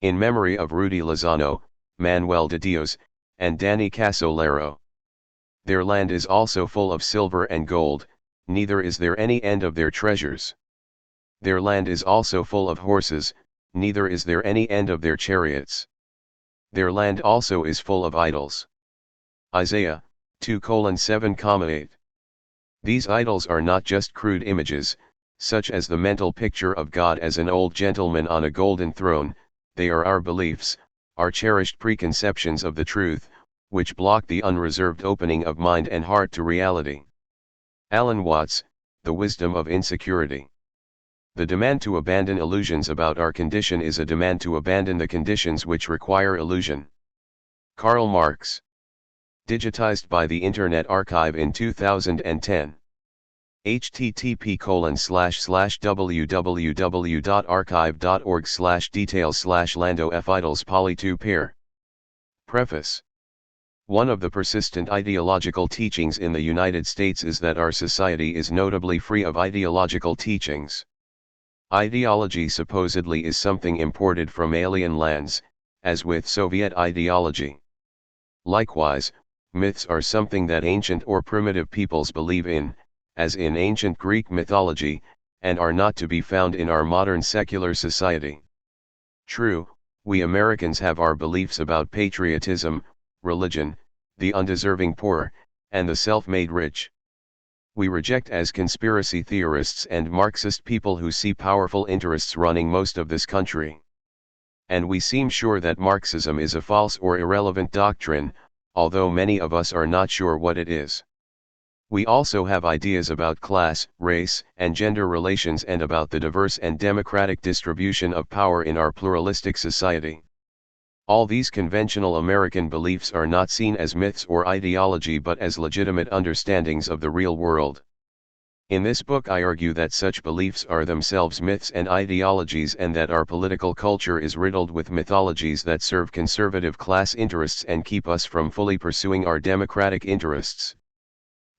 In memory of Rudy Lozano, Manuel de Dios, and Danny Casolaro. Their land is also full of silver and gold, neither is there any end of their treasures. Their land is also full of horses, neither is there any end of their chariots. Their land also is full of idols. Isaiah 2:7-8. These idols are not just crude images, such as the mental picture of God as an old gentleman on a golden throne. They are our beliefs, our cherished preconceptions of the truth, which block the unreserved opening of mind and heart to reality. Alan Watts, The Wisdom of Insecurity. The demand to abandon illusions about our condition is a demand to abandon the conditions which require illusion. Karl Marx. Digitized by the Internet Archive in 2010. http://www.archive.org/details/Lando F. Idols Poly 2 pair. Preface. One of the persistent ideological teachings in the United States is that our society is notably free of ideological teachings. Ideology supposedly is something imported from alien lands, as with Soviet ideology. Likewise, myths are something that ancient or primitive peoples believe in, as in ancient Greek mythology, and are not to be found in our modern secular society. True, we Americans have our beliefs about patriotism, religion, the undeserving poor, and the self-made rich. We reject as conspiracy theorists and Marxist people who see powerful interests running most of this country. And we seem sure that Marxism is a false or irrelevant doctrine, although many of us are not sure what it is. We also have ideas about class, race, and gender relations and about the diverse and democratic distribution of power in our pluralistic society. All these conventional American beliefs are not seen as myths or ideology but as legitimate understandings of the real world. In this book I argue that such beliefs are themselves myths and ideologies and that our political culture is riddled with mythologies that serve conservative class interests and keep us from fully pursuing our democratic interests.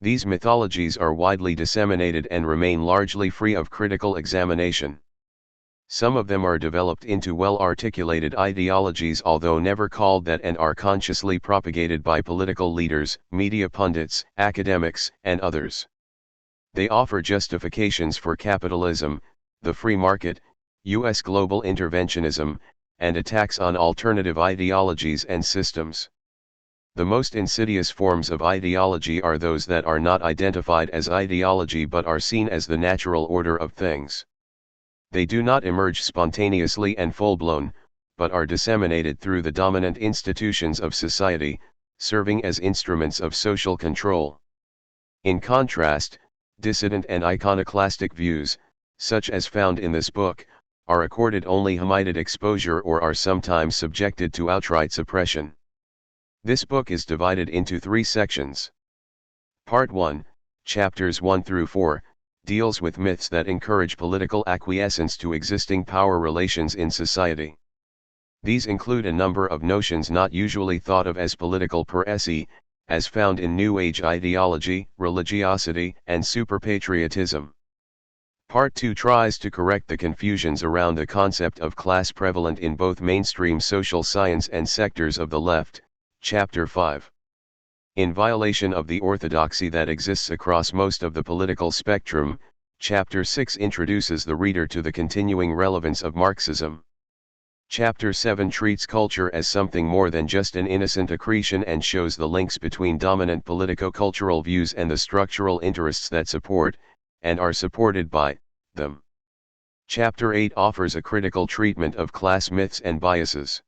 These mythologies are widely disseminated and remain largely free of critical examination. Some of them are developed into well-articulated ideologies although never called that and are consciously propagated by political leaders, media pundits, academics, and others. They offer justifications for capitalism, the free market, U.S. global interventionism, and attacks on alternative ideologies and systems. The most insidious forms of ideology are those that are not identified as ideology but are seen as the natural order of things. They do not emerge spontaneously and full-blown, but are disseminated through the dominant institutions of society, serving as instruments of social control. In contrast, dissident and iconoclastic views, such as found in this book, are accorded only limited exposure or are sometimes subjected to outright suppression. This book is divided into 3 sections. Part 1, chapters 1-4, deals with myths that encourage political acquiescence to existing power relations in society. These include a number of notions not usually thought of as political per se, as found in New Age ideology, religiosity, and superpatriotism. Part 2 tries to correct the confusions around the concept of class prevalent in both mainstream social science and sectors of the left. Chapter 5. In violation of the orthodoxy that exists across most of the political spectrum, Chapter 6 introduces the reader to the continuing relevance of Marxism. Chapter 7 treats culture as something more than just an innocent accretion and shows the links between dominant politico-cultural views and the structural interests that support, and are supported by, them. Chapter 8 offers a critical treatment of class myths and biases.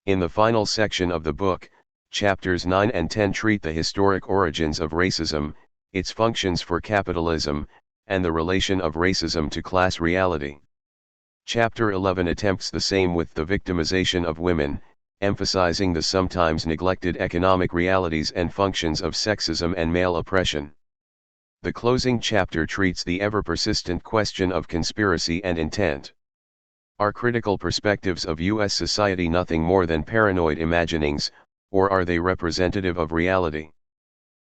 In the final section of the book, Chapters 9 and 10 treat the historic origins of racism, its functions for capitalism, and the relation of racism to class reality. Chapter 11 attempts the same with the victimization of women, emphasizing the sometimes neglected economic realities and functions of sexism and male oppression. The closing chapter treats the ever-persistent question of conspiracy and intent. Are critical perspectives of U.S. society nothing more than paranoid imaginings, or are they representative of reality?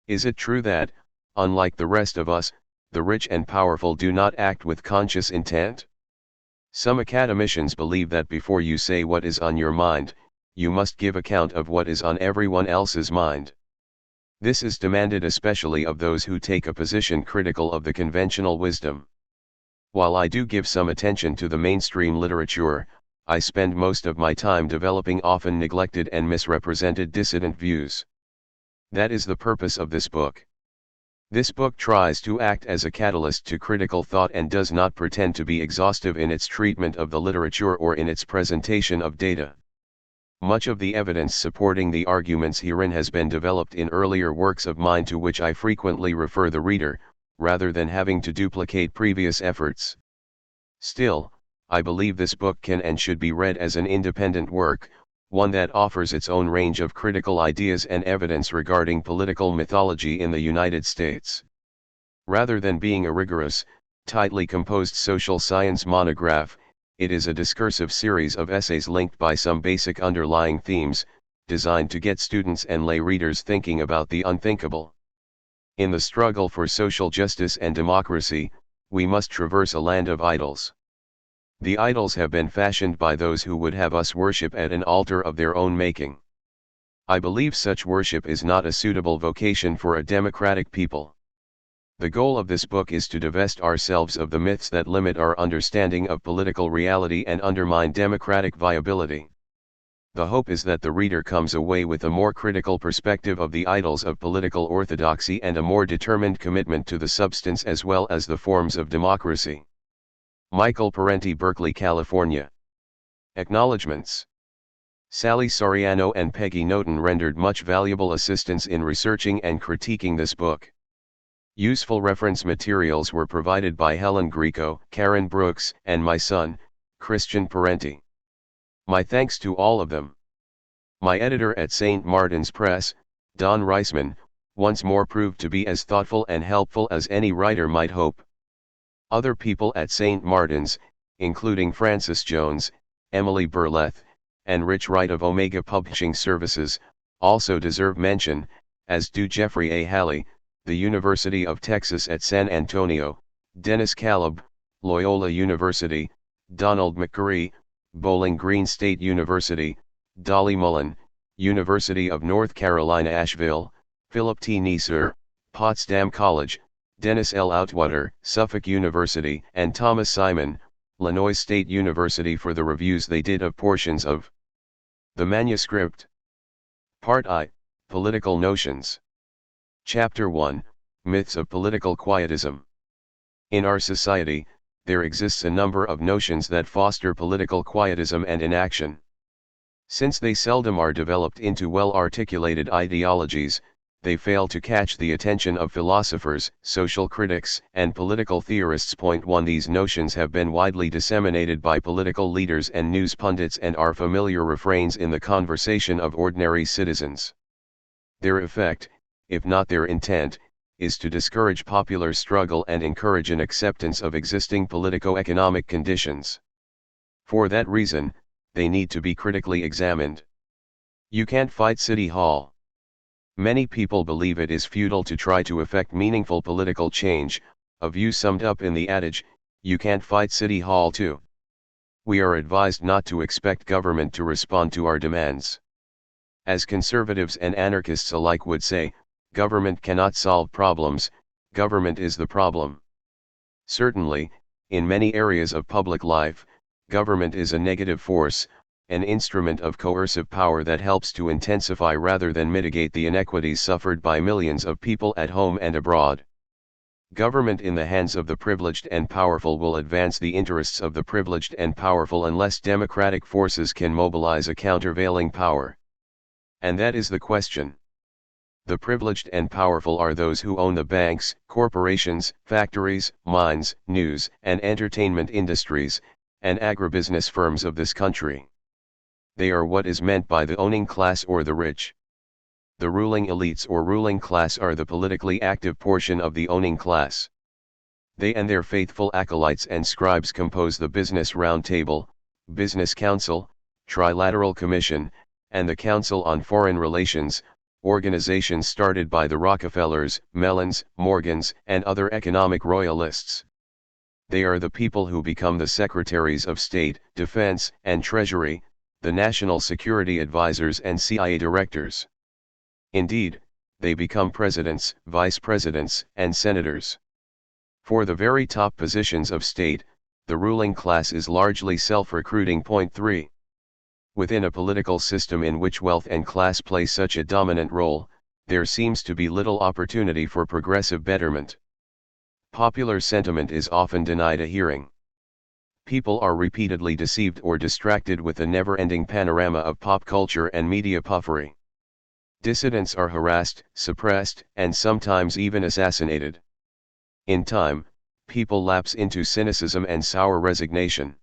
Is it true that, unlike the rest of us, the rich and powerful do not act with conscious intent? Some academicians believe that before you say what is on your mind, you must give account of what is on everyone else's mind. This is demanded especially of those who take a position critical of the conventional wisdom. While I do give some attention to the mainstream literature, I spend most of my time developing often neglected and misrepresented dissident views. That is the purpose of this book. This book tries to act as a catalyst to critical thought and does not pretend to be exhaustive in its treatment of the literature or in its presentation of data. Much of the evidence supporting the arguments herein has been developed in earlier works of mine to which I frequently refer the reader, rather than having to duplicate previous efforts. Still, I believe this book can and should be read as an independent work, one that offers its own range of critical ideas and evidence regarding political mythology in the United States. Rather than being a rigorous, tightly composed social science monograph, it is a discursive series of essays linked by some basic underlying themes, designed to get students and lay readers thinking about the unthinkable. In the struggle for social justice and democracy, we must traverse a land of idols. The idols have been fashioned by those who would have us worship at an altar of their own making. I believe such worship is not a suitable vocation for a democratic people. The goal of this book is to divest ourselves of the myths that limit our understanding of political reality and undermine democratic viability. The hope is that the reader comes away with a more critical perspective of the idols of political orthodoxy and a more determined commitment to the substance as well as the forms of democracy. Michael Parenti, Berkeley, California. Acknowledgements. Sally Soriano and Peggy Noten rendered much valuable assistance in researching and critiquing this book. Useful reference materials were provided by Helen Greco, Karen Brooks, and my son, Christian Parenti. My thanks to all of them. My editor at St. Martin's Press, Don Reisman, once more proved to be as thoughtful and helpful as any writer might hope. Other people at St. Martin's, including Francis Jones, Emily Berleth, and Rich Wright of Omega Publishing Services, also deserve mention, as do Jeffrey A. Halley, the University of Texas at San Antonio, Dennis Caleb, Loyola University, Donald McCurry, Bowling Green State University, Dolly Mullen, University of North Carolina Asheville, Philip T. Neisser, Potsdam College, Dennis L. Outwater, Suffolk University, and Thomas Simon, Illinois State University for the reviews they did of portions of the manuscript. Part I, Political Notions. Chapter 1, Myths of Political Quietism. In our society, there exists a number of notions that foster political quietism and inaction. Since they seldom are developed into well-articulated ideologies, they fail to catch the attention of philosophers, social critics, and political theorists. Point 1. These notions have been widely disseminated by political leaders and news pundits and are familiar refrains in the conversation of ordinary citizens. Their effect, if not their intent, is to discourage popular struggle and encourage an acceptance of existing politico-economic conditions. For that reason, they need to be critically examined. You can't fight City Hall. Many people believe it is futile to try to effect meaningful political change, a view summed up in the adage, "You can't fight City Hall too." We are advised not to expect government to respond to our demands. As conservatives and anarchists alike would say, government cannot solve problems, government is the problem. Certainly, in many areas of public life, government is a negative force, an instrument of coercive power that helps to intensify rather than mitigate the inequities suffered by millions of people at home and abroad. Government in the hands of the privileged and powerful will advance the interests of the privileged and powerful unless democratic forces can mobilize a countervailing power. And that is the question. The privileged and powerful are those who own the banks, corporations, factories, mines, news and entertainment industries, and agribusiness firms of this country. They are what is meant by the owning class or the rich. The ruling elites or ruling class are the politically active portion of the owning class. They and their faithful acolytes and scribes compose the Business Roundtable, Business Council, Trilateral Commission, and the Council on Foreign Relations, organizations started by the Rockefellers, Mellons, Morgans, and other economic royalists. They are the people who become the secretaries of state, defense, and treasury, the national security advisors and CIA directors. Indeed, they become presidents, vice presidents, and senators. For the very top positions of state, the ruling class is largely self-recruiting. Point 3. Within a political system in which wealth and class play such a dominant role, there seems to be little opportunity for progressive betterment. Popular sentiment is often denied a hearing. People are repeatedly deceived or distracted with a never-ending panorama of pop culture and media puffery. Dissidents are harassed, suppressed, and sometimes even assassinated. In time, people lapse into cynicism and sour resignation.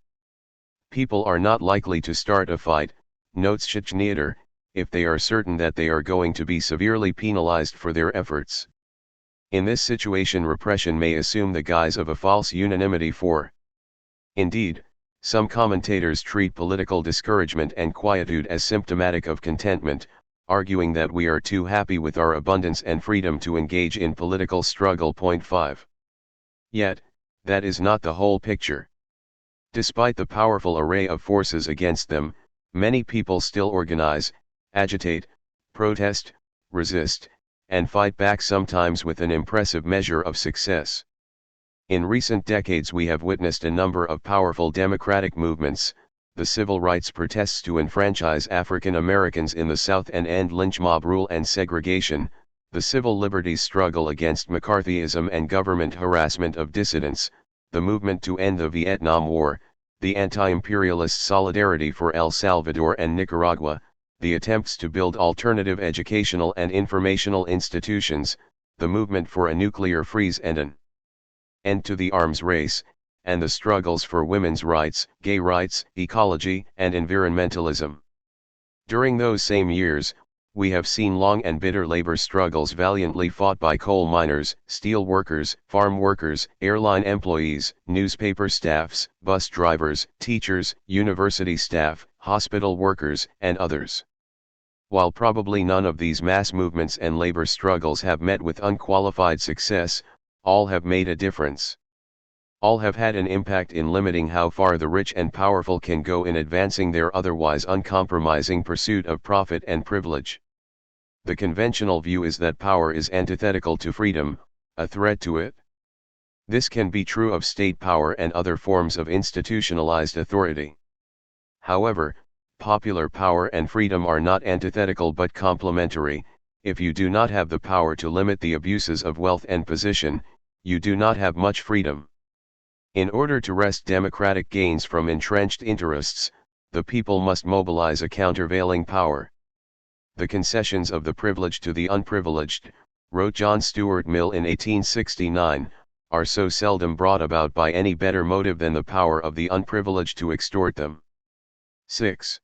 People are not likely to start a fight, notes Schichnieder, if they are certain that they are going to be severely penalized for their efforts. In this situation, repression may assume the guise of a false unanimity for. Indeed, some commentators treat political discouragement and quietude as symptomatic of contentment, arguing that we are too happy with our abundance and freedom to engage in political struggle. Point 5. Yet, that is not the whole picture. Despite the powerful array of forces against them, many people still organize, agitate, protest, resist, and fight back, sometimes with an impressive measure of success. In recent decades we have witnessed a number of powerful democratic movements: the civil rights protests to enfranchise African Americans in the South and end lynch mob rule and segregation, the civil liberties struggle against McCarthyism and government harassment of dissidents, the movement to end the Vietnam War, the anti-imperialist solidarity for El Salvador and Nicaragua, the attempts to build alternative educational and informational institutions, the movement for a nuclear freeze and an end to the arms race, and the struggles for women's rights, gay rights, ecology, and environmentalism. During those same years, we have seen long and bitter labor struggles valiantly fought by coal miners, steel workers, farm workers, airline employees, newspaper staffs, bus drivers, teachers, university staff, hospital workers, and others. While probably none of these mass movements and labor struggles have met with unqualified success, all have made a difference. All have had an impact in limiting how far the rich and powerful can go in advancing their otherwise uncompromising pursuit of profit and privilege. The conventional view is that power is antithetical to freedom, a threat to it. This can be true of state power and other forms of institutionalized authority. However, popular power and freedom are not antithetical but complementary. If you do not have the power to limit the abuses of wealth and position, you do not have much freedom. In order to wrest democratic gains from entrenched interests, the people must mobilize a countervailing power. The concessions of the privileged to the unprivileged, wrote John Stuart Mill in 1869, are so seldom brought about by any better motive than the power of the unprivileged to extort them. 6.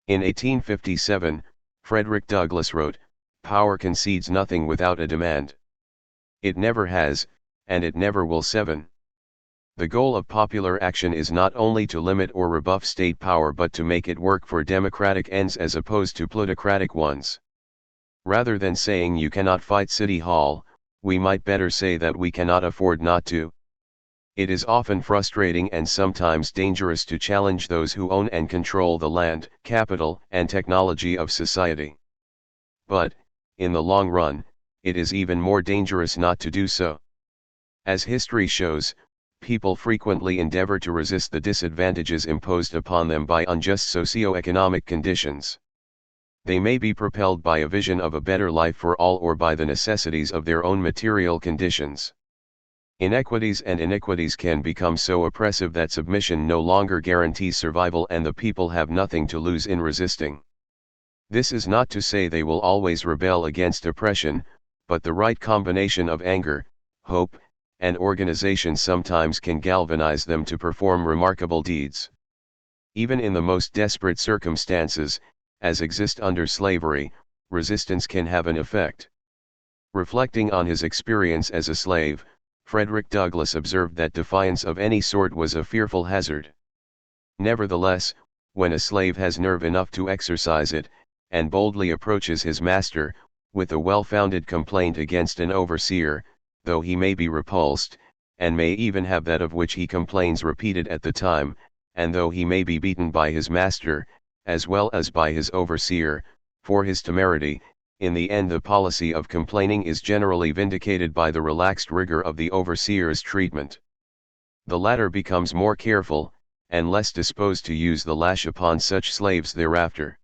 In 1857, Frederick Douglass wrote, "Power concedes nothing without a demand. It never has, and it never will." 7. The goal of popular action is not only to limit or rebuff state power but to make it work for democratic ends as opposed to plutocratic ones. Rather than saying you cannot fight City Hall, we might better say that we cannot afford not to. It is often frustrating and sometimes dangerous to challenge those who own and control the land, capital, and technology of society. But, in the long run, it is even more dangerous not to do so. As history shows, people frequently endeavor to resist the disadvantages imposed upon them by unjust socio-economic conditions. They may be propelled by a vision of a better life for all or by the necessities of their own material conditions. Inequities and iniquities can become so oppressive that submission no longer guarantees survival and the people have nothing to lose in resisting. This is not to say they will always rebel against oppression, but the right combination of anger, hope, and organization sometimes can galvanize them to perform remarkable deeds. Even in the most desperate circumstances, as exist under slavery, resistance can have an effect. Reflecting on his experience as a slave, Frederick Douglass observed that defiance of any sort was a fearful hazard. Nevertheless, when a slave has nerve enough to exercise it, and boldly approaches his master, with a well-founded complaint against an overseer, though he may be repulsed, and may even have that of which he complains repeated at the time, and though he may be beaten by his master, as well as by his overseer, for his temerity, in the end the policy of complaining is generally vindicated by the relaxed rigor of the overseer's treatment. The latter becomes more careful, and less disposed to use the lash upon such slaves thereafter.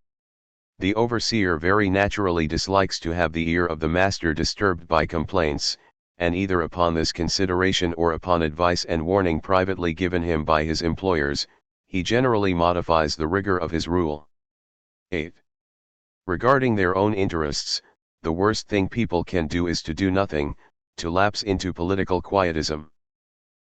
The overseer very naturally dislikes to have the ear of the master disturbed by complaints, and either upon this consideration or upon advice and warning privately given him by his employers, he generally modifies the rigor of his rule. 8. Regarding their own interests, the worst thing people can do is to do nothing, to lapse into political quietism.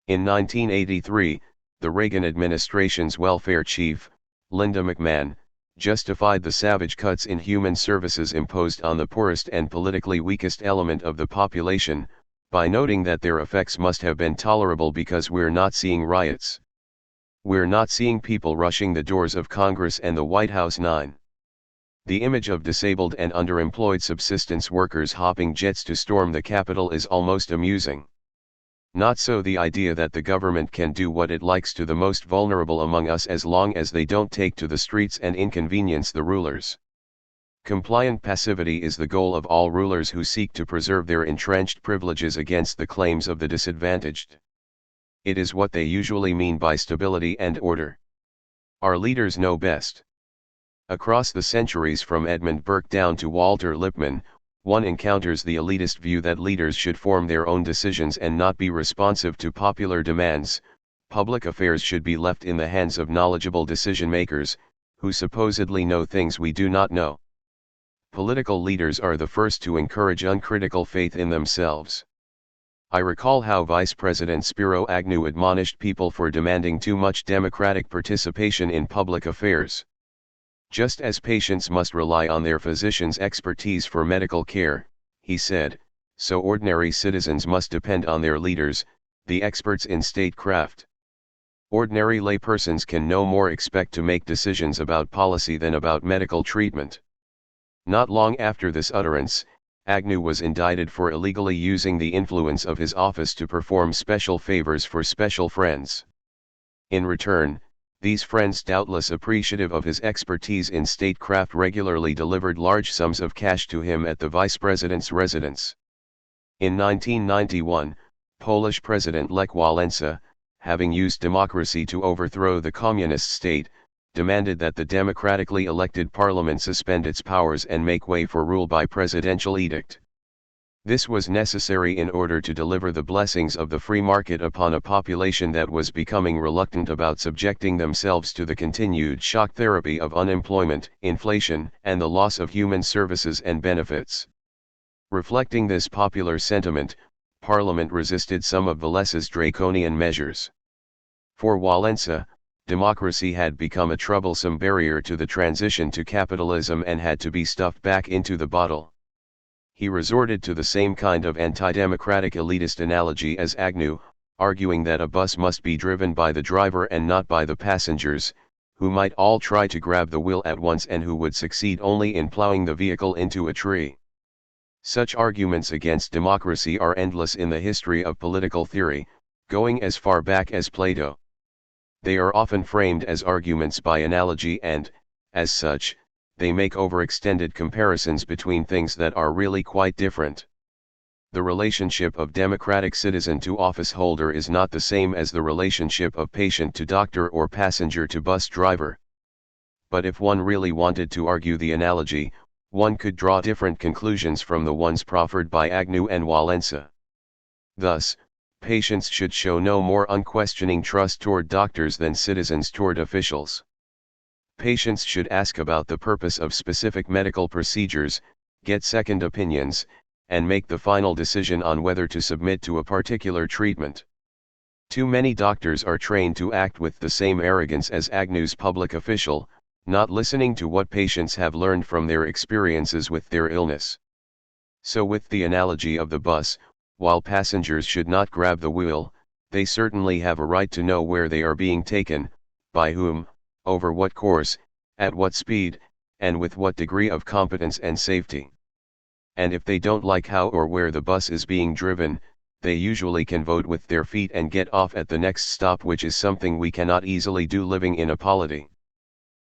In 1983, the Reagan administration's welfare chief, Linda McMahon, justified the savage cuts in human services imposed on the poorest and politically weakest element of the population, by noting that their effects must have been tolerable because we're not seeing riots. We're not seeing people rushing the doors of Congress and the White House. 9. The image of disabled and underemployed subsistence workers hopping jets to storm the Capitol is almost amusing. Not so the idea that the government can do what it likes to the most vulnerable among us as long as they don't take to the streets and inconvenience the rulers. Compliant passivity is the goal of all rulers who seek to preserve their entrenched privileges against the claims of the disadvantaged. It is what they usually mean by stability and order. Our leaders know best. Across the centuries from Edmund Burke down to Walter Lippmann, one encounters the elitist view that leaders should form their own decisions and not be responsive to popular demands. Public affairs should be left in the hands of knowledgeable decision-makers, who supposedly know things we do not know. Political leaders are the first to encourage uncritical faith in themselves. I recall how Vice President Spiro Agnew admonished people for demanding too much democratic participation in public affairs. Just as patients must rely on their physician's expertise for medical care, he said, so ordinary citizens must depend on their leaders, the experts in statecraft. Ordinary laypersons can no more expect to make decisions about policy than about medical treatment. Not long after this utterance, Agnew was indicted for illegally using the influence of his office to perform special favors for special friends. In return, these friends, doubtless appreciative of his expertise in statecraft, regularly delivered large sums of cash to him at the vice president's residence. In 1991, Polish President Lech Walesa, having used democracy to overthrow the communist state, demanded that the democratically elected parliament suspend its powers and make way for rule by presidential edict. This was necessary in order to deliver the blessings of the free market upon a population that was becoming reluctant about subjecting themselves to the continued shock therapy of unemployment, inflation, and the loss of human services and benefits. Reflecting this popular sentiment, Parliament resisted some of Walesa's draconian measures. For Walesa, democracy had become a troublesome barrier to the transition to capitalism and had to be stuffed back into the bottle. He resorted to the same kind of anti-democratic elitist analogy as Agnew, arguing that a bus must be driven by the driver and not by the passengers, who might all try to grab the wheel at once and who would succeed only in plowing the vehicle into a tree. Such arguments against democracy are endless in the history of political theory, going as far back as Plato. They are often framed as arguments by analogy and, as such, they make overextended comparisons between things that are really quite different. The relationship of democratic citizen to office holder is not the same as the relationship of patient to doctor or passenger to bus driver. But if one really wanted to argue the analogy, one could draw different conclusions from the ones proffered by Agnew and Walesa. Thus, patients should show no more unquestioning trust toward doctors than citizens toward officials. Patients should ask about the purpose of specific medical procedures, get second opinions, and make the final decision on whether to submit to a particular treatment. Too many doctors are trained to act with the same arrogance as Agnew's public official, not listening to what patients have learned from their experiences with their illness. So with the analogy of the bus, while passengers should not grab the wheel, they certainly have a right to know where they are being taken, by whom, over what course, at what speed, and with what degree of competence and safety. And if they don't like how or where the bus is being driven, they usually can vote with their feet and get off at the next stop, which is something we cannot easily do living in a polity.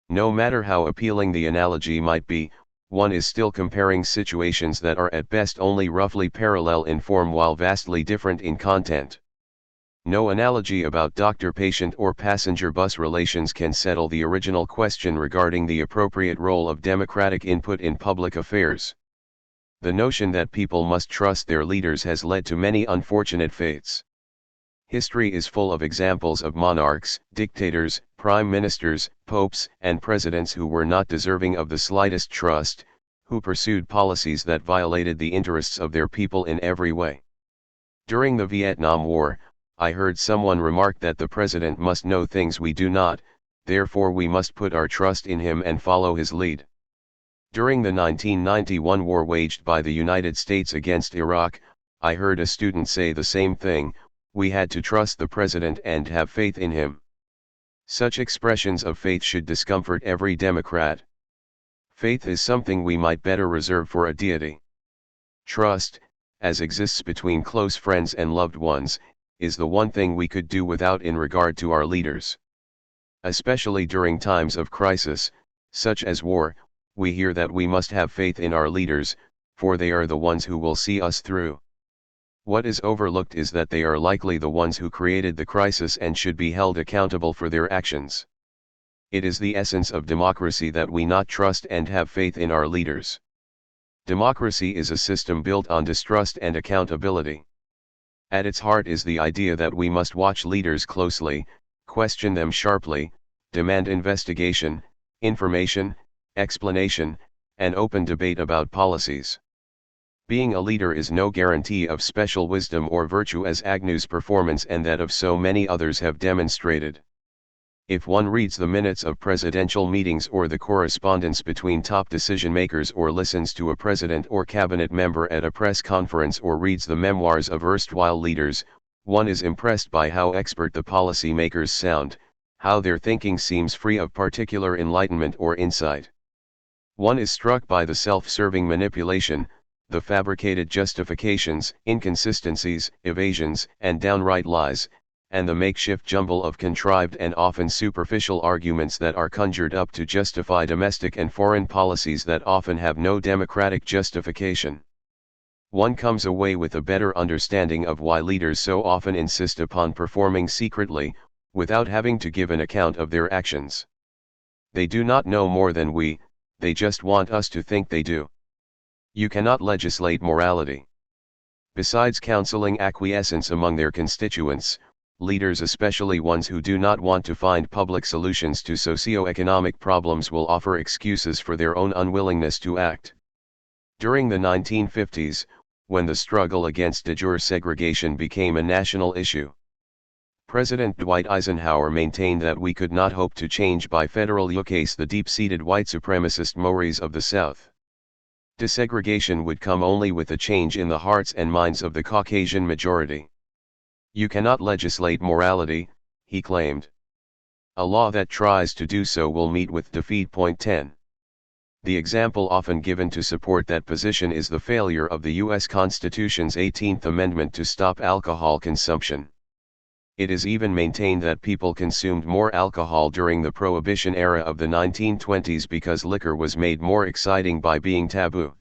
No matter how appealing the analogy might be, one is still comparing situations that are at best only roughly parallel in form while vastly different in content. No analogy about doctor-patient or passenger-bus relations can settle the original question regarding the appropriate role of democratic input in public affairs. The notion that people must trust their leaders has led to many unfortunate fates. History is full of examples of monarchs, dictators, prime ministers, popes, and presidents who were not deserving of the slightest trust, who pursued policies that violated the interests of their people in every way. During the Vietnam War, I heard someone remark that the president must know things we do not, therefore we must put our trust in him and follow his lead. During the 1991 war waged by the United States against Iraq, I heard a student say the same thing: we had to trust the president and have faith in him. Such expressions of faith should discomfort every Democrat. Faith is something we might better reserve for a deity. Trust, as exists between close friends and loved ones, is the one thing we could do without in regard to our leaders. Especially during times of crisis, such as war, we hear that we must have faith in our leaders, for they are the ones who will see us through. What is overlooked is that they are likely the ones who created the crisis and should be held accountable for their actions. It is the essence of democracy that we not trust and have faith in our leaders. Democracy is a system built on distrust and accountability. At its heart is the idea that we must watch leaders closely, question them sharply, demand investigation, information, explanation, and open debate about policies. Being a leader is no guarantee of special wisdom or virtue, as Agnew's performance and that of so many others have demonstrated. If one reads the minutes of presidential meetings or the correspondence between top decision-makers, or listens to a president or cabinet member at a press conference, or reads the memoirs of erstwhile leaders, one is impressed by how expert the policy makers sound, how their thinking seems free of particular enlightenment or insight. One is struck by the self-serving manipulation, the fabricated justifications, inconsistencies, evasions, and downright lies, and the makeshift jumble of contrived and often superficial arguments that are conjured up to justify domestic and foreign policies that often have no democratic justification. One comes away with a better understanding of why leaders so often insist upon performing secretly, without having to give an account of their actions. They do not know more than we, they just want us to think they do. You cannot legislate morality. Besides counseling acquiescence among their constituents, leaders, especially ones who do not want to find public solutions to socio-economic problems, will offer excuses for their own unwillingness to act. During the 1950s, when the struggle against de jure segregation became a national issue, President Dwight Eisenhower maintained that we could not hope to change by federal ukase the deep-seated white supremacist mores of the South. Desegregation would come only with a change in the hearts and minds of the Caucasian majority. You cannot legislate morality, he claimed. A law that tries to do so will meet with defeat. Point 10. The example often given to support that position is the failure of the U.S. Constitution's 18th Amendment to stop alcohol consumption. It is even maintained that people consumed more alcohol during the Prohibition era of the 1920s because liquor was made more exciting by being taboo.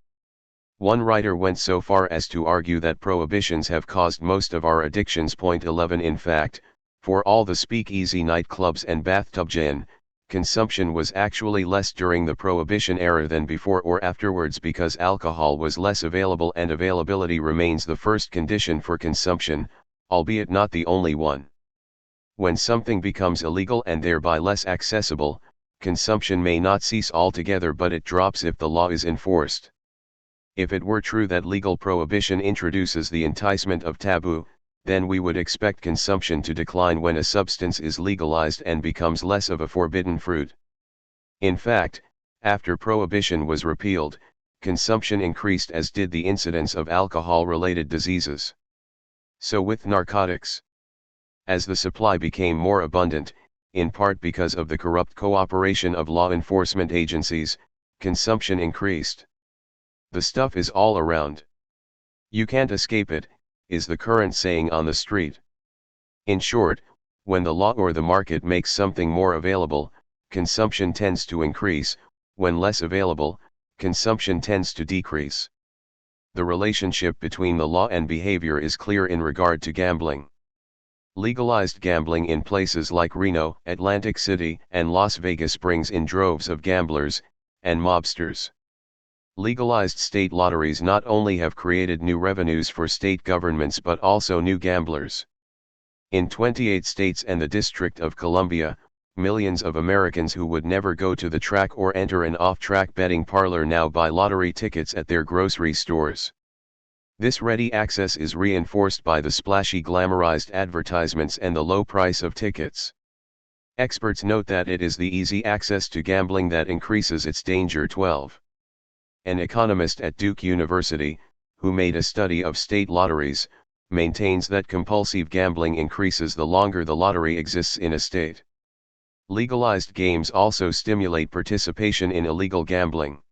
One writer went so far as to argue that prohibitions have caused most of our addictions. Point 11. In fact, for all the speakeasy nightclubs and bathtub gin, consumption was actually less during the Prohibition era than before or afterwards, because alcohol was less available, and availability remains the first condition for consumption, albeit not the only one. When something becomes illegal and thereby less accessible, consumption may not cease altogether, but it drops if the law is enforced. If it were true that legal prohibition introduces the enticement of taboo, then we would expect consumption to decline when a substance is legalized and becomes less of a forbidden fruit. In fact, after prohibition was repealed, consumption increased, as did the incidence of alcohol-related diseases. So with narcotics. As the supply became more abundant, in part because of the corrupt cooperation of law enforcement agencies, consumption increased. The stuff is all around. You can't escape it, is the current saying on the street. In short, when the law or the market makes something more available, consumption tends to increase; when less available, consumption tends to decrease. The relationship between the law and behavior is clear in regard to gambling. Legalized gambling in places like Reno, Atlantic City, and Las Vegas brings in droves of gamblers and mobsters. Legalized state lotteries not only have created new revenues for state governments but also new gamblers. In 28 states and the District of Columbia, millions of Americans who would never go to the track or enter an off-track betting parlor now buy lottery tickets at their grocery stores. This ready access is reinforced by the splashy glamorized advertisements and the low price of tickets. Experts note that it is the easy access to gambling that increases its danger. 12. An economist at Duke University, who made a study of state lotteries, maintains that compulsive gambling increases the longer the lottery exists in a state. Legalized games also stimulate participation in illegal gambling.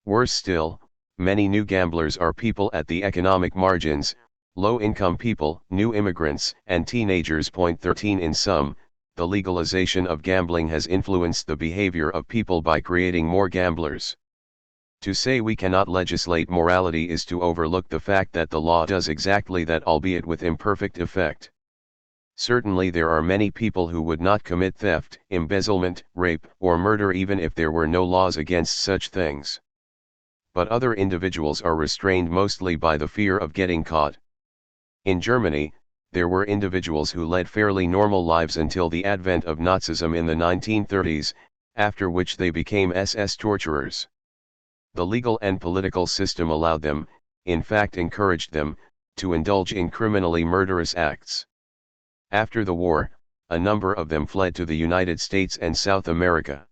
Worse still, many new gamblers are people at the economic margins, low-income people, new immigrants, and teenagers. 13. In sum, the legalization of gambling has influenced the behavior of people by creating more gamblers. To say we cannot legislate morality is to overlook the fact that the law does exactly that, albeit with imperfect effect. Certainly there are many people who would not commit theft, embezzlement, rape, or murder even if there were no laws against such things. But other individuals are restrained mostly by the fear of getting caught. In Germany, there were individuals who led fairly normal lives until the advent of Nazism in the 1930s, after which they became SS torturers. The legal and political system allowed them, in fact encouraged them, to indulge in criminally murderous acts. After the war, a number of them fled to the United States and South America.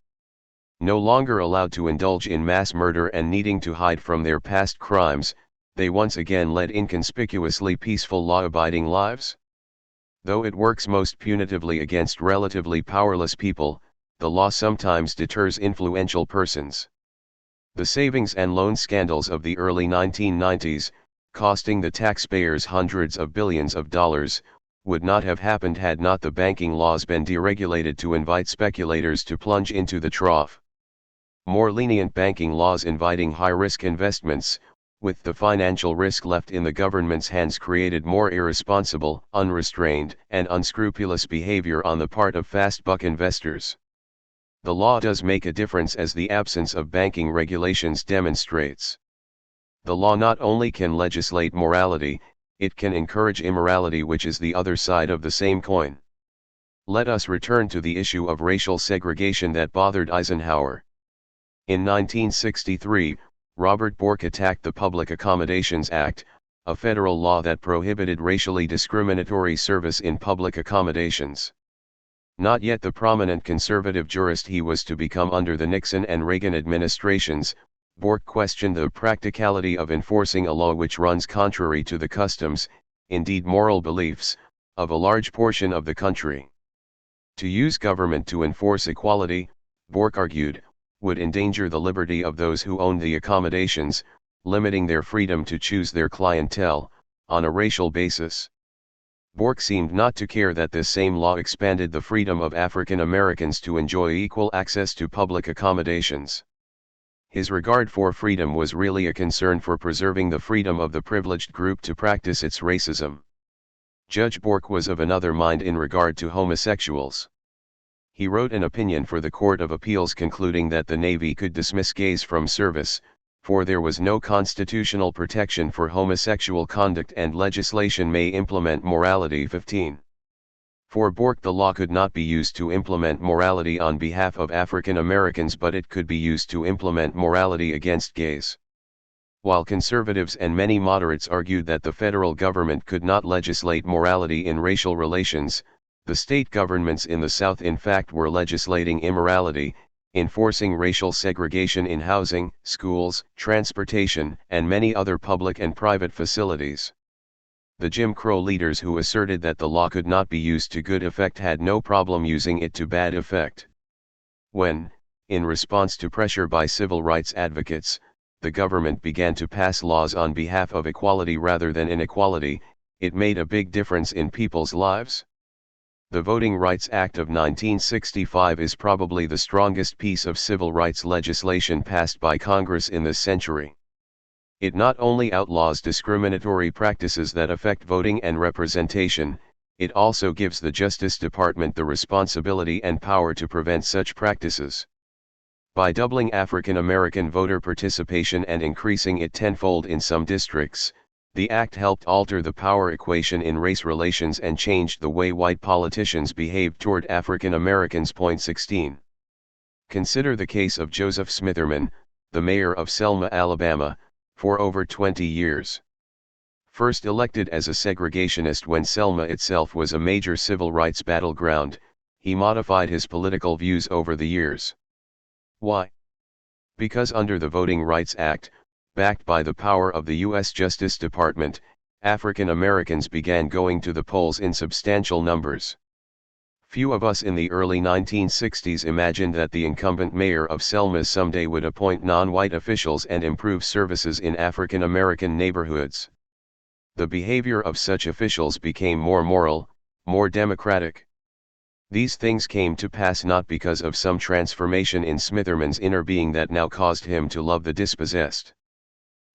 No longer allowed to indulge in mass murder and needing to hide from their past crimes, they once again led inconspicuously peaceful law-abiding lives. Though it works most punitively against relatively powerless people, the law sometimes deters influential persons. The savings and loan scandals of the early 1990s, costing the taxpayers hundreds of billions of dollars, would not have happened had not the banking laws been deregulated to invite speculators to plunge into the trough. More lenient banking laws inviting high-risk investments, with the financial risk left in the government's hands, created more irresponsible, unrestrained, and unscrupulous behavior on the part of fast-buck investors. The law does make a difference, as the absence of banking regulations demonstrates. The law not only can legislate morality, it can encourage immorality, which is the other side of the same coin. Let us return to the issue of racial segregation that bothered Eisenhower. In 1963, Robert Bork attacked the Public Accommodations Act, a federal law that prohibited racially discriminatory service in public accommodations. Not yet the prominent conservative jurist he was to become under the Nixon and Reagan administrations, Bork questioned the practicality of enforcing a law which runs contrary to the customs, indeed moral beliefs, of a large portion of the country. To use government to enforce equality, Bork argued, would endanger the liberty of those who owned the accommodations, limiting their freedom to choose their clientele, on a racial basis. Bork seemed not to care that this same law expanded the freedom of African Americans to enjoy equal access to public accommodations. His regard for freedom was really a concern for preserving the freedom of the privileged group to practice its racism. Judge Bork was of another mind in regard to homosexuals. He wrote an opinion for the Court of Appeals concluding that the Navy could dismiss gays from service, for there was no constitutional protection for homosexual conduct and legislation may implement morality. 15. For Bork, the law could not be used to implement morality on behalf of African Americans, but it could be used to implement morality against gays. While conservatives and many moderates argued that the federal government could not legislate morality in racial relations, the state governments in the South in fact were legislating immorality, enforcing racial segregation in housing, schools, transportation, and many other public and private facilities. The Jim Crow leaders who asserted that the law could not be used to good effect had no problem using it to bad effect. When, in response to pressure by civil rights advocates, the government began to pass laws on behalf of equality rather than inequality, it made a big difference in people's lives? The Voting Rights Act of 1965 is probably the strongest piece of civil rights legislation passed by Congress in this century. It not only outlaws discriminatory practices that affect voting and representation, it also gives the Justice Department the responsibility and power to prevent such practices. By doubling African American voter participation and increasing it tenfold in some districts, the act helped alter the power equation in race relations and changed the way white politicians behaved toward African Americans. 16. Consider the case of Joseph Smitherman, the mayor of Selma, Alabama, for over 20 years. First elected as a segregationist when Selma itself was a major civil rights battleground, he modified his political views over the years. Why? Because under the Voting Rights Act, backed by the power of the U.S. Justice Department, African Americans began going to the polls in substantial numbers. Few of us in the early 1960s imagined that the incumbent mayor of Selma someday would appoint non-white officials and improve services in African American neighborhoods. The behavior of such officials became more moral, more democratic. These things came to pass not because of some transformation in Smitherman's inner being that now caused him to love the dispossessed.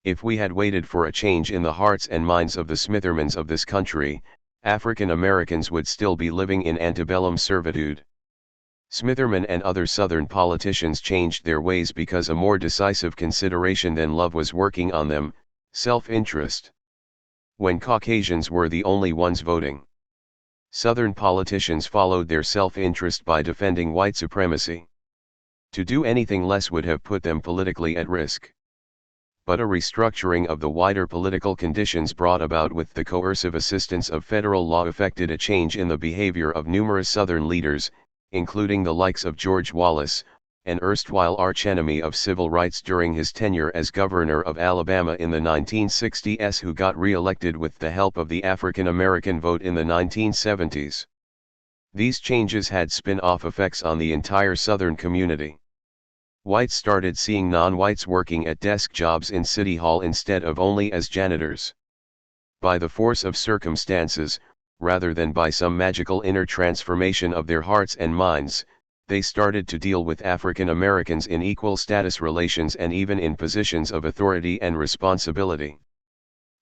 If we had waited for a change in the hearts and minds of the Smithermans of this country, African Americans would still be living in antebellum servitude. Smitherman and other Southern politicians changed their ways because a more decisive consideration than love was working on them: self-interest. When Caucasians were the only ones voting, Southern politicians followed their self-interest by defending white supremacy. To do anything less would have put them politically at risk. But a restructuring of the wider political conditions brought about with the coercive assistance of federal law effected a change in the behavior of numerous Southern leaders, including the likes of George Wallace, an erstwhile archenemy of civil rights during his tenure as governor of Alabama in the 1960s, who got re-elected with the help of the African American vote in the 1970s. These changes had spin-off effects on the entire Southern community. Whites started seeing non-whites working at desk jobs in City Hall instead of only as janitors. By the force of circumstances, rather than by some magical inner transformation of their hearts and minds, they started to deal with African Americans in equal status relations and even in positions of authority and responsibility.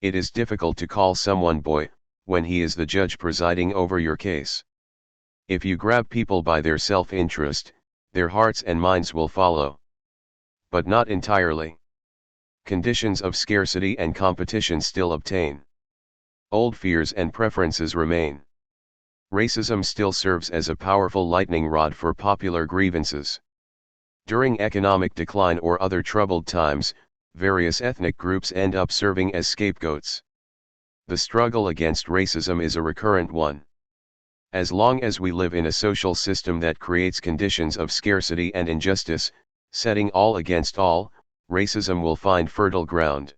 It is difficult to call someone boy, when he is the judge presiding over your case. If you grab people by their self-interest, their hearts and minds will follow. But not entirely. Conditions of scarcity and competition still obtain. Old fears and preferences remain. Racism still serves as a powerful lightning rod for popular grievances. During economic decline or other troubled times, various ethnic groups end up serving as scapegoats. The struggle against racism is a recurrent one. As long as we live in a social system that creates conditions of scarcity and injustice, setting all against all, racism will find fertile ground.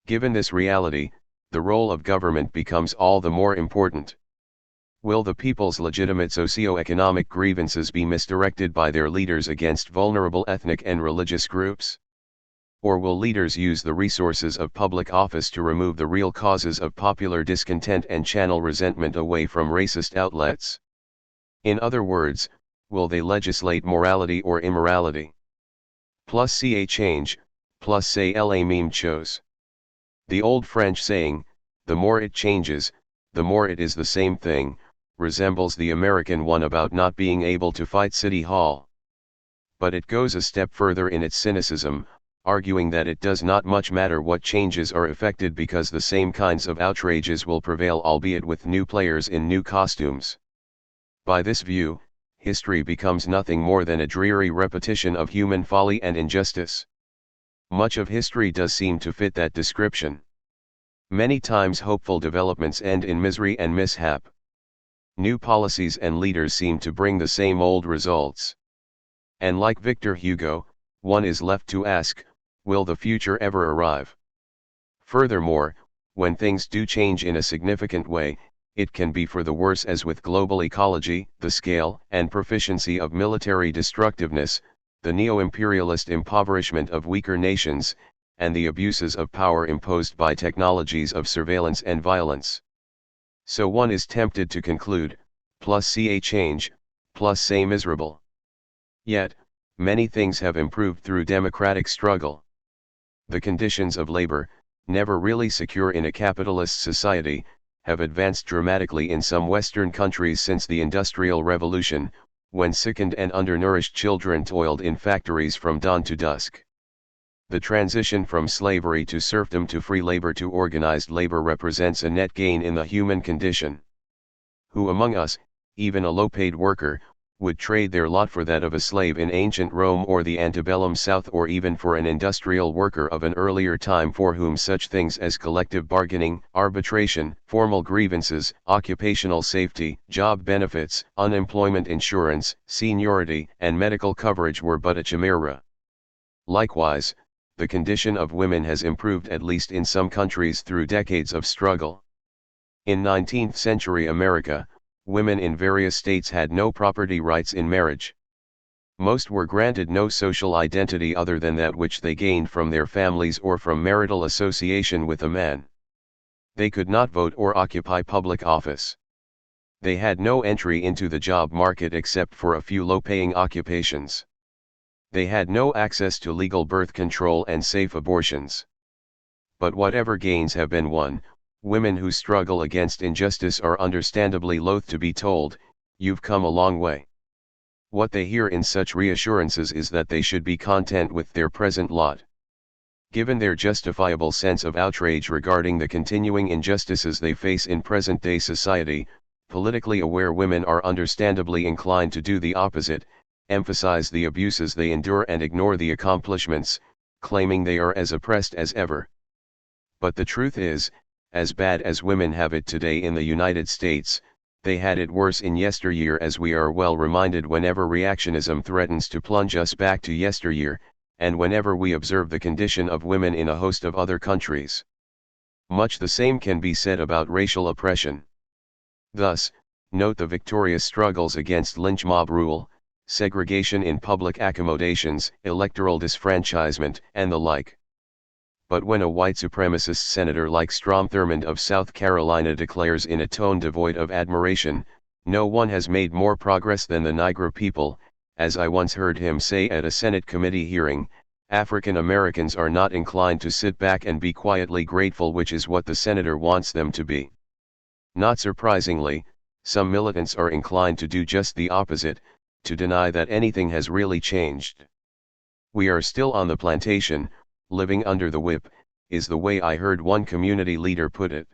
Given this reality, the role of government becomes all the more important. Will the people's legitimate socio-economic grievances be misdirected by their leaders against vulnerable ethnic and religious groups? Or will leaders use the resources of public office to remove the real causes of popular discontent and channel resentment away from racist outlets? In other words, will they legislate morality or immorality? Plus ca change, plus say la meme chose. The old French saying, the more it changes, the more it is the same thing, resembles the American one about not being able to fight City Hall. But it goes a step further in its cynicism, arguing that it does not much matter what changes are effected because the same kinds of outrages will prevail, albeit with new players in new costumes. By this view, history becomes nothing more than a dreary repetition of human folly and injustice. Much of history does seem to fit that description. Many times hopeful developments end in misery and mishap. New policies and leaders seem to bring the same old results. And like Victor Hugo, one is left to ask, will the future ever arrive? Furthermore, when things do change in a significant way, it can be for the worse, as with global ecology, the scale and proficiency of military destructiveness, the neo-imperialist impoverishment of weaker nations, and the abuses of power imposed by technologies of surveillance and violence. So one is tempted to conclude, plus see a change, plus say miserable. Yet, many things have improved through democratic struggle. The conditions of labor, never really secure in a capitalist society, have advanced dramatically in some Western countries since the Industrial Revolution, when sickened and undernourished children toiled in factories from dawn to dusk. The transition from slavery to serfdom to free labor to organized labor represents a net gain in the human condition. Who among us, even a low-paid worker, would trade their lot for that of a slave in ancient Rome or the antebellum South, or even for an industrial worker of an earlier time for whom such things as collective bargaining, arbitration, formal grievances, occupational safety, job benefits, unemployment insurance, seniority, and medical coverage were but a chimera? Likewise, the condition of women has improved at least in some countries through decades of struggle. In 19th century America, women in various states had no property rights in marriage. Most were granted no social identity other than that which they gained from their families or from marital association with a man. They could not vote or occupy public office. They had no entry into the job market except for a few low-paying occupations. They had no access to legal birth control and safe abortions. But whatever gains have been won, women who struggle against injustice are understandably loath to be told, "You've come a long way." What they hear in such reassurances is that they should be content with their present lot. Given their justifiable sense of outrage regarding the continuing injustices they face in present-day society, politically aware women are understandably inclined to do the opposite, emphasize the abuses they endure and ignore the accomplishments, claiming they are as oppressed as ever. But the truth is, as bad as women have it today in the United States, they had it worse in yesteryear, as we are well reminded whenever reactionism threatens to plunge us back to yesteryear, and whenever we observe the condition of women in a host of other countries. Much the same can be said about racial oppression. Thus, note the victorious struggles against lynch mob rule, segregation in public accommodations, electoral disfranchisement, and the like. But when a white supremacist senator like Strom Thurmond of South Carolina declares in a tone devoid of admiration, "No one has made more progress than the Negro people," as I once heard him say at a Senate committee hearing, African Americans are not inclined to sit back and be quietly grateful, which is what the senator wants them to be. Not surprisingly, some militants are inclined to do just the opposite, to deny that anything has really changed. "We are still on the plantation, living under the whip," is the way I heard one community leader put it.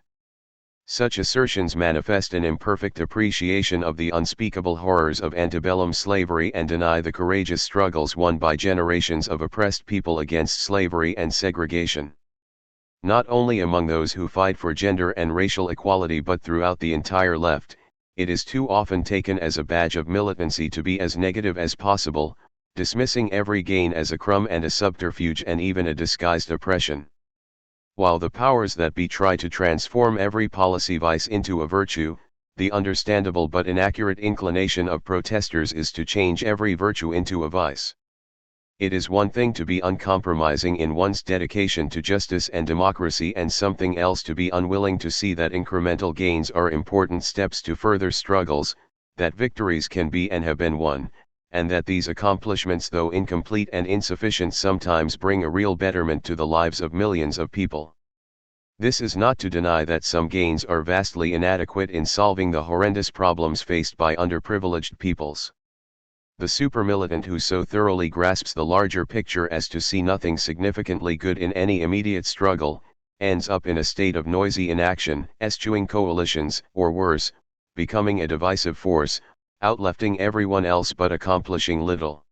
Such assertions manifest an imperfect appreciation of the unspeakable horrors of antebellum slavery and deny the courageous struggles won by generations of oppressed people against slavery and segregation. Not only among those who fight for gender and racial equality but throughout the entire left, it is too often taken as a badge of militancy to be as negative as possible, dismissing every gain as a crumb and a subterfuge and even a disguised oppression. While the powers that be try to transform every policy vice into a virtue, the understandable but inaccurate inclination of protesters is to change every virtue into a vice. It is one thing to be uncompromising in one's dedication to justice and democracy, and something else to be unwilling to see that incremental gains are important steps to further struggles, that victories can be and have been won, and that these accomplishments, though incomplete and insufficient, sometimes bring a real betterment to the lives of millions of people. This is not to deny that some gains are vastly inadequate in solving the horrendous problems faced by underprivileged peoples. The super-militant who so thoroughly grasps the larger picture as to see nothing significantly good in any immediate struggle, ends up in a state of noisy inaction, eschewing coalitions, or worse, becoming a divisive force, outlefting everyone else but accomplishing little.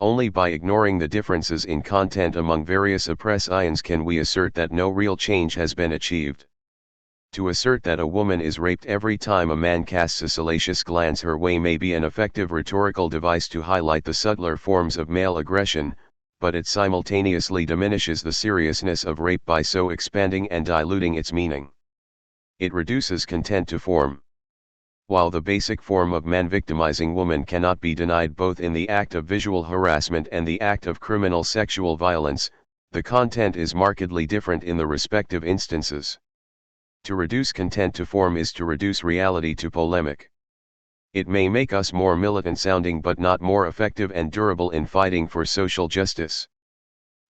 Only by ignoring the differences in content among various oppressians can we assert that no real change has been achieved. To assert that a woman is raped every time a man casts a salacious glance her way may be an effective rhetorical device to highlight the subtler forms of male aggression, but it simultaneously diminishes the seriousness of rape by so expanding and diluting its meaning. It reduces content to form. While the basic form of man victimizing woman cannot be denied both in the act of visual harassment and the act of criminal sexual violence, the content is markedly different in the respective instances. To reduce content to form is to reduce reality to polemic. It may make us more militant sounding but not more effective and durable in fighting for social justice.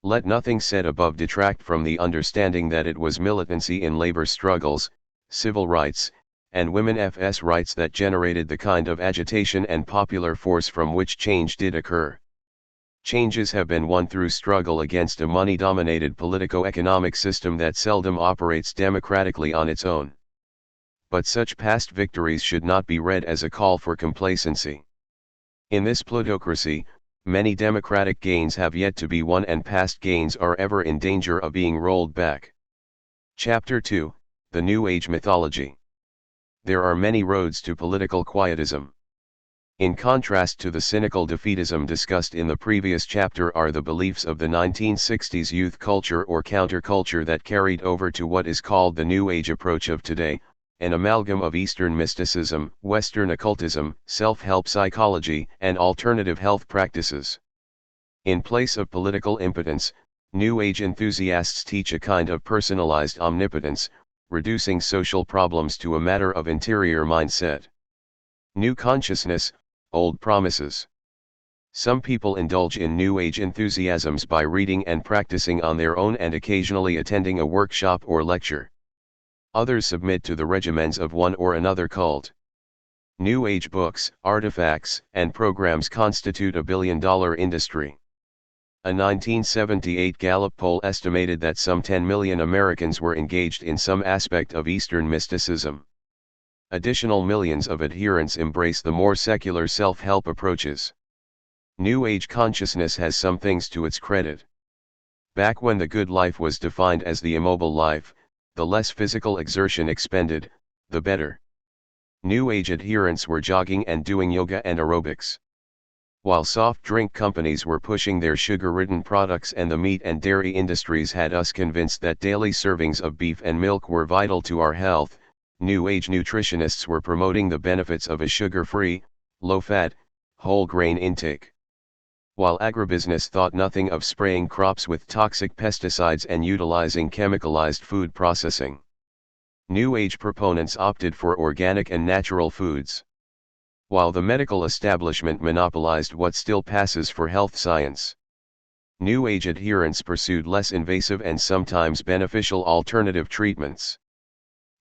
Let nothing said above detract from the understanding that it was militancy in labor struggles, civil rights, and women's rights that generated the kind of agitation and popular force from which change did occur. Changes have been won through struggle against a money-dominated politico-economic system that seldom operates democratically on its own. But such past victories should not be read as a call for complacency. In this plutocracy, many democratic gains have yet to be won and past gains are ever in danger of being rolled back. Chapter 2, The New Age Mythology. There are many roads to political quietism. In contrast to the cynical defeatism discussed in the previous chapter are the beliefs of the 1960s youth culture or counterculture that carried over to what is called the New Age approach of today, an amalgam of Eastern mysticism, Western occultism, self-help psychology, and alternative health practices. In place of political impotence, New Age enthusiasts teach a kind of personalized omnipotence, reducing social problems to a matter of interior mindset. New consciousness, old promises. Some people indulge in New Age enthusiasms by reading and practicing on their own and occasionally attending a workshop or lecture. Others submit to the regimens of one or another cult. New Age books, artifacts, and programs constitute a billion-dollar industry. A 1978 Gallup poll estimated that some 10 million Americans were engaged in some aspect of Eastern mysticism. Additional millions of adherents embrace the more secular self-help approaches. New Age consciousness has some things to its credit. Back when the good life was defined as the immobile life, the less physical exertion expended, the better. New Age adherents were jogging and doing yoga and aerobics. While soft drink companies were pushing their sugar-ridden products and the meat and dairy industries had us convinced that daily servings of beef and milk were vital to our health, New Age nutritionists were promoting the benefits of a sugar-free, low-fat, whole-grain intake. While agribusiness thought nothing of spraying crops with toxic pesticides and utilizing chemicalized food processing. New Age proponents opted for organic and natural foods. While the medical establishment monopolized what still passes for health science. New Age adherents pursued less invasive and sometimes beneficial alternative treatments.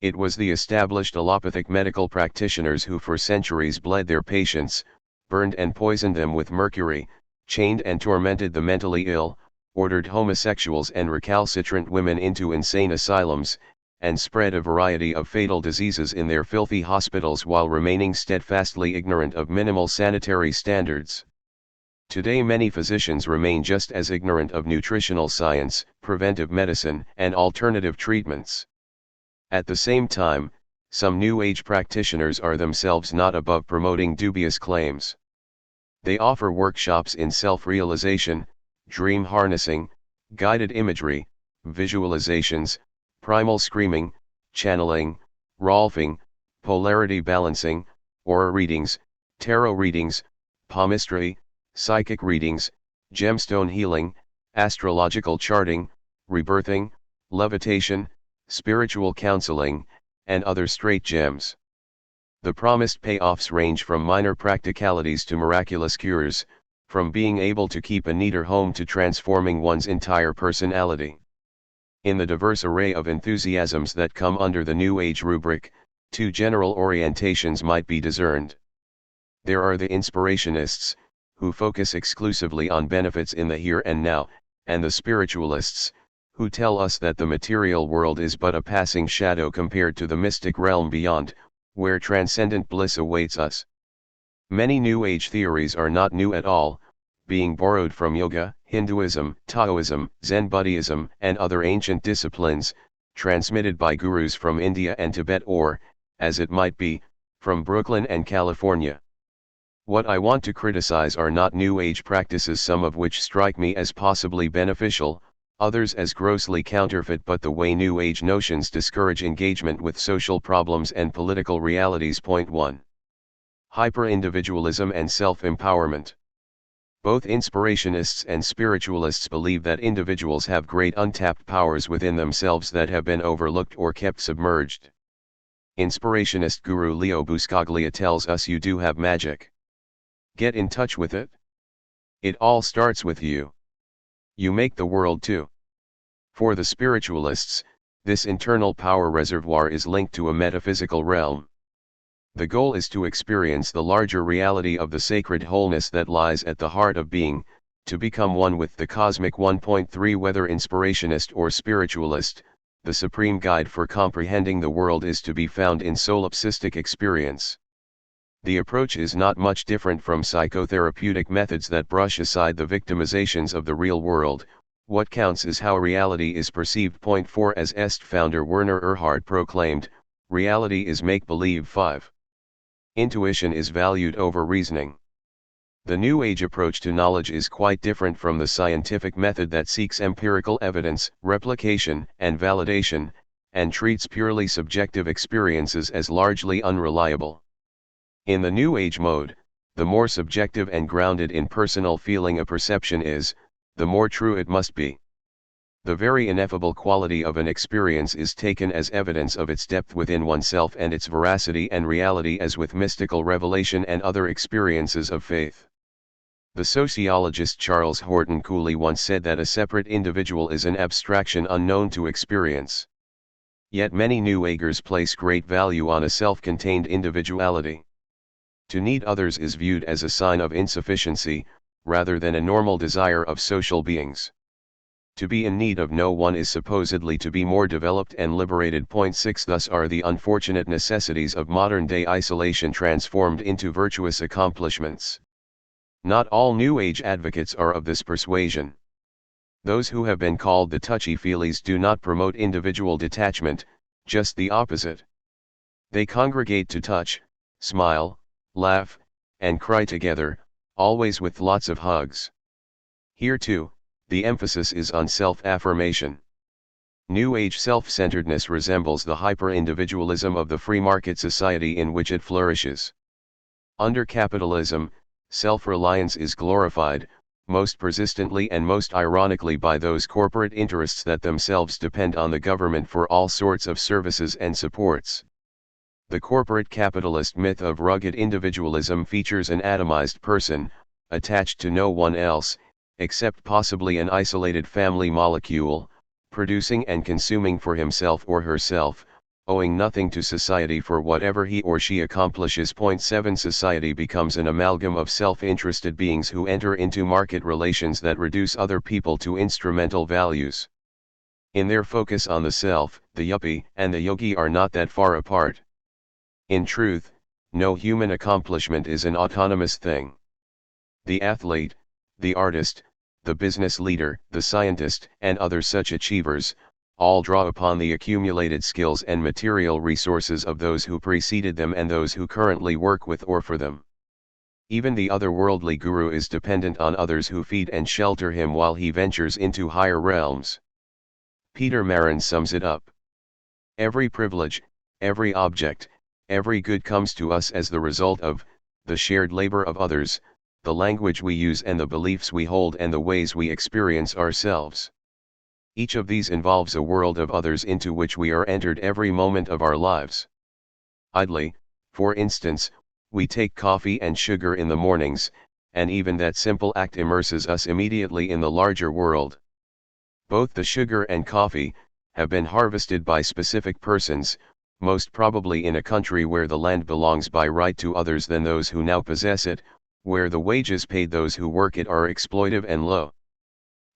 It was the established allopathic medical practitioners who for centuries bled their patients, burned and poisoned them with mercury, chained and tormented the mentally ill, ordered homosexuals and recalcitrant women into insane asylums, and spread a variety of fatal diseases in their filthy hospitals while remaining steadfastly ignorant of minimal sanitary standards. Today many physicians remain just as ignorant of nutritional science, preventive medicine, and alternative treatments. At the same time, some New Age practitioners are themselves not above promoting dubious claims. They offer workshops in self-realization, dream harnessing, guided imagery, visualizations, primal screaming, channeling, rolfing, polarity balancing, aura readings, tarot readings, palmistry, psychic readings, gemstone healing, astrological charting, rebirthing, levitation, spiritual counseling, and other straight gems. The promised payoffs range from minor practicalities to miraculous cures, from being able to keep a neater home to transforming one's entire personality. In the diverse array of enthusiasms that come under the New Age rubric, two general orientations might be discerned. There are the inspirationists, who focus exclusively on benefits in the here and now, and the spiritualists, who tell us that the material world is but a passing shadow compared to the mystic realm beyond, where transcendent bliss awaits us. Many New Age theories are not new at all, being borrowed from yoga, Hinduism, Taoism, Zen Buddhism, and other ancient disciplines, transmitted by gurus from India and Tibet or, as it might be, from Brooklyn and California. What I want to criticize are not New Age practices, some of which strike me as possibly beneficial, others as grossly counterfeit, but the way New Age notions discourage engagement with social problems and political realities. Point 1. Hyper-individualism and self-empowerment. Both inspirationists and spiritualists believe that individuals have great untapped powers within themselves that have been overlooked or kept submerged. Inspirationist guru Leo Buscaglia tells us you do have magic. Get in touch with it. It all starts with you. You make the world too. For the spiritualists, this internal power reservoir is linked to a metaphysical realm. The goal is to experience the larger reality of the sacred wholeness that lies at the heart of being, to become one with the cosmic 1.3. Whether inspirationist or spiritualist, the supreme guide for comprehending the world is to be found in solipsistic experience. The approach is not much different from psychotherapeutic methods that brush aside the victimizations of the real world. What counts is how reality is perceived. Point 4. As EST founder Werner Erhard proclaimed, reality is make-believe. 5. Intuition is valued over reasoning. The New Age approach to knowledge is quite different from the scientific method that seeks empirical evidence, replication, and validation, and treats purely subjective experiences as largely unreliable. In the New Age mode, the more subjective and grounded in personal feeling a perception is, the more true it must be. The very ineffable quality of an experience is taken as evidence of its depth within oneself and its veracity and reality, as with mystical revelation and other experiences of faith. The sociologist Charles Horton Cooley once said that a separate individual is an abstraction unknown to experience. Yet many New Agers place great value on a self-contained individuality. To need others is viewed as a sign of insufficiency, rather than a normal desire of social beings. To be in need of no one is supposedly to be more developed and liberated. Point 6. Thus are the unfortunate necessities of modern-day isolation transformed into virtuous accomplishments. Not all New Age advocates are of this persuasion. Those who have been called the touchy-feelies do not promote individual detachment, just the opposite. They congregate to touch, smile, laugh, and cry together, always with lots of hugs. Here too, the emphasis is on self-affirmation. New Age self-centeredness resembles the hyper-individualism of the free market society in which it flourishes. Under capitalism, self-reliance is glorified, most persistently and most ironically by those corporate interests that themselves depend on the government for all sorts of services and supports. The corporate capitalist myth of rugged individualism features an atomized person, attached to no one else, except possibly an isolated family molecule, producing and consuming for himself or herself, owing nothing to society for whatever he or she accomplishes. Point 7. Society becomes an amalgam of self-interested beings who enter into market relations that reduce other people to instrumental values. In their focus on the self, the yuppie and the yogi are not that far apart. In truth, no human accomplishment is an autonomous thing. The athlete, the artist, the business leader, the scientist, and other such achievers, all draw upon the accumulated skills and material resources of those who preceded them and those who currently work with or for them. Even the otherworldly guru is dependent on others who feed and shelter him while he ventures into higher realms. Peter Marin sums it up. Every privilege, every object, every good comes to us as the result of the shared labor of others, the language we use and the beliefs we hold and the ways we experience ourselves. Each of these involves a world of others into which we are entered every moment of our lives. Idly, for instance, we take coffee and sugar in the mornings, and even that simple act immerses us immediately in the larger world. Both the sugar and coffee have been harvested by specific persons, most probably in a country where the land belongs by right to others than those who now possess it, where the wages paid those who work it are exploitive and low.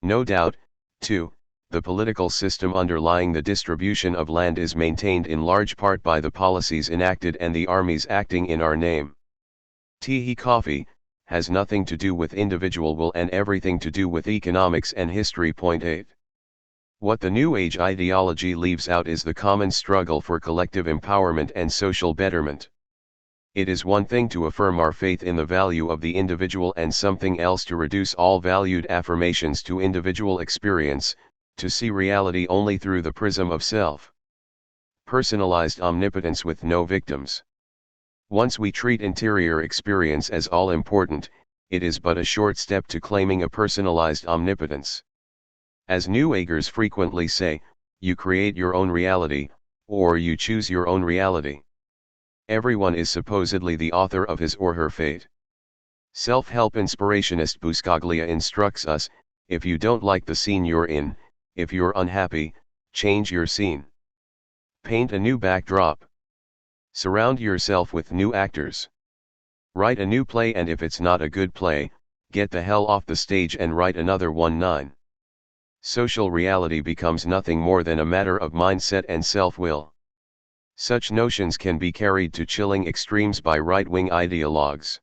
No doubt, too, the political system underlying the distribution of land is maintained in large part by the policies enacted and the armies acting in our name. Tea coffee has nothing to do with individual will and everything to do with economics and history. Point 8. What the New Age ideology leaves out is the common struggle for collective empowerment and social betterment. It is one thing to affirm our faith in the value of the individual and something else to reduce all valued affirmations to individual experience, to see reality only through the prism of self. Personalized omnipotence with no victims. Once we treat interior experience as all important, it is but a short step to claiming a personalized omnipotence. As New Agers frequently say, you create your own reality, or you choose your own reality. Everyone is supposedly the author of his or her fate. Self-help inspirationist Buscaglia instructs us, if you don't like the scene you're in, if you're unhappy, change your scene. Paint a new backdrop. Surround yourself with new actors. Write a new play, and if it's not a good play, get the hell off the stage and write another one. 9. Social reality becomes nothing more than a matter of mindset and self-will. Such notions can be carried to chilling extremes by right-wing ideologues.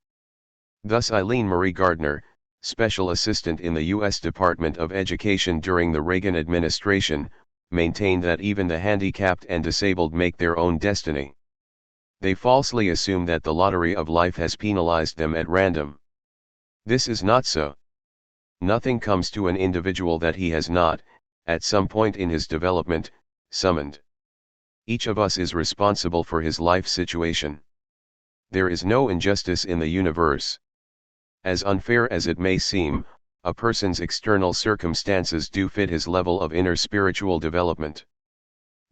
Thus Eileen Marie Gardner, special assistant in the U.S. Department of Education during the Reagan administration, maintained that even the handicapped and disabled make their own destiny. They falsely assume that the lottery of life has penalized them at random. This is not so. Nothing comes to an individual that he has not, at some point in his development, summoned. Each of us is responsible for his life situation. There is no injustice in the universe. As unfair as it may seem, a person's external circumstances do fit his level of inner spiritual development.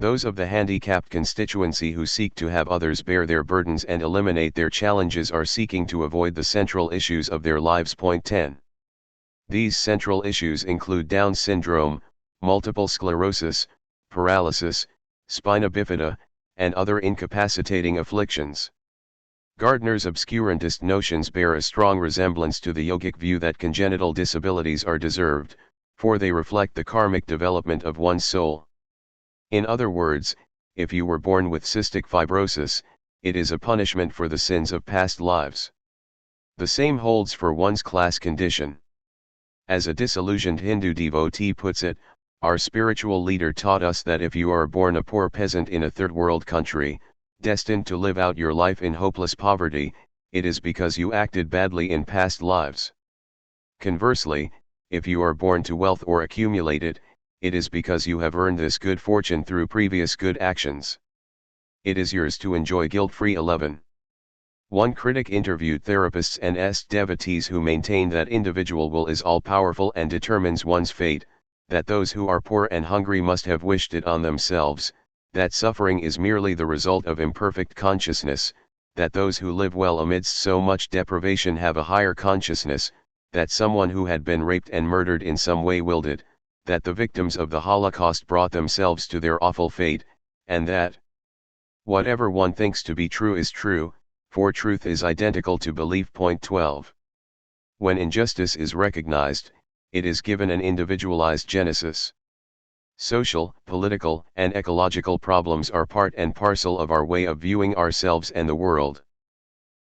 Those of the handicapped constituency who seek to have others bear their burdens and eliminate their challenges are seeking to avoid the central issues of their lives. 10. These central issues include Down syndrome, multiple sclerosis, paralysis, spina bifida, and other incapacitating afflictions. Gardner's obscurantist notions bear a strong resemblance to the yogic view that congenital disabilities are deserved, for they reflect the karmic development of one's soul. In other words, if you were born with cystic fibrosis, it is a punishment for the sins of past lives. The same holds for one's class condition. As a disillusioned Hindu devotee puts it, our spiritual leader taught us that if you are born a poor peasant in a third world country, destined to live out your life in hopeless poverty, it is because you acted badly in past lives. Conversely, if you are born to wealth or accumulate it, it is because you have earned this good fortune through previous good actions. It is yours to enjoy guilt-free. 11. One critic interviewed therapists and devotees who maintain that individual will is all-powerful and determines one's fate, that those who are poor and hungry must have wished it on themselves, that suffering is merely the result of imperfect consciousness, that those who live well amidst so much deprivation have a higher consciousness, that someone who had been raped and murdered in some way willed it, that the victims of the Holocaust brought themselves to their awful fate, and that whatever one thinks to be true is true, for truth is identical to belief. 12. When injustice is recognized, it is given an individualized genesis. Social, political, and ecological problems are part and parcel of our way of viewing ourselves and the world.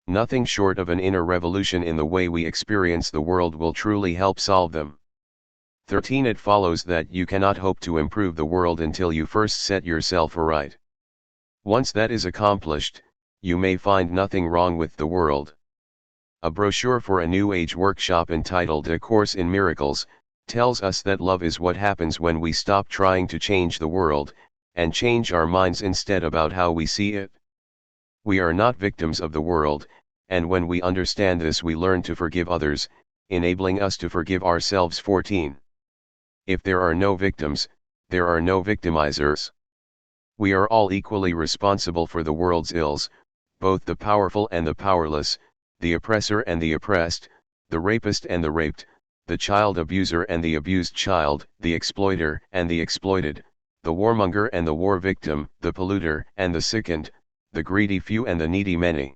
Nothing short of an inner revolution in the way we experience the world will truly help solve them. 13. It follows that you cannot hope to improve the world until you first set yourself aright. Once that is accomplished, you may find nothing wrong with the world. A brochure for a New Age workshop entitled A Course in Miracles tells us that love is what happens when we stop trying to change the world, and change our minds instead about how we see it. We are not victims of the world, and when we understand this we learn to forgive others, enabling us to forgive ourselves. 14. If there are no victims, there are no victimizers. We are all equally responsible for the world's ills, both the powerful and the powerless, the oppressor and the oppressed, the rapist and the raped, the child abuser and the abused child, the exploiter and the exploited, the warmonger and the war victim, the polluter and the sickened, the greedy few and the needy many.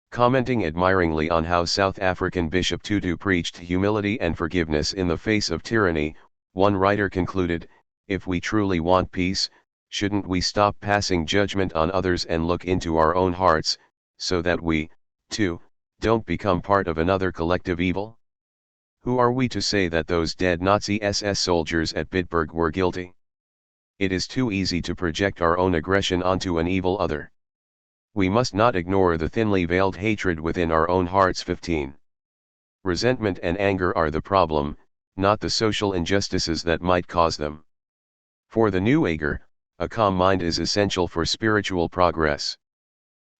Commenting admiringly on how South African Bishop Tutu preached humility and forgiveness in the face of tyranny, one writer concluded, if we truly want peace, shouldn't we stop passing judgment on others and look into our own hearts, so that we, too, don't become part of another collective evil? Who are we to say that those dead Nazi SS soldiers at Bitburg were guilty? It is too easy to project our own aggression onto an evil other. We must not ignore the thinly veiled hatred within our own hearts. 15. Resentment and anger are the problem, not the social injustices that might cause them. For the New Ager, a calm mind is essential for spiritual progress.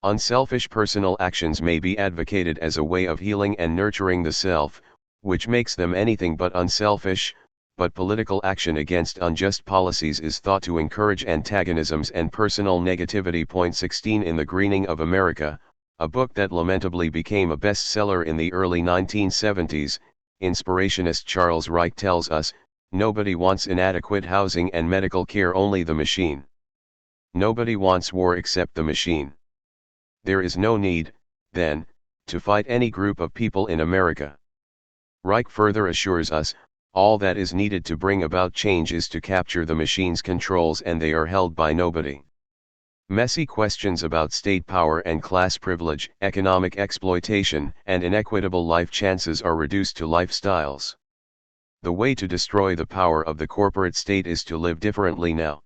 Unselfish personal actions may be advocated as a way of healing and nurturing the self, which makes them anything but unselfish, but political action against unjust policies is thought to encourage antagonisms and personal negativity. 16 In the Greening of America, a book that lamentably became a bestseller in the early 1970s, inspirationist Charles Reich tells us, nobody wants inadequate housing and medical care, only the machine. Nobody wants war except the machine. There is no need, then, to fight any group of people in America. Reich further assures us, all that is needed to bring about change is to capture the machine's controls, and they are held by nobody. Messy questions about state power and class privilege, economic exploitation, and inequitable life chances are reduced to lifestyles. The way to destroy the power of the corporate state is to live differently now.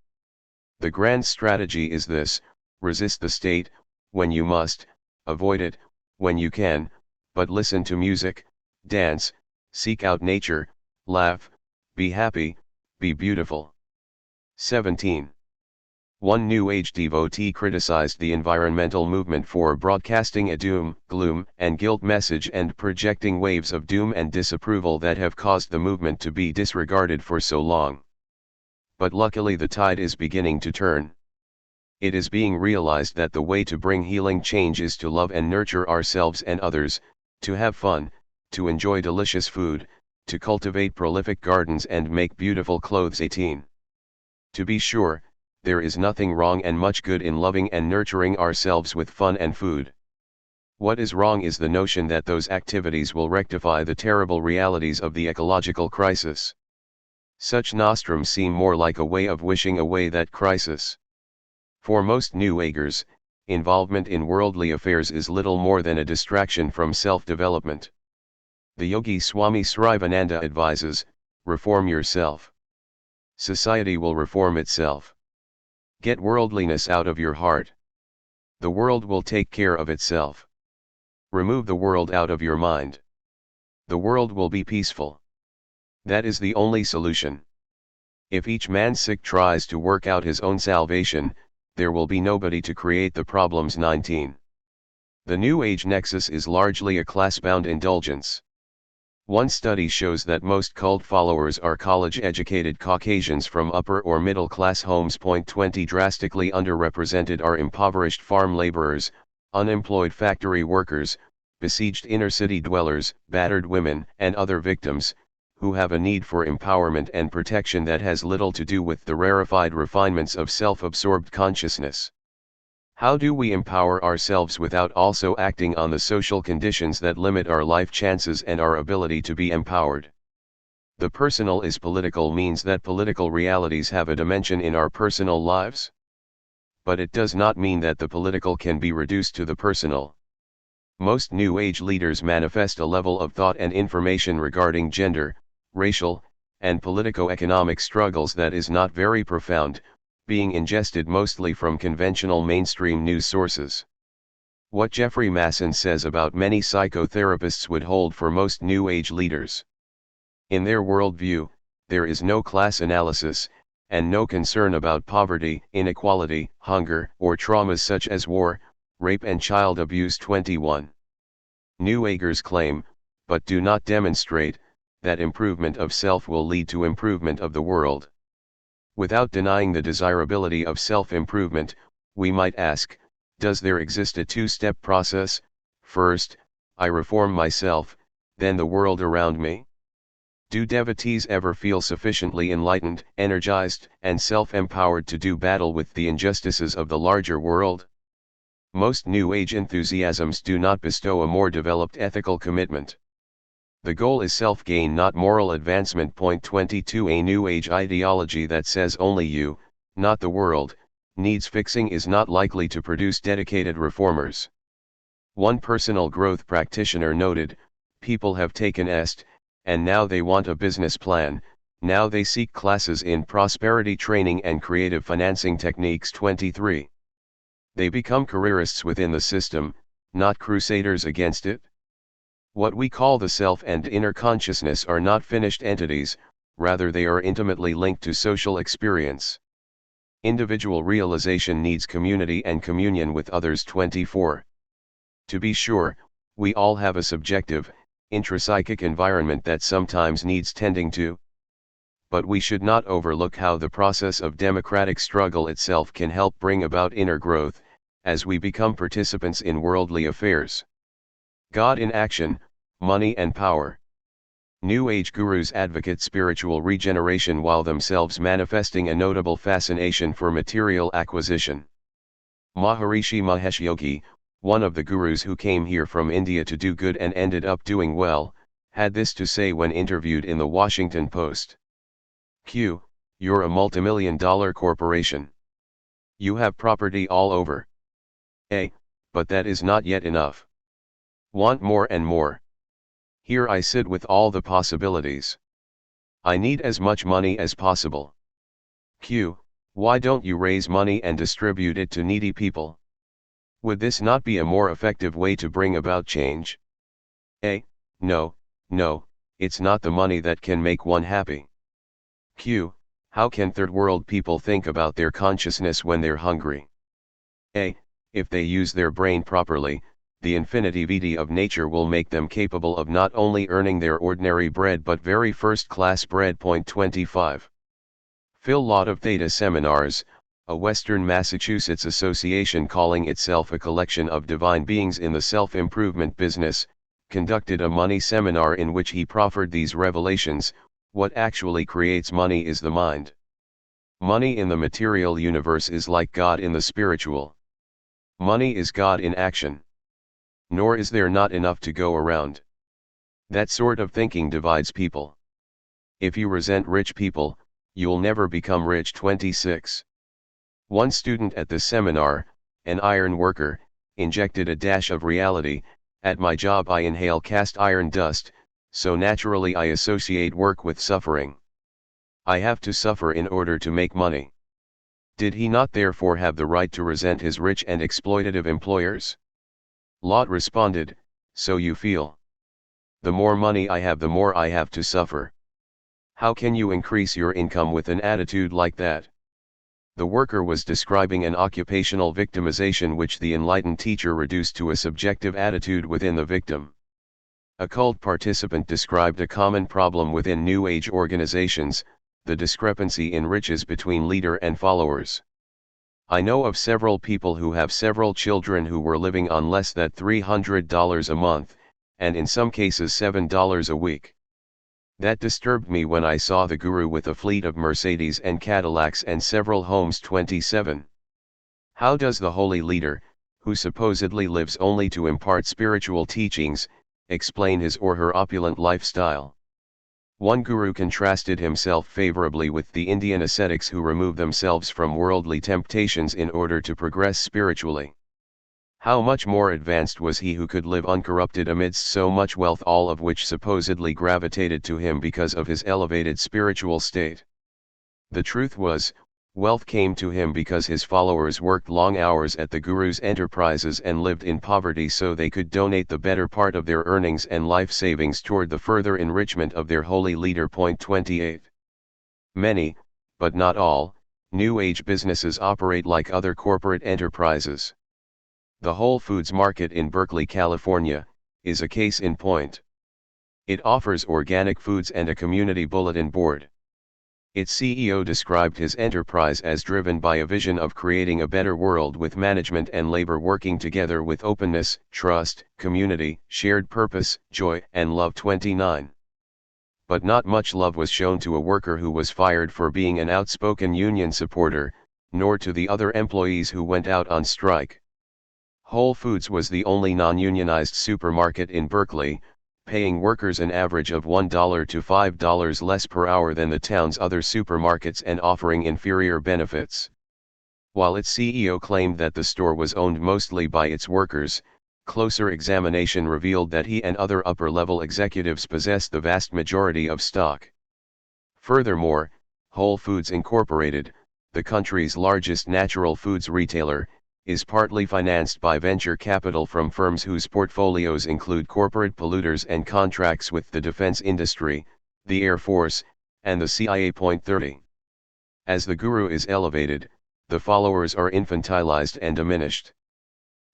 The grand strategy is this: resist the state, when you must, avoid it, when you can, but listen to music, dance, seek out nature, laugh, be happy, be beautiful. 17. One New Age devotee criticized the environmental movement for broadcasting a doom, gloom, and guilt message and projecting waves of doom and disapproval that have caused the movement to be disregarded for so long. But luckily the tide is beginning to turn. It is being realized that the way to bring healing change is to love and nurture ourselves and others, to have fun, to enjoy delicious food, to cultivate prolific gardens and make beautiful clothes. 18. To be sure, there is nothing wrong and much good in loving and nurturing ourselves with fun and food. What is wrong is the notion that those activities will rectify the terrible realities of the ecological crisis. Such nostrums seem more like a way of wishing away that crisis. For most New Agers, involvement in worldly affairs is little more than a distraction from self-development. The yogi Swami Srivananda advises, reform yourself. Society will reform itself. Get worldliness out of your heart. The world will take care of itself. Remove the world out of your mind. The world will be peaceful. That is the only solution. If each man sick tries to work out his own salvation, there will be nobody to create the problems. 19. The New Age nexus is largely a class-bound indulgence. One study shows that most cult followers are college-educated Caucasians from upper or middle-class homes. 20 Drastically underrepresented are impoverished farm laborers, unemployed factory workers, besieged inner-city dwellers, battered women, and other victims, who have a need for empowerment and protection that has little to do with the rarefied refinements of self-absorbed consciousness. How do we empower ourselves without also acting on the social conditions that limit our life chances and our ability to be empowered? The personal is political means that political realities have a dimension in our personal lives. But it does not mean that the political can be reduced to the personal. Most New Age leaders manifest a level of thought and information regarding gender, racial, and politico-economic struggles that is not very profound, being ingested mostly from conventional mainstream news sources. What Jeffrey Masson says about many psychotherapists would hold for most New Age leaders. In their worldview, there is no class analysis, and no concern about poverty, inequality, hunger, or traumas such as war, rape and child abuse. 21. New Agers claim, but do not demonstrate, that improvement of self will lead to improvement of the world. Without denying the desirability of self-improvement, we might ask, does there exist a two-step process? First, I reform myself, then the world around me? Do devotees ever feel sufficiently enlightened, energized, and self-empowered to do battle with the injustices of the larger world? Most New Age enthusiasms do not bestow a more developed ethical commitment. The goal is self-gain, not moral advancement. 22 A New Age ideology that says only you, not the world, needs fixing is not likely to produce dedicated reformers. One personal growth practitioner noted, people have taken EST, and now they want a business plan, now they seek classes in prosperity training and creative financing techniques. 23. They become careerists within the system, not crusaders against it. What we call the self and inner consciousness are not finished entities, rather they are intimately linked to social experience. Individual realization needs community and communion with others. 24. To be sure, we all have a subjective, intrapsychic environment that sometimes needs tending to. But we should not overlook how the process of democratic struggle itself can help bring about inner growth, as we become participants in worldly affairs. God in action, money and power. New Age gurus advocate spiritual regeneration while themselves manifesting a notable fascination for material acquisition. Maharishi Mahesh Yogi, one of the gurus who came here from India to do good and ended up doing well, had this to say when interviewed in the Washington Post. Q. You're a multimillion-dollar corporation. You have property all over. A. But that is not yet enough. Want more and more. Here I sit with all the possibilities. I need as much money as possible. Q. Why don't you raise money and distribute it to needy people? Would this not be a more effective way to bring about change? A. No, it's not the money that can make one happy. Q. How can third world people think about their consciousness when they're hungry? A. If they use their brain properly, the infinity vidi of nature will make them capable of not only earning their ordinary bread but very first-class bread. 25. Phil Lott of Theta Seminars, a Western Massachusetts association calling itself a collection of divine beings in the self-improvement business, conducted a money seminar in which he proffered these revelations. What actually creates money is the mind. Money in the material universe is like God in the spiritual. Money is God in action. Nor is there not enough to go around. That sort of thinking divides people. If you resent rich people, you'll never become rich. 26. One student at the seminar, an iron worker, injected a dash of reality. At my job I inhale cast iron dust, so naturally I associate work with suffering. I have to suffer in order to make money. Did he not therefore have the right to resent his rich and exploitative employers? Lott responded, so you feel. The more money I have, the more I have to suffer. How can you increase your income with an attitude like that? The worker was describing an occupational victimization which the enlightened teacher reduced to a subjective attitude within the victim. A cult participant described a common problem within New Age organizations, the discrepancy in riches between leader and followers. I know of several people who have several children who were living on less than $300 a month, and in some cases $7 a week. That disturbed me when I saw the guru with a fleet of Mercedes and Cadillacs and several homes. 27. How does the holy leader, who supposedly lives only to impart spiritual teachings, explain his or her opulent lifestyle? One guru contrasted himself favorably with the Indian ascetics who remove themselves from worldly temptations in order to progress spiritually. How much more advanced was he who could live uncorrupted amidst so much wealth, all of which supposedly gravitated to him because of his elevated spiritual state? The truth was, wealth came to him because his followers worked long hours at the guru's enterprises and lived in poverty so they could donate the better part of their earnings and life savings toward the further enrichment of their holy leader. 28. Many, but not all, New Age businesses operate like other corporate enterprises. The Whole Foods Market in Berkeley, California, is a case in point. It offers organic foods and a community bulletin board. Its CEO described his enterprise as driven by a vision of creating a better world with management and labor working together with openness, trust, community, shared purpose, joy, and love. 29. But not much love was shown to a worker who was fired for being an outspoken union supporter, nor to the other employees who went out on strike. Whole Foods was the only non-unionized supermarket in Berkeley, paying workers an average of $1 to $5 less per hour than the town's other supermarkets and offering inferior benefits. While its CEO claimed that the store was owned mostly by its workers, closer examination revealed that he and other upper-level executives possessed the vast majority of stock. Furthermore, Whole Foods Incorporated, the country's largest natural foods retailer, is partly financed by venture capital from firms whose portfolios include corporate polluters and contracts with the defense industry, the Air Force, and the CIA. 30. As the guru is elevated, the followers are infantilized and diminished.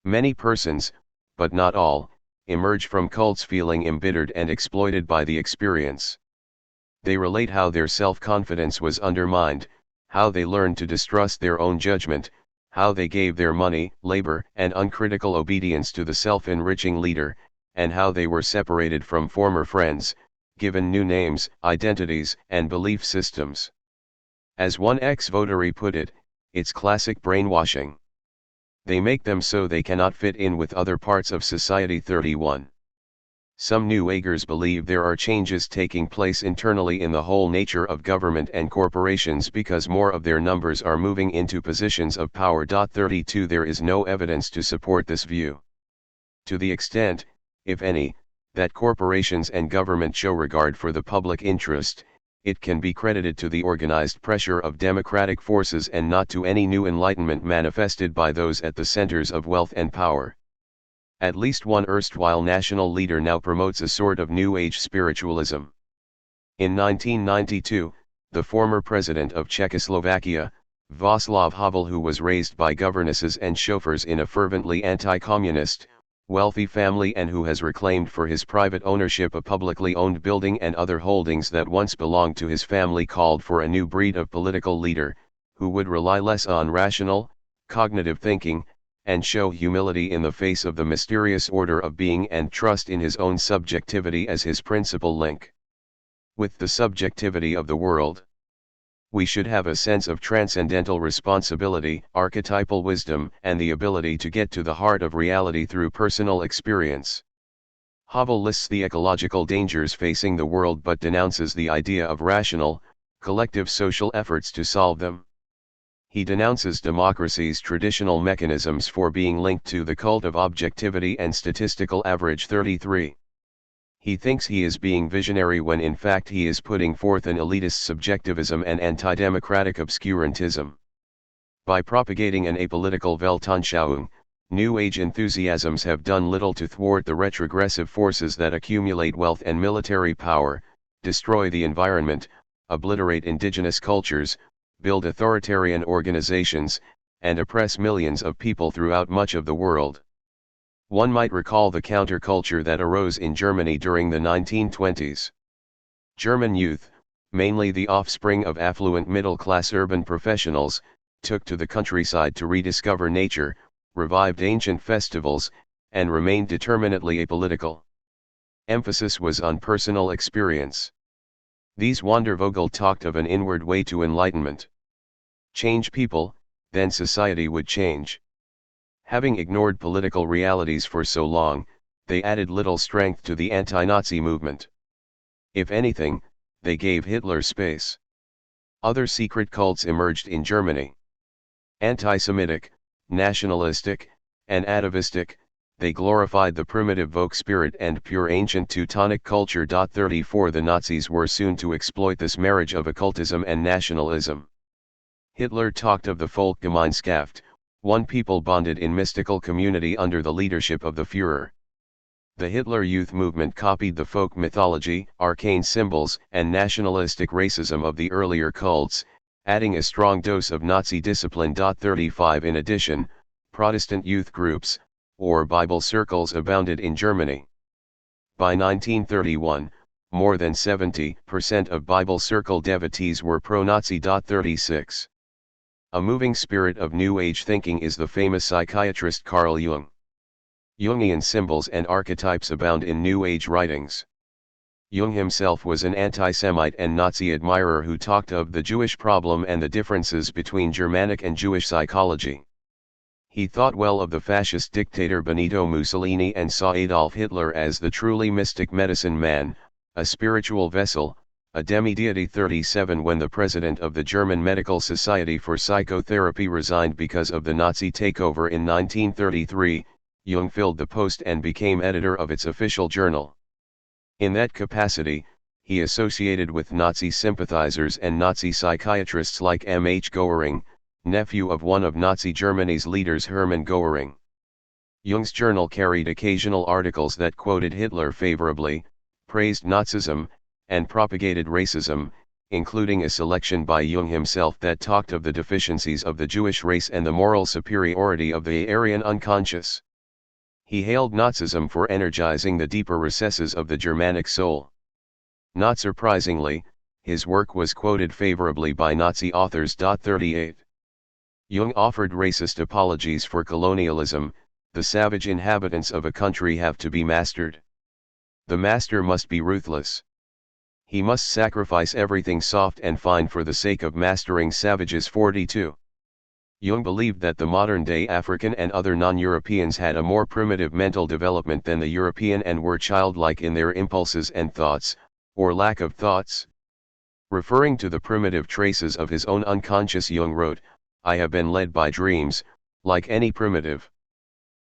Many persons, but not all, emerge from cults feeling embittered and exploited by the experience. They relate how their self-confidence was undermined, how they learned to distrust their own judgment, how they gave their money, labor, and uncritical obedience to the self-enriching leader, and how they were separated from former friends, given new names, identities, and belief systems. As one ex-votary put it, it's classic brainwashing. They make them so they cannot fit in with other parts of society. 31. Some New Agers believe there are changes taking place internally in the whole nature of government and corporations because more of their numbers are moving into positions of power. 32 There is no evidence to support this view. To the extent, if any, that corporations and government show regard for the public interest, it can be credited to the organized pressure of democratic forces and not to any new enlightenment manifested by those at the centers of wealth and power. At least one erstwhile national leader now promotes a sort of New Age spiritualism. In 1992, the former president of Czechoslovakia, Václav Havel, who was raised by governesses and chauffeurs in a fervently anti-communist, wealthy family and who has reclaimed for his private ownership a publicly owned building and other holdings that once belonged to his family, called for a new breed of political leader, who would rely less on rational, cognitive thinking, and show humility in the face of the mysterious order of being and trust in his own subjectivity as his principal link with the subjectivity of the world. We should have a sense of transcendental responsibility, archetypal wisdom, and the ability to get to the heart of reality through personal experience. Havel lists the ecological dangers facing the world but denounces the idea of rational, collective social efforts to solve them. He denounces democracy's traditional mechanisms for being linked to the cult of objectivity and statistical average. 33. He thinks he is being visionary when in fact he is putting forth an elitist subjectivism and anti-democratic obscurantism. By propagating an apolitical Weltanschauung, New Age enthusiasms have done little to thwart the retrogressive forces that accumulate wealth and military power, destroy the environment, obliterate indigenous cultures, build authoritarian organizations, and oppress millions of people throughout much of the world. One might recall the counterculture that arose in Germany during the 1920s. German youth, mainly the offspring of affluent middle-class urban professionals, took to the countryside to rediscover nature, revived ancient festivals, and remained determinately apolitical. Emphasis was on personal experience. These Wandervogel talked of an inward way to enlightenment. Change people, then society would change. Having ignored political realities for so long, they added little strength to the anti-Nazi movement. If anything, they gave Hitler space. Other secret cults emerged in Germany. Anti-Semitic, nationalistic, and atavistic, they glorified the primitive folk spirit and pure ancient Teutonic culture. 34 The Nazis were soon to exploit this marriage of occultism and nationalism. Hitler talked of the Volksgemeinschaft, one people bonded in mystical community under the leadership of the Führer. The Hitler Youth movement copied the folk mythology, arcane symbols, and nationalistic racism of the earlier cults, adding a strong dose of Nazi discipline. 35 In addition, Protestant youth groups, or Bible circles, abounded in Germany. By 1931, more than 70% of Bible circle devotees were pro-Nazi. 36. A moving spirit of New Age thinking is the famous psychiatrist Carl Jung. Jungian symbols and archetypes abound in New Age writings. Jung himself was an anti-Semite and Nazi admirer who talked of the Jewish problem and the differences between Germanic and Jewish psychology. He thought well of the fascist dictator Benito Mussolini and saw Adolf Hitler as the truly mystic medicine man, a spiritual vessel, a demi-deity. 37 When the president of the German Medical Society for Psychotherapy resigned because of the Nazi takeover in 1933, Jung filled the post and became editor of its official journal. In that capacity, he associated with Nazi sympathizers and Nazi psychiatrists like M. H. Goering, nephew of one of Nazi Germany's leaders, Hermann Goering. Jung's journal carried occasional articles that quoted Hitler favorably, praised Nazism, and propagated racism, including a selection by Jung himself that talked of the deficiencies of the Jewish race and the moral superiority of the Aryan unconscious. He hailed Nazism for energizing the deeper recesses of the Germanic soul. Not surprisingly, his work was quoted favorably by Nazi authors. 38. Jung offered racist apologies for colonialism. The savage inhabitants of a country have to be mastered. The master must be ruthless. He must sacrifice everything soft and fine for the sake of mastering savages. 42. Jung believed that the modern-day African and other non-Europeans had a more primitive mental development than the European and were childlike in their impulses and thoughts, or lack of thoughts. Referring to the primitive traces of his own unconscious, Jung wrote, "I have been led by dreams, like any primitive.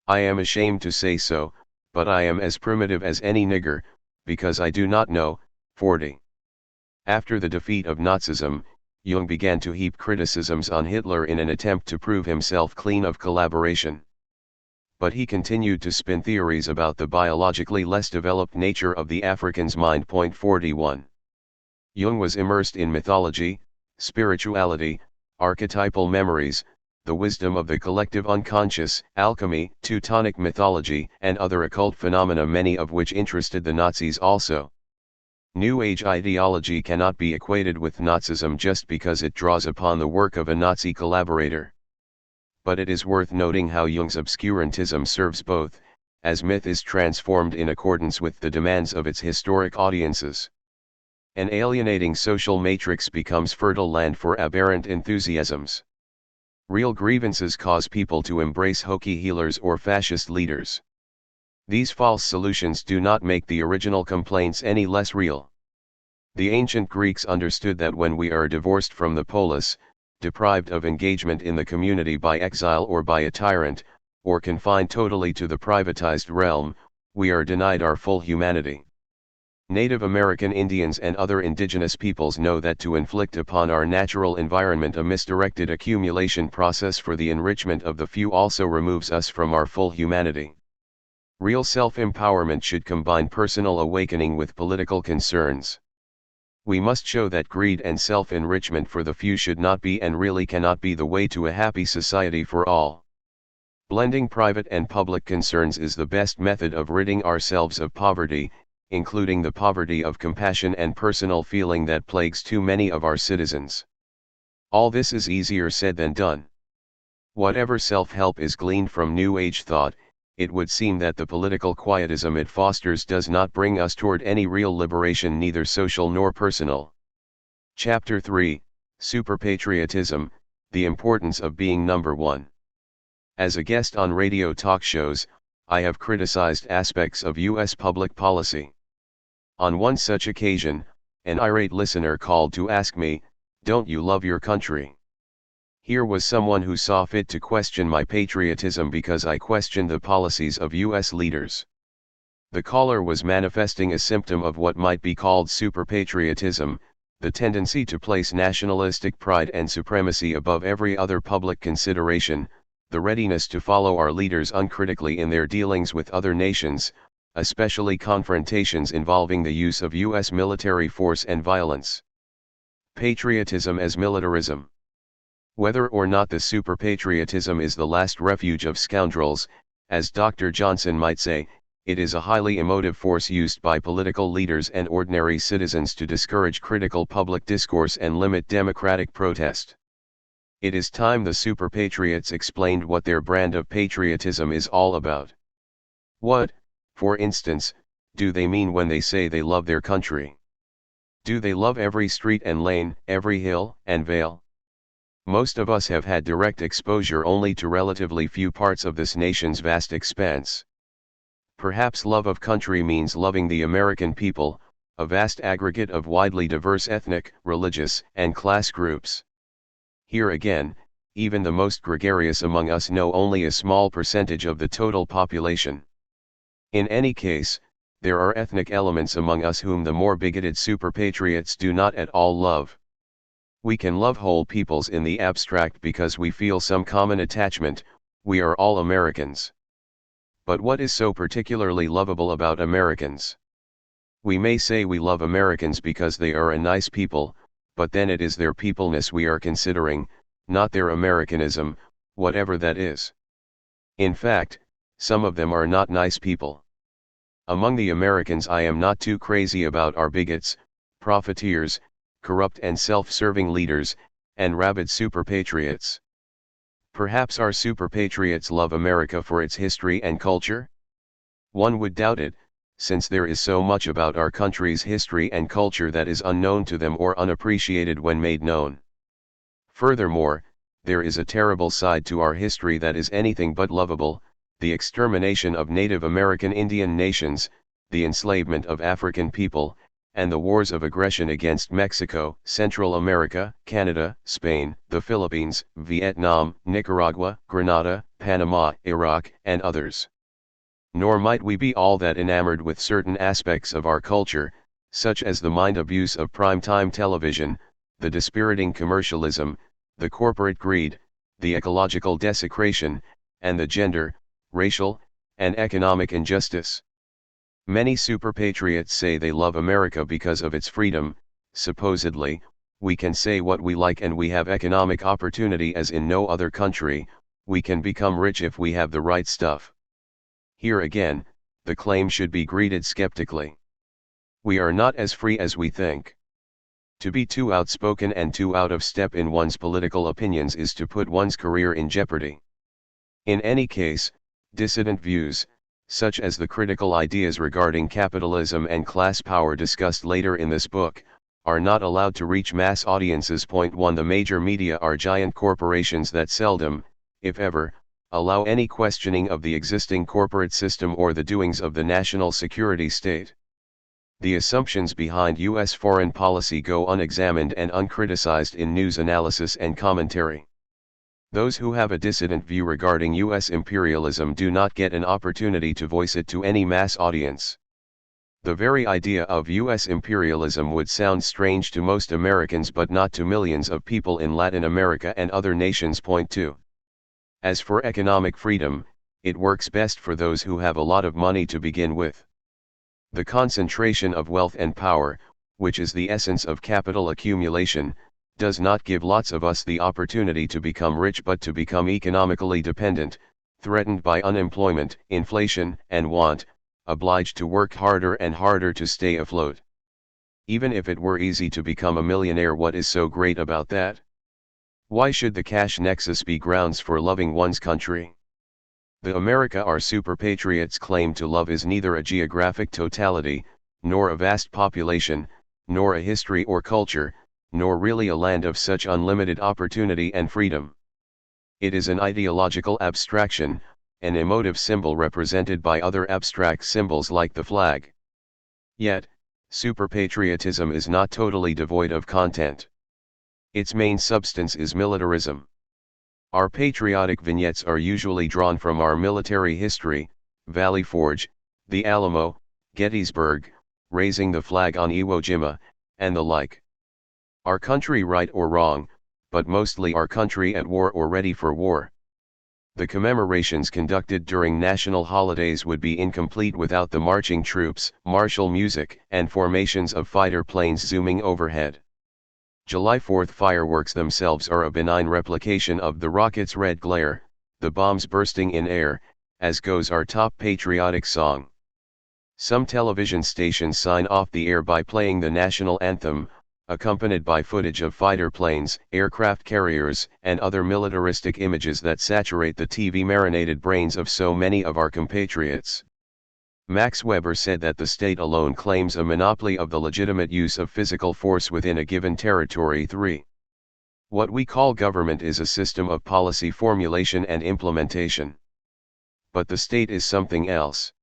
I am ashamed to say so, but I am as primitive as any nigger, because I do not know." 40. After the defeat of Nazism, Jung began to heap criticisms on Hitler in an attempt to prove himself clean of collaboration. But he continued to spin theories about the biologically less developed nature of the African's mind. 41. Jung was immersed in mythology, spirituality, archetypal memories, the wisdom of the collective unconscious, alchemy, Teutonic mythology, and other occult phenomena, many of which interested the Nazis also. New Age ideology cannot be equated with Nazism just because it draws upon the work of a Nazi collaborator. But it is worth noting how Jung's obscurantism serves both, as myth is transformed in accordance with the demands of its historic audiences. An alienating social matrix becomes fertile land for aberrant enthusiasms. Real grievances cause people to embrace hokey healers or fascist leaders. These false solutions do not make the original complaints any less real. The ancient Greeks understood that when we are divorced from the polis, deprived of engagement in the community by exile or by a tyrant, or confined totally to the privatized realm, we are denied our full humanity. Native American Indians and other indigenous peoples know that to inflict upon our natural environment a misdirected accumulation process for the enrichment of the few also removes us from our full humanity. Real self-empowerment should combine personal awakening with political concerns. We must show that greed and self-enrichment for the few should not be and really cannot be the way to a happy society for all. Blending private and public concerns is the best method of ridding ourselves of poverty, including the poverty of compassion and personal feeling that plagues too many of our citizens. All this is easier said than done. Whatever self-help is gleaned from New Age thought, it would seem that the political quietism it fosters does not bring us toward any real liberation, neither social nor personal. Chapter 3, Superpatriotism, the Importance of Being Number One. As a guest on radio talk shows, I have criticized aspects of U.S. public policy. On one such occasion, an irate listener called to ask me, "Don't you love your country?" Here was someone who saw fit to question my patriotism because I questioned the policies of U.S. leaders. The caller was manifesting a symptom of what might be called superpatriotism, the tendency to place nationalistic pride and supremacy above every other public consideration, the readiness to follow our leaders uncritically in their dealings with other nations, especially confrontations involving the use of U.S. military force and violence. Patriotism as militarism. Whether or not the superpatriotism is the last refuge of scoundrels, as Dr. Johnson might say, it is a highly emotive force used by political leaders and ordinary citizens to discourage critical public discourse and limit democratic protest. It is time the superpatriots explained what their brand of patriotism is all about. What, for instance, do they mean when they say they love their country? Do they love every street and lane, every hill and vale? Most of us have had direct exposure only to relatively few parts of this nation's vast expanse. Perhaps love of country means loving the American people, a vast aggregate of widely diverse ethnic, religious, and class groups. Here again, even the most gregarious among us know only a small percentage of the total population. In any case, there are ethnic elements among us whom the more bigoted superpatriots do not at all love. We can love whole peoples in the abstract because we feel some common attachment, we are all Americans. But what is so particularly lovable about Americans? We may say we love Americans because they are a nice people, but then it is their peopleness we are considering, not their Americanism, whatever that is. In fact, some of them are not nice people. Among the Americans I am not too crazy about are bigots, profiteers, corrupt and self-serving leaders, and rabid super-patriots. Perhaps our super-patriots love America for its history and culture? One would doubt it, since there is so much about our country's history and culture that is unknown to them or unappreciated when made known. Furthermore, there is a terrible side to our history that is anything but lovable: the extermination of Native American Indian nations, the enslavement of African people, and the wars of aggression against Mexico, Central America, Canada, Spain, the Philippines, Vietnam, Nicaragua, Grenada, Panama, Iraq, and others. Nor might we be all that enamored with certain aspects of our culture, such as the mind abuse of prime-time television, the dispiriting commercialism, the corporate greed, the ecological desecration, and the gender, racial, and economic injustice. Many super-patriots say they love America because of its freedom. Supposedly, we can say what we like and we have economic opportunity as in no other country, we can become rich if we have the right stuff. Here again, the claim should be greeted skeptically. We are not as free as we think. To be too outspoken and too out of step in one's political opinions is to put one's career in jeopardy. In any case, dissident views, such as the critical ideas regarding capitalism and class power discussed later in this book, are not allowed to reach mass audiences. Point 1. The major media are giant corporations that seldom, if ever, allow any questioning of the existing corporate system or the doings of the national security state. The assumptions behind U.S. foreign policy go unexamined and uncriticized in news analysis and commentary. Those who have a dissident view regarding U.S. imperialism do not get an opportunity to voice it to any mass audience. The very idea of U.S. imperialism would sound strange to most Americans but not to millions of people in Latin America and other nations. Point 2. As for economic freedom, it works best for those who have a lot of money to begin with. The concentration of wealth and power, which is the essence of capital accumulation, does not give lots of us the opportunity to become rich but to become economically dependent, threatened by unemployment, inflation, and want, obliged to work harder and harder to stay afloat. Even if it were easy to become a millionaire, what is so great about that? Why should the cash nexus be grounds for loving one's country? The America our super-patriots claim to love is neither a geographic totality, nor a vast population, nor a history or culture, nor really a land of such unlimited opportunity and freedom. It is an ideological abstraction, an emotive symbol represented by other abstract symbols like the flag. Yet, super-patriotism is not totally devoid of content. Its main substance is militarism. Our patriotic vignettes are usually drawn from our military history: Valley Forge, the Alamo, Gettysburg, raising the flag on Iwo Jima, and the like. Our country right or wrong, but mostly our country at war or ready for war. The commemorations conducted during national holidays would be incomplete without the marching troops, martial music, and formations of fighter planes zooming overhead. July 4th fireworks themselves are a benign replication of the rockets' red glare, the bombs bursting in air, as goes our top patriotic song. Some television stations sign off the air by playing the national anthem, accompanied by footage of fighter planes, aircraft carriers, and other militaristic images that saturate the TV-marinated brains of so many of our compatriots. Max Weber said that the state alone claims a monopoly of the legitimate use of physical force within a given territory. 3. What we call government is a system of policy formulation and implementation. But the state is something else.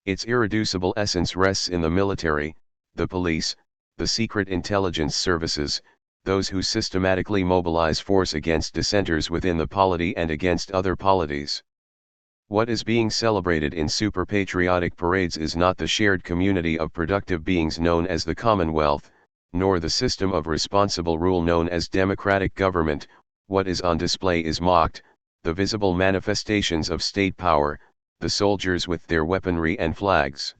Its irreducible essence rests in the military, the police, the secret intelligence services, those who systematically mobilize force against dissenters within the polity and against other polities. What is being celebrated in super-patriotic parades is not the shared community of productive beings known as the Commonwealth, nor the system of responsible rule known as democratic government. What is on display is mocked, the visible manifestations of state power, the soldiers with their weaponry and flags.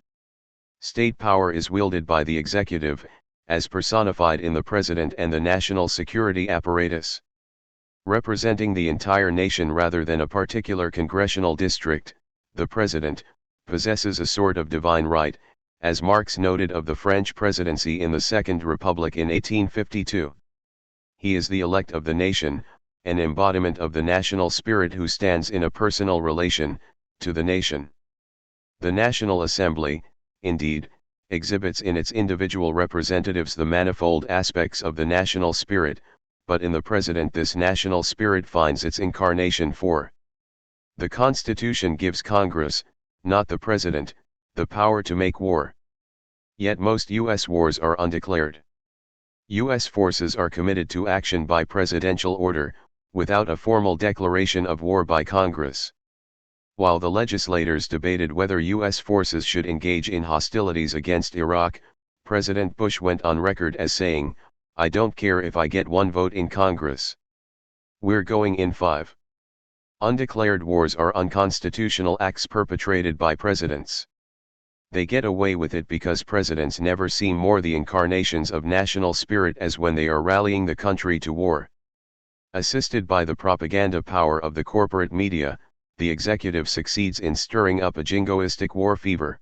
State power is wielded by the executive, as personified in the president and the national security apparatus. Representing the entire nation rather than a particular congressional district, the president possesses a sort of divine right, as Marx noted of the French presidency in the Second Republic in 1852. He is the elect of the nation, an embodiment of the national spirit who stands in a personal relation to the nation. The National Assembly, indeed, exhibits in its individual representatives the manifold aspects of the national spirit, but in the president this national spirit finds its incarnation. For the Constitution gives Congress, not the president, the power to make war. Yet most U.S. wars are undeclared. U.S. forces are committed to action by presidential order, without a formal declaration of war by Congress. While the legislators debated whether U.S. forces should engage in hostilities against Iraq, President Bush went on record as saying, "I don't care if I get one vote in Congress. We're going in 5. Undeclared wars are unconstitutional acts perpetrated by presidents. They get away with it because presidents never seem more the incarnations of national spirit as when they are rallying the country to war. Assisted by the propaganda power of the corporate media, the executive succeeds in stirring up a jingoistic war fever.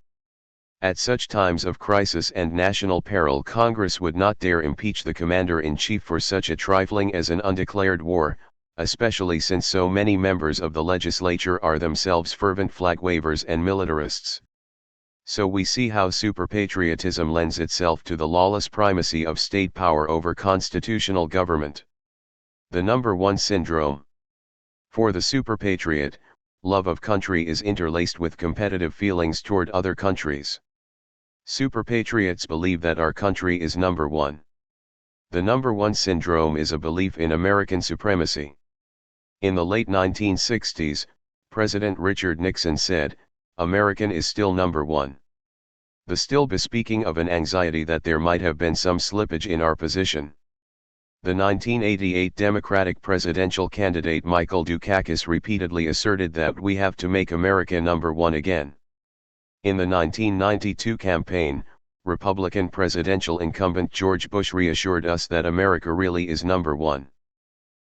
At such times of crisis and national peril, Congress would not dare impeach the commander-in-chief for such a trifling as an undeclared war, especially since so many members of the legislature are themselves fervent flag wavers and militarists. So we see how superpatriotism lends itself to the lawless primacy of state power over constitutional government. The number one syndrome. For the superpatriot, love of country is interlaced with competitive feelings toward other countries. Superpatriots believe that our country is number one. The number one syndrome is a belief in American supremacy. In the late 1960s, President Richard Nixon said, "American is still number one." The still bespeaking of an anxiety that there might have been some slippage in our position. The 1988 Democratic presidential candidate Michael Dukakis repeatedly asserted that we have to make America number one again. In the 1992 campaign, Republican presidential incumbent George Bush reassured us that America really is number one.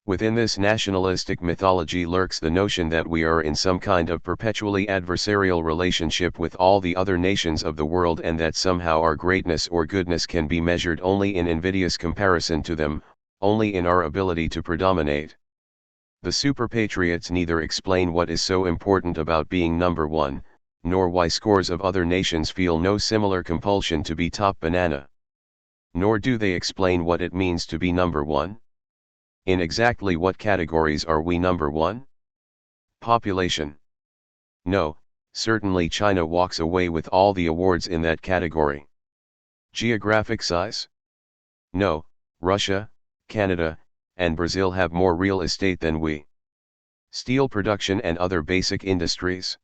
Within this nationalistic mythology lurks the notion that we are in some kind of perpetually adversarial relationship with all the other nations of the world, and that somehow our greatness or goodness can be measured only in invidious comparison to them, only in our ability to predominate. The superpatriots neither explain what is so important about being number one, nor why scores of other nations feel no similar compulsion to be top banana. Nor do they explain what it means to be number one. In exactly what categories are we number one? Population. No, certainly China walks away with all the awards in that category. Geographic size? No, Russia, Canada, and Brazil have more real estate than we. Steel production and other basic industries?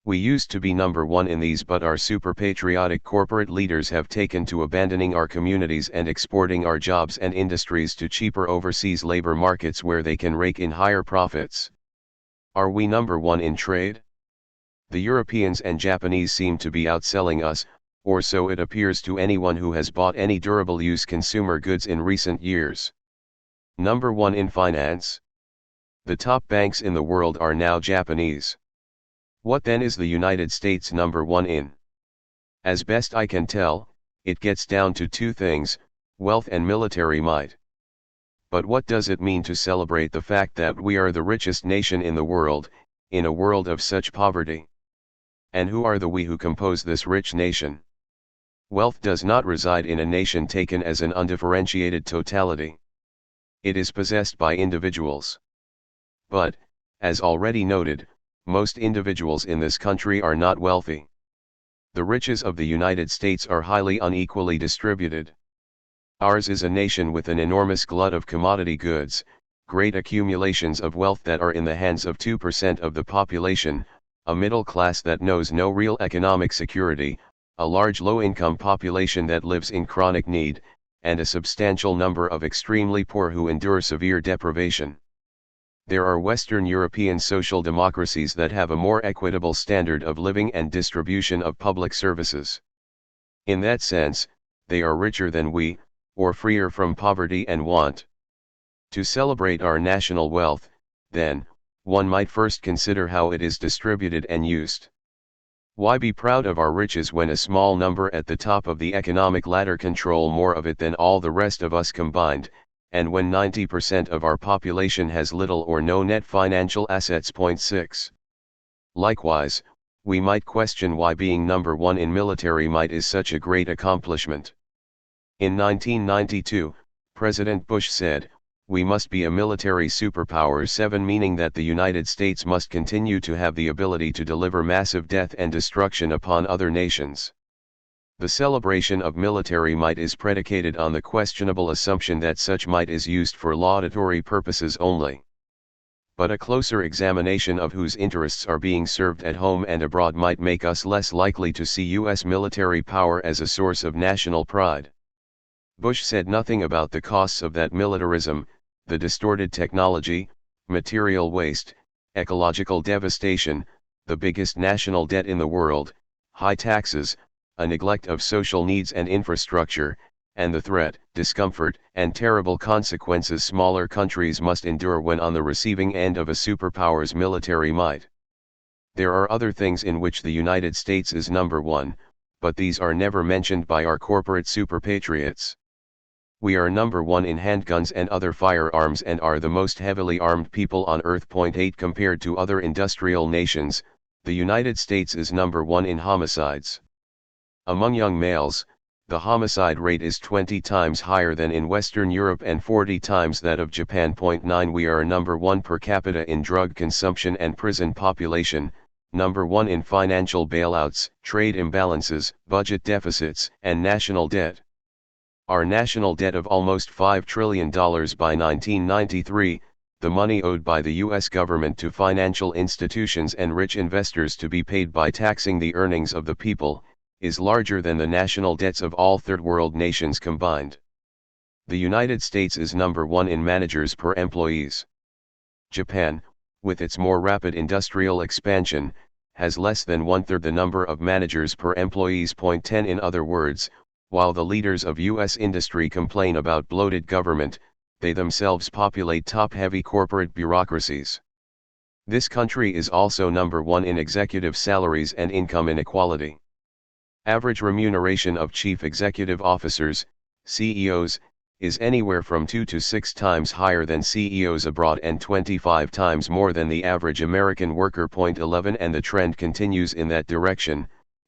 We used to be number one in these, but our super-patriotic corporate leaders have taken to abandoning our communities and exporting our jobs and industries to cheaper overseas labor markets where they can rake in higher profits. Are we number one in trade? The Europeans and Japanese seem to be outselling us, or so it appears to anyone who has bought any durable use consumer goods in recent years. Number one in finance? The top banks in the world are now Japanese. What then is the United States number one in? As best I can tell, it gets down to two things, wealth and military might. But what does it mean to celebrate the fact that we are the richest nation in the world, in a world of such poverty? And who are the we who compose this rich nation? Wealth does not reside in a nation taken as an undifferentiated totality. It is possessed by individuals. But, as already noted, most individuals in this country are not wealthy. The riches of the United States are highly unequally distributed. Ours is a nation with an enormous glut of commodity goods, great accumulations of wealth that are in the hands of 2% of the population, a middle class that knows no real economic security, a large low-income population that lives in chronic need, and a substantial number of extremely poor who endure severe deprivation. There are Western European social democracies that have a more equitable standard of living and distribution of public services. In that sense, they are richer than we, or freer from poverty and want. To celebrate our national wealth, then, one might first consider how it is distributed and used. Why be proud of our riches when a small number at the top of the economic ladder control more of it than all the rest of us combined, and when 90% of our population has little or no net financial assets? 6. Likewise, we might question why being number one in military might is such a great accomplishment. In 1992, President Bush said, "We must be a military superpower." 7, meaning that the United States must continue to have the ability to deliver massive death and destruction upon other nations. The celebration of military might is predicated on the questionable assumption that such might is used for laudatory purposes only. But a closer examination of whose interests are being served at home and abroad might make us less likely to see U.S. military power as a source of national pride. Bush said nothing about the costs of that militarism, the distorted technology, material waste, ecological devastation, the biggest national debt in the world, high taxes, a neglect of social needs and infrastructure, and the threat, discomfort, and terrible consequences smaller countries must endure when on the receiving end of a superpower's military might. There are other things in which the United States is number one, but these are never mentioned by our corporate superpatriots. We are number one in handguns and other firearms and are the most heavily armed people on Earth. 8 Compared to other industrial nations, the United States is number one in homicides. Among young males, the homicide rate is 20 times higher than in Western Europe and 40 times that of Japan. 9 We are number one per capita in drug consumption and prison population, number one in financial bailouts, trade imbalances, budget deficits, and national debt. Our national debt of almost $5 trillion by 1993, the money owed by the U.S. government to financial institutions and rich investors to be paid by taxing the earnings of the people, is larger than the national debts of all third world nations combined. The United States is number one in managers per employees. Japan, with its more rapid industrial expansion, has less than one-third the number of managers per employees. 10 In other words, while the leaders of U.S. industry complain about bloated government, they themselves populate top-heavy corporate bureaucracies. This country is also number one in executive salaries and income inequality. Average remuneration of chief executive officers, CEOs, is anywhere from 2 to 6 times higher than CEOs abroad and 25 times more than the average American worker. 11 And the trend continues in that direction.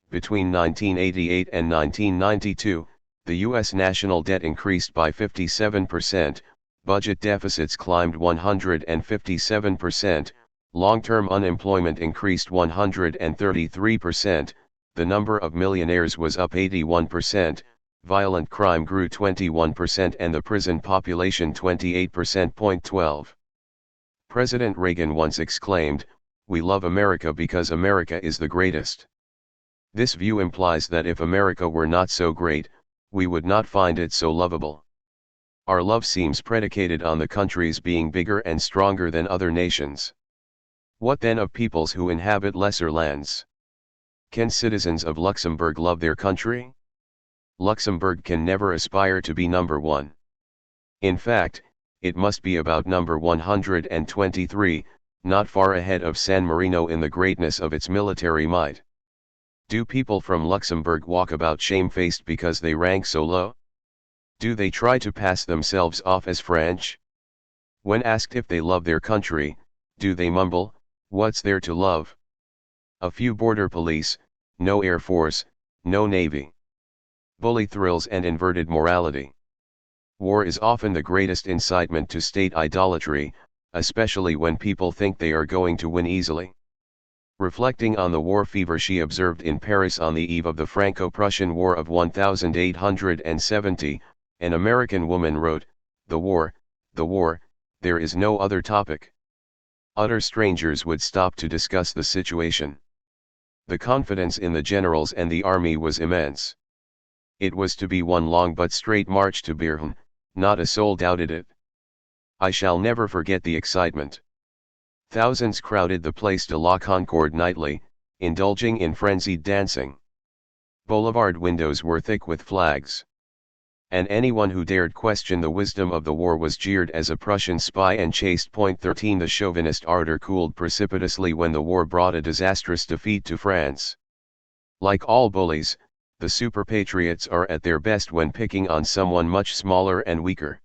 Between 1988 and 1992, the U.S. national debt increased by 57%, budget deficits climbed 157%, long-term unemployment increased 133%, the number of millionaires was up 81%, violent crime grew 21% and the prison population 28%. 12. President Reagan once exclaimed, "We love America because America is the greatest." This view implies that if America were not so great, we would not find it so lovable. Our love seems predicated on the country's being bigger and stronger than other nations. What then of peoples who inhabit lesser lands? Can citizens of Luxembourg love their country? Luxembourg can never aspire to be number one. In fact, it must be about number 123, not far ahead of San Marino in the greatness of its military might. Do people from Luxembourg walk about shamefaced because they rank so low? Do they try to pass themselves off as French? When asked if they love their country, do they mumble, "What's there to love?" A few border police, no air force, no navy. Bully thrills and inverted morality. War is often the greatest incitement to state idolatry, especially when people think they are going to win easily. Reflecting on the war fever she observed in Paris on the eve of the Franco-Prussian War of 1870, an American woman wrote, the war, there is no other topic." Utter strangers would stop to discuss the situation. The confidence in the generals and the army was immense. It was to be one long but straight march to Berlin, not a soul doubted it. I shall never forget the excitement. Thousands crowded the Place de la Concorde nightly, indulging in frenzied dancing. Boulevard windows were thick with flags. and anyone who dared question the wisdom of the war was jeered as a Prussian spy and chased. 13 The chauvinist ardor cooled precipitously when the war brought a disastrous defeat to France. Like all bullies, the super patriots are at their best when picking on someone much smaller and weaker.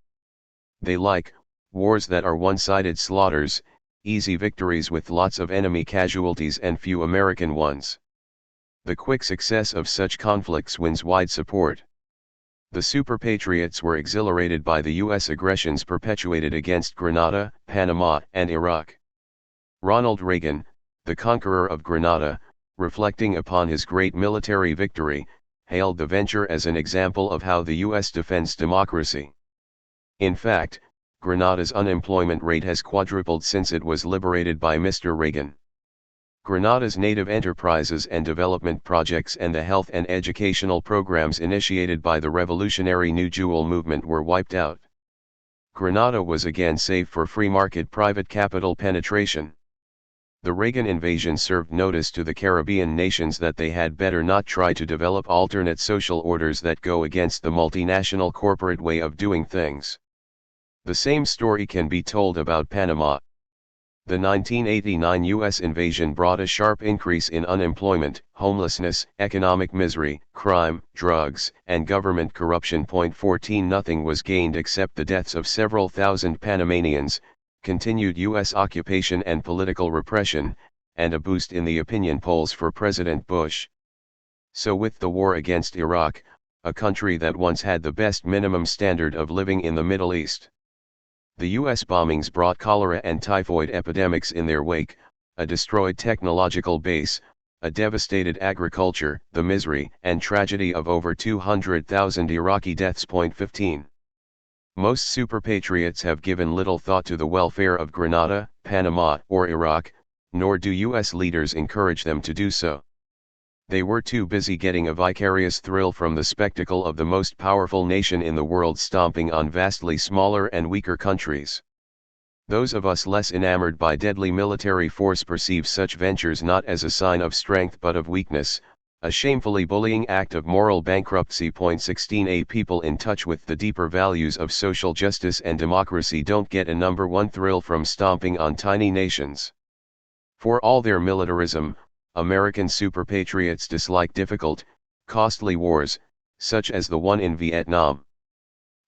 They like wars that are one-sided slaughters, easy victories with lots of enemy casualties and few American ones. The quick success of such conflicts wins wide support. The super patriots were exhilarated by the U.S. aggressions perpetuated against Grenada, Panama, and Iraq. Ronald Reagan, the conqueror of Grenada, reflecting upon his great military victory, hailed the venture as an example of how the U.S. defends democracy. In fact, Grenada's unemployment rate has quadrupled since it was liberated by Mr. Reagan. Grenada's native enterprises and development projects and the health and educational programs initiated by the revolutionary New Jewel movement were wiped out. Grenada was again safe for free market private capital penetration. The Reagan invasion served notice to the Caribbean nations that they had better not try to develop alternate social orders that go against the multinational corporate way of doing things. The same story can be told about Panama. The 1989 U.S. invasion brought a sharp increase in unemployment, homelessness, economic misery, crime, drugs, and government corruption. 14 Nothing was gained except the deaths of several thousand Panamanians, continued U.S. occupation and political repression, and a boost in the opinion polls for President Bush. So with the war against Iraq, a country that once had the best minimum standard of living in the Middle East. The U.S. bombings brought cholera and typhoid epidemics in their wake, a destroyed technological base, a devastated agriculture, the misery and tragedy of over 200,000 Iraqi deaths. 15. Most super patriots have given little thought to the welfare of Grenada, Panama, or Iraq, nor do U.S. leaders encourage them to do so. They were too busy getting a vicarious thrill from the spectacle of the most powerful nation in the world stomping on vastly smaller and weaker countries. Those of us less enamored by deadly military force perceive such ventures not as a sign of strength but of weakness, a shamefully bullying act of moral bankruptcy. 16 A people in touch with the deeper values of social justice and democracy don't get a number one thrill from stomping on tiny nations. For all their militarism, American super patriots dislike difficult, costly wars, such as the one in Vietnam.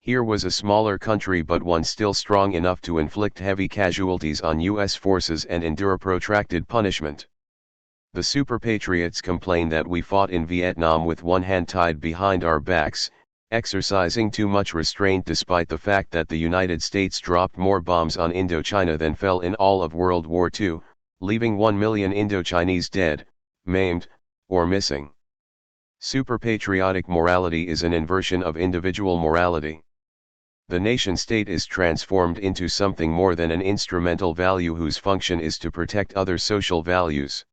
Here was a smaller country but one still strong enough to inflict heavy casualties on U.S. forces and endure protracted punishment. The super patriots complain that we fought in Vietnam with one hand tied behind our backs, exercising too much restraint despite the fact that the United States dropped more bombs on Indochina than fell in all of World War II, leaving 1 million Indochinese dead, maimed, or missing. Super patriotic morality is an inversion of individual morality. The nation-state is transformed into something more than an instrumental value whose function is to protect other social values.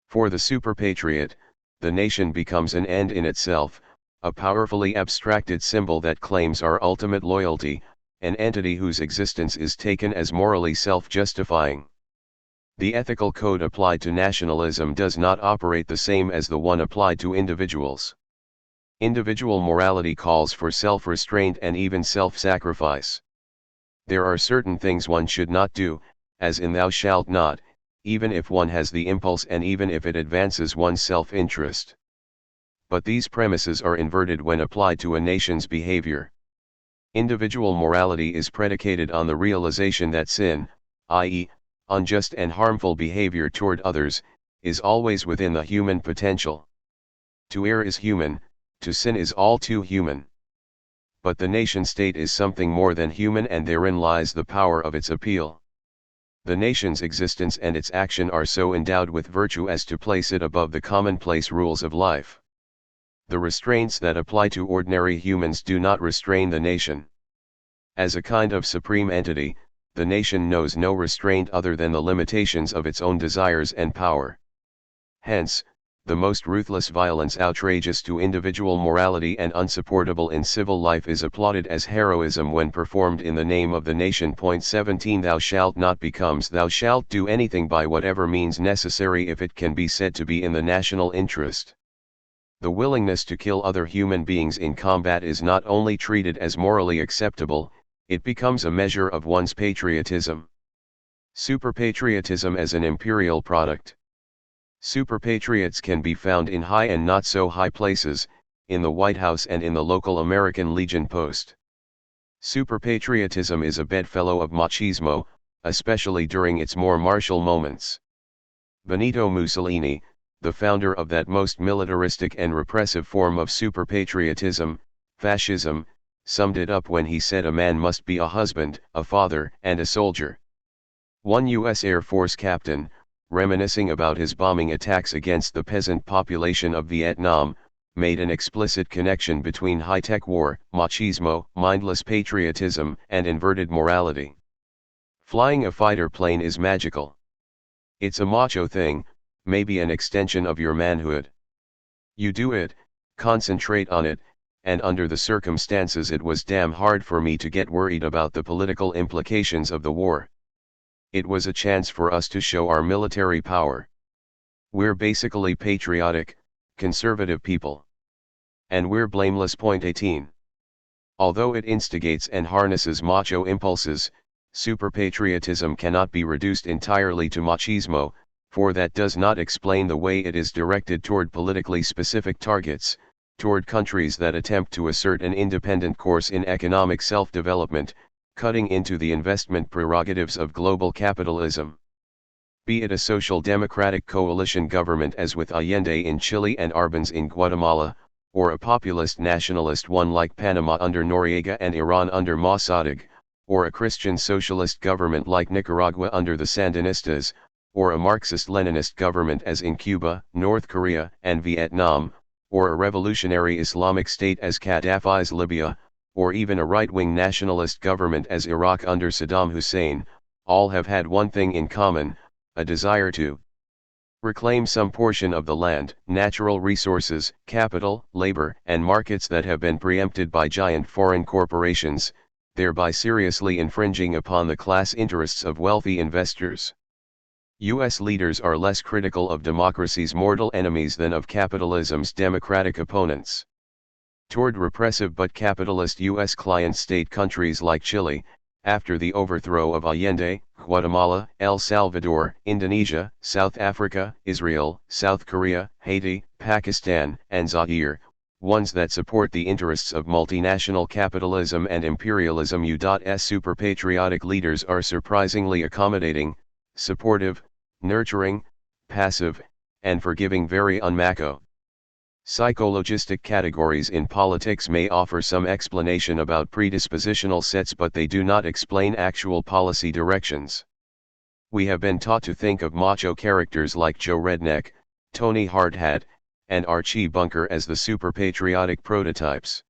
For the super patriot, the nation becomes an end in itself, a powerfully abstracted symbol that claims our ultimate loyalty, an entity whose existence is taken as morally self-justifying. The ethical code applied to nationalism does not operate the same as the one applied to individuals. Individual morality calls for self-restraint and even self-sacrifice. There are certain things one should not do, as in thou shalt not, even if one has the impulse and even if it advances one's self-interest. But these premises are inverted when applied to a nation's behavior. Individual morality is predicated on the realization that sin, i.e., unjust and harmful behavior toward others, is always within the human potential. To err is human, to sin is all too human. But the nation-state is something more than human, and therein lies the power of its appeal. The nation's existence and its action are so endowed with virtue as to place it above the commonplace rules of life. The restraints that apply to ordinary humans do not restrain the nation. As a kind of supreme entity, the nation knows no restraint other than the limitations of its own desires and power. Hence, the most ruthless violence outrageous to individual morality and unsupportable in civil life is applauded as heroism when performed in the name of the nation. 17 Thou shalt not becomes thou shalt do anything by whatever means necessary if it can be said to be in the national interest. The willingness to kill other human beings in combat is not only treated as morally acceptable, it becomes a measure of one's patriotism. Superpatriotism as an imperial product. Superpatriots can be found in high and not so high places, in the White House and in the local American Legion post. Superpatriotism is a bedfellow of machismo, especially during its more martial moments. Benito Mussolini, the founder of that most militaristic and repressive form of superpatriotism, fascism, summed it up when he said a man must be a husband, a father, and a soldier. One U.S. Air Force captain, reminiscing about his bombing attacks against the peasant population of Vietnam, made an explicit connection between high-tech war, machismo, mindless patriotism, and inverted morality. Flying a fighter plane is magical. It's a macho thing, maybe an extension of your manhood. You do it, concentrate on it, and under the circumstances it was damn hard for me to get worried about the political implications of the war. It was a chance for us to show our military power. We're basically patriotic, conservative people. And we're blameless. 18. Although it instigates and harnesses macho impulses, superpatriotism cannot be reduced entirely to machismo, for that does not explain the way it is directed toward politically specific targets, toward countries that attempt to assert an independent course in economic self-development, cutting into the investment prerogatives of global capitalism. Be it a social democratic coalition government as with Allende in Chile and Arbenz in Guatemala, or a populist nationalist one like Panama under Noriega and Iran under Mossadegh, or a Christian socialist government like Nicaragua under the Sandinistas, or a Marxist-Leninist government as in Cuba, North Korea, and Vietnam, or a revolutionary Islamic state as Gaddafi's Libya, or even a right-wing nationalist government as Iraq under Saddam Hussein, all have had one thing in common, a desire to reclaim some portion of the land, natural resources, capital, labor, and markets that have been preempted by giant foreign corporations, thereby seriously infringing upon the class interests of wealthy investors. U.S. leaders are less critical of democracy's mortal enemies than of capitalism's democratic opponents. Toward repressive but capitalist U.S. client-state countries like Chile, after the overthrow of Allende, Guatemala, El Salvador, Indonesia, South Africa, Israel, South Korea, Haiti, Pakistan, and Zaire, ones that support the interests of multinational capitalism and imperialism. U.S. superpatriotic leaders are surprisingly accommodating, supportive, nurturing, passive, and forgiving. Very unmacho. Psychologistic categories in politics may offer some explanation about predispositional sets, but they do not explain actual policy directions. We have been taught to think of macho characters like Joe Redneck, Tony Hardhat, and Archie Bunker as the superpatriotic prototypes.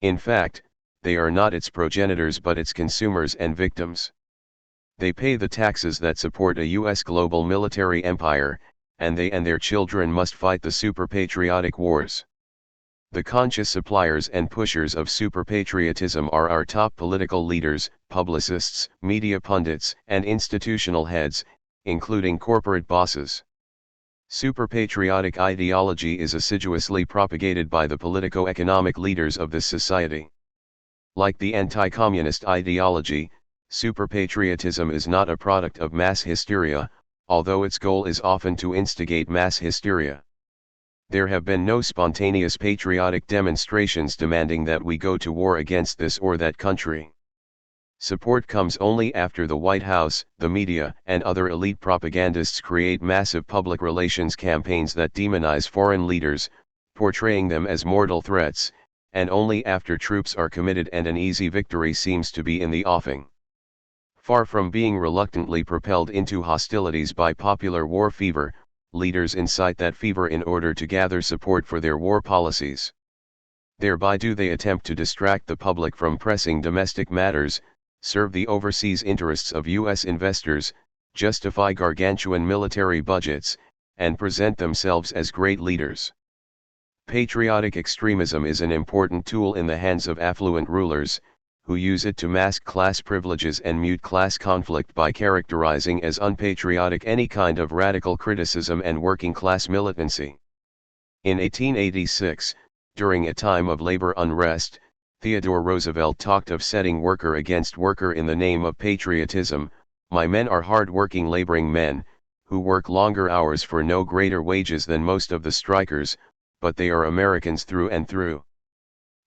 In fact, they are not its progenitors but its consumers and victims. They pay the taxes that support a U.S. global military empire, and they and their children must fight the superpatriotic wars. The conscious suppliers and pushers of superpatriotism are our top political leaders, publicists, media pundits, and institutional heads, including corporate bosses. Superpatriotic ideology is assiduously propagated by the politico-economic leaders of this society. Like the anti-communist ideology, superpatriotism is not a product of mass hysteria, although its goal is often to instigate mass hysteria. There have been no spontaneous patriotic demonstrations demanding that we go to war against this or that country. Support comes only after the White House, the media, and other elite propagandists create massive public relations campaigns that demonize foreign leaders, portraying them as mortal threats, and only after troops are committed and an easy victory seems to be in the offing. Far from being reluctantly propelled into hostilities by popular war fever, leaders incite that fever in order to gather support for their war policies. Thereby do they attempt to distract the public from pressing domestic matters, serve the overseas interests of U.S. investors, justify gargantuan military budgets, and present themselves as great leaders. Patriotic extremism is an important tool in the hands of affluent rulers, who use it to mask class privileges and mute class conflict by characterizing as unpatriotic any kind of radical criticism and working class militancy. In 1886, during a time of labor unrest, Theodore Roosevelt talked of setting worker against worker in the name of patriotism. My men are hard-working laboring men, who work longer hours for no greater wages than most of the strikers, but they are Americans through and through.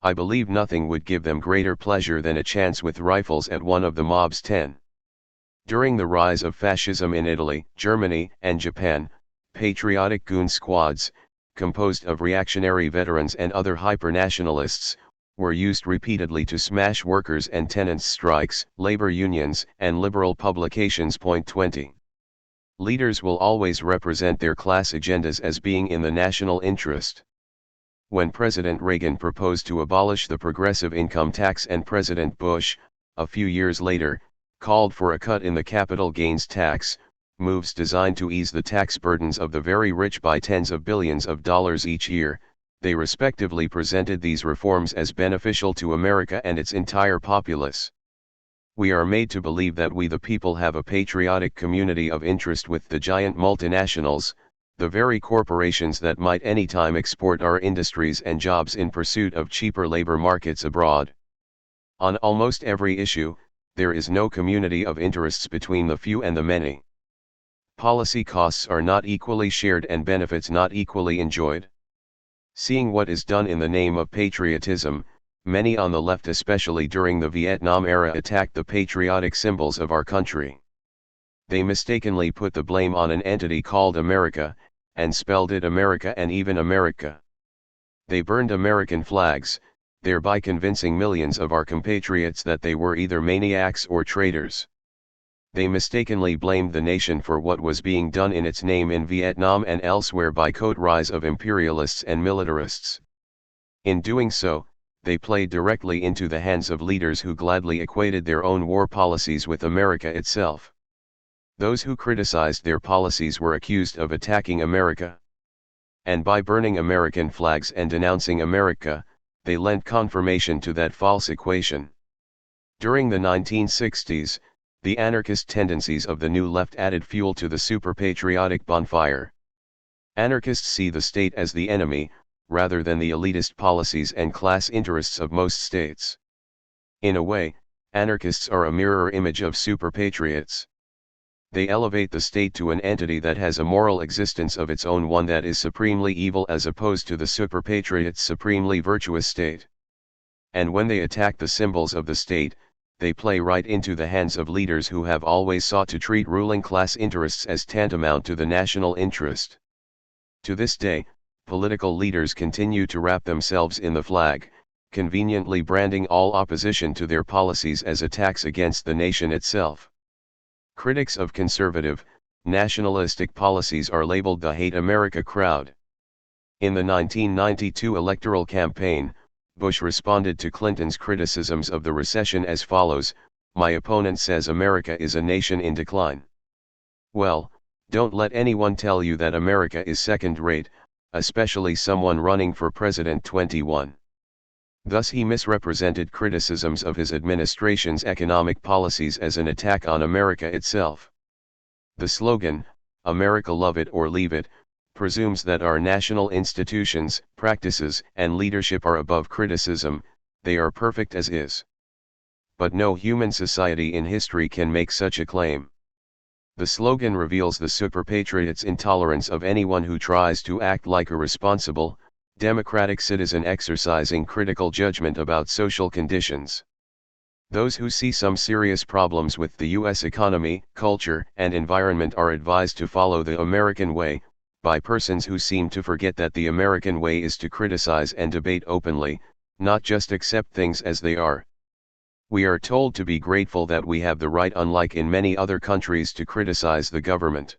I believe nothing would give them greater pleasure than a chance with rifles at one of the mob's 10. During the rise of fascism in Italy, Germany, and Japan, patriotic goon squads, composed of reactionary veterans and other hyper-nationalists, were used repeatedly to smash workers' and tenants' strikes, labor unions, and liberal publications. Point 20. Leaders will always represent their class agendas as being in the national interest. When President Reagan proposed to abolish the progressive income tax and President Bush, a few years later, called for a cut in the capital gains tax, moves designed to ease the tax burdens of the very rich by tens of billions of dollars each year, they respectively presented these reforms as beneficial to America and its entire populace. We are made to believe that we the people have a patriotic community of interest with the giant multinationals, the very corporations that might anytime export our industries and jobs in pursuit of cheaper labor markets abroad. On almost every issue, there is no community of interests between the few and the many. Policy costs are not equally shared and benefits not equally enjoyed. Seeing what is done in the name of patriotism, many on the left, especially during the Vietnam era, attacked the patriotic symbols of our country. They mistakenly put the blame on an entity called America, and spelled it America and even America. They burned American flags, thereby convincing millions of our compatriots that they were either maniacs or traitors. They mistakenly blamed the nation for what was being done in its name in Vietnam and elsewhere by coteries of imperialists and militarists. In doing so, they played directly into the hands of leaders who gladly equated their own war policies with America itself. Those who criticized their policies were accused of attacking America. And by burning American flags and denouncing America, they lent confirmation to that false equation. During the 1960s, the anarchist tendencies of the New Left added fuel to the super-patriotic bonfire. Anarchists see the state as the enemy, rather than the elitist policies and class interests of most states. In a way, anarchists are a mirror image of super-patriots. They elevate the state to an entity that has a moral existence of its own, one that is supremely evil as opposed to the super-patriot's supremely virtuous state. And when they attack the symbols of the state, they play right into the hands of leaders who have always sought to treat ruling class interests as tantamount to the national interest. To this day, political leaders continue to wrap themselves in the flag, conveniently branding all opposition to their policies as attacks against the nation itself. Critics of conservative, nationalistic policies are labeled the Hate America crowd. In the 1992 electoral campaign, Bush responded to Clinton's criticisms of the recession as follows: "My opponent says America is a nation in decline. Well, don't let anyone tell you that America is second-rate, especially someone running for president." 21. Thus he misrepresented criticisms of his administration's economic policies as an attack on America itself. The slogan, "America love it or leave it," presumes that our national institutions, practices, and leadership are above criticism, they are perfect as is. But no human society in history can make such a claim. The slogan reveals the super-patriot's intolerance of anyone who tries to act like a responsible, democratic citizen exercising critical judgment about social conditions. Those who see some serious problems with the U.S. economy, culture, and environment are advised to follow the American way, by persons who seem to forget that the American way is to criticize and debate openly, not just accept things as they are. We are told to be grateful that we have the right, unlike in many other countries, to criticize the government.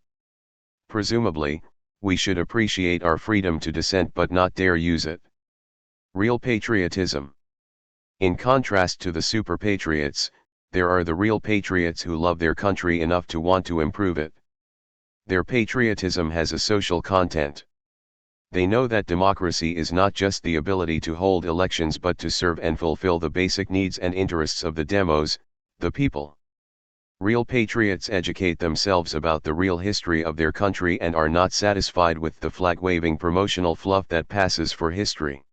Presumably, we should appreciate our freedom to dissent but not dare use it. Real patriotism. In contrast to the super-patriots, there are the real patriots who love their country enough to want to improve it. Their patriotism has a social content. They know that democracy is not just the ability to hold elections but to serve and fulfill the basic needs and interests of the demos, the people. Real patriots educate themselves about the real history of their country and are not satisfied with the flag-waving promotional fluff that passes for history.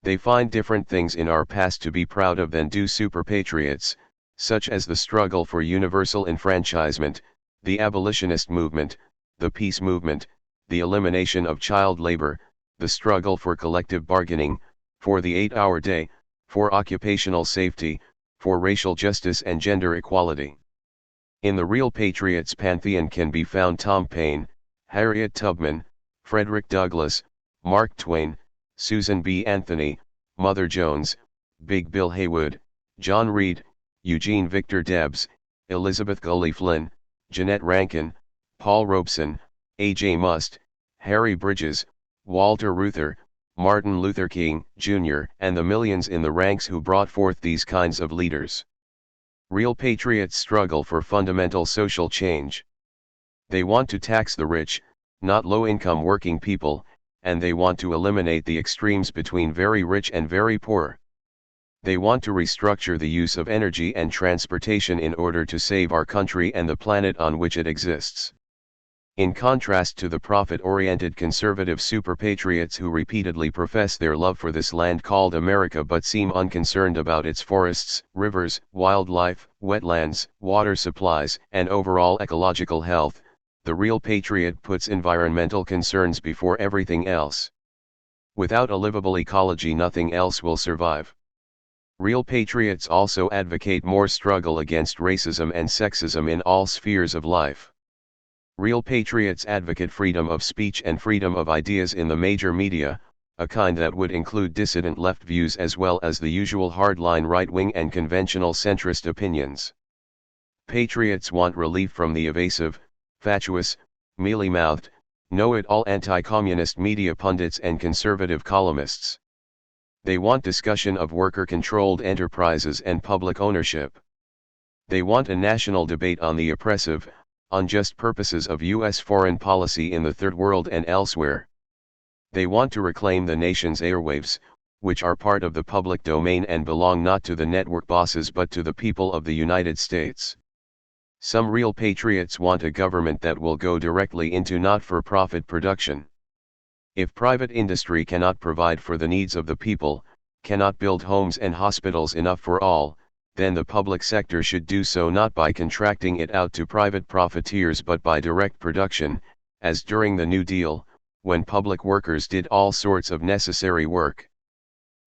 They find different things in our past to be proud of than do super patriots, such as the struggle for universal enfranchisement, the abolitionist movement, the peace movement, the elimination of child labor, the struggle for collective bargaining, for the 8-hour day, for occupational safety, for racial justice and gender equality. In the real patriots' pantheon can be found Tom Paine, Harriet Tubman, Frederick Douglass, Mark Twain, Susan B. Anthony, Mother Jones, Big Bill Haywood, John Reed, Eugene Victor Debs, Elizabeth Gully Flynn, Jeanette Rankin, Paul Robeson, A.J. Must, Harry Bridges, Walter Reuther, Martin Luther King, Jr., and the millions in the ranks who brought forth these kinds of leaders. Real patriots struggle for fundamental social change. They want to tax the rich, not low-income working people, and they want to eliminate the extremes between very rich and very poor. They want to restructure the use of energy and transportation in order to save our country and the planet on which it exists. In contrast to the profit-oriented conservative super-patriots who repeatedly profess their love for this land called America but seem unconcerned about its forests, rivers, wildlife, wetlands, water supplies, and overall ecological health, the real patriot puts environmental concerns before everything else. Without a livable ecology, nothing else will survive. Real patriots also advocate more struggle against racism and sexism in all spheres of life. Real patriots advocate freedom of speech and freedom of ideas in the major media, a kind that would include dissident left views as well as the usual hardline right-wing and conventional centrist opinions. Patriots want relief from the evasive, fatuous, mealy-mouthed, know-it-all anti-communist media pundits and conservative columnists. They want discussion of worker-controlled enterprises and public ownership. They want a national debate on the oppressive, unjust purposes of U.S. foreign policy in the Third World and elsewhere. They want to reclaim the nation's airwaves, which are part of the public domain and belong not to the network bosses but to the people of the United States. Some real patriots want a government that will go directly into not-for-profit production. If private industry cannot provide for the needs of the people, cannot build homes and hospitals enough for all, then the public sector should do so not by contracting it out to private profiteers but by direct production, as during the New Deal, when public workers did all sorts of necessary work.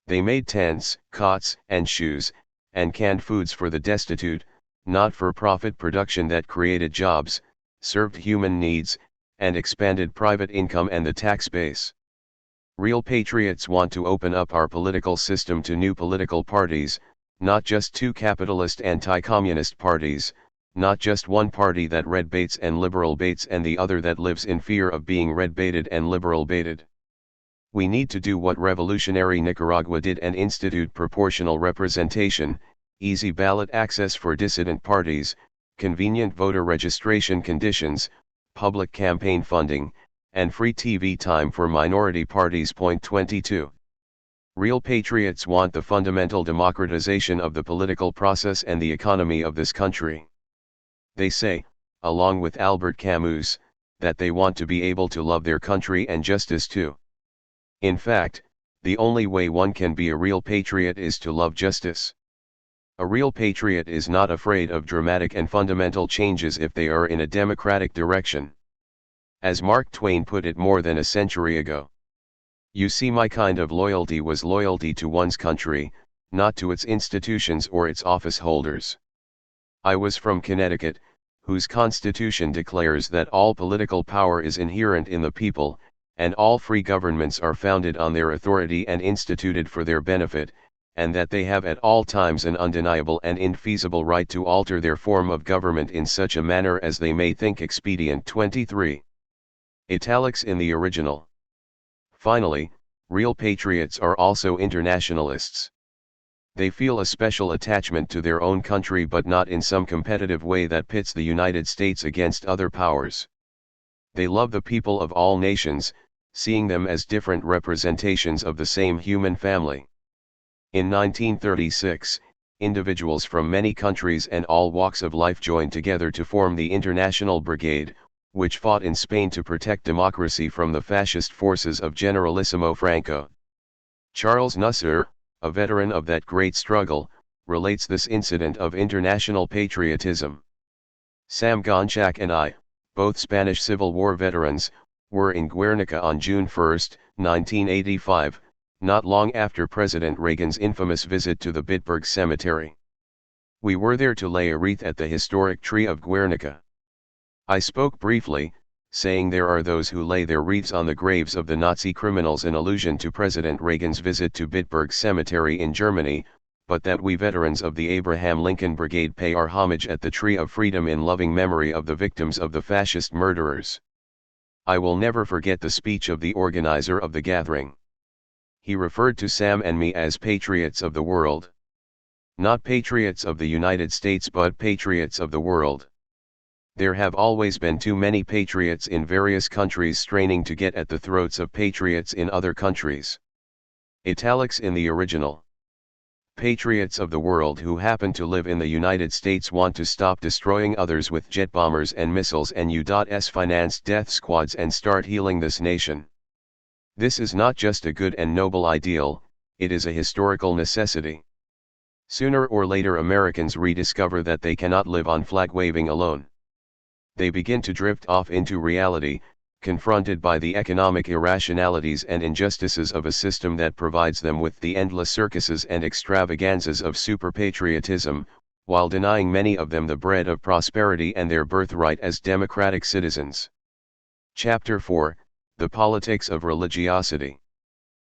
They made tents, cots, and shoes, and canned foods for the destitute, not-for-profit production that created jobs, served human needs, and expanded private income and the tax base. Real patriots want to open up our political system to new political parties, not just two capitalist anti-communist parties, not just one party that red baits and liberal baits and the other that lives in fear of being red baited and liberal baited. We need to do what revolutionary Nicaragua did and institute proportional representation, easy ballot access for dissident parties, convenient voter registration conditions, public campaign funding, and free TV time for minority parties. Point 22. Real patriots want the fundamental democratization of the political process and the economy of this country. They say, along with Albert Camus, that they want to be able to love their country and justice too. In fact, the only way one can be a real patriot is to love justice. A real patriot is not afraid of dramatic and fundamental changes if they are in a democratic direction. As Mark Twain put it more than a century ago, "You see, my kind of loyalty was loyalty to one's country, not to its institutions or its office holders. I was from Connecticut, whose constitution declares that all political power is inherent in the people, and all free governments are founded on their authority and instituted for their benefit, and that they have at all times an undeniable and infeasible right to alter their form of government in such a manner as they may think expedient." 23. Italics in the original. Finally, real patriots are also internationalists. They feel a special attachment to their own country but not in some competitive way that pits the United States against other powers. They love the people of all nations, seeing them as different representations of the same human family. In 1936, individuals from many countries and all walks of life joined together to form the International Brigade, which fought in Spain to protect democracy from the fascist forces of Generalissimo Franco. Charles Nusser, a veteran of that great struggle, relates this incident of international patriotism. Sam Gonchak and I, both Spanish Civil War veterans, were in Guernica on June 1, 1985, not long after President Reagan's infamous visit to the Bitburg Cemetery. We were there to lay a wreath at the historic tree of Guernica. I spoke briefly, saying there are those who lay their wreaths on the graves of the Nazi criminals in allusion to President Reagan's visit to Bitburg Cemetery in Germany, but that we veterans of the Abraham Lincoln Brigade pay our homage at the Tree of Freedom in loving memory of the victims of the fascist murderers. I will never forget the speech of the organizer of the gathering. He referred to Sam and me as patriots of the world. Not patriots of the United States but patriots of the world. There have always been too many patriots in various countries straining to get at the throats of patriots in other countries. Italics in the original. Patriots of the world who happen to live in the United States want to stop destroying others with jet bombers and missiles and U.S. financed death squads and start healing this nation. This is not just a good and noble ideal, it is a historical necessity. Sooner or later Americans rediscover that they cannot live on flag waving alone. They begin to drift off into reality, confronted by the economic irrationalities and injustices of a system that provides them with the endless circuses and extravaganzas of super-patriotism, while denying many of them the bread of prosperity and their birthright as democratic citizens. Chapter 4, The Politics of Religiosity.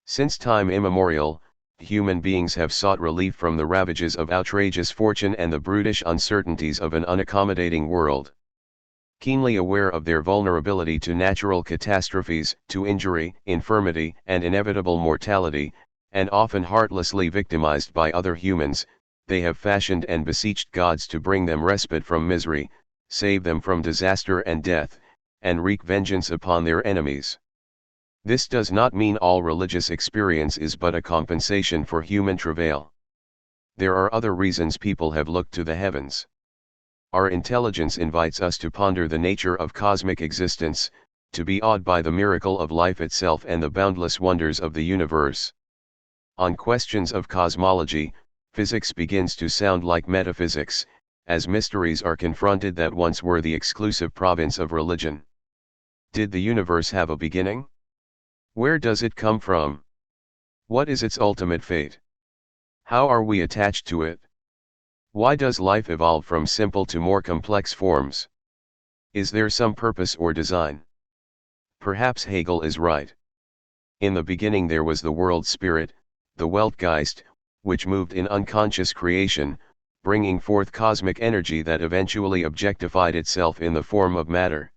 Since time immemorial, human beings have sought relief from the ravages of outrageous fortune and the brutish uncertainties of an unaccommodating world. Keenly aware of their vulnerability to natural catastrophes, to injury, infirmity, and inevitable mortality, and often heartlessly victimized by other humans, they have fashioned and beseeched gods to bring them respite from misery, save them from disaster and death, and wreak vengeance upon their enemies. This does not mean all religious experience is but a compensation for human travail. There are other reasons people have looked to the heavens. Our intelligence invites us to ponder the nature of cosmic existence, to be awed by the miracle of life itself and the boundless wonders of the universe. On questions of cosmology, physics begins to sound like metaphysics, as mysteries are confronted that once were the exclusive province of religion. Did the universe have a beginning? Where does it come from? What is its ultimate fate? How are we attached to it? Why does life evolve from simple to more complex forms? Is there some purpose or design? Perhaps Hegel is right. In the beginning there was the world spirit, the Weltgeist, which moved in unconscious creation, bringing forth cosmic energy that eventually objectified itself in the form of matter.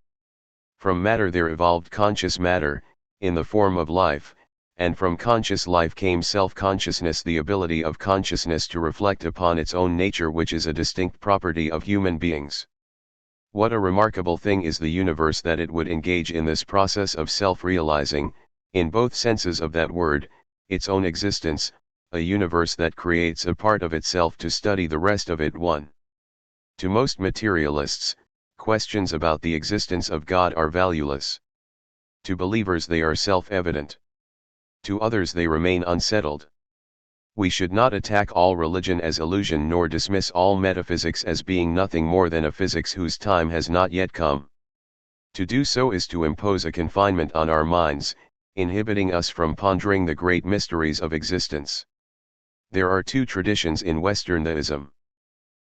From matter there evolved conscious matter, in the form of life, and from conscious life came self-consciousness, the ability of consciousness to reflect upon its own nature, which is a distinct property of human beings. What a remarkable thing is the universe that it would engage in this process of self-realizing, in both senses of that word, its own existence, a universe that creates a part of itself to study the rest of it. 1. To most materialists, questions about the existence of God are valueless. To believers they are self-evident. To others they remain unsettled. We should not attack all religion as illusion nor dismiss all metaphysics as being nothing more than a physics whose time has not yet come. To do so is to impose a confinement on our minds, inhibiting us from pondering the great mysteries of existence. There are two traditions in Western theism.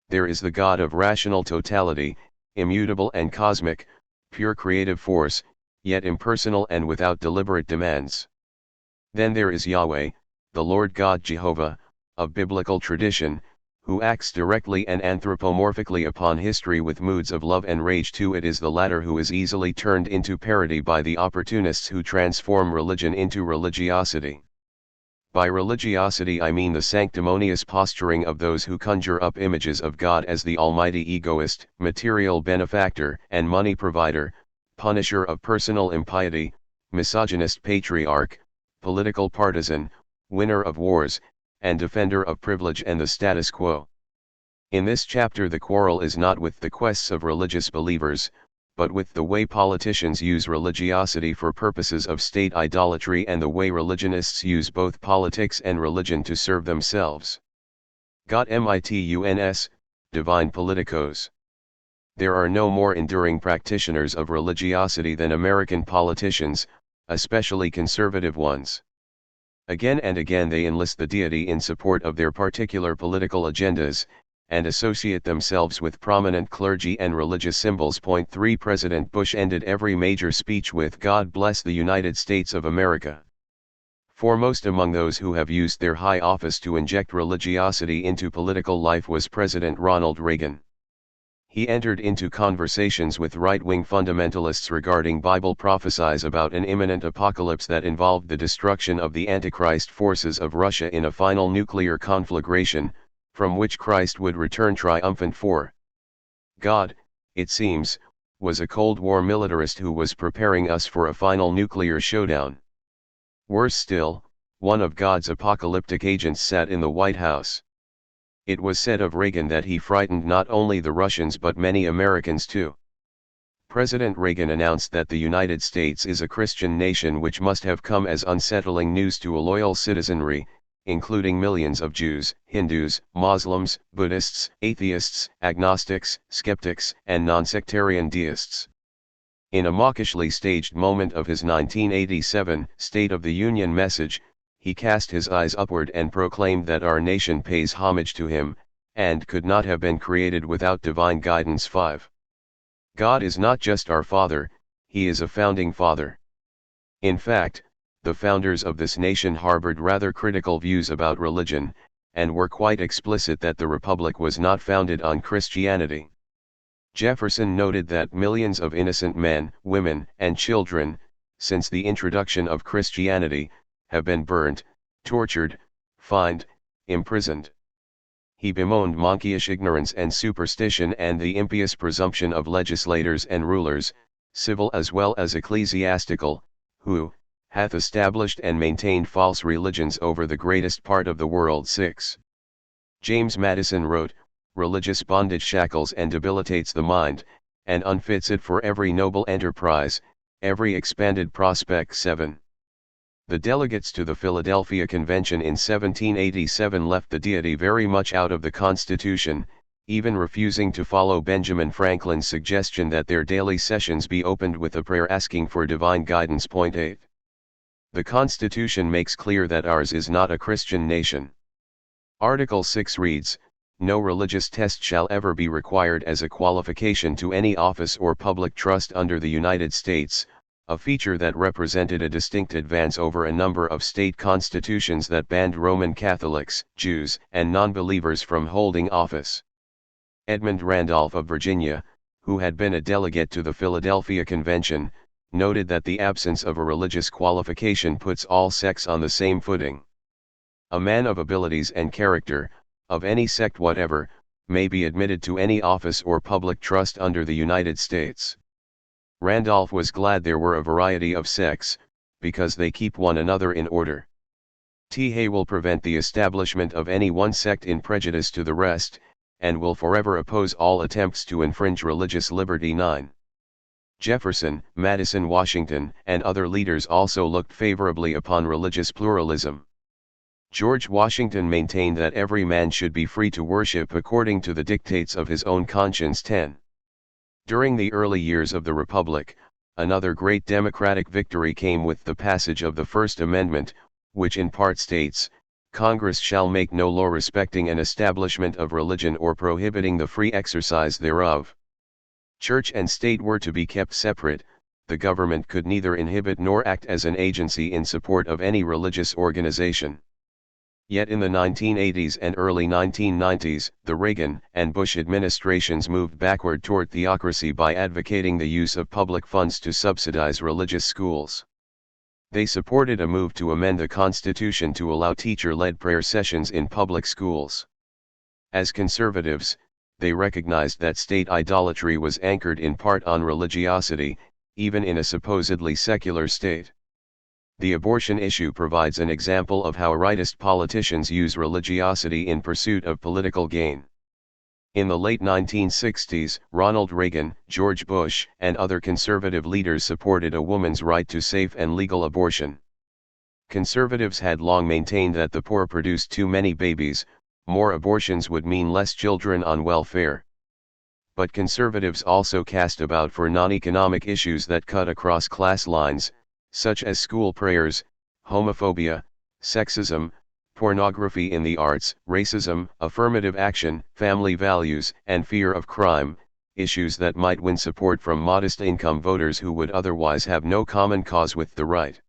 There is the God of rational totality, immutable and cosmic, pure creative force, yet impersonal and without deliberate demands. Then there is Yahweh, the Lord God Jehovah, of biblical tradition, who acts directly and anthropomorphically upon history with moods of love and rage. 2. It is the latter who is easily turned into parody by the opportunists who transform religion into religiosity. By religiosity I mean the sanctimonious posturing of those who conjure up images of God as the almighty egoist, material benefactor and money provider, punisher of personal impiety, misogynist patriarch, political partisan, winner of wars, and defender of privilege and the status quo. In this chapter the quarrel is not with the quests of religious believers, but with the way politicians use religiosity for purposes of state idolatry and the way religionists use both politics and religion to serve themselves. Mythons, divine politicos. There are no more enduring practitioners of religiosity than American politicians, especially conservative ones. Again and again they enlist the deity in support of their particular political agendas, and associate themselves with prominent clergy and religious symbols. 3 President Bush ended every major speech with "God bless the United States of America." Foremost among those who have used their high office to inject religiosity into political life was President Ronald Reagan. He entered into conversations with right-wing fundamentalists regarding Bible prophecies about an imminent apocalypse that involved the destruction of the Antichrist forces of Russia in a final nuclear conflagration, from which Christ would return triumphant. For God, it seems, was a Cold War militarist who was preparing us for a final nuclear showdown. Worse still, one of God's apocalyptic agents sat in the White House. It was said of Reagan that he frightened not only the Russians but many Americans too. President Reagan announced that the United States is a Christian nation, which must have come as unsettling news to a loyal citizenry, including millions of Jews, Hindus, Muslims, Buddhists, atheists, agnostics, skeptics, and non-sectarian deists. In a mawkishly staged moment of his 1987 State of the Union message, he cast his eyes upward and proclaimed that our nation pays homage to him, and could not have been created without divine guidance. 5. God is not just our Father, He is a founding Father. In fact, the founders of this nation harbored rather critical views about religion, and were quite explicit that the Republic was not founded on Christianity. Jefferson noted that millions of innocent men, women, and children, since the introduction of Christianity, have been burnt, tortured, fined, imprisoned. He bemoaned monkeyish ignorance and superstition and the impious presumption of legislators and rulers, civil as well as ecclesiastical, who hath established and maintained false religions over the greatest part of the world. 6. James Madison wrote, "Religious bondage shackles and debilitates the mind, and unfits it for every noble enterprise, every expanded prospect." 7. The delegates to the Philadelphia Convention in 1787 left the deity very much out of the Constitution, even refusing to follow Benjamin Franklin's suggestion that their daily sessions be opened with a prayer asking for divine guidance. 8. The Constitution makes clear that ours is not a Christian nation. Article 6 reads, "No religious test shall ever be required as a qualification to any office or public trust under the United States," a feature that represented a distinct advance over a number of state constitutions that banned Roman Catholics, Jews, and non-believers from holding office. Edmund Randolph of Virginia, who had been a delegate to the Philadelphia Convention, noted that the absence of a religious qualification puts all sects on the same footing. A man of abilities and character, of any sect whatever, may be admitted to any office or public trust under the United States. Randolph was glad there were a variety of sects, because they keep one another in order. THIRD will prevent the establishment of any one sect in prejudice to the rest, and will forever oppose all attempts to infringe religious liberty. 9. Jefferson, Madison, Washington, and other leaders also looked favorably upon religious pluralism. George Washington maintained that every man should be free to worship according to the dictates of his own conscience. 10. During the early years of the Republic, another great democratic victory came with the passage of the First Amendment, which in part states, "Congress shall make no law respecting an establishment of religion or prohibiting the free exercise thereof." Church and state were to be kept separate. The government could neither inhibit nor act as an agency in support of any religious organization. Yet in the 1980s and early 1990s, the Reagan and Bush administrations moved backward toward theocracy by advocating the use of public funds to subsidize religious schools. They supported a move to amend the Constitution to allow teacher-led prayer sessions in public schools. As conservatives, they recognized that state idolatry was anchored in part on religiosity, even in a supposedly secular state. The abortion issue provides an example of how rightist politicians use religiosity in pursuit of political gain. In the late 1960s, Ronald Reagan, George Bush, and other conservative leaders supported a woman's right to safe and legal abortion. Conservatives had long maintained that the poor produced too many babies, more abortions would mean less children on welfare. But conservatives also cast about for non-economic issues that cut across class lines, such as school prayers, homophobia, sexism, pornography in the arts, racism, affirmative action, family values, and fear of crime, issues that might win support from modest-income voters who would otherwise have no common cause with the right.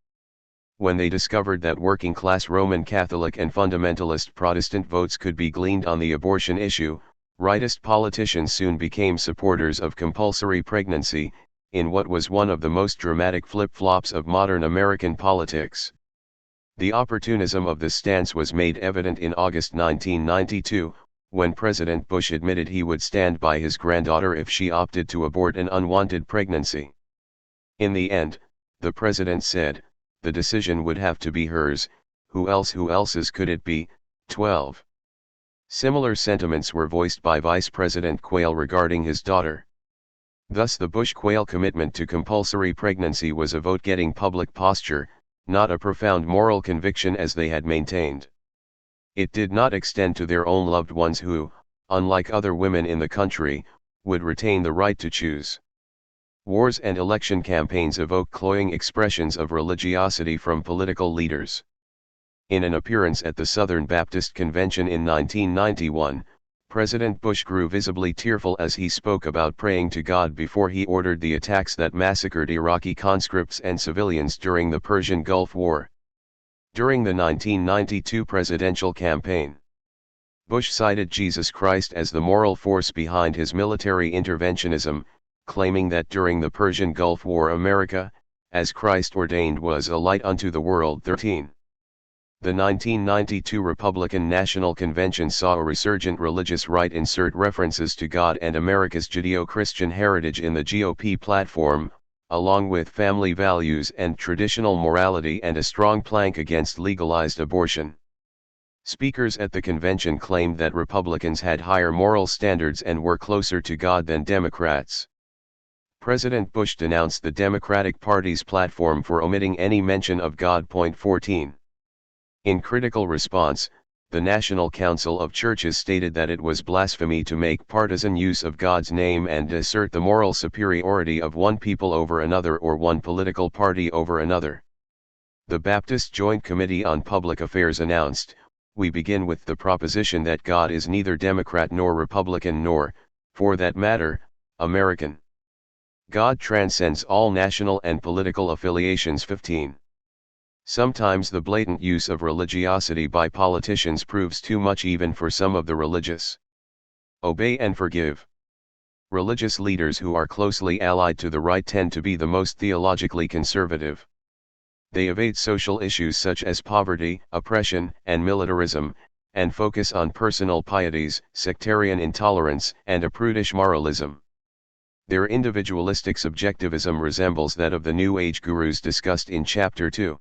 When they discovered that working-class Roman Catholic and fundamentalist Protestant votes could be gleaned on the abortion issue, rightist politicians soon became supporters of compulsory pregnancy, in what was one of the most dramatic flip-flops of modern American politics. The opportunism of this stance was made evident in August 1992, when President Bush admitted he would stand by his granddaughter if she opted to abort an unwanted pregnancy. In the end, the president said, the decision would have to be hers, who else's could it be? 12. Similar sentiments were voiced by Vice President Quayle regarding his daughter. Thus the Bush-Quayle commitment to compulsory pregnancy was a vote-getting public posture, not a profound moral conviction as they had maintained. It did not extend to their own loved ones who, unlike other women in the country, would retain the right to choose. Wars and election campaigns evoke cloying expressions of religiosity from political leaders. In an appearance at the Southern Baptist Convention in 1991, President Bush grew visibly tearful as he spoke about praying to God before he ordered the attacks that massacred Iraqi conscripts and civilians during the Persian Gulf War. During the 1992 presidential campaign, Bush cited Jesus Christ as the moral force behind his military interventionism, claiming that during the Persian Gulf War America, as Christ ordained, was a light unto the world. 13. The 1992 Republican National Convention saw a resurgent religious right insert references to God and America's Judeo-Christian heritage in the GOP platform, along with family values and traditional morality and a strong plank against legalized abortion. Speakers at the convention claimed that Republicans had higher moral standards and were closer to God than Democrats. President Bush denounced the Democratic Party's platform for omitting any mention of God. 14. In critical response, the National Council of Churches stated that it was blasphemy to make partisan use of God's name and assert the moral superiority of one people over another or one political party over another. The Baptist Joint Committee on Public Affairs announced, "We begin with the proposition that God is neither Democrat nor Republican nor, for that matter, American. God transcends all national and political affiliations." 15. Sometimes the blatant use of religiosity by politicians proves too much even for some of the religious. Obey and forgive. Religious leaders who are closely allied to the right tend to be the most theologically conservative. They evade social issues such as poverty, oppression, and militarism, and focus on personal pieties, sectarian intolerance, and a prudish moralism. Their individualistic subjectivism resembles that of the New Age gurus discussed in Chapter 2.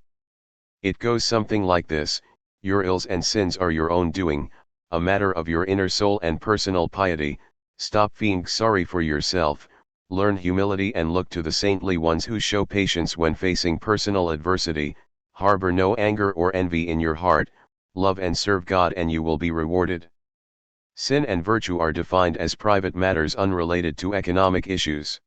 It goes something like this: your ills and sins are your own doing, a matter of your inner soul and personal piety. Stop being sorry for yourself, learn humility and look to the saintly ones who show patience when facing personal adversity. Harbor no anger or envy in your heart, love and serve God and you will be rewarded. Sin and virtue are defined as private matters unrelated to economic issues.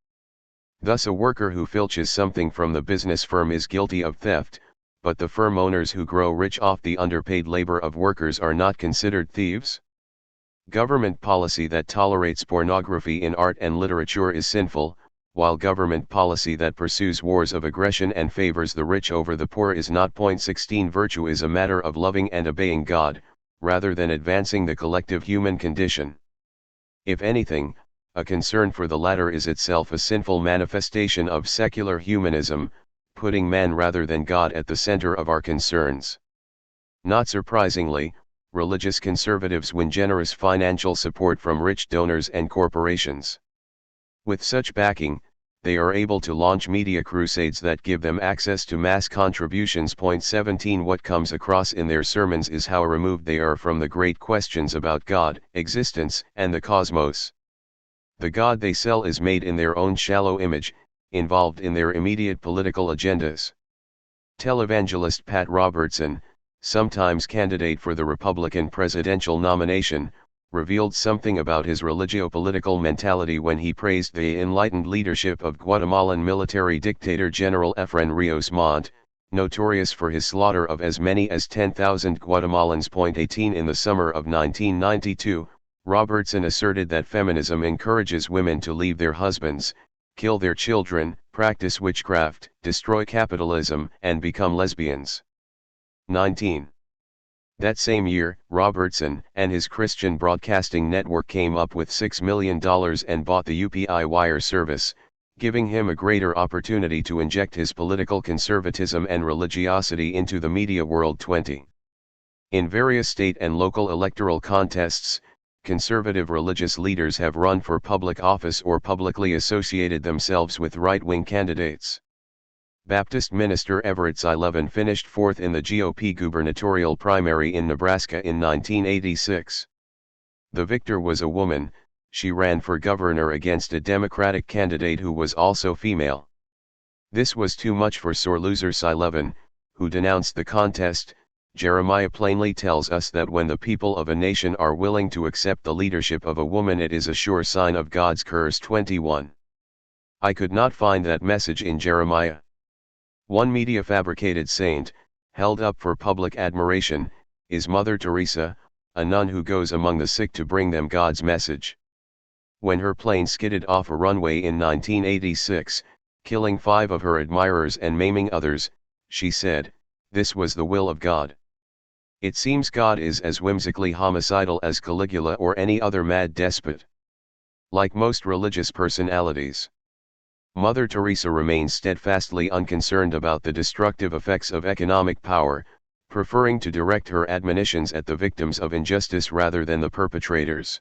Thus a worker who filches something from the business firm is guilty of theft, but the firm owners who grow rich off the underpaid labor of workers are not considered thieves. Government policy that tolerates pornography in art and literature is sinful, while government policy that pursues wars of aggression and favors the rich over the poor is not. 16 Virtue is a matter of loving and obeying God, rather than advancing the collective human condition. If anything, a concern for the latter is itself a sinful manifestation of secular humanism, putting man rather than God at the center of our concerns. Not surprisingly, religious conservatives win generous financial support from rich donors and corporations. With such backing, they are able to launch media crusades that give them access to mass contributions. Point 17 What comes across in their sermons is how removed they are from the great questions about God, existence, and the cosmos. The God they sell is made in their own shallow image, involved in their immediate political agendas. Televangelist Pat Robertson, sometimes candidate for the Republican presidential nomination, revealed something about his religio-political mentality when he praised the enlightened leadership of Guatemalan military dictator General Efren Rios Montt, notorious for his slaughter of as many as 10,000 Guatemalans. 18 In the summer of 1992, Robertson asserted that feminism encourages women to leave their husbands, kill their children, practice witchcraft, destroy capitalism, and become lesbians. 19. That same year, Robertson and his Christian Broadcasting Network came up with $6 million and bought the UPI wire service, giving him a greater opportunity to inject his political conservatism and religiosity into the media world. 20. In various state and local electoral contests, conservative religious leaders have run for public office or publicly associated themselves with right-wing candidates. Baptist minister Everett Sullivan finished fourth in the GOP gubernatorial primary in Nebraska in 1986. The victor was a woman. She ran for governor against a Democratic candidate who was also female. This was too much for sore loser Sullivan, who denounced the contest. Jeremiah plainly tells us that when the people of a nation are willing to accept the leadership of a woman, it is a sure sign of God's curse. 21. I could not find that message in Jeremiah. One media-fabricated saint, held up for public admiration, is Mother Teresa, a nun who goes among the sick to bring them God's message. When her plane skidded off a runway in 1986, killing 5 of her admirers and maiming others, she said, "This was the will of God." It seems God is as whimsically homicidal as Caligula or any other mad despot. Like most religious personalities, Mother Teresa remains steadfastly unconcerned about the destructive effects of economic power, preferring to direct her admonitions at the victims of injustice rather than the perpetrators.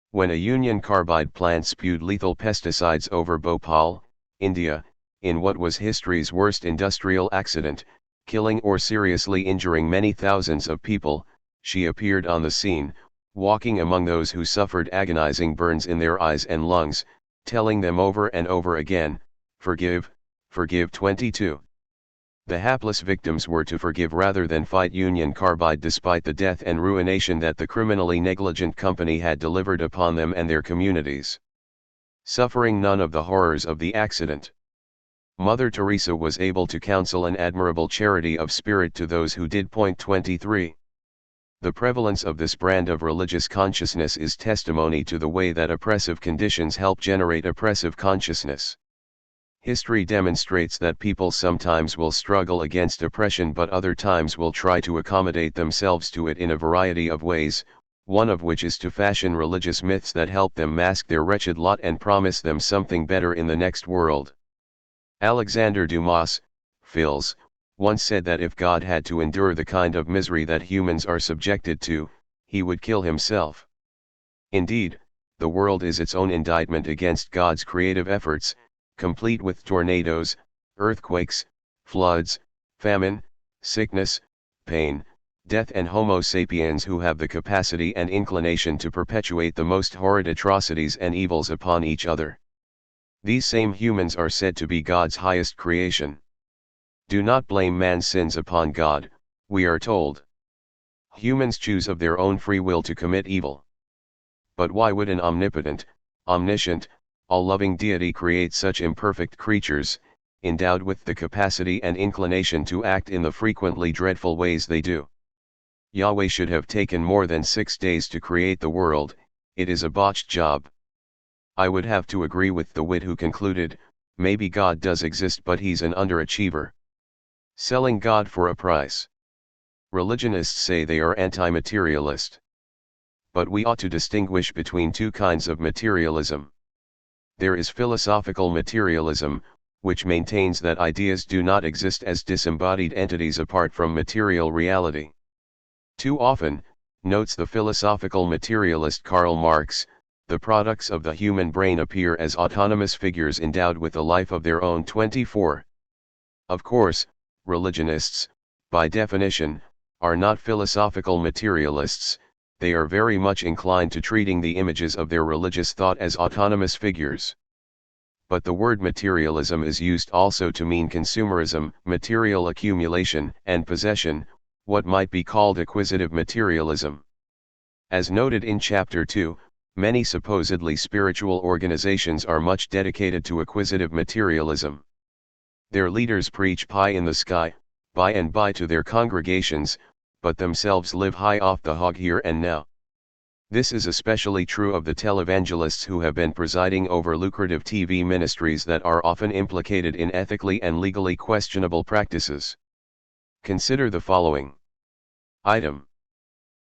When a Union Carbide plant spewed lethal pesticides over Bhopal, India, in what was history's worst industrial accident, killing or seriously injuring many thousands of people, she appeared on the scene, walking among those who suffered agonizing burns in their eyes and lungs, telling them over and over again, "Forgive, forgive." 22. The hapless victims were to forgive rather than fight Union Carbide despite the death and ruination that the criminally negligent company had delivered upon them and their communities. Suffering none of the horrors of the accident, Mother Teresa was able to counsel an admirable charity of spirit to those who did. 23. The prevalence of this brand of religious consciousness is testimony to the way that oppressive conditions help generate oppressive consciousness. History demonstrates that people sometimes will struggle against oppression but other times will try to accommodate themselves to it in a variety of ways, one of which is to fashion religious myths that help them mask their wretched lot and promise them something better in the next world. Alexander Dumas, Phils, once said that if God had to endure the kind of misery that humans are subjected to, he would kill himself. Indeed, the world is its own indictment against God's creative efforts, complete with tornadoes, earthquakes, floods, famine, sickness, pain, death, and Homo sapiens who have the capacity and inclination to perpetuate the most horrid atrocities and evils upon each other. These same humans are said to be God's highest creation. Do not blame man's sins upon God, we are told. Humans choose of their own free will to commit evil. But why would an omnipotent, omniscient, all-loving deity create such imperfect creatures, endowed with the capacity and inclination to act in the frequently dreadful ways they do? Yahweh should have taken more than 6 days to create the world. It is a botched job. I would have to agree with the wit who concluded, maybe God does exist but he's an underachiever. Selling God for a price. Religionists say they are anti-materialist. But we ought to distinguish between two kinds of materialism. There is philosophical materialism, which maintains that ideas do not exist as disembodied entities apart from material reality. Too often, notes the philosophical materialist Karl Marx, the products of the human brain appear as autonomous figures endowed with a life of their own. 24. Of course, religionists, by definition, are not philosophical materialists. They are very much inclined to treating the images of their religious thought as autonomous figures. But the word materialism is used also to mean consumerism, material accumulation and possession, what might be called acquisitive materialism. As noted in Chapter 2, many supposedly spiritual organizations are much dedicated to acquisitive materialism. Their leaders preach pie in the sky, by and by to their congregations, but themselves live high off the hog here and now. This is especially true of the televangelists who have been presiding over lucrative TV ministries that are often implicated in ethically and legally questionable practices. Consider the following. Item.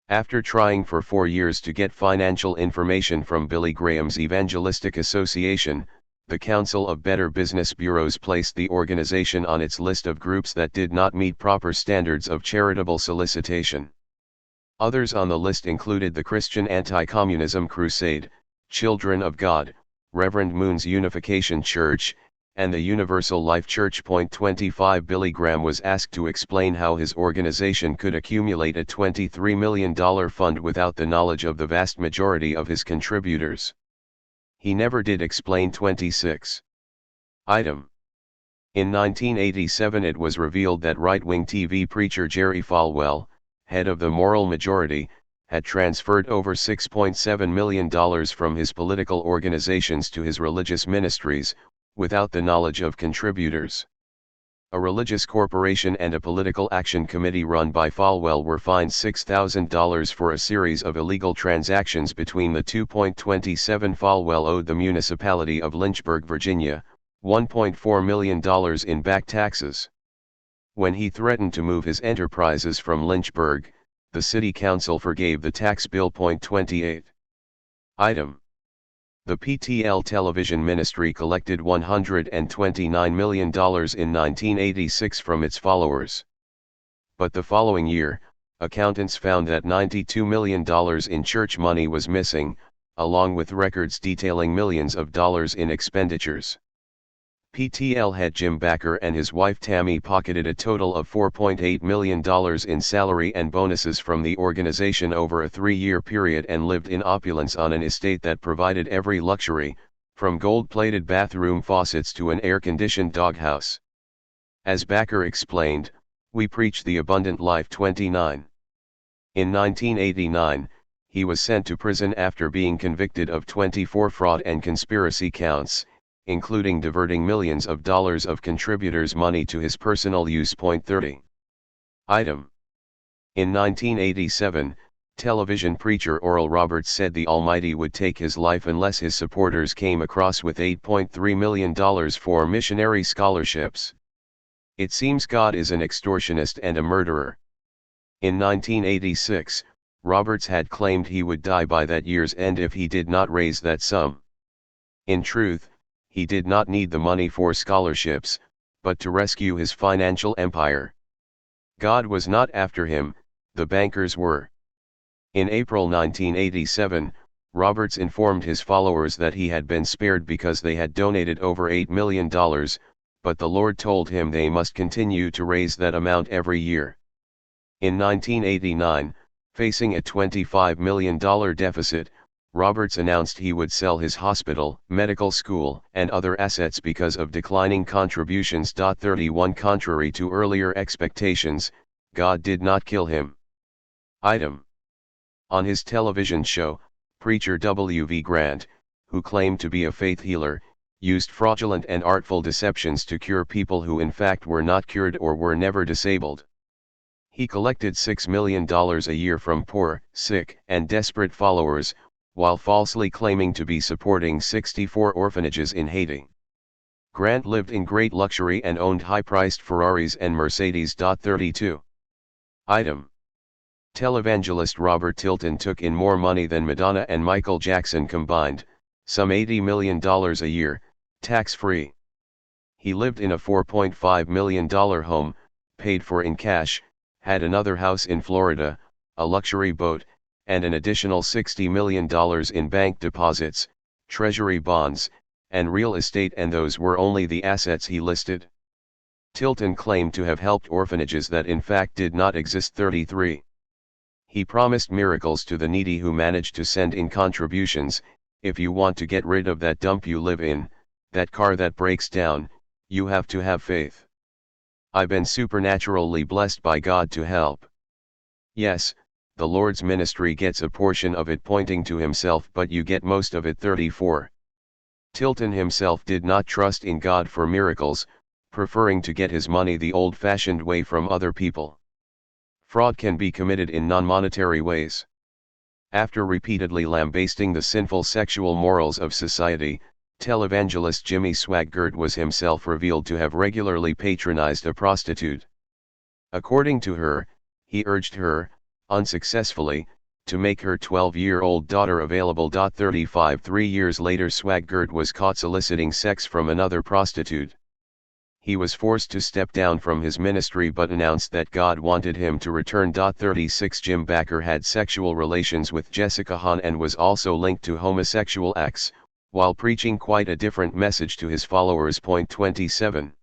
After trying for 4 years to get financial information from Billy Graham's Evangelistic Association, the Council of Better Business Bureaus placed the organization on its list of groups that did not meet proper standards of charitable solicitation. Others on the list included the Christian Anti-Communism Crusade, Children of God, Reverend Moon's Unification Church, and the Universal Life Church. 25 Billy Graham was asked to explain how his organization could accumulate a $23 million fund without the knowledge of the vast majority of his contributors. He never did explain. 26. Item. In 1987 it was revealed that right-wing TV preacher Jerry Falwell, head of the Moral Majority, had transferred over $6.7 million from his political organizations to his religious ministries, without the knowledge of contributors. A religious corporation and a political action committee run by Falwell were fined $6,000 for a series of illegal transactions between the two. 27 Falwell owed the municipality of Lynchburg, Virginia, $1.4 million in back taxes. When he threatened to move his enterprises from Lynchburg, the city council forgave the tax bill. 28. Item. The PTL television ministry collected $129 million in 1986 from its followers. But the following year, accountants found that $92 million in church money was missing, along with records detailing millions of dollars in expenditures. PTL head Jim Bakker and his wife Tammy pocketed a total of $4.8 million in salary and bonuses from the organization over a 3-year period and lived in opulence on an estate that provided every luxury, from gold-plated bathroom faucets to an air-conditioned doghouse. As Bakker explained, "We preach the abundant life." 29. In 1989, he was sent to prison after being convicted of 24 fraud and conspiracy counts, including diverting millions of dollars of contributors' money to his personal use. 30. Item. In 1987, television preacher Oral Roberts said the Almighty would take his life unless his supporters came across with $8.3 million for missionary scholarships. It seems God is an extortionist and a murderer. In 1986, Roberts had claimed he would die by that year's end if he did not raise that sum. In truth, he did not need the money for scholarships, but to rescue his financial empire. God was not after him, the bankers were. In April 1987, Roberts informed his followers that he had been spared because they had donated over $8 million, but the Lord told him they must continue to raise that amount every year. In 1989, facing a $25 million deficit, Roberts announced he would sell his hospital, medical school, and other assets because of declining contributions. 31 Contrary to earlier expectations, God did not kill him. Item. On his television show, preacher W.V. Grant, who claimed to be a faith healer, used fraudulent and artful deceptions to cure people who in fact were not cured or were never disabled. He collected $6 million a year from poor, sick, and desperate followers, while falsely claiming to be supporting 64 orphanages in Haiti. Grant lived in great luxury and owned high-priced Ferraris and Mercedes. 32. Item. Televangelist Robert Tilton took in more money than Madonna and Michael Jackson combined, some $80 million a year, tax-free. He lived in a $4.5 million home, paid for in cash, had another house in Florida, a luxury boat, and an additional $60 million in bank deposits, treasury bonds, and real estate, and those were only the assets he listed. Tilton claimed to have helped orphanages that in fact did not exist. 33. He promised miracles to the needy who managed to send in contributions. If you want to get rid of that dump you live in, that car that breaks down, you have to have faith. I've been supernaturally blessed by God to help. Yes, the Lord's ministry gets a portion of it pointing to himself, but you get most of it. 34. Tilton himself did not trust in God for miracles, preferring to get his money the old-fashioned way from other people. Fraud can be committed in non-monetary ways. After repeatedly lambasting the sinful sexual morals of society, televangelist Jimmy Swaggart was himself revealed to have regularly patronized a prostitute. According to her, he urged her, unsuccessfully, to make her 12-year-old daughter available. 35 3 years later, Swaggart was caught soliciting sex from another prostitute. He was forced to step down from his ministry but announced that God wanted him to return. 36 Jim Bakker had sexual relations with Jessica Hahn and was also linked to homosexual acts, while preaching quite a different message to his followers. 27.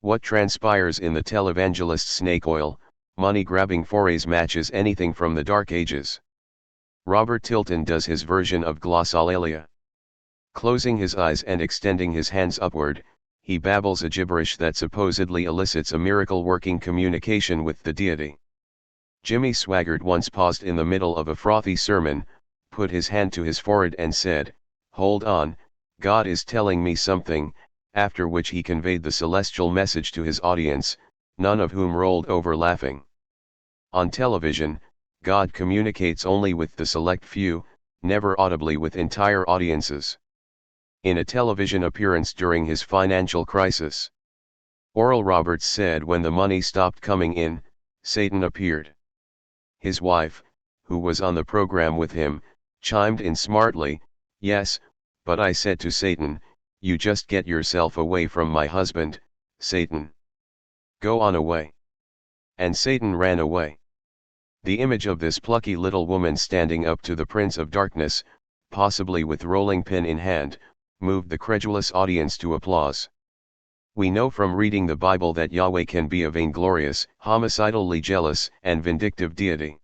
What transpires in the televangelist's snake oil, money-grabbing forays matches anything from the Dark Ages. Robert Tilton does his version of glossolalia. Closing his eyes and extending his hands upward, he babbles a gibberish that supposedly elicits a miracle-working communication with the deity. Jimmy Swaggart once paused in the middle of a frothy sermon, put his hand to his forehead and said, "Hold on, God is telling me something," after which he conveyed the celestial message to his audience, none of whom rolled over laughing. On television, God communicates only with the select few, never audibly with entire audiences. In a television appearance during his financial crisis, Oral Roberts said when the money stopped coming in, Satan appeared. His wife, who was on the program with him, chimed in smartly, "Yes, but I said to Satan, you just get yourself away from my husband, Satan. Go on away." And Satan ran away. The image of this plucky little woman standing up to the Prince of Darkness, possibly with rolling pin in hand, moved the credulous audience to applause. We know from reading the Bible that Yahweh can be a vainglorious, homicidally jealous, and vindictive deity.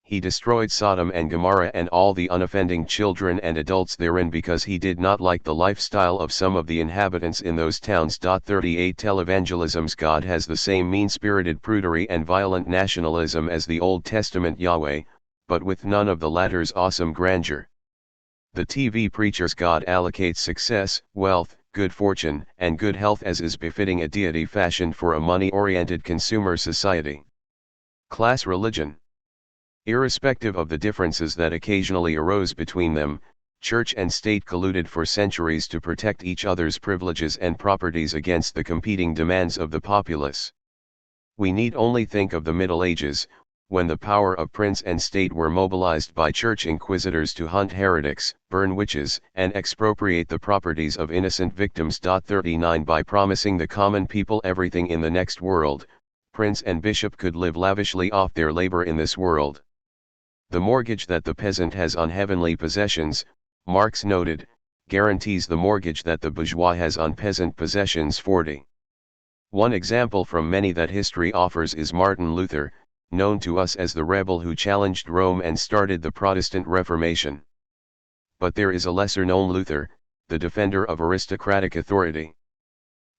He destroyed Sodom and Gomorrah and all the unoffending children and adults therein because he did not like the lifestyle of some of the inhabitants in those towns. 38 Televangelism's God has the same mean-spirited prudery and violent nationalism as the Old Testament Yahweh, but with none of the latter's awesome grandeur. The TV preacher's God allocates success, wealth, good fortune, and good health as is befitting a deity fashioned for a money-oriented consumer society. Class religion. Irrespective of the differences that occasionally arose between them, church and state colluded for centuries to protect each other's privileges and properties against the competing demands of the populace. We need only think of the Middle Ages, when the power of prince and state were mobilized by church inquisitors to hunt heretics, burn witches, and expropriate the properties of innocent victims. 39 By promising the common people everything in the next world, prince and bishop could live lavishly off their labor in this world. The mortgage that the peasant has on heavenly possessions, Marx noted, guarantees the mortgage that the bourgeois has on peasant possessions. 40. One example from many that history offers is Martin Luther, known to us as the rebel who challenged Rome and started the Protestant Reformation. But there is a lesser-known Luther, the defender of aristocratic authority.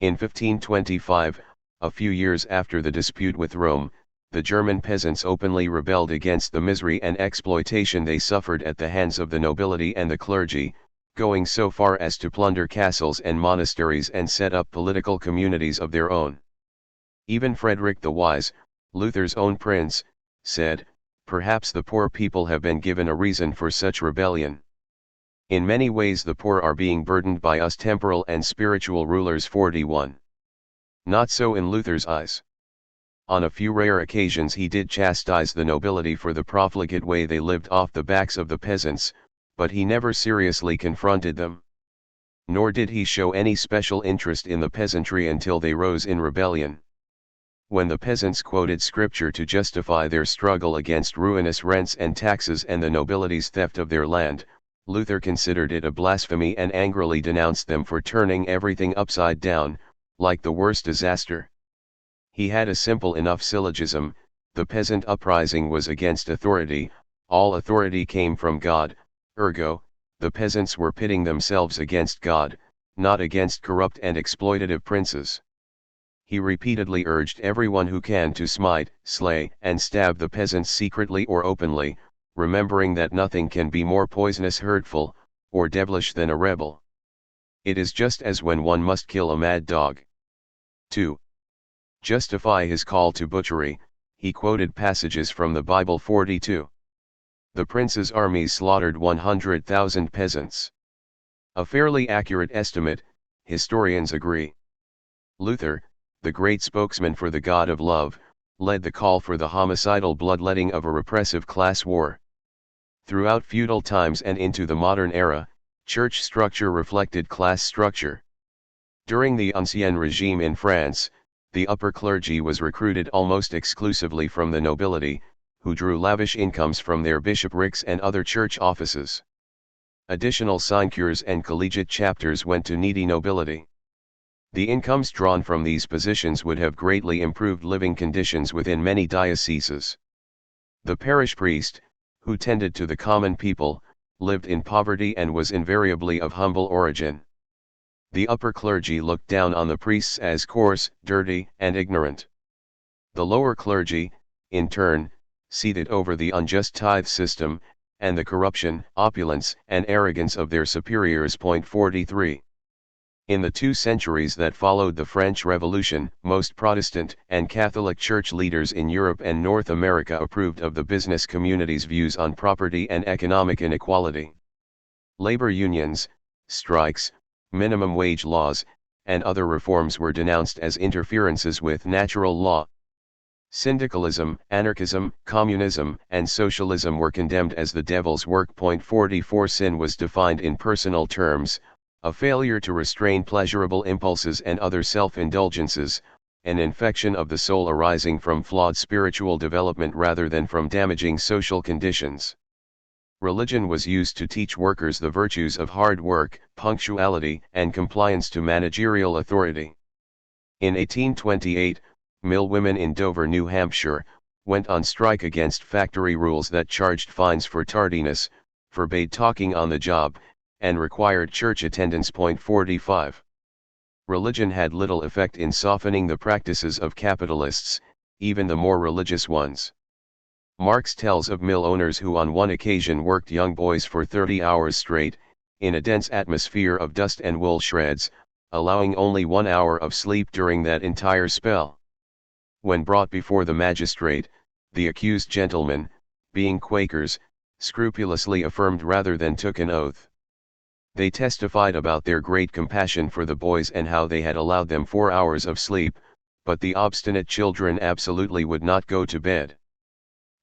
In 1525, a few years after the dispute with Rome, the German peasants openly rebelled against the misery and exploitation they suffered at the hands of the nobility and the clergy, going so far as to plunder castles and monasteries and set up political communities of their own. Even Frederick the Wise, Luther's own prince, said, "Perhaps the poor people have been given a reason for such rebellion. In many ways the poor are being burdened by us temporal and spiritual rulers." 41. Not so in Luther's eyes. On a few rare occasions he did chastise the nobility for the profligate way they lived off the backs of the peasants, but he never seriously confronted them. Nor did he show any special interest in the peasantry until they rose in rebellion. When the peasants quoted scripture to justify their struggle against ruinous rents and taxes and the nobility's theft of their land, Luther considered it a blasphemy and angrily denounced them for turning everything upside down, like the worst disaster. He had a simple enough syllogism: the peasant uprising was against authority, all authority came from God, ergo, the peasants were pitting themselves against God, not against corrupt and exploitative princes. He repeatedly urged everyone who can to smite, slay, and stab the peasants secretly or openly, remembering that nothing can be more poisonous, hurtful, or devilish than a rebel. It is just as when one must kill a mad dog. 2. Justify his call to butchery, he quoted passages from the Bible 42. The prince's armies slaughtered 100,000 peasants. A fairly accurate estimate, historians agree. Luther, the great spokesman for the God of love, led the call for the homicidal bloodletting of a repressive class war. Throughout feudal times and into the modern era, church structure reflected class structure. During the Ancien regime in France, the upper clergy was recruited almost exclusively from the nobility, who drew lavish incomes from their bishoprics and other church offices. Additional sinecures and collegiate chapters went to needy nobility. The incomes drawn from these positions would have greatly improved living conditions within many dioceses. The parish priest, who tended to the common people, lived in poverty and was invariably of humble origin. The upper clergy looked down on the priests as coarse, dirty, and ignorant. The lower clergy, in turn, seethed over the unjust tithe system, and the corruption, opulence, and arrogance of their superiors. 43. In the 2 centuries that followed the French Revolution, most Protestant and Catholic church leaders in Europe and North America approved of the business community's views on property and economic inequality. Labor unions, strikes, minimum wage laws, and other reforms were denounced as interferences with natural law. Syndicalism, anarchism, communism, and socialism were condemned as the devil's work. 44. Sin was defined in personal terms: a failure to restrain pleasurable impulses and other self-indulgences, an infection of the soul arising from flawed spiritual development rather than from damaging social conditions. Religion was used to teach workers the virtues of hard work, punctuality, and compliance to managerial authority. In 1828, mill women in Dover, New Hampshire, went on strike against factory rules that charged fines for tardiness, forbade talking on the job, and required church attendance. 45. Religion had little effect in softening the practices of capitalists, even the more religious ones. Marx tells of mill owners who on one occasion worked young boys for 30 hours straight, in a dense atmosphere of dust and wool shreds, allowing only 1 hour of sleep during that entire spell. When brought before the magistrate, the accused gentlemen, being Quakers, scrupulously affirmed rather than took an oath. They testified about their great compassion for the boys and how they had allowed them 4 hours of sleep, but the obstinate children absolutely would not go to bed.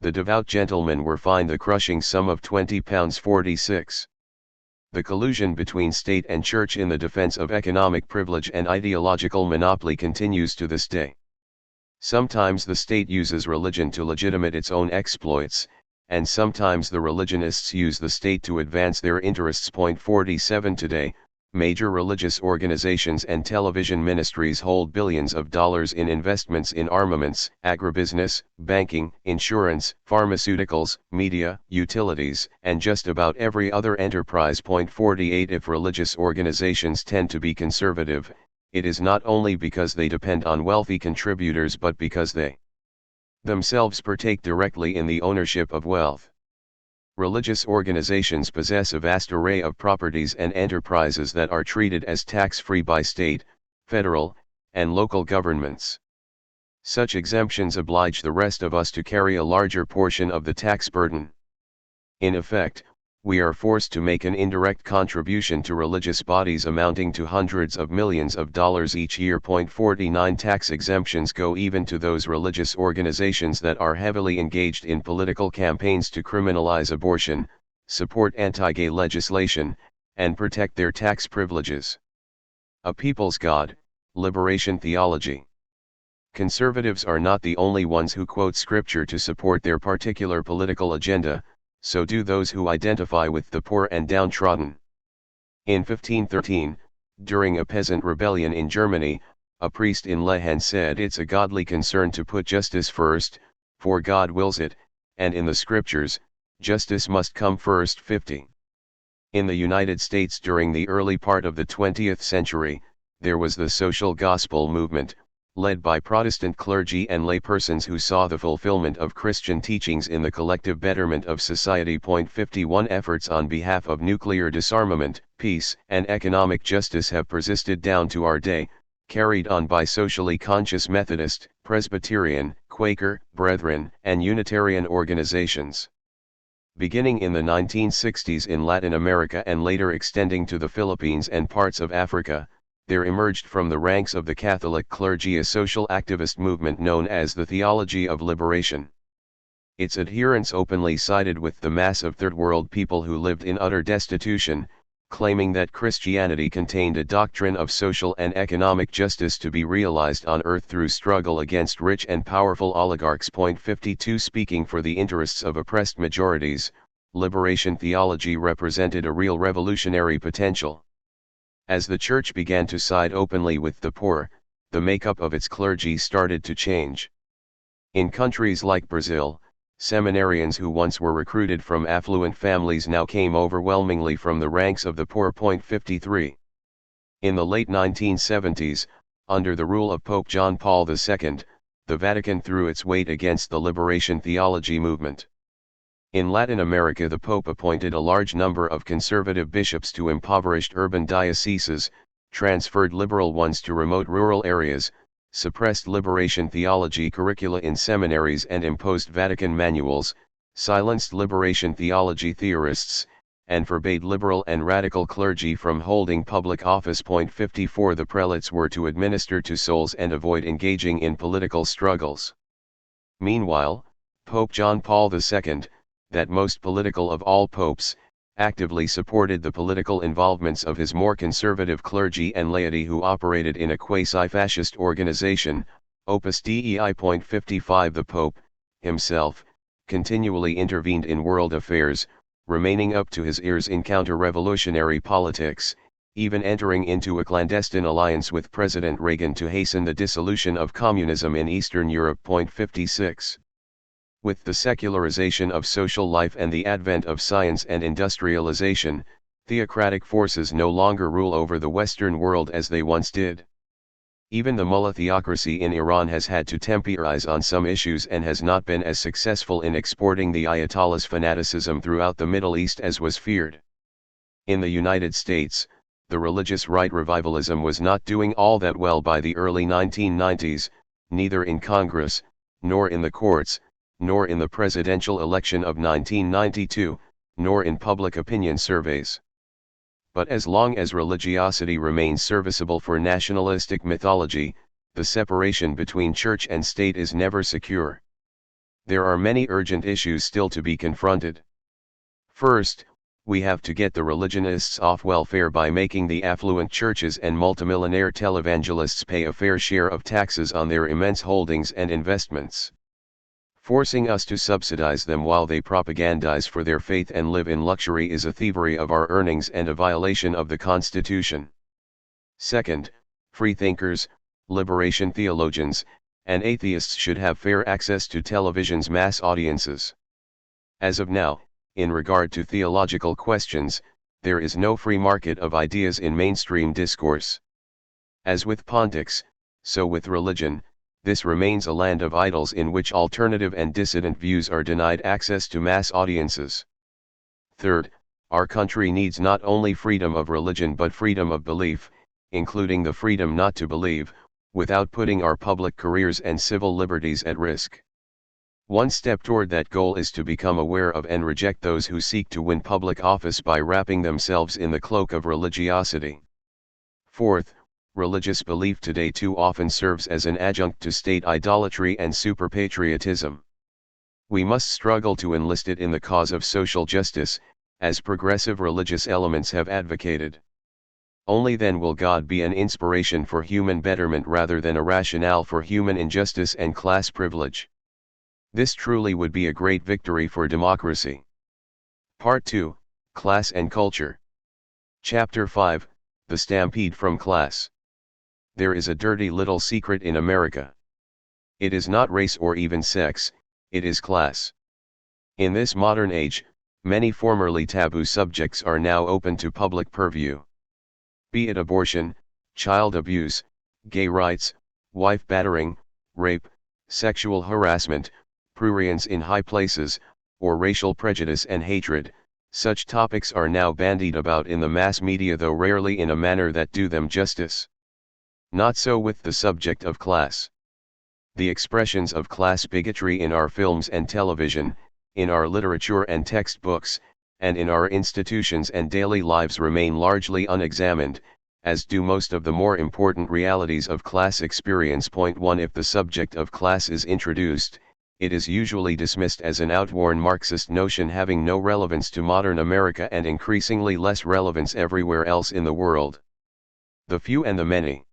The devout gentlemen were fined the crushing sum of £20. 46. The collusion between state and church in the defense of economic privilege and ideological monopoly continues to this day. Sometimes the state uses religion to legitimate its own exploits, and sometimes the religionists use the state to advance their interests. 47. Today, major religious organizations and television ministries hold billions of dollars in investments in armaments, agribusiness, banking, insurance, pharmaceuticals, media, utilities, and just about every other enterprise. 48. If religious organizations tend to be conservative, it is not only because they depend on wealthy contributors but because they themselves partake directly in the ownership of wealth. Religious organizations possess a vast array of properties and enterprises that are treated as tax-free by state, federal, and local governments. Such exemptions oblige the rest of us to carry a larger portion of the tax burden. In effect, we are forced to make an indirect contribution to religious bodies amounting to hundreds of millions of dollars each year. 49. Tax exemptions go even to those religious organizations that are heavily engaged in political campaigns to criminalize abortion, support anti-gay legislation, and protect their tax privileges. A People's God, Liberation Theology. Conservatives are not the only ones who quote scripture to support their particular political agenda, so do those who identify with the poor and downtrodden. In 1513, during a peasant rebellion in Germany, a priest in Lehen said it's a godly concern to put justice first, for God wills it, and in the scriptures, justice must come first. 50. In the United States during the early part of the 20th century, there was the social gospel movement, led by Protestant clergy and laypersons who saw the fulfillment of Christian teachings in the collective betterment of society. 51 Efforts on behalf of nuclear disarmament, peace, and economic justice have persisted down to our day, carried on by socially conscious Methodist, Presbyterian, Quaker, Brethren, and Unitarian organizations. Beginning in the 1960s in Latin America and later extending to the Philippines and parts of Africa, there emerged from the ranks of the Catholic clergy a social activist movement known as the Theology of Liberation. Its adherents openly sided with the mass of Third World people who lived in utter destitution, claiming that Christianity contained a doctrine of social and economic justice to be realized on earth through struggle against rich and powerful oligarchs. 52 Speaking for the interests of oppressed majorities, liberation theology represented a real revolutionary potential. As the church began to side openly with the poor, the makeup of its clergy started to change. In countries like Brazil, seminarians who once were recruited from affluent families now came overwhelmingly from the ranks of the poor. 53. In the late 1970s, under the rule of Pope John Paul II, the Vatican threw its weight against the liberation theology movement. In Latin America, the Pope appointed a large number of conservative bishops to impoverished urban dioceses, transferred liberal ones to remote rural areas, suppressed liberation theology curricula in seminaries and imposed Vatican manuals, silenced liberation theology theorists, and forbade liberal and radical clergy from holding public office. 54 The prelates were to administer to souls and avoid engaging in political struggles. Meanwhile, Pope John Paul II, that most political of all popes, actively supported the political involvements of his more conservative clergy and laity who operated in a quasi-fascist organization, Opus Dei. 55 The Pope, himself, continually intervened in world affairs, remaining up to his ears in counter-revolutionary politics, even entering into a clandestine alliance with President Reagan to hasten the dissolution of communism in Eastern Europe. 56. With the secularization of social life and the advent of science and industrialization, theocratic forces no longer rule over the Western world as they once did. Even the mullah theocracy in Iran has had to temporize on some issues and has not been as successful in exporting the Ayatollah's fanaticism throughout the Middle East as was feared. In the United States, the religious right revivalism was not doing all that well by the early 1990s, neither in Congress, nor in the courts, nor in the presidential election of 1992, nor in public opinion surveys. But as long as religiosity remains serviceable for nationalistic mythology, the separation between church and state is never secure. There are many urgent issues still to be confronted. First, we have to get the religionists off welfare by making the affluent churches and multimillionaire televangelists pay a fair share of taxes on their immense holdings and investments. Forcing us to subsidize them while they propagandize for their faith and live in luxury is a thievery of our earnings and a violation of the Constitution. Second, freethinkers, liberation theologians, and atheists should have fair access to television's mass audiences. As of now, in regard to theological questions, there is no free market of ideas in mainstream discourse. As with politics, so with religion, this remains a land of idols in which alternative and dissident views are denied access to mass audiences. Third, our country needs not only freedom of religion but freedom of belief, including the freedom not to believe, without putting our public careers and civil liberties at risk. One step toward that goal is to become aware of and reject those who seek to win public office by wrapping themselves in the cloak of religiosity. Fourth, religious belief today too often serves as an adjunct to state idolatry and super-patriotism. We must struggle to enlist it in the cause of social justice, as progressive religious elements have advocated. Only then will God be an inspiration for human betterment rather than a rationale for human injustice and class privilege. This truly would be a great victory for democracy. Part 2, Class and Culture. Chapter 5, The Stampede from Class. There is a dirty little secret in America. It is not race or even sex, it is class. In this modern age, many formerly taboo subjects are now open to public purview. Be it abortion, child abuse, gay rights, wife battering, rape, sexual harassment, prurience in high places, or racial prejudice and hatred, such topics are now bandied about in the mass media, though rarely in a manner that do them justice. Not so with the subject of class. The expressions of class bigotry in our films and television, in our literature and textbooks, and in our institutions and daily lives remain largely unexamined, as do most of the more important realities of class experience. Point 1. If the subject of class is introduced, it is usually dismissed as an outworn Marxist notion having no relevance to modern America and increasingly less relevance everywhere else in the world. The few and the many.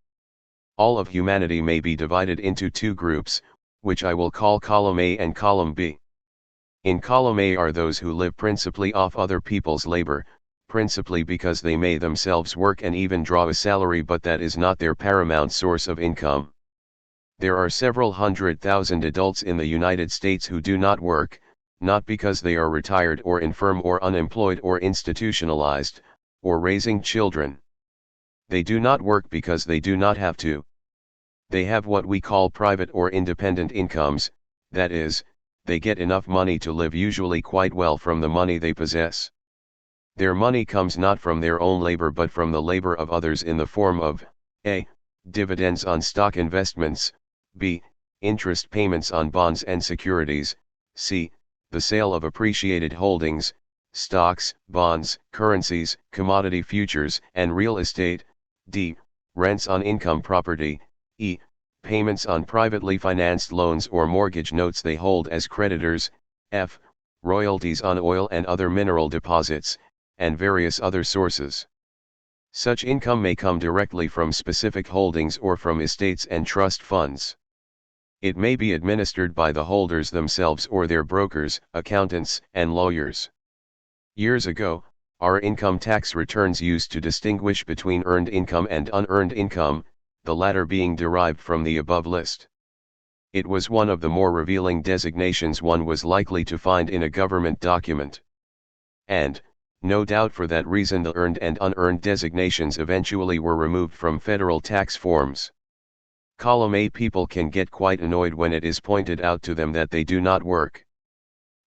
All of humanity may be divided into two groups, which I will call column A and column B. In column A are those who live principally off other people's labor, principally because they may themselves work and even draw a salary, but that is not their paramount source of income. There are several 100,000 adults in the United States who do not work, not because they are retired or infirm or unemployed or institutionalized, or raising children. They do not work because they do not have to. They have what we call private or independent incomes, that is, they get enough money to live usually quite well from the money they possess. Their money comes not from their own labor but from the labor of others in the form of a. Dividends on stock investments, b. Interest payments on bonds and securities, c. The sale of appreciated holdings, stocks, bonds, currencies, commodity futures, and real estate, d. Rents on income property, e. Payments on privately financed loans or mortgage notes they hold as creditors, f. Royalties on oil and other mineral deposits, and various other sources. Such income may come directly from specific holdings or from estates and trust funds. It may be administered by the holders themselves or their brokers, accountants, and lawyers. Years ago, our income tax returns used to distinguish between earned income and unearned income, the latter being derived from the above list. It was one of the more revealing designations one was likely to find in a government document. And, no doubt for that reason, the earned and unearned designations eventually were removed from federal tax forms. Column A people can get quite annoyed when it is pointed out to them that they do not work.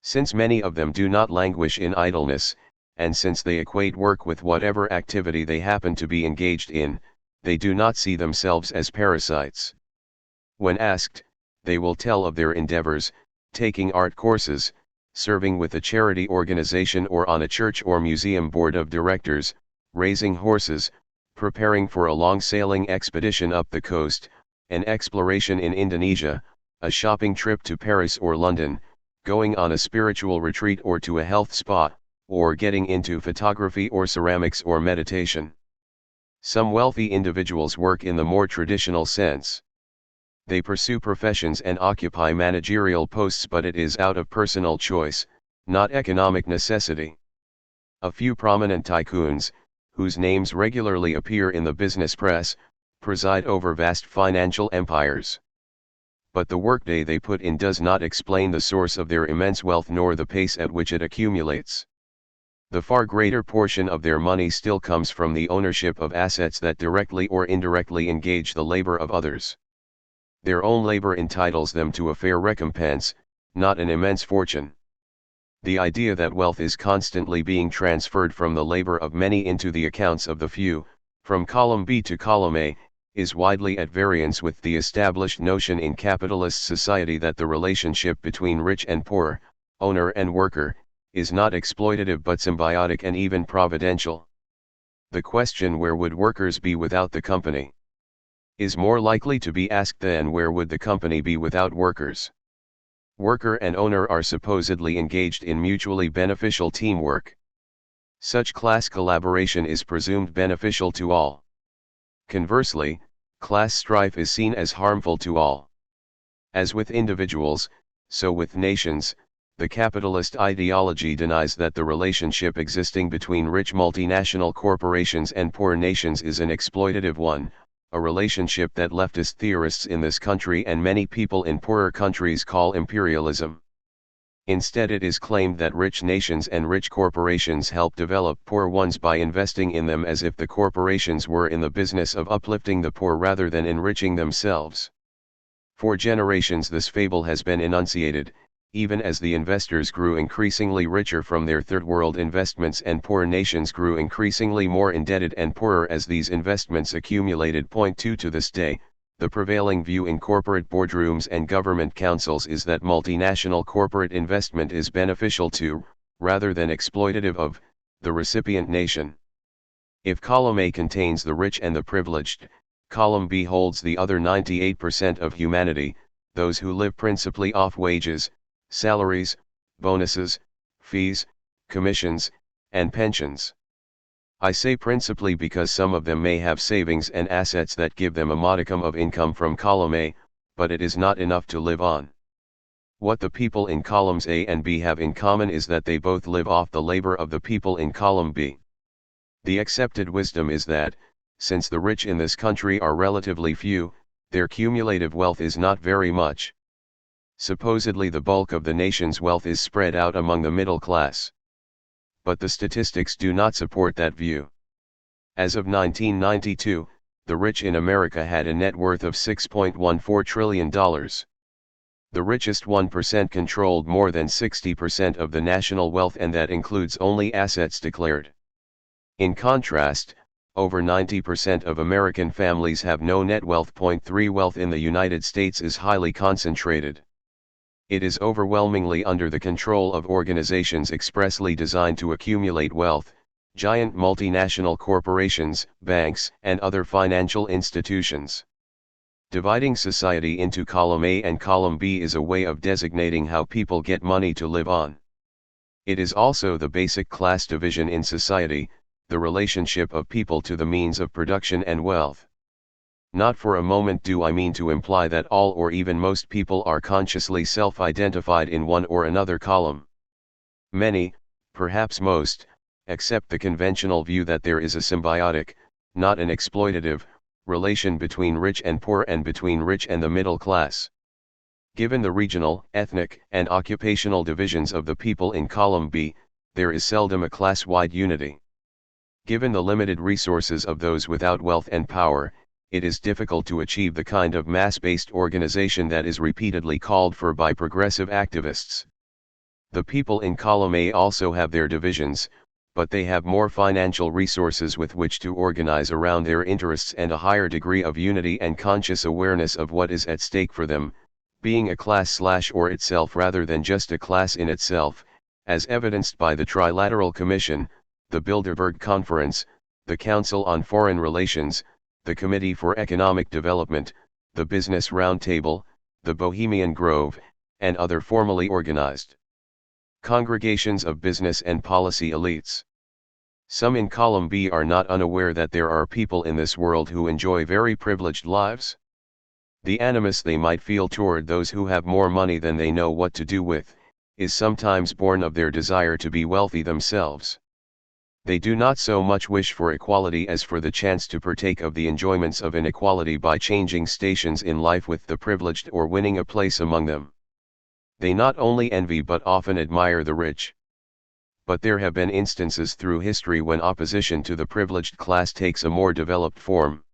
Since many of them do not languish in idleness, and since they equate work with whatever activity they happen to be engaged in, they do not see themselves as parasites. When asked, they will tell of their endeavors, taking art courses, serving with a charity organization or on a church or museum board of directors, raising horses, preparing for a long sailing expedition up the coast, an exploration in Indonesia, a shopping trip to Paris or London, going on a spiritual retreat or to a health spa, or getting into photography or ceramics or meditation. Some wealthy individuals work in the more traditional sense. They pursue professions and occupy managerial posts, but it is out of personal choice, not economic necessity. A few prominent tycoons, whose names regularly appear in the business press, preside over vast financial empires. But the workday they put in does not explain the source of their immense wealth nor the pace at which it accumulates. The far greater portion of their money still comes from the ownership of assets that directly or indirectly engage the labor of others. Their own labor entitles them to a fair recompense, not an immense fortune. The idea that wealth is constantly being transferred from the labor of many into the accounts of the few, from column B to column A, is widely at variance with the established notion in capitalist society that the relationship between rich and poor, owner and worker, is not exploitative but symbiotic and even providential. The question, where would workers be without the company, is more likely to be asked than where would the company be without workers. Worker and owner are supposedly engaged in mutually beneficial teamwork. Such class collaboration is presumed beneficial to all. Conversely, class strife is seen as harmful to all. As with individuals, so with nations, the capitalist ideology denies that the relationship existing between rich multinational corporations and poor nations is an exploitative one, a relationship that leftist theorists in this country and many people in poorer countries call imperialism. Instead, it is claimed that rich nations and rich corporations help develop poor ones by investing in them, as if the corporations were in the business of uplifting the poor rather than enriching themselves. For generations this fable has been enunciated, even as the investors grew increasingly richer from their third world investments and poor nations grew increasingly more indebted and poorer as these investments accumulated. 2 To this day, the prevailing view in corporate boardrooms and government councils is that multinational corporate investment is beneficial to, rather than exploitative of, the recipient nation. If column A contains the rich and the privileged, column B holds the other 98% of humanity, those who live principally off wages, salaries, bonuses, fees, commissions, and pensions. I say principally because some of them may have savings and assets that give them a modicum of income from column A, but it is not enough to live on. What the people in columns A and B have in common is that they both live off the labor of the people in column B. The accepted wisdom is that, since the rich in this country are relatively few, their cumulative wealth is not very much. Supposedly the bulk of the nation's wealth is spread out among the middle class. But the statistics do not support that view. As of 1992, the rich in America had a net worth of $6.14 trillion. The richest 1% controlled more than 60% of the national wealth, and that includes only assets declared. In contrast, over 90% of American families have no net wealth. 3 Wealth in the United States is highly concentrated. It is overwhelmingly under the control of organizations expressly designed to accumulate wealth, giant multinational corporations, banks, and other financial institutions. Dividing society into column A and column B is a way of designating how people get money to live on. It is also the basic class division in society, the relationship of people to the means of production and wealth. Not for a moment do I mean to imply that all or even most people are consciously self-identified in one or another column. Many, perhaps most, accept the conventional view that there is a symbiotic, not an exploitative, relation between rich and poor and between rich and the middle class. Given the regional, ethnic, and occupational divisions of the people in column B, there is seldom a class-wide unity. Given the limited resources of those without wealth and power, it is difficult to achieve the kind of mass-based organization that is repeatedly called for by progressive activists. The people in column A also have their divisions, but they have more financial resources with which to organize around their interests and a higher degree of unity and conscious awareness of what is at stake for them, being a class/or itself rather than just a class in itself, as evidenced by the Trilateral Commission, the Bilderberg Conference, the Council on Foreign Relations, the Committee for Economic Development, the Business Roundtable, the Bohemian Grove, and other formally organized congregations of business and policy elites. Some in column B are not unaware that there are people in this world who enjoy very privileged lives. The animus they might feel toward those who have more money than they know what to do with, is sometimes born of their desire to be wealthy themselves. They do not so much wish for equality as for the chance to partake of the enjoyments of inequality by changing stations in life with the privileged or winning a place among them. They not only envy but often admire the rich. But there have been instances through history when opposition to the privileged class takes a more developed form.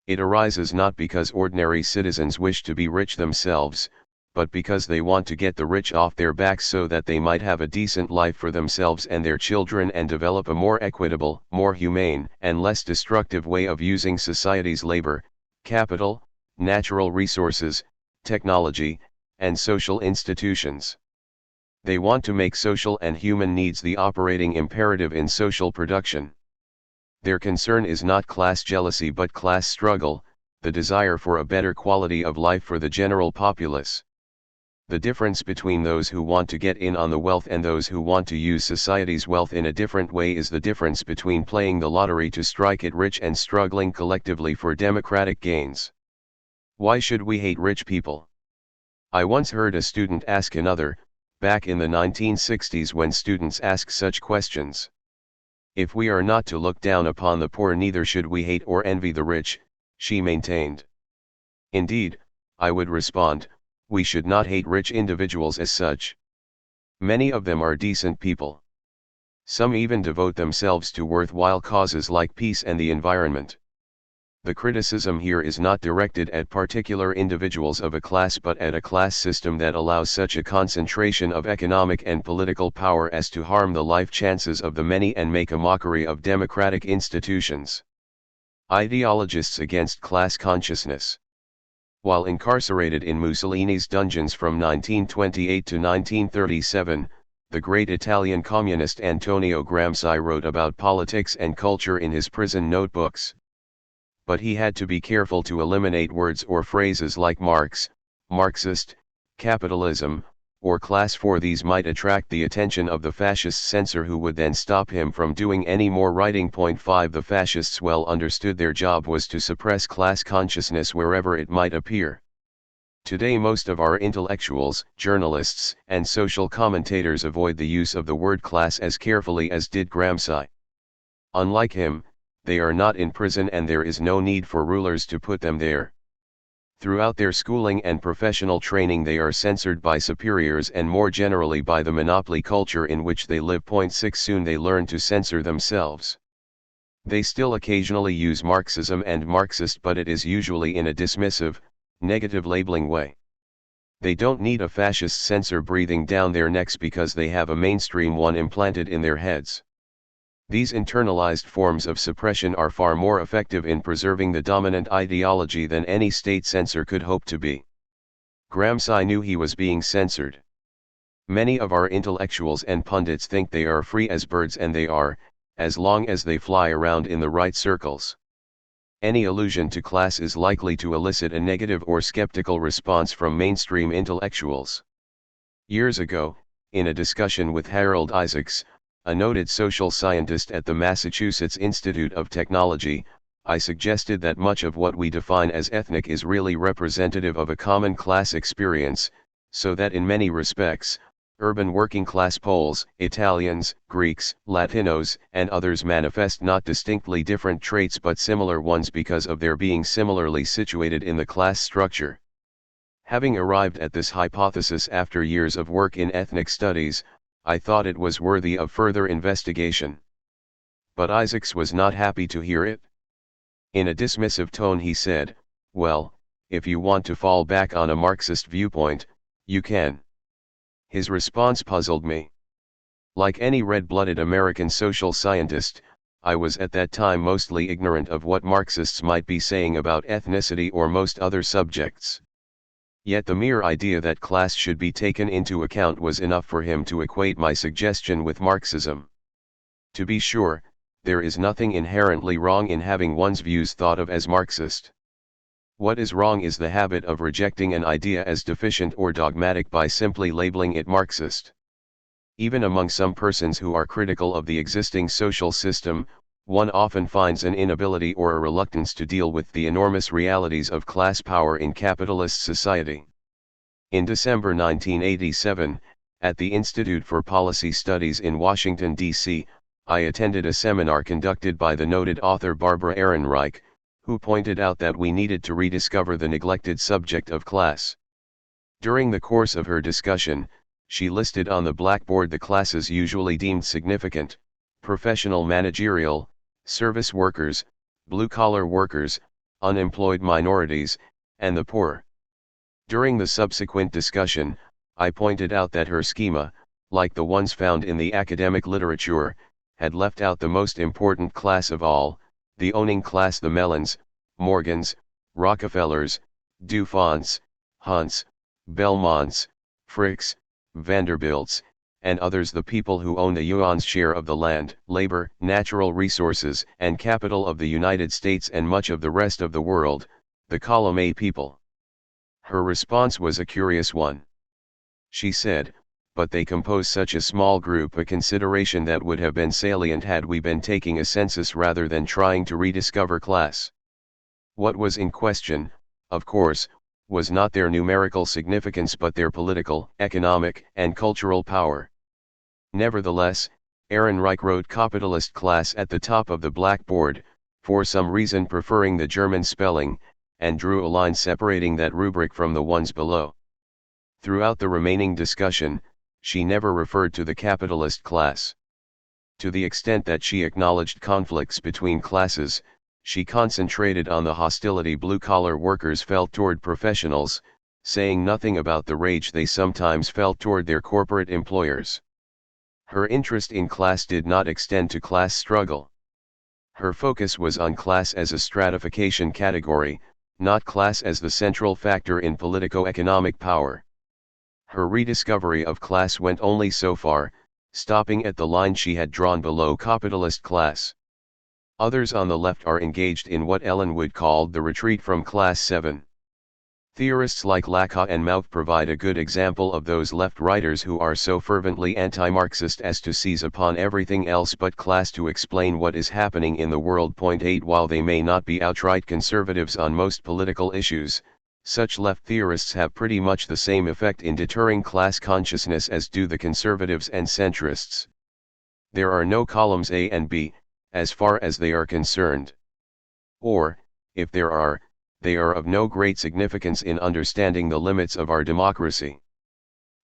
It arises not because ordinary citizens wish to be rich themselves, but because they want to get the rich off their backs so that they might have a decent life for themselves and their children and develop a more equitable, more humane, and less destructive way of using society's labor, capital, natural resources, technology, and social institutions. They want to make social and human needs the operating imperative in social production. Their concern is not class jealousy but class struggle, the desire for a better quality of life for the general populace. The difference between those who want to get in on the wealth and those who want to use society's wealth in a different way is the difference between playing the lottery to strike it rich and struggling collectively for democratic gains. Why should we hate rich people? I once heard a student ask another, back in the 1960s when students ask such questions. If we are not to look down upon the poor, neither should we hate or envy the rich, she maintained. Indeed, I would respond, we should not hate rich individuals as such. Many of them are decent people. Some even devote themselves to worthwhile causes like peace and the environment. The criticism here is not directed at particular individuals of a class but at a class system that allows such a concentration of economic and political power as to harm the life chances of the many and make a mockery of democratic institutions. Ideologists against class consciousness. While incarcerated in Mussolini's dungeons from 1928 to 1937, the great Italian communist Antonio Gramsci wrote about politics and culture in his prison notebooks. But he had to be careful to eliminate words or phrases like Marx, Marxist, capitalism, or class, for these might attract the attention of the fascist censor, who would then stop him from doing any more writing. Point 5. The fascists well understood their job was to suppress class consciousness wherever it might appear. Today most of our intellectuals, journalists, and social commentators avoid the use of the word class as carefully as did Gramsci. Unlike him, they are not in prison and there is no need for rulers to put them there. Throughout their schooling and professional training they are censored by superiors and more generally by the monopoly culture in which they live. Point 6. Soon they learn to censor themselves. They still occasionally use Marxism and Marxist, but it is usually in a dismissive, negative labeling way. They don't need a fascist censor breathing down their necks because they have a mainstream one implanted in their heads. These internalized forms of suppression are far more effective in preserving the dominant ideology than any state censor could hope to be. Gramsci knew he was being censored. Many of our intellectuals and pundits think they are free as birds, and they are, as long as they fly around in the right circles. Any allusion to class is likely to elicit a negative or skeptical response from mainstream intellectuals. Years ago, in a discussion with Harold Isaacs, a noted social scientist at the Massachusetts Institute of Technology, I suggested that much of what we define as ethnic is really representative of a common class experience, so that in many respects, urban working-class Poles, Italians, Greeks, Latinos, and others manifest not distinctly different traits but similar ones because of their being similarly situated in the class structure. Having arrived at this hypothesis after years of work in ethnic studies, I thought it was worthy of further investigation. But Isaacs was not happy to hear it. In a dismissive tone he said, "Well, if you want to fall back on a Marxist viewpoint, you can." His response puzzled me. Like any red-blooded American social scientist, I was at that time mostly ignorant of what Marxists might be saying about ethnicity or most other subjects. Yet the mere idea that class should be taken into account was enough for him to equate my suggestion with Marxism. To be sure, there is nothing inherently wrong in having one's views thought of as Marxist. What is wrong is the habit of rejecting an idea as deficient or dogmatic by simply labeling it Marxist. Even among some persons who are critical of the existing social system, one often finds an inability or a reluctance to deal with the enormous realities of class power in capitalist society. In December 1987, at the Institute for Policy Studies in Washington, D.C., I attended a seminar conducted by the noted author Barbara Ehrenreich, who pointed out that we needed to rediscover the neglected subject of class. During the course of her discussion, she listed on the blackboard the classes usually deemed significant: professional, managerial, service workers, blue-collar workers, unemployed minorities, and the poor. During the subsequent discussion, I pointed out that her schema, like the ones found in the academic literature, had left out the most important class of all, the owning class: the Mellons, Morgans, Rockefellers, Dufonts, Hunts, Belmonts, Fricks, Vanderbilts, and others, the people who own the yuan's share of the land, labor, natural resources, and capital of the United States and much of the rest of the world, the column A people. Her response was a curious one. she said, but they compose such a small group, a consideration that would have been salient had we been taking a census rather than trying to rediscover class. What was in question, of course, was not their numerical significance but their political, economic, and cultural power. Nevertheless, Ehrenreich wrote capitalist class at the top of the blackboard, for some reason preferring the German spelling, and drew a line separating that rubric from the ones below. Throughout the remaining discussion, she never referred to the capitalist class. To the extent that she acknowledged conflicts between classes, she concentrated on the hostility blue-collar workers felt toward professionals, saying nothing about the rage they sometimes felt toward their corporate employers. Her interest in class did not extend to class struggle. Her focus was on class as a stratification category, not class as the central factor in politico-economic power. Her rediscovery of class went only so far, stopping at the line she had drawn below capitalist class. Others on the left are engaged in what Ellen Wood called the retreat from class 7. Theorists like Lacan and Mauch provide a good example of those left writers who are so fervently anti-Marxist as to seize upon everything else but class to explain what is happening in the world. 8 While they may not be outright conservatives on most political issues, such left theorists have pretty much the same effect in deterring class consciousness as do the conservatives and centrists. There are no columns A and B, as far as they are concerned. Or, if there are, they are of no great significance in understanding the limits of our democracy.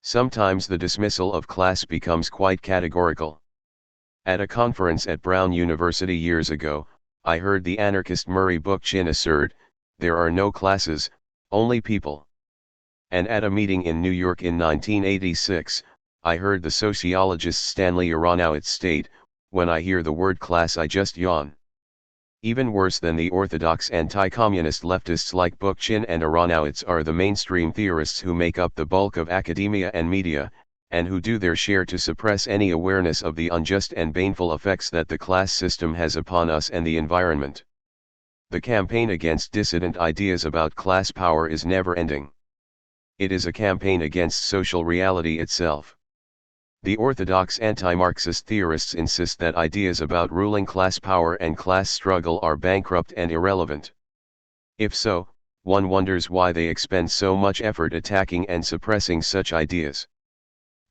Sometimes the dismissal of class becomes quite categorical. At a conference at Brown University years ago, I heard the anarchist Murray Bookchin assert, "There are no classes, only people." And at a meeting in New York in 1986, I heard the sociologist Stanley Aronowitz state, "When I hear the word class I just yawn." Even worse than the orthodox anti-communist leftists like Bookchin and Aronowitz are the mainstream theorists who make up the bulk of academia and media, and who do their share to suppress any awareness of the unjust and baneful effects that the class system has upon us and the environment. The campaign against dissident ideas about class power is never-ending. It is a campaign against social reality itself. The orthodox anti-Marxist theorists insist that ideas about ruling class power and class struggle are bankrupt and irrelevant. If so, one wonders why they expend so much effort attacking and suppressing such ideas.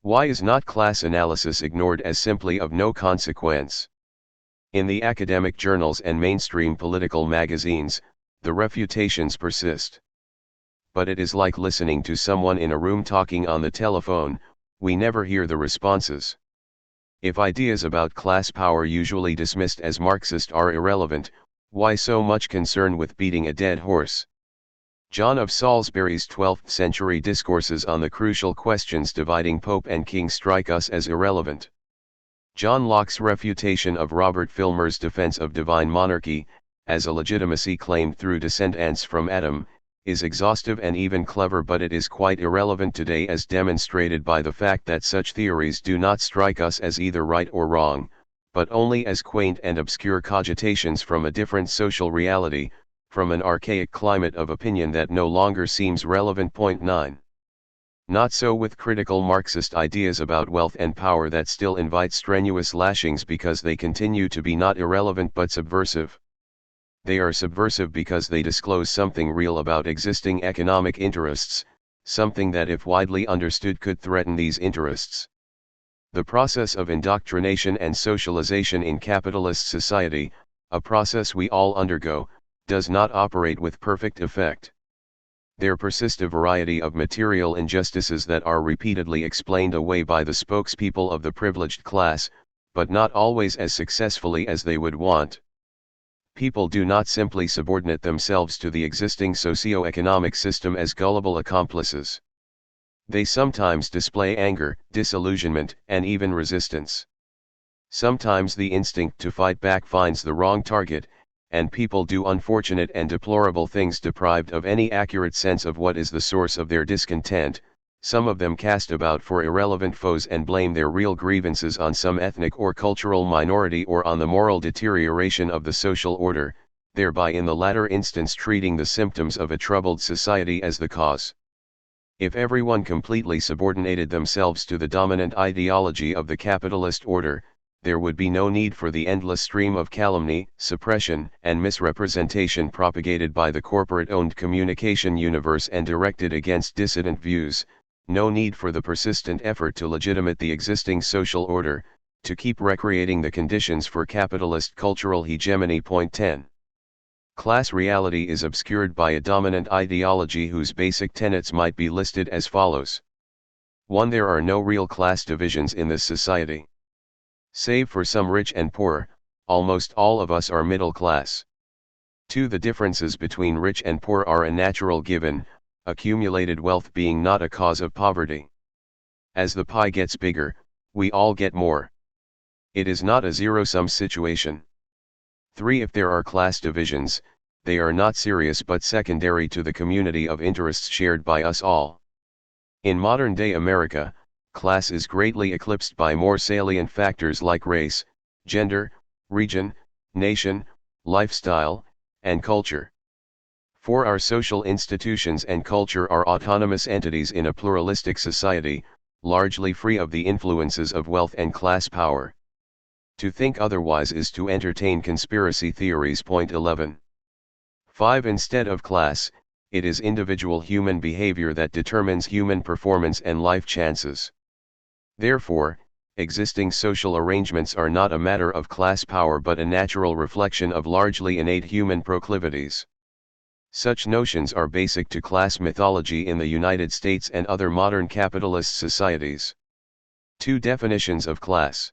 Why is not class analysis ignored as simply of no consequence? In the academic journals and mainstream political magazines, the refutations persist. But it is like listening to someone in a room talking on the telephone, we never hear the responses. If ideas about class power usually dismissed as Marxist are irrelevant, why so much concern with beating a dead horse? John of Salisbury's 12th century discourses on the crucial questions dividing Pope and King strike us as irrelevant. John Locke's refutation of Robert Filmer's defense of divine monarchy, as a legitimacy claimed through descendants from Adam, is exhaustive and even clever, but it is quite irrelevant today as demonstrated by the fact that such theories do not strike us as either right or wrong, but only as quaint and obscure cogitations from a different social reality, from an archaic climate of opinion that no longer seems relevant. 9. Not so with critical Marxist ideas about wealth and power that still invite strenuous lashings because they continue to be not irrelevant but subversive. They are subversive because they disclose something real about existing economic interests, something that if widely understood could threaten these interests. The process of indoctrination and socialization in capitalist society, a process we all undergo, does not operate with perfect effect. There persist a variety of material injustices that are repeatedly explained away by the spokespeople of the privileged class, but not always as successfully as they would want. People do not simply subordinate themselves to the existing socio-economic system as gullible accomplices. They sometimes display anger, disillusionment, and even resistance. Sometimes the instinct to fight back finds the wrong target, and people do unfortunate and deplorable things deprived of any accurate sense of what is the source of their discontent. Some of them cast about for irrelevant foes and blame their real grievances on some ethnic or cultural minority or on the moral deterioration of the social order, thereby in the latter instance treating the symptoms of a troubled society as the cause. If everyone completely subordinated themselves to the dominant ideology of the capitalist order, there would be no need for the endless stream of calumny, suppression, and misrepresentation propagated by the corporate-owned communication universe and directed against dissident views, no need for the persistent effort to legitimate the existing social order, to keep recreating the conditions for capitalist cultural hegemony. Point 10. Class reality is obscured by a dominant ideology whose basic tenets might be listed as follows. 1. There are no real class divisions in this society. Save for some rich and poor, almost all of us are middle class. 2. The differences between rich and poor are a natural given, accumulated wealth being not a cause of poverty. As the pie gets bigger, we all get more. It is not a zero-sum situation. 3. If there are class divisions, they are not serious but secondary to the community of interests shared by us all. In modern-day America, class is greatly eclipsed by more salient factors like race, gender, region, nation, lifestyle, and culture. 4. Our social institutions and culture are autonomous entities in a pluralistic society, largely free of the influences of wealth and class power. To think otherwise is to entertain conspiracy theories. Point 11. 5. Instead of class, it is individual human behavior that determines human performance and life chances. Therefore, existing social arrangements are not a matter of class power but a natural reflection of largely innate human proclivities. Such notions are basic to class mythology in the United States and other modern capitalist societies. 2. Definitions of class.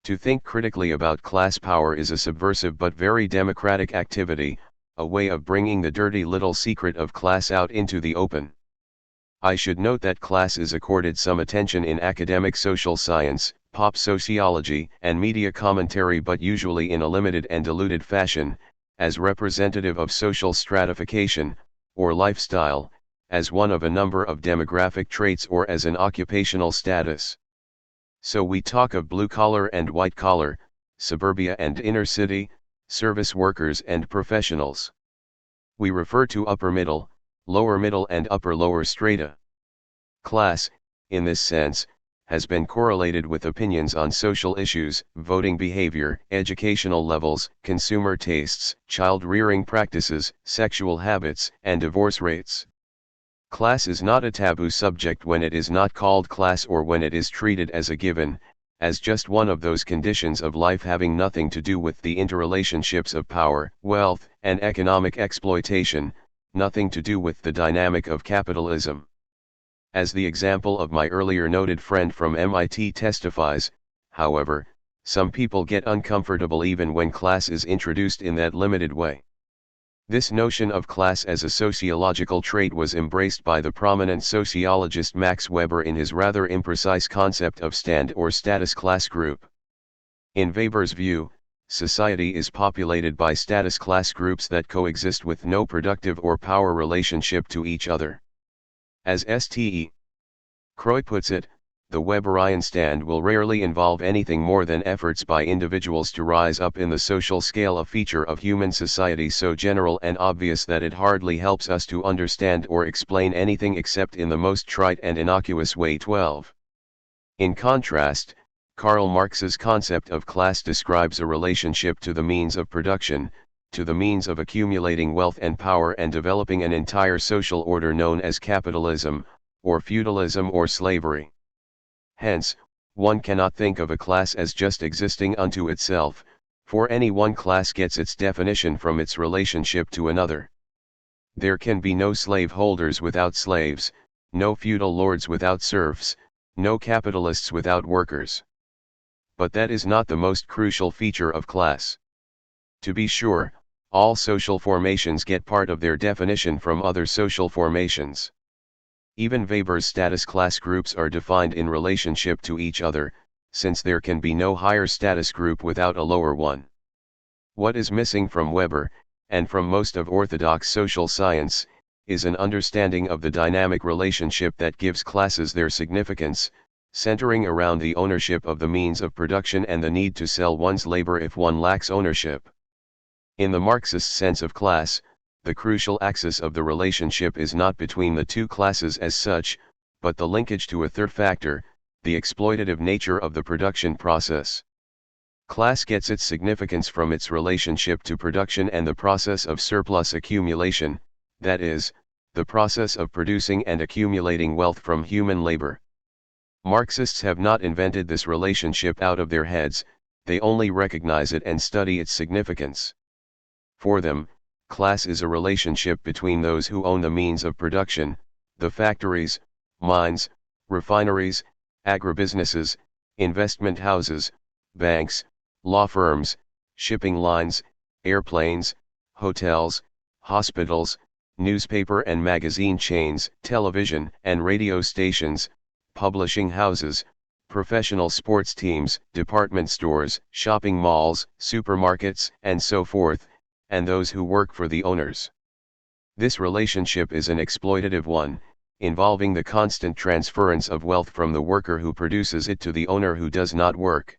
To think critically about class power is a subversive but very democratic activity, a way of bringing the dirty little secret of class out into the open. I should note that class is accorded some attention in academic social science, pop sociology, and media commentary, but usually in a limited and diluted fashion, as representative of social stratification, or lifestyle, as one of a number of demographic traits, or as an occupational status. So we talk of blue-collar and white-collar, suburbia and inner-city, service workers and professionals. We refer to upper middle, lower middle and upper lower strata. Class, in this sense, has been correlated with opinions on social issues, voting behavior, educational levels, consumer tastes, child-rearing practices, sexual habits, and divorce rates. Class is not a taboo subject when it is not called class or when it is treated as a given, as just one of those conditions of life having nothing to do with the interrelationships of power, wealth, and economic exploitation, nothing to do with the dynamic of capitalism. As the example of my earlier noted friend from MIT testifies, however, some people get uncomfortable even when class is introduced in that limited way. This notion of class as a sociological trait was embraced by the prominent sociologist Max Weber in his rather imprecise concept of stand or status class group. In Weber's view, society is populated by status class groups that coexist with no productive or power relationship to each other. As St. Croix puts it, the Weberian stand will rarely involve anything more than efforts by individuals to rise up in the social scale, a feature of human society so general and obvious that it hardly helps us to understand or explain anything except in the most trite and innocuous way. 12. In contrast, Karl Marx's concept of class describes a relationship to the means of production, to the means of accumulating wealth and power and developing an entire social order known as capitalism, or feudalism or slavery. Hence, one cannot think of a class as just existing unto itself, for any one class gets its definition from its relationship to another. There can be no slave holders without slaves, no feudal lords without serfs, no capitalists without workers. But that is not the most crucial feature of class. To be sure, all social formations get part of their definition from other social formations. Even Weber's status class groups are defined in relationship to each other, since there can be no higher status group without a lower one. What is missing from Weber, and from most of orthodox social science, is an understanding of the dynamic relationship that gives classes their significance, centering around the ownership of the means of production and the need to sell one's labor if one lacks ownership. In the Marxist sense of class, the crucial axis of the relationship is not between the two classes as such, but the linkage to a third factor, the exploitative nature of the production process. Class gets its significance from its relationship to production and the process of surplus accumulation, that is, the process of producing and accumulating wealth from human labor. Marxists have not invented this relationship out of their heads, they only recognize it and study its significance. For them, class is a relationship between those who own the means of production, the factories, mines, refineries, agribusinesses, investment houses, banks, law firms, shipping lines, airplanes, hotels, hospitals, newspaper and magazine chains, television and radio stations, publishing houses, professional sports teams, department stores, shopping malls, supermarkets, and so forth, and those who work for the owners. This relationship is an exploitative one, involving the constant transference of wealth from the worker who produces it to the owner who does not work.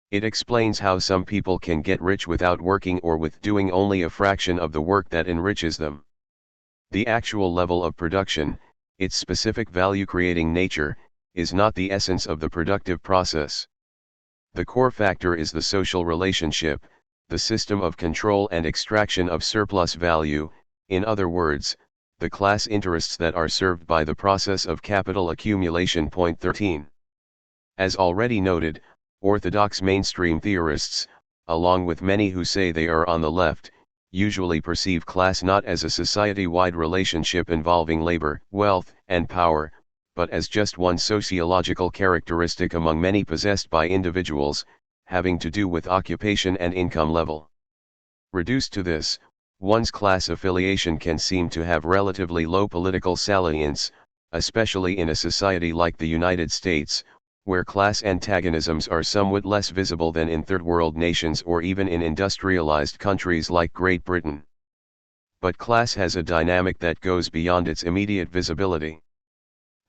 It explains how some people can get rich without working or with doing only a fraction of the work that enriches them. The actual level of production, its specific value-creating nature, is not the essence of the productive process. The core factor is the social relationship, the system of control and extraction of surplus value, in other words, the class interests that are served by the process of capital accumulation. Point 13. As already noted, orthodox mainstream theorists, along with many who say they are on the left, usually perceive class not as a society-wide relationship involving labor, wealth, and power, but as just one sociological characteristic among many possessed by individuals, having to do with occupation and income level. Reduced to this, one's class affiliation can seem to have relatively low political salience, especially in a society like the United States, where class antagonisms are somewhat less visible than in third world nations or even in industrialized countries like Great Britain. But class has a dynamic that goes beyond its immediate visibility.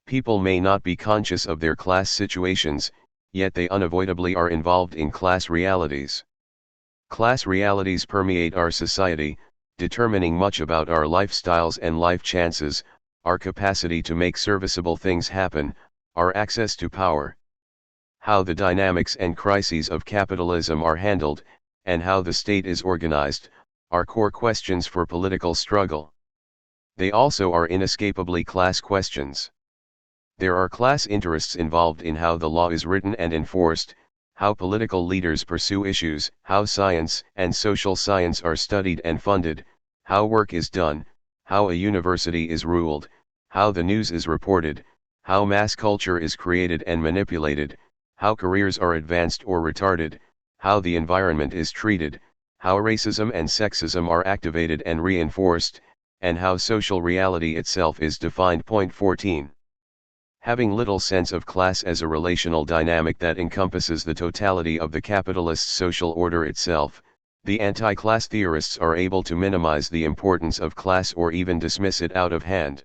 People may not be conscious of their class situations, yet they unavoidably are involved in class realities. Class realities permeate our society, determining much about our lifestyles and life chances, our capacity to make serviceable things happen, our access to power. How the dynamics and crises of capitalism are handled, and how the state is organized, are core questions for political struggle. They also are inescapably class questions. There are class interests involved in how the law is written and enforced, how political leaders pursue issues, how science and social science are studied and funded, how work is done, how a university is ruled, how the news is reported, how mass culture is created and manipulated, how careers are advanced or retarded, how the environment is treated, how racism and sexism are activated and reinforced, and how social reality itself is defined. Point 14. Having little sense of class as a relational dynamic that encompasses the totality of the capitalist social order itself, the anti-class theorists are able to minimize the importance of class or even dismiss it out of hand.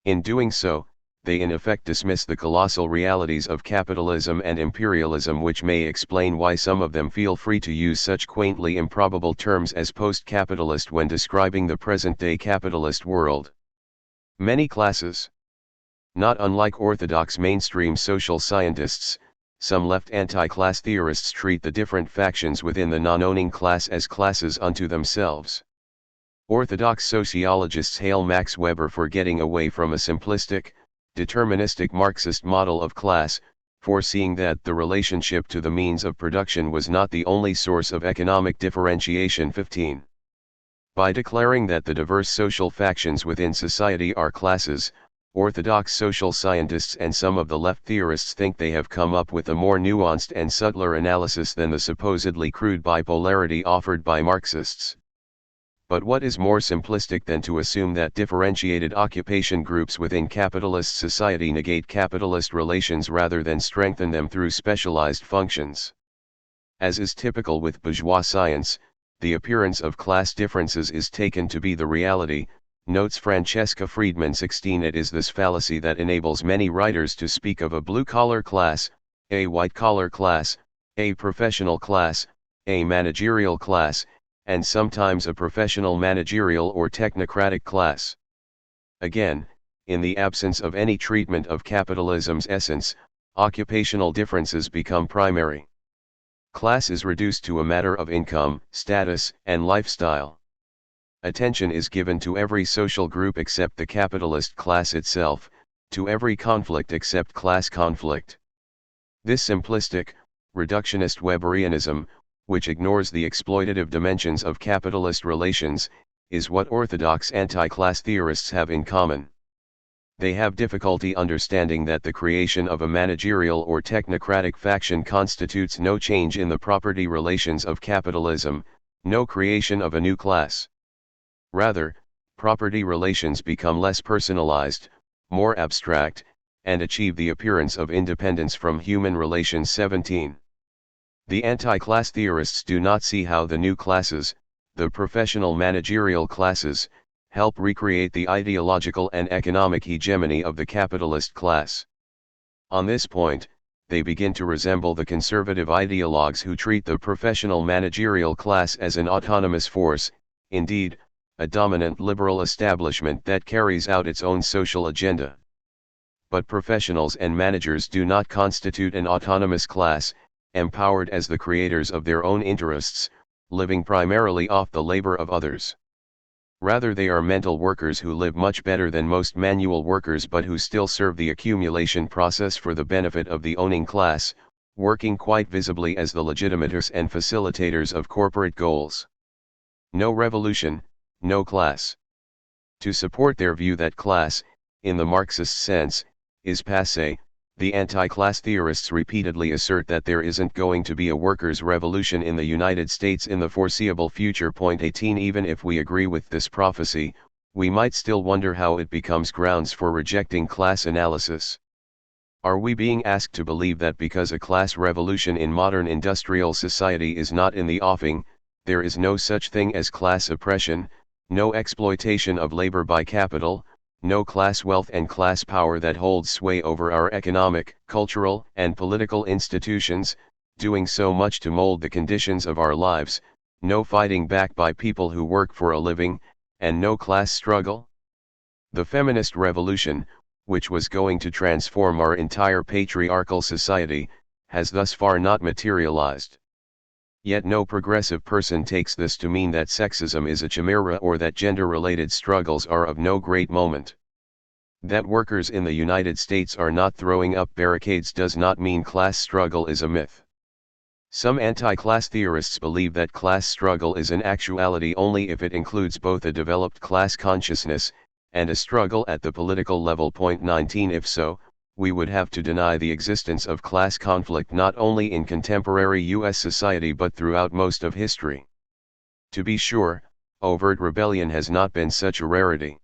In doing so, they in effect dismiss the colossal realities of capitalism and imperialism, which may explain why some of them feel free to use such quaintly improbable terms as post-capitalist when describing the present-day capitalist world. Many classes. Not unlike orthodox mainstream social scientists, some left anti-class theorists treat the different factions within the non-owning class as classes unto themselves. Orthodox sociologists hail Max Weber for getting away from a simplistic, deterministic Marxist model of class, foreseeing that the relationship to the means of production was not the only source of economic differentiation. 15. By declaring that the diverse social factions within society are classes, orthodox social scientists and some of the left theorists think they have come up with a more nuanced and subtler analysis than the supposedly crude bipolarity offered by Marxists. But what is more simplistic than to assume that differentiated occupation groups within capitalist society negate capitalist relations rather than strengthen them through specialized functions? As is typical with bourgeois science, the appearance of class differences is taken to be the reality, notes Francesca Friedman. 16. It is this fallacy that enables many writers to speak of a blue-collar class, a white-collar class, a professional class, a managerial class, and sometimes a professional managerial or technocratic class. Again, in the absence of any treatment of capitalism's essence, occupational differences become primary. Class is reduced to a matter of income, status, and lifestyle. Attention is given to every social group except the capitalist class itself, to every conflict except class conflict. This simplistic, reductionist Weberianism, which ignores the exploitative dimensions of capitalist relations, is what orthodox anti-class theorists have in common. They have difficulty understanding that the creation of a managerial or technocratic faction constitutes no change in the property relations of capitalism, no creation of a new class. Rather, property relations become less personalized, more abstract, and achieve the appearance of independence from human relations. 17. The anti-class theorists do not see how the new classes, the professional managerial classes, help recreate the ideological and economic hegemony of the capitalist class. On this point, they begin to resemble the conservative ideologues who treat the professional managerial class as an autonomous force, indeed, a dominant liberal establishment that carries out its own social agenda. But professionals and managers do not constitute an autonomous class, empowered as the creators of their own interests, living primarily off the labor of others. Rather, they are mental workers who live much better than most manual workers but who still serve the accumulation process for the benefit of the owning class, working quite visibly as the legitimators and facilitators of corporate goals. No revolution, no class. To support their view that class, in the Marxist sense, is passé, the anti-class theorists repeatedly assert that there isn't going to be a workers' revolution in the United States in the foreseeable future. 18 Even if we agree with this prophecy, we might still wonder how it becomes grounds for rejecting class analysis. Are we being asked to believe that because a class revolution in modern industrial society is not in the offing, there is no such thing as class oppression, no exploitation of labor by capital, no class wealth and class power that holds sway over our economic, cultural, and political institutions, doing so much to mold the conditions of our lives, no fighting back by people who work for a living, and no class struggle? The feminist revolution, which was going to transform our entire patriarchal society, has thus far not materialized. Yet no progressive person takes this to mean that sexism is a chimera or that gender-related struggles are of no great moment. That workers in the United States are not throwing up barricades does not mean class struggle is a myth. Some anti-class theorists believe that class struggle is an actuality only if it includes both a developed class consciousness, and a struggle at the political level. 19 If so, we would have to deny the existence of class conflict not only in contemporary U.S. society but throughout most of history. To be sure, overt rebellion has not been such a rarity.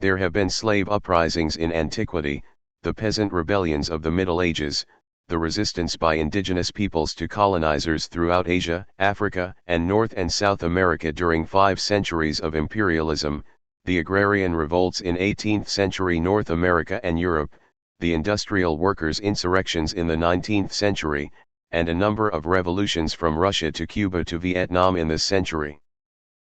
There have been slave uprisings in antiquity, the peasant rebellions of the Middle Ages, the resistance by indigenous peoples to colonizers throughout Asia, Africa, and North and South America during 5 centuries of imperialism, the agrarian revolts in 18th century North America and Europe, the industrial workers' insurrections in the 19th century, and a number of revolutions from Russia to Cuba to Vietnam in this century.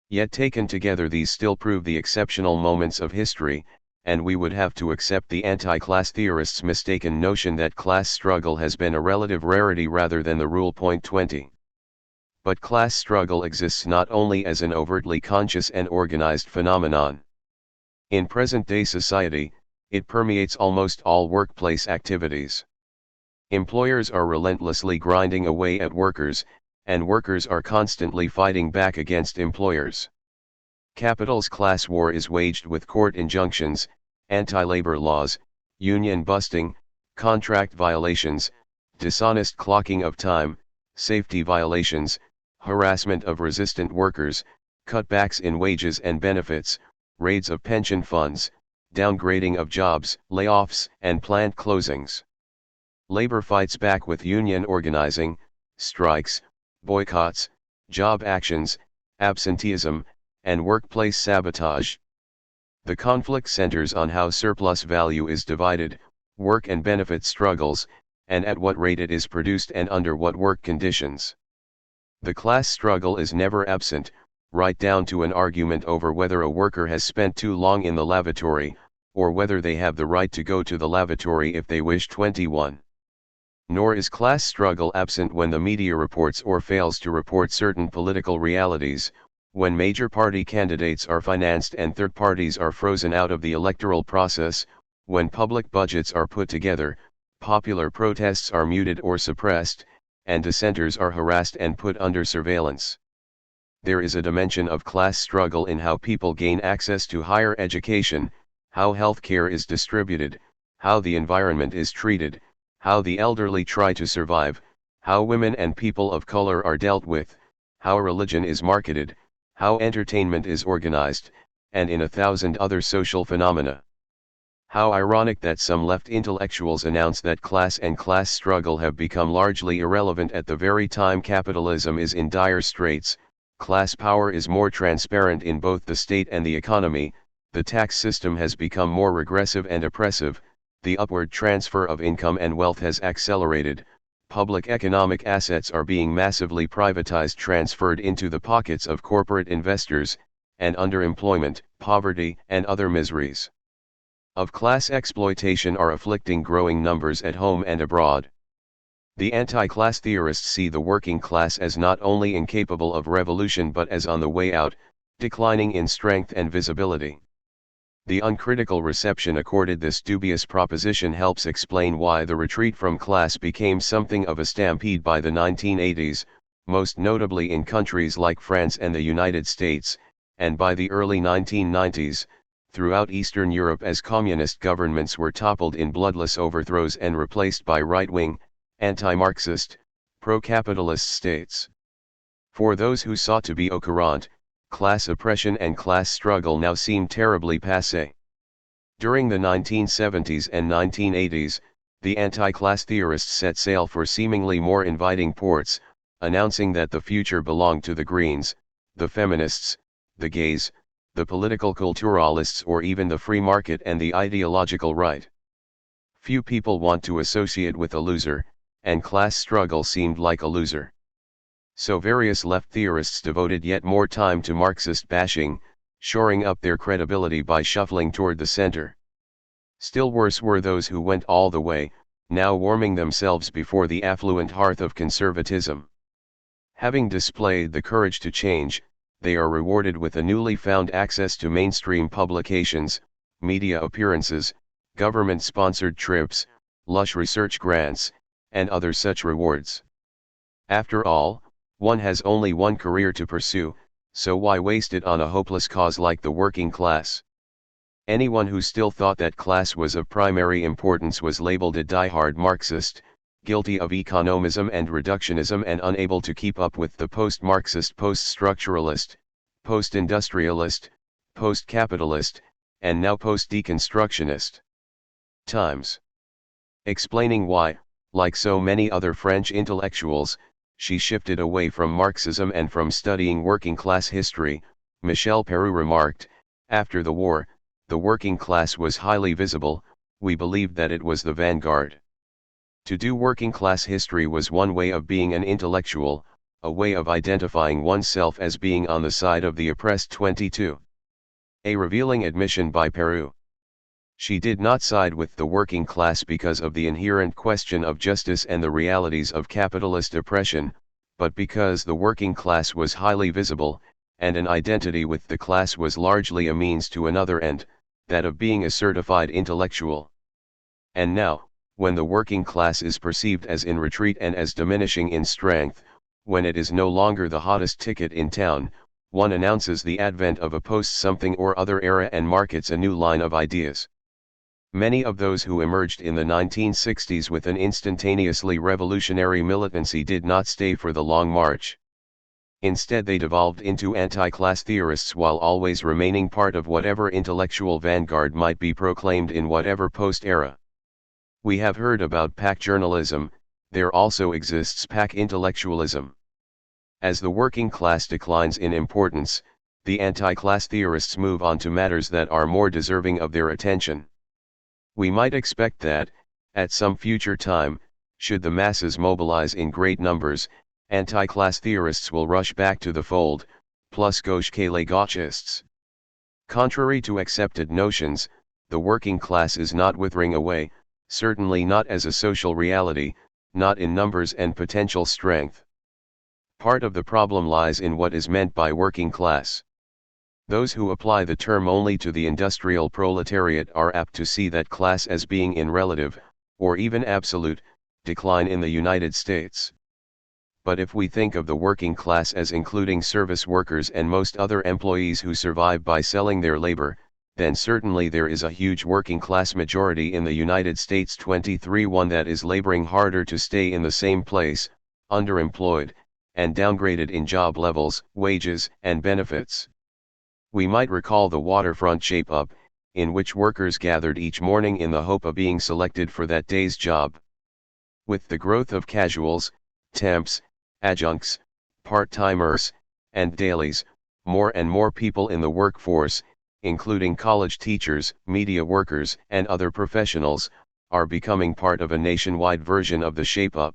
Yet taken together these still prove the exceptional moments of history, and we would have to accept the anti-class theorists' mistaken notion that class struggle has been a relative rarity rather than the rule. 20. But class struggle exists not only as an overtly conscious and organized phenomenon. In present-day society, it permeates almost all workplace activities. Employers are relentlessly grinding away at workers, and workers are constantly fighting back against employers. Capital's class war is waged with court injunctions, anti-labor laws, union busting, contract violations, dishonest clocking of time, safety violations, harassment of resistant workers, cutbacks in wages and benefits, raids of pension funds, downgrading of jobs, layoffs, and plant closings. Labor fights back with union organizing, strikes, boycotts, job actions, absenteeism, and workplace sabotage. The conflict centers on how surplus value is divided, work and benefit struggles, and at what rate it is produced and under what work conditions. The class struggle is never absent, right down to an argument over whether a worker has spent too long in the lavatory, or whether they have the right to go to the lavatory if they wish. 21. Nor is class struggle absent when the media reports or fails to report certain political realities, when major party candidates are financed and third parties are frozen out of the electoral process, when public budgets are put together, popular protests are muted or suppressed, and dissenters are harassed and put under surveillance. There is a dimension of class struggle in how people gain access to higher education, how healthcare is distributed, how the environment is treated, how the elderly try to survive, how women and people of color are dealt with, how religion is marketed, how entertainment is organized, and in 1,000 other social phenomena. How ironic that some left intellectuals announce that class and class struggle have become largely irrelevant at the very time capitalism is in dire straits. Class power is more transparent in both the state and the economy, the tax system has become more regressive and oppressive, the upward transfer of income and wealth has accelerated, public economic assets are being massively privatized, transferred into the pockets of corporate investors, and underemployment, poverty, and other miseries of class exploitation are afflicting growing numbers at home and abroad. The anti-class theorists see the working class as not only incapable of revolution but as on the way out, declining in strength and visibility. The uncritical reception accorded this dubious proposition helps explain why the retreat from class became something of a stampede by the 1980s, most notably in countries like France and the United States, and by the early 1990s, throughout Eastern Europe as communist governments were toppled in bloodless overthrows and replaced by right-wing, anti-Marxist, pro-capitalist states. For those who sought to be au courant, class oppression and class struggle now seem terribly passé. During the 1970s and 1980s, the anti-class theorists set sail for seemingly more inviting ports, announcing that the future belonged to the Greens, the feminists, the gays, the political culturalists, or even the free market and the ideological right. Few people want to associate with a loser, and class struggle seemed like a loser. So various left theorists devoted yet more time to Marxist bashing, shoring up their credibility by shuffling toward the center. Still worse were those who went all the way, now warming themselves before the affluent hearth of conservatism. Having displayed the courage to change, they are rewarded with a newly found access to mainstream publications, media appearances, government-sponsored trips, lush research grants, and other such rewards. After all, one has only one career to pursue, so why waste it on a hopeless cause like the working class? Anyone who still thought that class was of primary importance was labeled a die-hard Marxist, guilty of economism and reductionism and unable to keep up with the post-Marxist, post-structuralist, post-industrialist, post-capitalist, and now post-deconstructionist times. Explaining why, like so many other French intellectuals, she shifted away from Marxism and from studying working-class history, Michel Peru remarked, "After the war, the working class was highly visible, we believed that it was the vanguard. To do working-class history was one way of being an intellectual, a way of identifying oneself as being on the side of the oppressed." 22. A revealing admission by Peru. She did not side with the working class because of the inherent question of justice and the realities of capitalist oppression, but because the working class was highly visible, and an identity with the class was largely a means to another end, that of being a certified intellectual. And now, when the working class is perceived as in retreat and as diminishing in strength, when it is no longer the hottest ticket in town, one announces the advent of a post-something or other era and markets a new line of ideas. Many of those who emerged in the 1960s with an instantaneously revolutionary militancy did not stay for the long march. Instead they devolved into anti-class theorists while always remaining part of whatever intellectual vanguard might be proclaimed in whatever post-era. We have heard about pack journalism, there also exists pack intellectualism. As the working class declines in importance, the anti-class theorists move on to matters that are more deserving of their attention. We might expect that, at some future time, should the masses mobilize in great numbers, anti-class theorists will rush back to the fold, plus gauche que les gauchistes. Contrary to accepted notions, the working class is not withering away, certainly not as a social reality, not in numbers and potential strength. Part of the problem lies in what is meant by working class. Those who apply the term only to the industrial proletariat are apt to see that class as being in relative, or even absolute, decline in the United States. But if we think of the working class as including service workers and most other employees who survive by selling their labor, then certainly there is a huge working class majority in the United States 23-1 that is laboring harder to stay in the same place, underemployed, and downgraded in job levels, wages, and benefits. We might recall the waterfront shape-up, in which workers gathered each morning in the hope of being selected for that day's job. With the growth of casuals, temps, adjuncts, part-timers, and dailies, more and more people in the workforce, including college teachers, media workers, and other professionals, are becoming part of a nationwide version of the shape-up.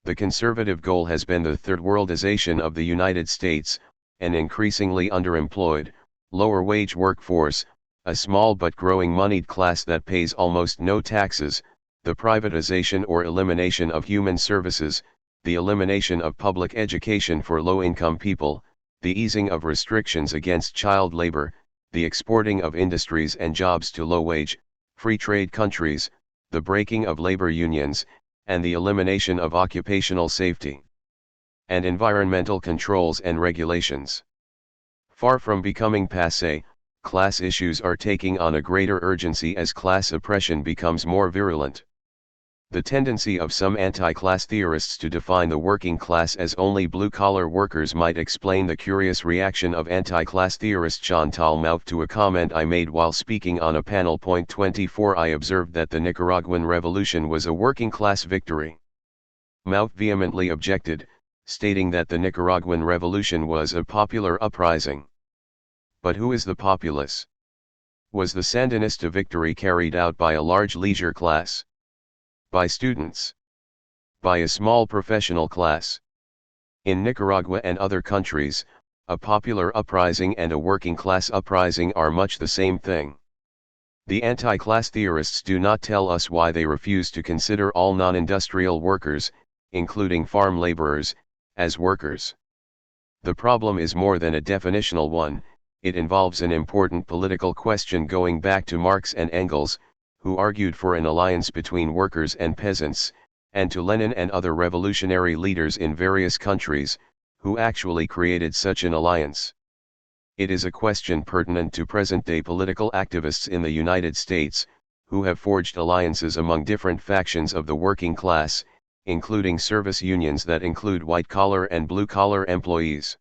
The conservative goal has been the third-worldization of the United States, an increasingly underemployed, lower-wage workforce, a small but growing moneyed class that pays almost no taxes, the privatization or elimination of human services, the elimination of public education for low-income people, the easing of restrictions against child labor, the exporting of industries and jobs to low-wage, free trade countries, the breaking of labor unions, and the elimination of occupational safety and environmental controls and regulations. Far from becoming passé, class issues are taking on a greater urgency as class oppression becomes more virulent. The tendency of some anti-class theorists to define the working class as only blue-collar workers might explain the curious reaction of anti-class theorist Chantal Mouffe to a comment I made while speaking on a panel. Point 24 I observed that the Nicaraguan Revolution was a working-class victory. Mouffe vehemently objected, stating that the Nicaraguan Revolution was a popular uprising. But who is the populace? Was the Sandinista victory carried out by a large leisure class? By students? By a small professional class? In Nicaragua and other countries, a popular uprising and a working class uprising are much the same thing. The anti-class theorists do not tell us why they refuse to consider all non-industrial workers, including farm laborers, as workers. The problem is more than a definitional one, it involves an important political question going back to Marx and Engels, who argued for an alliance between workers and peasants, and to Lenin and other revolutionary leaders in various countries, who actually created such an alliance. It is a question pertinent to present-day political activists in the United States, who have forged alliances among different factions of the working class, including service unions that include white-collar and blue-collar employees.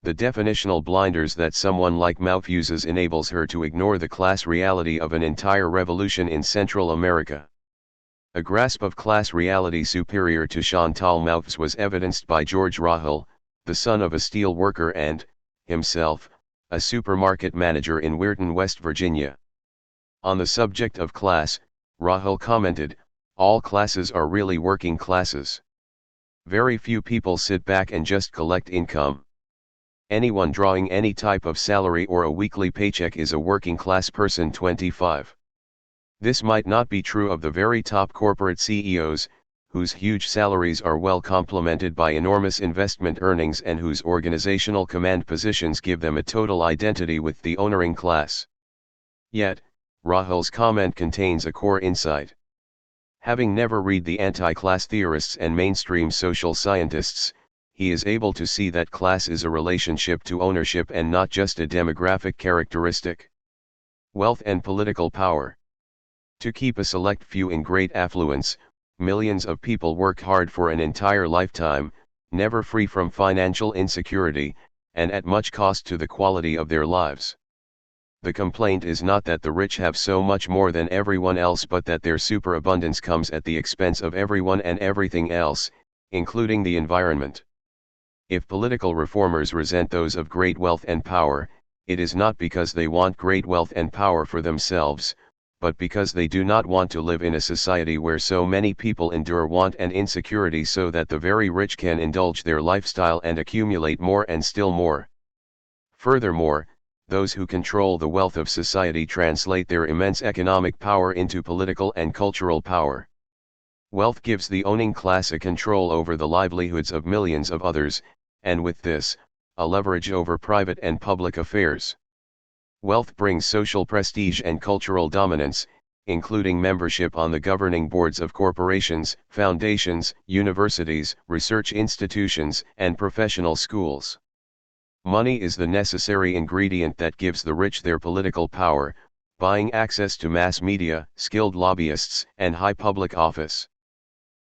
The definitional blinders that someone like Mouffe uses enables her to ignore the class reality of an entire revolution in Central America. A grasp of class reality superior to Chantal Mouffe's was evidenced by George Rahul, the son of a steel worker and, himself, a supermarket manager in Weirton, West Virginia. On the subject of class, Rahul commented, "All classes are really working classes. Very few people sit back and just collect income. Anyone drawing any type of salary or a weekly paycheck is a working class person." 25. This might not be true of the very top corporate CEOs, whose huge salaries are well complemented by enormous investment earnings and whose organizational command positions give them a total identity with the owning class. Yet, Rahul's comment contains a core insight. Having never read the anti-class theorists and mainstream social scientists, he is able to see that class is a relationship to ownership and not just a demographic characteristic. Wealth and political power. To keep a select few in great affluence, millions of people work hard for an entire lifetime, never free from financial insecurity, and at much cost to the quality of their lives. The complaint is not that the rich have so much more than everyone else, but that their superabundance comes at the expense of everyone and everything else, including the environment. If political reformers resent those of great wealth and power, it is not because they want great wealth and power for themselves, but because they do not want to live in a society where so many people endure want and insecurity so that the very rich can indulge their lifestyle and accumulate more and still more. Furthermore, those who control the wealth of society translate their immense economic power into political and cultural power. Wealth gives the owning class a control over the livelihoods of millions of others, and with this, a leverage over private and public affairs. Wealth brings social prestige and cultural dominance, including membership on the governing boards of corporations, foundations, universities, research institutions, and professional schools. Money is the necessary ingredient that gives the rich their political power, buying access to mass media, skilled lobbyists, and high public office.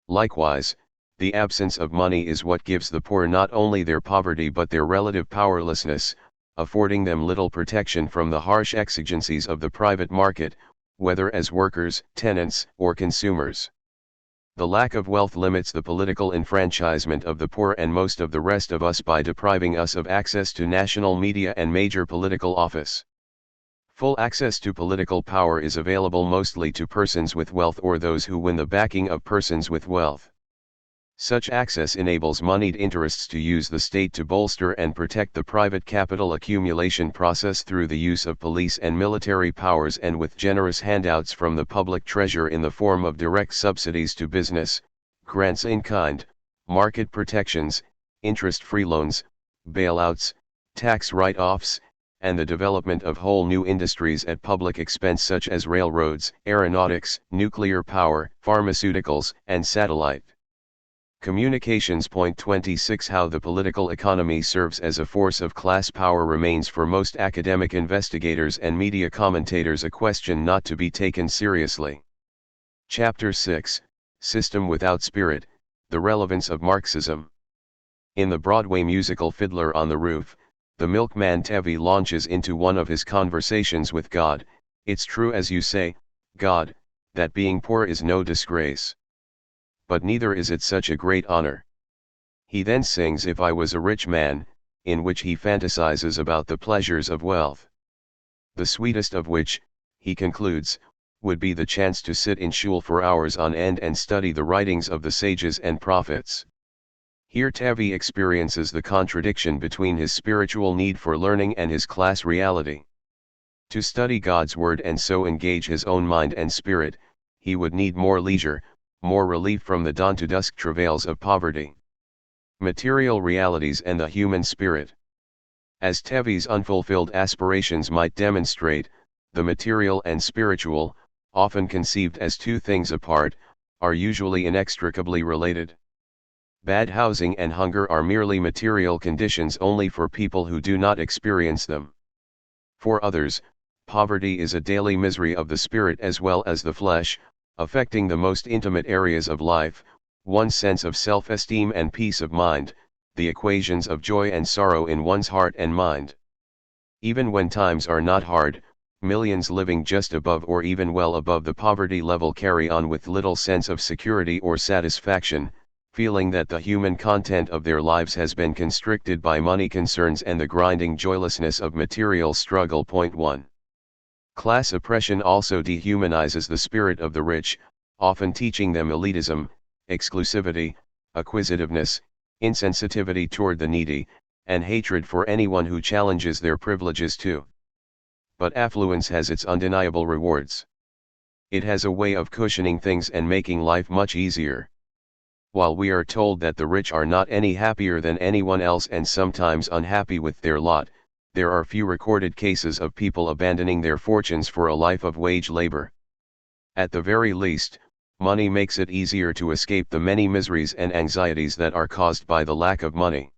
Likewise, the absence of money is what gives the poor not only their poverty but their relative powerlessness, affording them little protection from the harsh exigencies of the private market, whether as workers, tenants, or consumers. The lack of wealth limits the political enfranchisement of the poor and most of the rest of us by depriving us of access to national media and major political office. Full access to political power is available mostly to persons with wealth or those who win the backing of persons with wealth. Such access enables moneyed interests to use the state to bolster and protect the private capital accumulation process through the use of police and military powers and with generous handouts from the public treasure in the form of direct subsidies to business, grants in kind, market protections, interest-free loans, bailouts, tax write-offs, and the development of whole new industries at public expense such as railroads, aeronautics, nuclear power, pharmaceuticals, and satellite communications. Point 26 How the political economy serves as a force of class power remains for most academic investigators and media commentators a question not to be taken seriously. Chapter 6, System Without Spirit, The Relevance of Marxism. In the Broadway musical Fiddler on the Roof, the milkman Tevi launches into one of his conversations with God. "It's true as you say, God, that being poor is no disgrace. But neither is it such a great honor." He then sings "If I Was a Rich Man," in which he fantasizes about the pleasures of wealth. The sweetest of which, he concludes, would be the chance to sit in shul for hours on end and study the writings of the sages and prophets. Here Tevi experiences the contradiction between his spiritual need for learning and his class reality. To study God's word and so engage his own mind and spirit, he would need more leisure, more relief from the dawn to dusk travails of poverty. Material realities and the human spirit. As Tevi's unfulfilled aspirations might demonstrate, the material and spiritual, often conceived as two things apart, are usually inextricably related. Bad housing and hunger are merely material conditions only for people who do not experience them. For others, poverty is a daily misery of the spirit as well as the flesh, affecting the most intimate areas of life, one's sense of self-esteem and peace of mind, the equations of joy and sorrow in one's heart and mind. Even when times are not hard, millions living just above or even well above the poverty level carry on with little sense of security or satisfaction, feeling that the human content of their lives has been constricted by money concerns and the grinding joylessness of material struggle. Point 1. Class oppression also dehumanizes the spirit of the rich, often teaching them elitism, exclusivity, acquisitiveness, insensitivity toward the needy, and hatred for anyone who challenges their privileges too. But affluence has its undeniable rewards. It has a way of cushioning things and making life much easier. While we are told that the rich are not any happier than anyone else and sometimes unhappy with their lot, there are few recorded cases of people abandoning their fortunes for a life of wage labor. At the very least, money makes it easier to escape the many miseries and anxieties that are caused by the lack of money.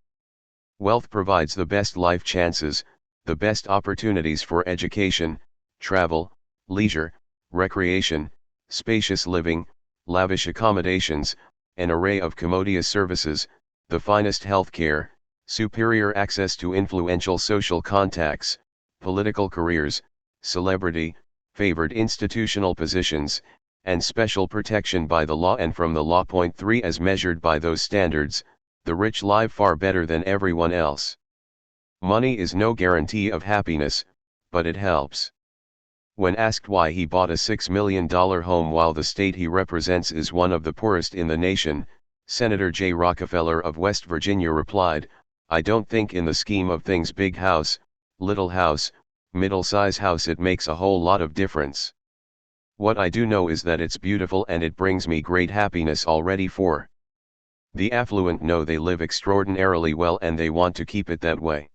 Wealth provides the best life chances, the best opportunities for education, travel, leisure, recreation, spacious living, lavish accommodations, an array of commodious services, the finest health care, superior access to influential social contacts, political careers, celebrity, favored institutional positions, and special protection by the law and from the law. Point 3 As measured by those standards, the rich live far better than everyone else. Money is no guarantee of happiness, but it helps. When asked why he bought a $6 million home while the state he represents is one of the poorest in the nation, Senator J. Rockefeller of West Virginia replied, "I don't think in the scheme of things big house, little house, middle-size house it makes a whole lot of difference. What I do know is that it's beautiful and it brings me great happiness already for the affluent know they live extraordinarily well and they want to keep it that way."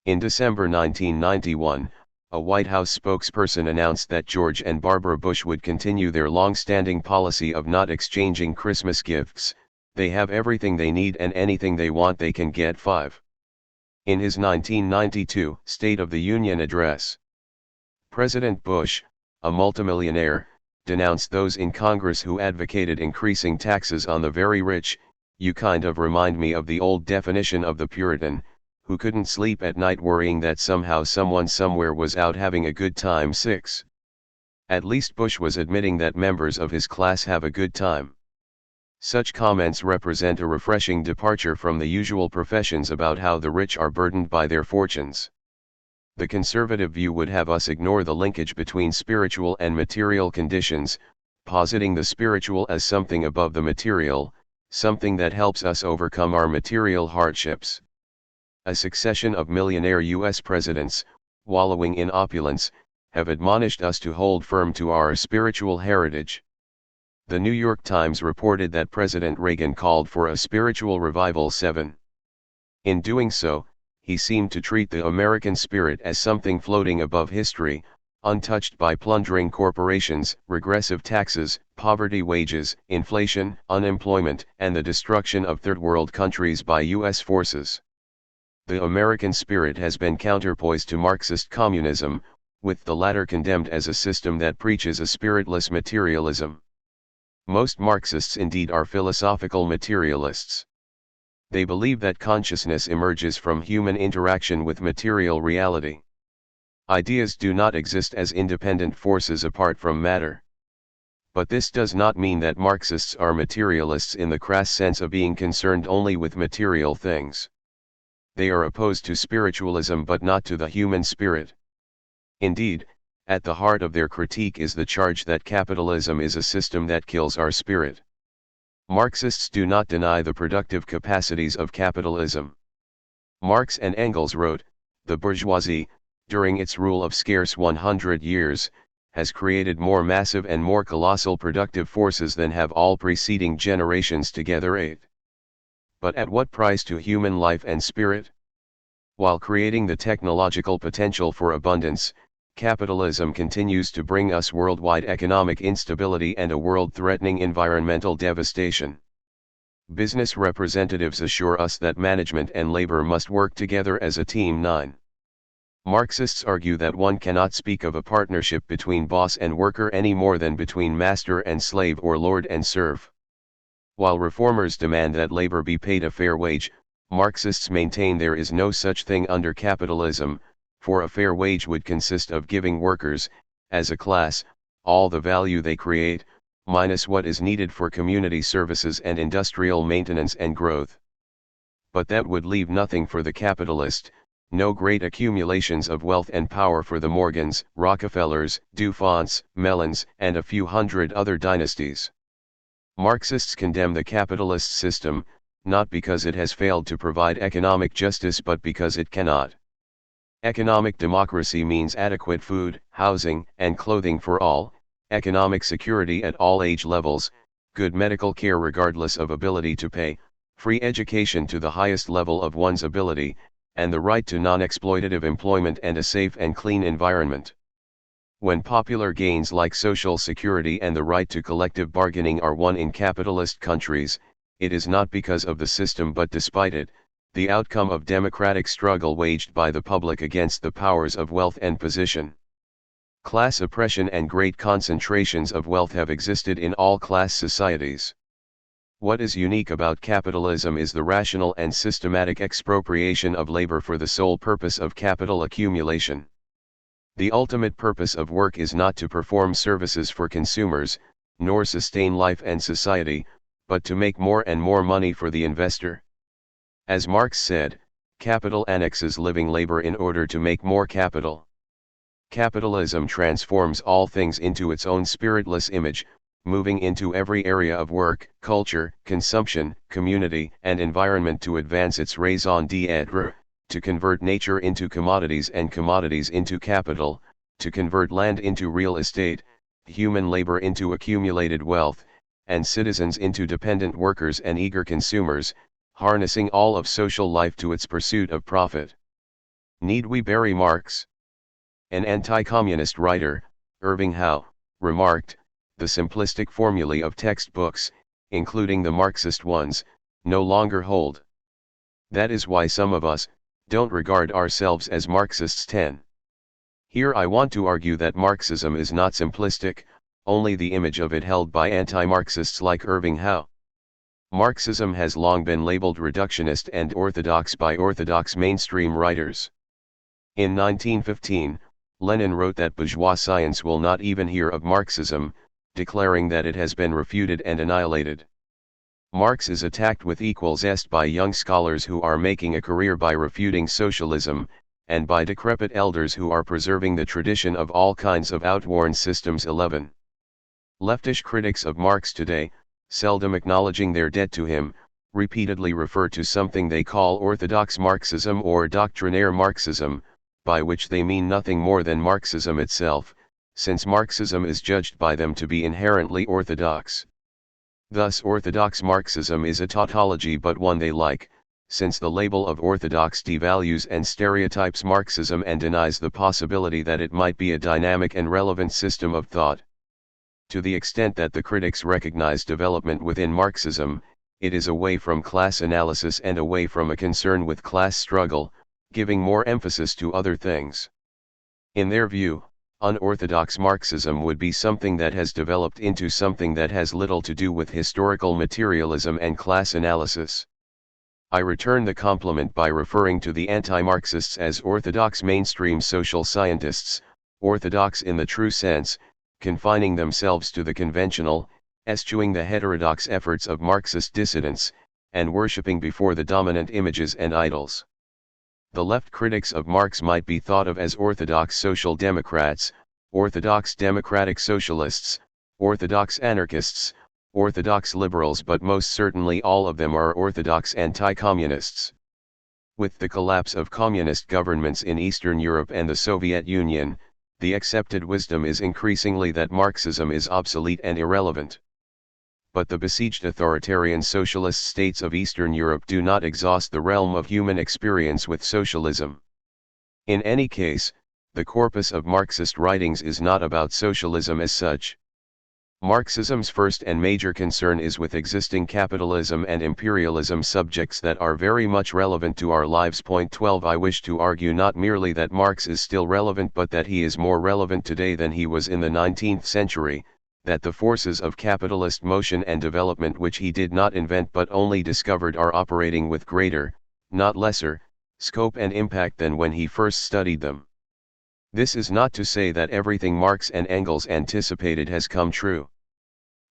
In December 1991, a White House spokesperson announced that George and Barbara Bush would continue their long-standing policy of not exchanging Christmas gifts. "They have everything they need and anything they want they can get." 5. In his 1992 State of the Union address, President Bush, a multimillionaire, denounced those in Congress who advocated increasing taxes on the very rich. "You kind of remind me of the old definition of the Puritan, who couldn't sleep at night worrying that somehow someone somewhere was out having a good time." 6. At least Bush was admitting that members of his class have a good time. Such comments represent a refreshing departure from the usual professions about how the rich are burdened by their fortunes. The conservative view would have us ignore the linkage between spiritual and material conditions, positing the spiritual as something above the material, something that helps us overcome our material hardships. A succession of millionaire U.S. presidents, wallowing in opulence, have admonished us to hold firm to our spiritual heritage. The New York Times reported that President Reagan called for a spiritual revival. 7. In doing so, he seemed to treat the American spirit as something floating above history, untouched by plundering corporations, regressive taxes, poverty wages, inflation, unemployment, and the destruction of third-world countries by U.S. forces. The American spirit has been counterpoised to Marxist communism, with the latter condemned as a system that preaches a spiritless materialism. Most Marxists indeed are philosophical materialists. They believe that consciousness emerges from human interaction with material reality. Ideas do not exist as independent forces apart from matter. But this does not mean that Marxists are materialists in the crass sense of being concerned only with material things. They are opposed to spiritualism but not to the human spirit. Indeed, at the heart of their critique is the charge that capitalism is a system that kills our spirit. Marxists do not deny the productive capacities of capitalism. Marx and Engels wrote, "The bourgeoisie, during its rule of scarce 100 years, has created more massive and more colossal productive forces than have all preceding generations together." 8. But at what price to human life and spirit? While creating the technological potential for abundance, capitalism continues to bring us worldwide economic instability and a world-threatening environmental devastation. Business representatives assure us that management and labor must work together as a team. 9. Marxists argue that one cannot speak of a partnership between boss and worker any more than between master and slave or lord and serf. While reformers demand that labor be paid a fair wage, Marxists maintain there is no such thing under capitalism, for a fair wage would consist of giving workers, as a class, all the value they create, minus what is needed for community services and industrial maintenance and growth. But that would leave nothing for the capitalist, no great accumulations of wealth and power for the Morgans, Rockefellers, DuPonts, Mellons, and a few hundred other dynasties. Marxists condemn the capitalist system, not because it has failed to provide economic justice but because it cannot. Economic democracy means adequate food, housing, and clothing for all, economic security at all age levels, good medical care regardless of ability to pay, free education to the highest level of one's ability, and the right to non-exploitative employment and a safe and clean environment. When popular gains like social security and the right to collective bargaining are won in capitalist countries, it is not because of the system but despite it, the outcome of democratic struggle waged by the public against the powers of wealth and position. Class oppression and great concentrations of wealth have existed in all class societies. What is unique about capitalism is the rational and systematic expropriation of labor for the sole purpose of capital accumulation. The ultimate purpose of work is not to perform services for consumers, nor sustain life and society, but to make more and more money for the investor. As Marx said, capital annexes living labor in order to make more capital. Capitalism transforms all things into its own spiritless image, moving into every area of work, culture, consumption, community, and environment to advance its raison d'être, to convert nature into commodities and commodities into capital, to convert land into real estate, human labor into accumulated wealth, and citizens into dependent workers and eager consumers, harnessing all of social life to its pursuit of profit. Need we bury Marx? An anti-communist writer, Irving Howe, remarked, "The simplistic formulae of textbooks, including the Marxist ones, no longer hold. That is why some of us don't regard ourselves as Marxists." 10. Here I want to argue that Marxism is not simplistic, only the image of it held by anti-Marxists like Irving Howe. Marxism has long been labeled reductionist and orthodox by orthodox mainstream writers. In 1915, Lenin wrote that bourgeois science will not even hear of Marxism, declaring that it has been refuted and annihilated. Marx is attacked with equal zest by young scholars who are making a career by refuting socialism, and by decrepit elders who are preserving the tradition of all kinds of outworn systems. 11. Leftish critics of Marx today, seldom acknowledging their debt to him, repeatedly refer to something they call orthodox Marxism or doctrinaire Marxism, by which they mean nothing more than Marxism itself, since Marxism is judged by them to be inherently orthodox. Thus orthodox Marxism is a tautology but one they like, since the label of orthodox devalues and stereotypes Marxism and denies the possibility that it might be a dynamic and relevant system of thought. To the extent that the critics recognize development within Marxism, it is away from class analysis and away from a concern with class struggle, giving more emphasis to other things. In their view, unorthodox Marxism would be something that has developed into something that has little to do with historical materialism and class analysis. I return the compliment by referring to the anti-Marxists as orthodox mainstream social scientists, orthodox in the true sense, confining themselves to the conventional, eschewing the heterodox efforts of Marxist dissidents, and worshipping before the dominant images and idols. The left critics of Marx might be thought of as orthodox social democrats, orthodox democratic socialists, orthodox anarchists, orthodox liberals, but most certainly all of them are orthodox anti-communists. With the collapse of communist governments in Eastern Europe and the Soviet Union, the accepted wisdom is increasingly that Marxism is obsolete and irrelevant. But the besieged authoritarian socialist states of Eastern Europe do not exhaust the realm of human experience with socialism. In any case, the corpus of Marxist writings is not about socialism as such. Marxism's first and major concern is with existing capitalism and imperialism, subjects that are very much relevant to our lives. 12. I wish to argue not merely that Marx is still relevant but that he is more relevant today than he was in the 19th century, that the forces of capitalist motion and development which he did not invent but only discovered are operating with greater, not lesser, scope and impact than when he first studied them. This is not to say that everything Marx and Engels anticipated has come true.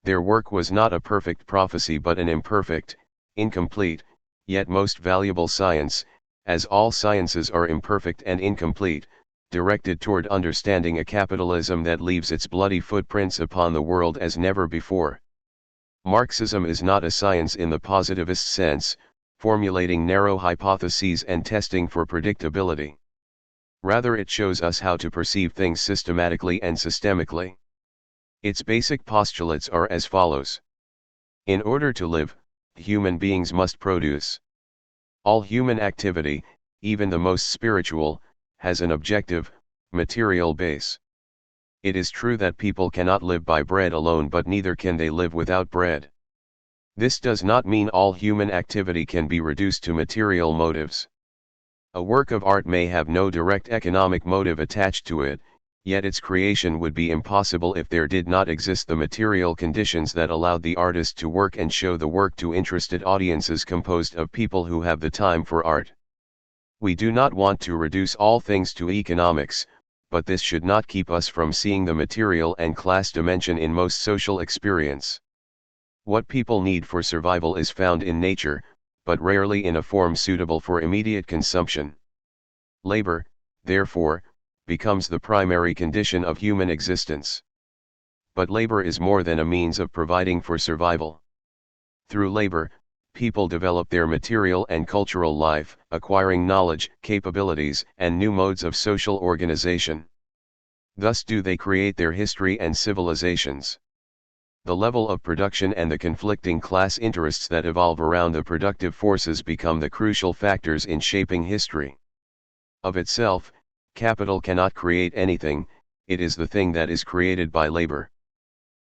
Their work was not a perfect prophecy but an imperfect, incomplete, yet most valuable science, as all sciences are imperfect and incomplete, directed toward understanding a capitalism that leaves its bloody footprints upon the world as never before. Marxism is not a science in the positivist sense, formulating narrow hypotheses and testing for predictability. Rather, it shows us how to perceive things systematically and systemically. Its basic postulates are as follows. In order to live, human beings must produce. All human activity, even the most spiritual, has an objective, material base. It is true that people cannot live by bread alone, but neither can they live without bread. This does not mean all human activity can be reduced to material motives. A work of art may have no direct economic motive attached to it, yet its creation would be impossible if there did not exist the material conditions that allowed the artist to work and show the work to interested audiences composed of people who have the time for art. We do not want to reduce all things to economics, but this should not keep us from seeing the material and class dimension in most social experience. What people need for survival is found in nature, but rarely in a form suitable for immediate consumption. Labor, therefore, becomes the primary condition of human existence. But labor is more than a means of providing for survival. Through labor, people develop their material and cultural life, acquiring knowledge, capabilities, and new modes of social organization. Thus do they create their history and civilizations. The level of production and the conflicting class interests that evolve around the productive forces become the crucial factors in shaping history. Of itself, capital cannot create anything, it is the thing that is created by labor.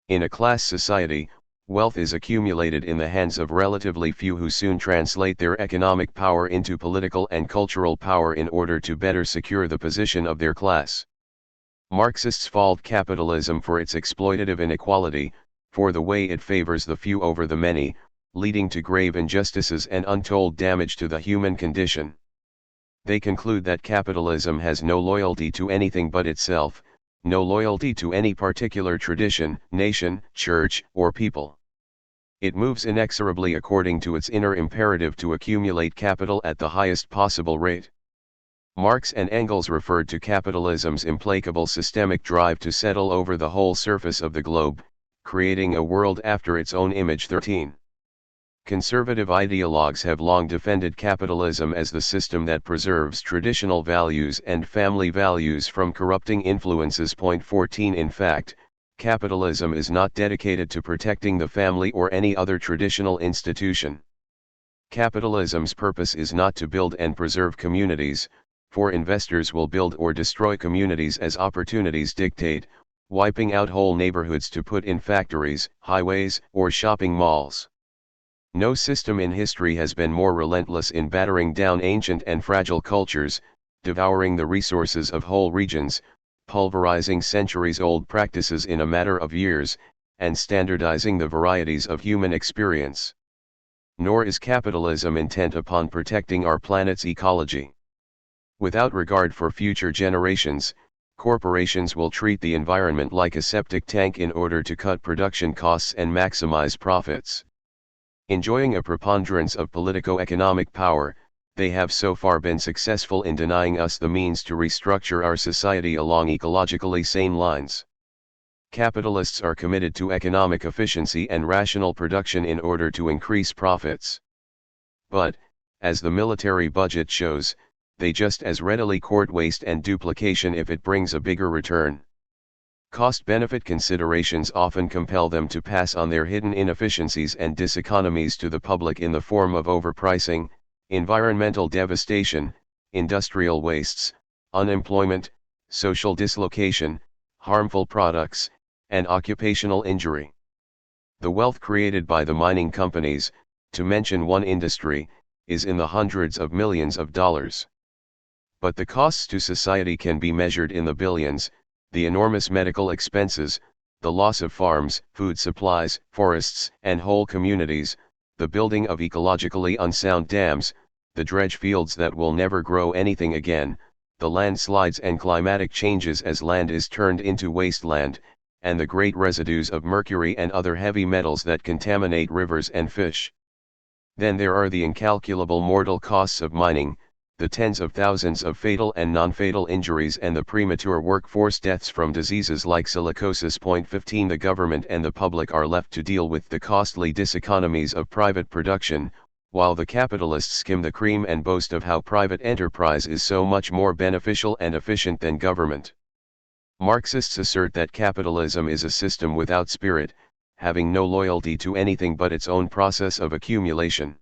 In a class society, wealth is accumulated in the hands of relatively few who soon translate their economic power into political and cultural power in order to better secure the position of their class. Marxists fault capitalism for its exploitative inequality, for the way it favors the few over the many, leading to grave injustices and untold damage to the human condition. They conclude that capitalism has no loyalty to anything but itself, no loyalty to any particular tradition, nation, church, or people. It moves inexorably according to its inner imperative to accumulate capital at the highest possible rate. Marx and Engels referred to capitalism's implacable systemic drive to settle over the whole surface of the globe, creating a world after its own image. 13. Conservative ideologues have long defended capitalism as the system that preserves traditional values and family values from corrupting influences. 14. In fact, capitalism is not dedicated to protecting the family or any other traditional institution. Capitalism's purpose is not to build and preserve communities, for investors will build or destroy communities as opportunities dictate, wiping out whole neighborhoods to put in factories, highways, or shopping malls. No system in history has been more relentless in battering down ancient and fragile cultures, devouring the resources of whole regions, pulverizing centuries-old practices in a matter of years, and standardizing the varieties of human experience. Nor is capitalism intent upon protecting our planet's ecology. Without regard for future generations, corporations will treat the environment like a septic tank in order to cut production costs and maximize profits. Enjoying a preponderance of politico-economic power, they have so far been successful in denying us the means to restructure our society along ecologically sane lines. Capitalists are committed to economic efficiency and rational production in order to increase profits. But, as the military budget shows, they just as readily court waste and duplication if it brings a bigger return. Cost-benefit considerations often compel them to pass on their hidden inefficiencies and diseconomies to the public in the form of overpricing, environmental devastation, industrial wastes, unemployment, social dislocation, harmful products, and occupational injury. The wealth created by the mining companies, to mention one industry, is in the hundreds of millions of dollars. But the costs to society can be measured in the billions. The enormous medical expenses, the loss of farms, food supplies, forests, and whole communities, the building of ecologically unsound dams, the dredge fields that will never grow anything again, the landslides and climatic changes as land is turned into wasteland, and the great residues of mercury and other heavy metals that contaminate rivers and fish. Then there are the incalculable mortal costs of mining, the tens of thousands of fatal and non-fatal injuries and the premature workforce deaths from diseases like silicosis. 15. The government and the public are left to deal with the costly diseconomies of private production, while the capitalists skim the cream and boast of how private enterprise is so much more beneficial and efficient than government. Marxists assert that capitalism is a system without spirit, having no loyalty to anything but its own process of accumulation.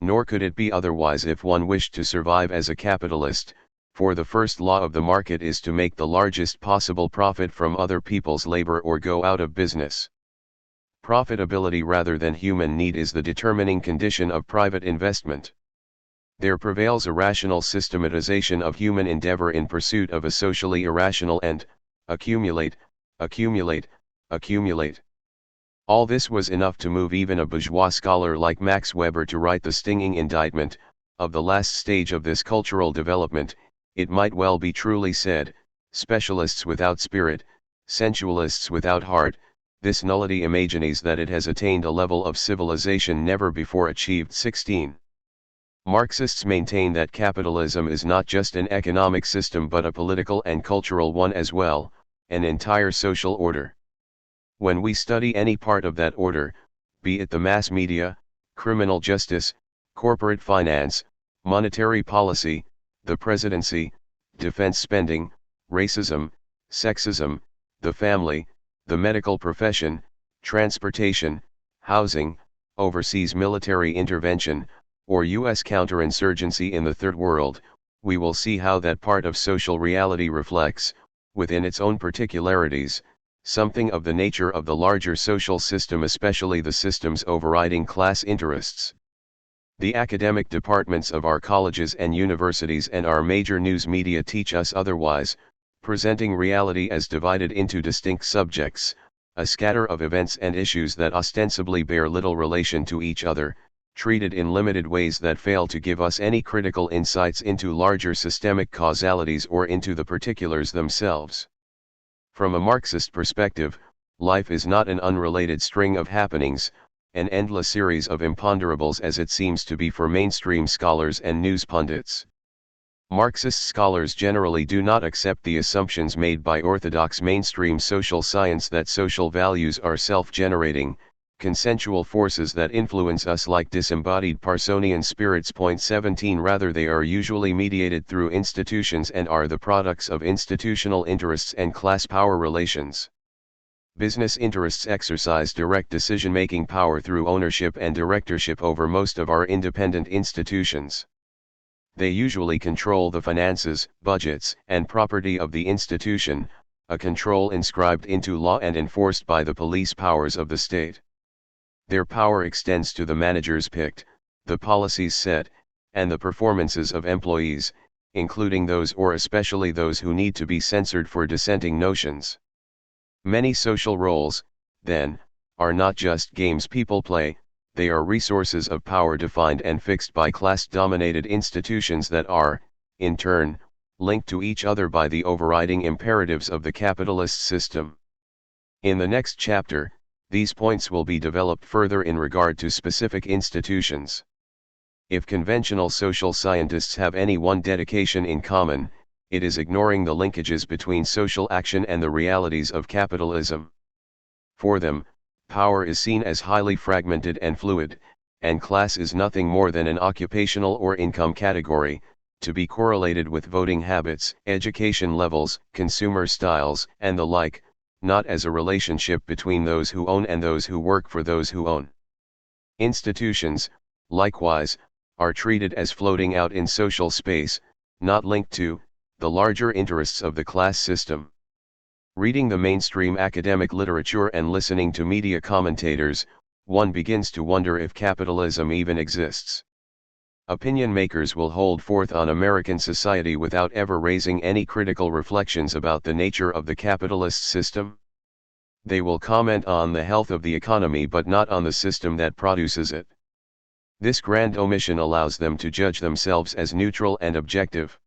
Nor could it be otherwise if one wished to survive as a capitalist, for the first law of the market is to make the largest possible profit from other people's labor or go out of business. Profitability rather than human need is the determining condition of private investment. There prevails a rational systematization of human endeavor in pursuit of a socially irrational end: accumulate, accumulate, accumulate. All this was enough to move even a bourgeois scholar like Max Weber to write the stinging indictment, of the last stage of this cultural development. It might well be truly said, specialists without spirit, sensualists without heart, this nullity imagines that it has attained a level of civilization never before achieved. 16. Marxists maintain that capitalism is not just an economic system but a political and cultural one as well, an entire social order. When we study any part of that order, be it the mass media, criminal justice, corporate finance, monetary policy, the presidency, defense spending, racism, sexism, the family, the medical profession, transportation, housing, overseas military intervention, or U.S. counterinsurgency in the Third World, we will see how that part of social reality reflects, within its own particularities, something of the nature of the larger social system, especially the system's overriding class interests. The academic departments of our colleges and universities and our major news media teach us otherwise, presenting reality as divided into distinct subjects, a scatter of events and issues that ostensibly bear little relation to each other, treated in limited ways that fail to give us any critical insights into larger systemic causalities or into the particulars themselves. From a Marxist perspective, life is not an unrelated string of happenings, an endless series of imponderables as it seems to be for mainstream scholars and news pundits. Marxist scholars generally do not accept the assumptions made by orthodox mainstream social science that social values are self-generating, consensual forces that influence us like disembodied Parsonian spirits. 17 Rather, they are usually mediated through institutions and are the products of institutional interests and class power relations. Business interests exercise direct decision-making power through ownership and directorship over most of our independent institutions. They usually control the finances, budgets, and property of the institution, a control inscribed into law and enforced by the police powers of the state. Their power extends to the managers picked, the policies set, and the performances of employees, including those or especially those who need to be censored for dissenting notions. Many social roles, then, are not just games people play, they are resources of power defined and fixed by class-dominated institutions that are, in turn, linked to each other by the overriding imperatives of the capitalist system. In the next chapter, these points will be developed further in regard to specific institutions. If conventional social scientists have any one dedication in common, it is ignoring the linkages between social action and the realities of capitalism. For them, power is seen as highly fragmented and fluid, and class is nothing more than an occupational or income category, to be correlated with voting habits, education levels, consumer styles, and the like, not as a relationship between those who own and those who work for those who own. Institutions, likewise, are treated as floating out in social space, not linked to, the larger interests of the class system. Reading the mainstream academic literature and listening to media commentators, one begins to wonder if capitalism even exists. Opinion makers will hold forth on American society without ever raising any critical reflections about the nature of the capitalist system. They will comment on the health of the economy but not on the system that produces it. This grand omission allows them to judge themselves as neutral and objective.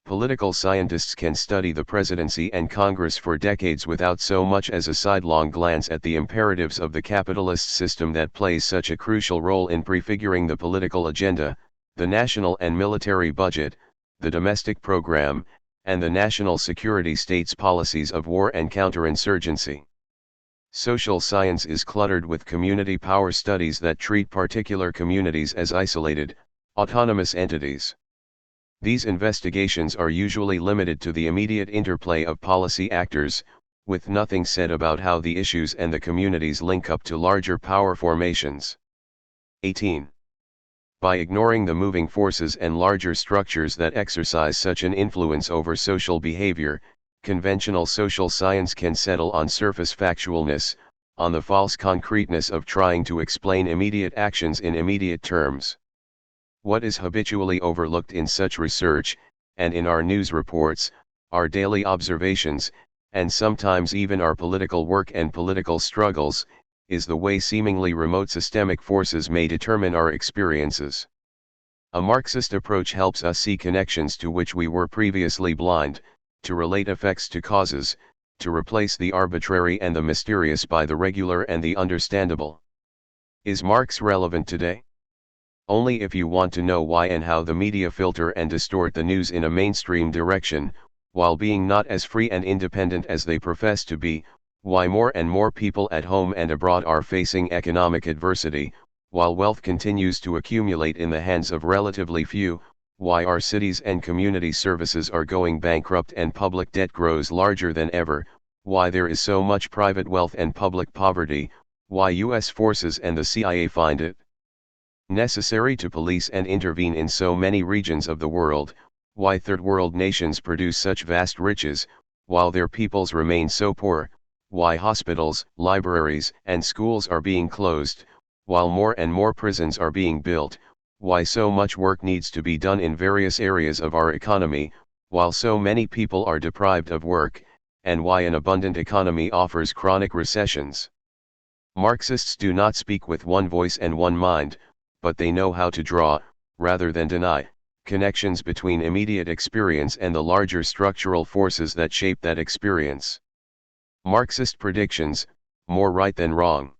Political scientists can study the presidency and Congress for decades without so much as a sidelong glance at the imperatives of the capitalist system that plays such a crucial role in prefiguring the political agenda, the national and military budget, the domestic program, and the national security state's policies of war and counterinsurgency. Social science is cluttered with community power studies that treat particular communities as isolated, autonomous entities. These investigations are usually limited to the immediate interplay of policy actors, with nothing said about how the issues and the communities link up to larger power formations. 18. By ignoring the moving forces and larger structures that exercise such an influence over social behavior, conventional social science can settle on surface factualness, on the false concreteness of trying to explain immediate actions in immediate terms. What is habitually overlooked in such research, and in our news reports, our daily observations, and sometimes even our political work and political struggles, is the way seemingly remote systemic forces may determine our experiences. A Marxist approach helps us see connections to which we were previously blind, to relate effects to causes, to replace the arbitrary and the mysterious by the regular and the understandable. Is Marx relevant today? Only if you want to know why and how the media filter and distort the news in a mainstream direction, while being not as free and independent as they profess to be, why more and more people at home and abroad are facing economic adversity, while wealth continues to accumulate in the hands of relatively few, why our cities and community services are going bankrupt and public debt grows larger than ever, why there is so much private wealth and public poverty, why US forces and the CIA find it necessary to police and intervene in so many regions of the world, why third world nations produce such vast riches, while their peoples remain so poor, why hospitals, libraries, and schools are being closed, while more and more prisons are being built, why so much work needs to be done in various areas of our economy, while so many people are deprived of work, and why an abundant economy offers chronic recessions. Marxists do not speak with one voice and one mind, but they know how to draw, rather than deny, connections between immediate experience and the larger structural forces that shape that experience. Marxist predictions, more right than wrong.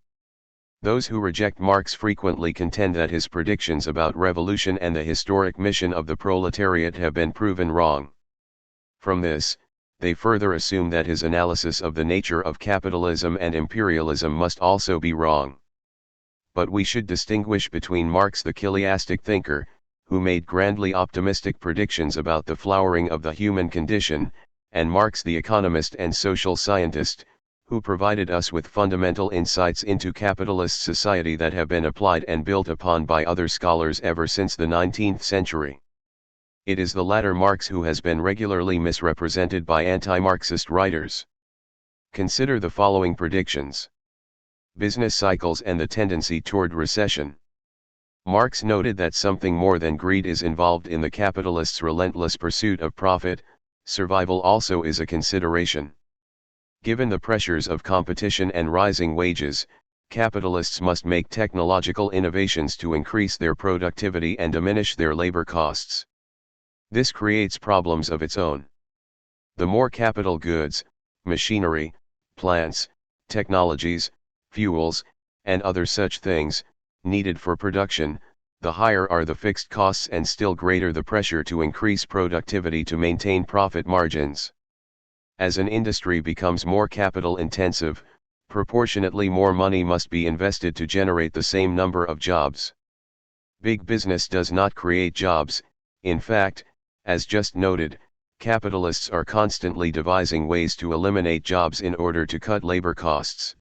Those who reject Marx frequently contend that his predictions about revolution and the historic mission of the proletariat have been proven wrong. From this, they further assume that his analysis of the nature of capitalism and imperialism must also be wrong. But we should distinguish between Marx the chiastic thinker, who made grandly optimistic predictions about the flowering of the human condition, and Marx the economist and social scientist, who provided us with fundamental insights into capitalist society that have been applied and built upon by other scholars ever since the 19th century. It is the latter Marx who has been regularly misrepresented by anti-Marxist writers. Consider the following predictions. Business cycles and the tendency toward recession. Marx noted that something more than greed is involved in the capitalist's relentless pursuit of profit. Survival also is a consideration. Given the pressures of competition and rising wages, capitalists must make technological innovations to increase their productivity and diminish their labor costs. This creates problems of its own. The more capital goods, machinery, plants, technologies, fuels, and other such things, needed for production, the higher are the fixed costs and still greater the pressure to increase productivity to maintain profit margins. As an industry becomes more capital intensive, proportionately more money must be invested to generate the same number of jobs. Big business does not create jobs. In fact, as just noted, capitalists are constantly devising ways to eliminate jobs in order to cut labor costs.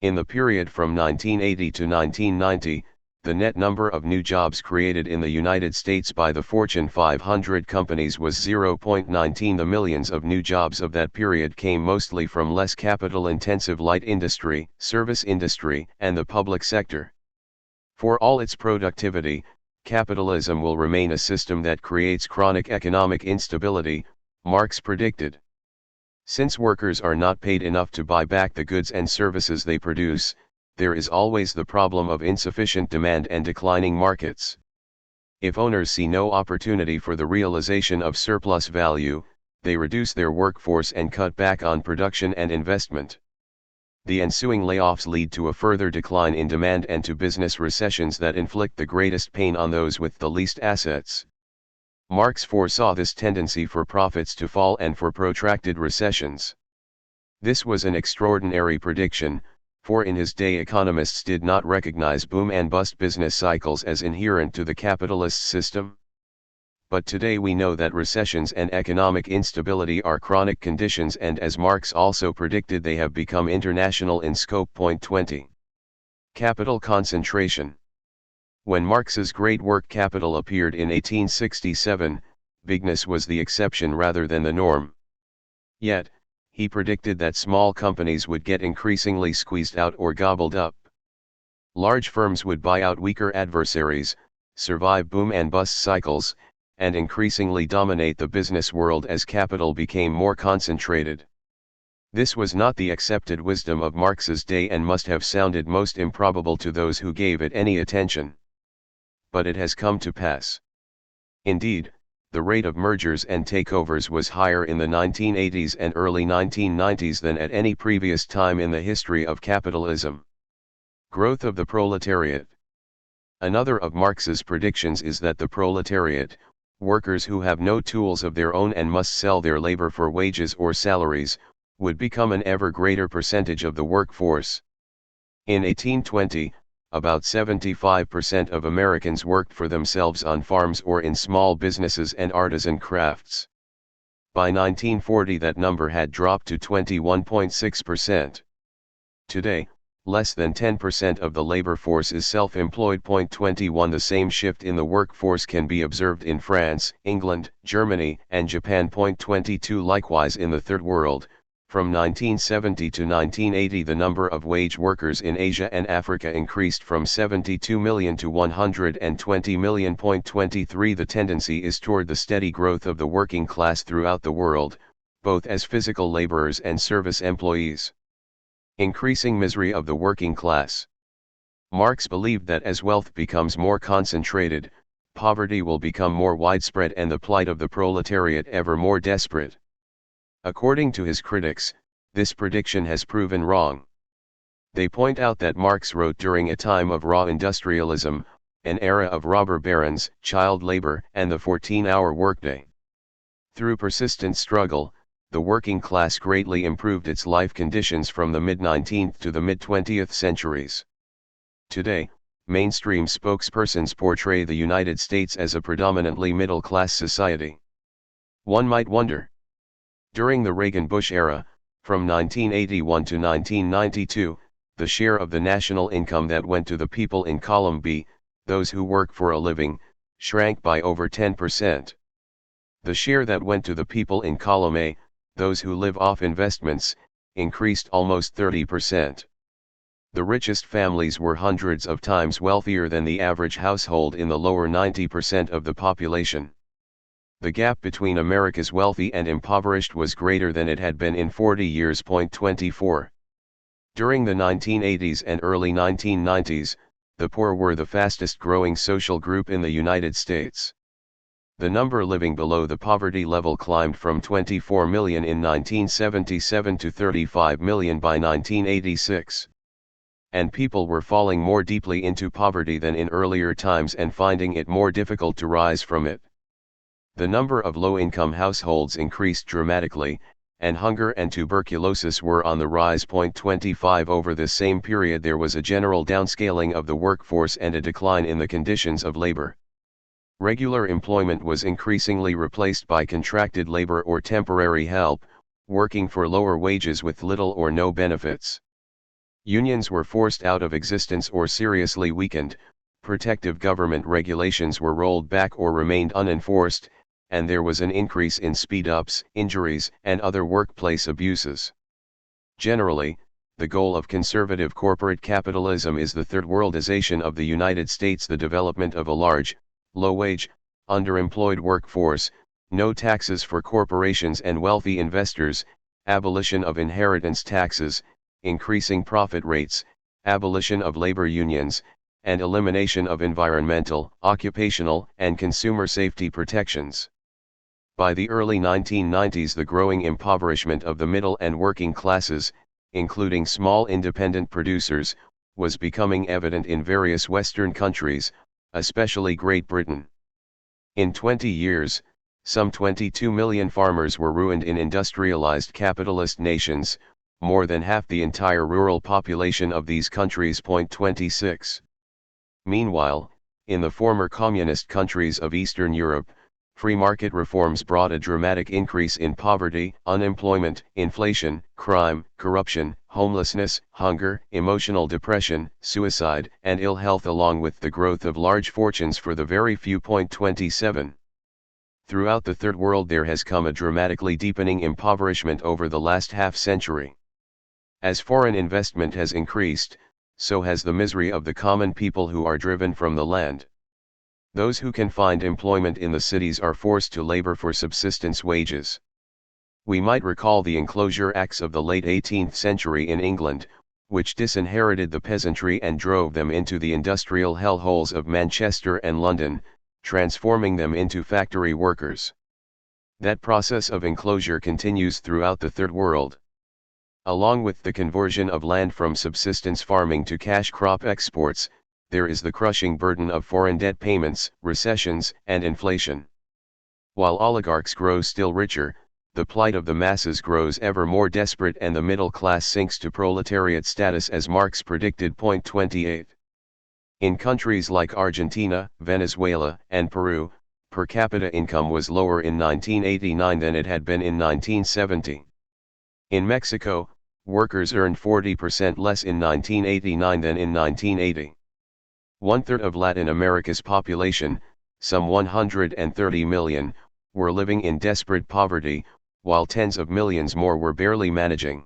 In the period from 1980 to 1990, the net number of new jobs created in the United States by the Fortune 500 companies was 0.19. The millions of new jobs of that period came mostly from less capital-intensive light industry, service industry, and the public sector. For all its productivity, capitalism will remain a system that creates chronic economic instability, Marx predicted. Since workers are not paid enough to buy back the goods and services they produce, there is always the problem of insufficient demand and declining markets. If owners see no opportunity for the realization of surplus value, they reduce their workforce and cut back on production and investment. The ensuing layoffs lead to a further decline in demand and to business recessions that inflict the greatest pain on those with the least assets. Marx foresaw this tendency for profits to fall and for protracted recessions. This was an extraordinary prediction, for in his day economists did not recognize boom and bust business cycles as inherent to the capitalist system. But today we know that recessions and economic instability are chronic conditions, and as Marx also predicted, they have become international in scope. Point 20. Capital concentration. When Marx's great work Capital appeared in 1867, bigness was the exception rather than the norm. Yet, he predicted that small companies would get increasingly squeezed out or gobbled up. Large firms would buy out weaker adversaries, survive boom and bust cycles, and increasingly dominate the business world as capital became more concentrated. This was not the accepted wisdom of Marx's day and must have sounded most improbable to those who gave it any attention. But it has come to pass. Indeed, the rate of mergers and takeovers was higher in the 1980s and early 1990s than at any previous time in the history of capitalism. Growth of the proletariat. Another of Marx's predictions is that the proletariat, workers who have no tools of their own and must sell their labor for wages or salaries, would become an ever greater percentage of the workforce. In 1820, about 75% of Americans worked for themselves on farms or in small businesses and artisan crafts. By 1940 that number had dropped to 21.6%. Today, less than 10% of the labor force is self-employed. 21 The same shift in the workforce can be observed in France, England, Germany, and Japan. 22 Likewise in the Third World, from 1970 to 1980 the number of wage workers in Asia and Africa increased from 72 million to 120 million. 23 The tendency is toward the steady growth of the working class throughout the world, both as physical laborers and service employees. Increasing misery of the working class. Marx believed that as wealth becomes more concentrated, poverty will become more widespread and the plight of the proletariat ever more desperate. According to his critics, this prediction has proven wrong. They point out that Marx wrote during a time of raw industrialism, an era of robber barons, child labor, and the 14-hour workday. Through persistent struggle, the working class greatly improved its life conditions from the mid-19th to the mid-20th centuries. Today, mainstream spokespersons portray the United States as a predominantly middle-class society. One might wonder. During the Reagan-Bush era, from 1981 to 1992, the share of the national income that went to the people in column B, those who work for a living, shrank by over 10%. The share that went to the people in column A, those who live off investments, increased almost 30%. The richest families were hundreds of times wealthier than the average household in the lower 90% of the population. The gap between America's wealthy and impoverished was greater than it had been in 40 years. 24. During the 1980s and early 1990s, the poor were the fastest growing social group in the United States. The number living below the poverty level climbed from 24 million in 1977 to 35 million by 1986. And people were falling more deeply into poverty than in earlier times and finding it more difficult to rise from it. The number of low-income households increased dramatically, and hunger and tuberculosis were on the rise. 25 Over this same period there was a general downscaling of the workforce and a decline in the conditions of labor. Regular employment was increasingly replaced by contracted labor or temporary help, working for lower wages with little or no benefits. Unions were forced out of existence or seriously weakened, protective government regulations were rolled back or remained unenforced, and there was an increase in speed-ups, injuries, and other workplace abuses. Generally, the goal of conservative corporate capitalism is the third-worldization of the United States, the development of a large, low-wage, underemployed workforce, no taxes for corporations and wealthy investors, abolition of inheritance taxes, increasing profit rates, abolition of labor unions, and elimination of environmental, occupational, and consumer safety protections. By the early 1990s the growing impoverishment of the middle and working classes, including small independent producers, was becoming evident in various Western countries, especially Great Britain. In 20 years, some 22 million farmers were ruined in industrialized capitalist nations, more than half the entire rural population of these countries. 26. Meanwhile, in the former communist countries of Eastern Europe, free market reforms brought a dramatic increase in poverty, unemployment, inflation, crime, corruption, homelessness, hunger, emotional depression, suicide, and ill health, along with the growth of large fortunes for the very few. 27. Throughout the Third World there has come a dramatically deepening impoverishment over the last half-century. As foreign investment has increased, so has the misery of the common people who are driven from the land. Those who can find employment in the cities are forced to labor for subsistence wages. We might recall the Enclosure Acts of the late 18th century in England, which disinherited the peasantry and drove them into the industrial hellholes of Manchester and London, transforming them into factory workers. That process of enclosure continues throughout the Third World. Along with the conversion of land from subsistence farming to cash crop exports, there is the crushing burden of foreign debt payments, recessions, and inflation. While oligarchs grow still richer, the plight of the masses grows ever more desperate and the middle class sinks to proletariat status as Marx predicted. Point 28. In countries like Argentina, Venezuela, and Peru, per capita income was lower in 1989 than it had been in 1970. In Mexico, workers earned 40% less in 1989 than in 1980. One-third of Latin America's population, some 130 million, were living in desperate poverty, while tens of millions more were barely managing.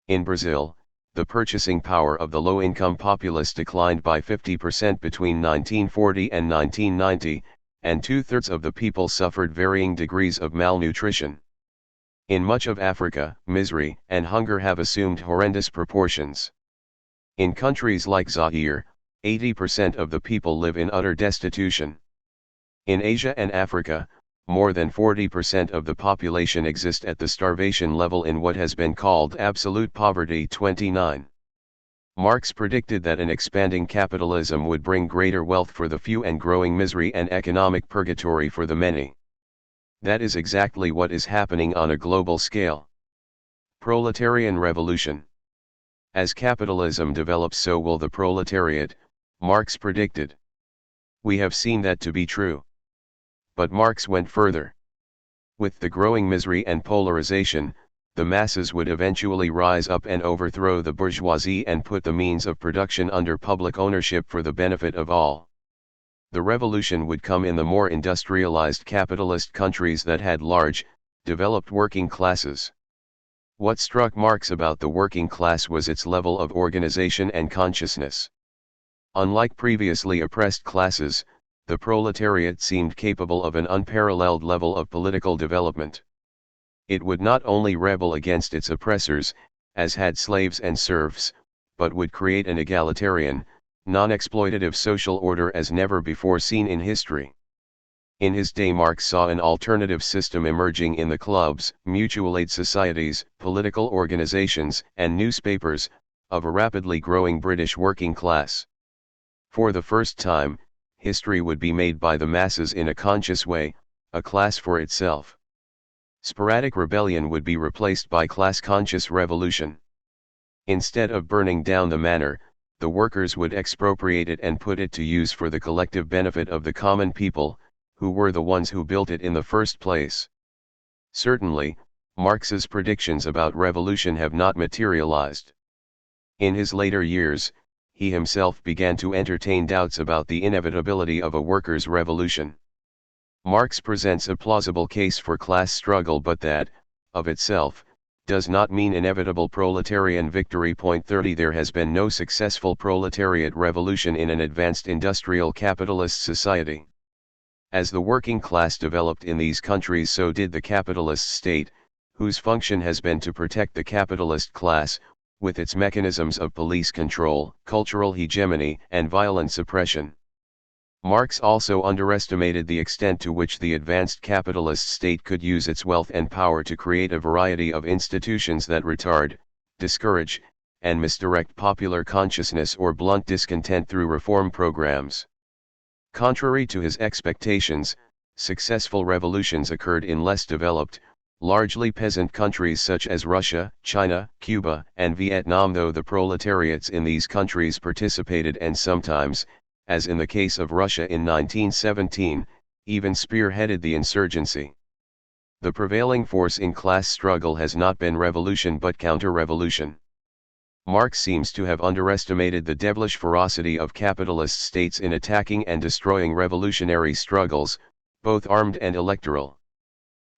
In Brazil, the purchasing power of the low-income populace declined by 50% between 1940 and 1990, and two-thirds of the people suffered varying degrees of malnutrition. In much of Africa, misery and hunger have assumed horrendous proportions. In countries like Zaire, 80% of the people live in utter destitution. In Asia and Africa, more than 40% of the population exist at the starvation level in what has been called absolute poverty. 29. Marx predicted that an expanding capitalism would bring greater wealth for the few and growing misery and economic purgatory for the many. That is exactly what is happening on a global scale. Proletarian revolution. As capitalism develops, so will the proletariat, Marx predicted. We have seen that to be true. But Marx went further. With the growing misery and polarization, the masses would eventually rise up and overthrow the bourgeoisie and put the means of production under public ownership for the benefit of all. The revolution would come in the more industrialized capitalist countries that had large, developed working classes. What struck Marx about the working class was its level of organization and consciousness. Unlike previously oppressed classes, the proletariat seemed capable of an unparalleled level of political development. It would not only rebel against its oppressors, as had slaves and serfs, but would create an egalitarian, non-exploitative social order as never before seen in history. In his day, Marx saw an alternative system emerging in the clubs, mutual aid societies, political organizations, and newspapers, of a rapidly growing British working class. For the first time, history would be made by the masses in a conscious way, a class for itself. Sporadic rebellion would be replaced by class-conscious revolution. Instead of burning down the manor, the workers would expropriate it and put it to use for the collective benefit of the common people, who were the ones who built it in the first place. Certainly, Marx's predictions about revolution have not materialized. In his later years, he himself began to entertain doubts about the inevitability of a workers' revolution. Marx presents a plausible case for class struggle, but that, of itself, does not mean inevitable proletarian victory. Point 30. There has been no successful proletariat revolution in an advanced industrial capitalist society. As the working class developed in these countries, so did the capitalist state, whose function has been to protect the capitalist class, with its mechanisms of police control, cultural hegemony, and violent suppression. Marx also underestimated the extent to which the advanced capitalist state could use its wealth and power to create a variety of institutions that retard, discourage, and misdirect popular consciousness or blunt discontent through reform programs. Contrary to his expectations, successful revolutions occurred in less developed, largely peasant countries such as Russia, China, Cuba, and Vietnam, though the proletariats in these countries participated and sometimes, as in the case of Russia in 1917, even spearheaded the insurgency. The prevailing force in class struggle has not been revolution but counter-revolution. Marx seems to have underestimated the devilish ferocity of capitalist states in attacking and destroying revolutionary struggles, both armed and electoral.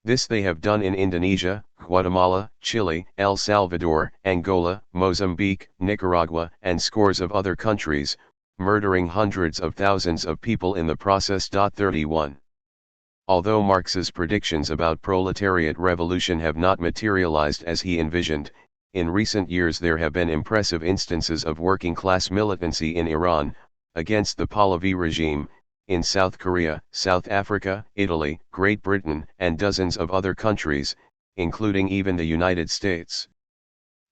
This they have done in Indonesia, Guatemala, Chile, El Salvador, Angola, Mozambique, Nicaragua, and scores of other countries, murdering hundreds of thousands of people in the process. 31. Although Marx's predictions about proletariat revolution have not materialized as he envisioned, in recent years there have been impressive instances of working-class militancy in Iran, against the Pahlavi regime, in South Korea, South Africa, Italy, Great Britain, and dozens of other countries, including even the United States.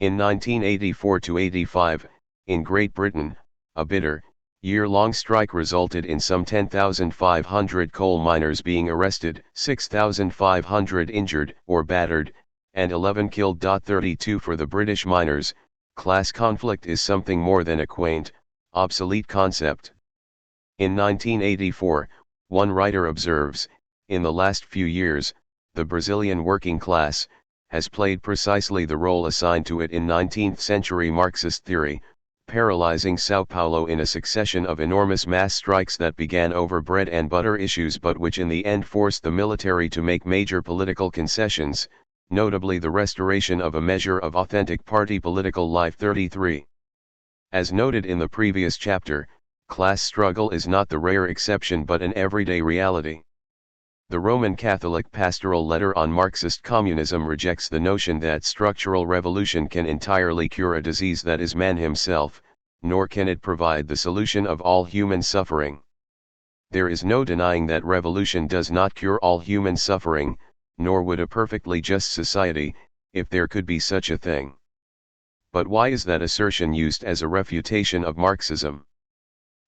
In 1984–85, in Great Britain, a bitter, year-long strike resulted in some 10,500 coal miners being arrested, 6,500 injured or battered, and 11 killed. 32 For the British miners, class conflict is something more than a quaint, obsolete concept. In 1984, one writer observes, in the last few years, the Brazilian working class has played precisely the role assigned to it in 19th century Marxist theory, paralyzing São Paulo in a succession of enormous mass strikes that began over bread and butter issues but which in the end forced the military to make major political concessions, notably the restoration of a measure of authentic party political life. 33. As noted in the previous chapter, class struggle is not the rare exception but an everyday reality. The Roman Catholic pastoral letter on Marxist communism rejects the notion that structural revolution can entirely cure a disease that is man himself, nor can it provide the solution of all human suffering. There is no denying that revolution does not cure all human suffering, nor would a perfectly just society, if there could be such a thing. But why is that assertion used as a refutation of Marxism?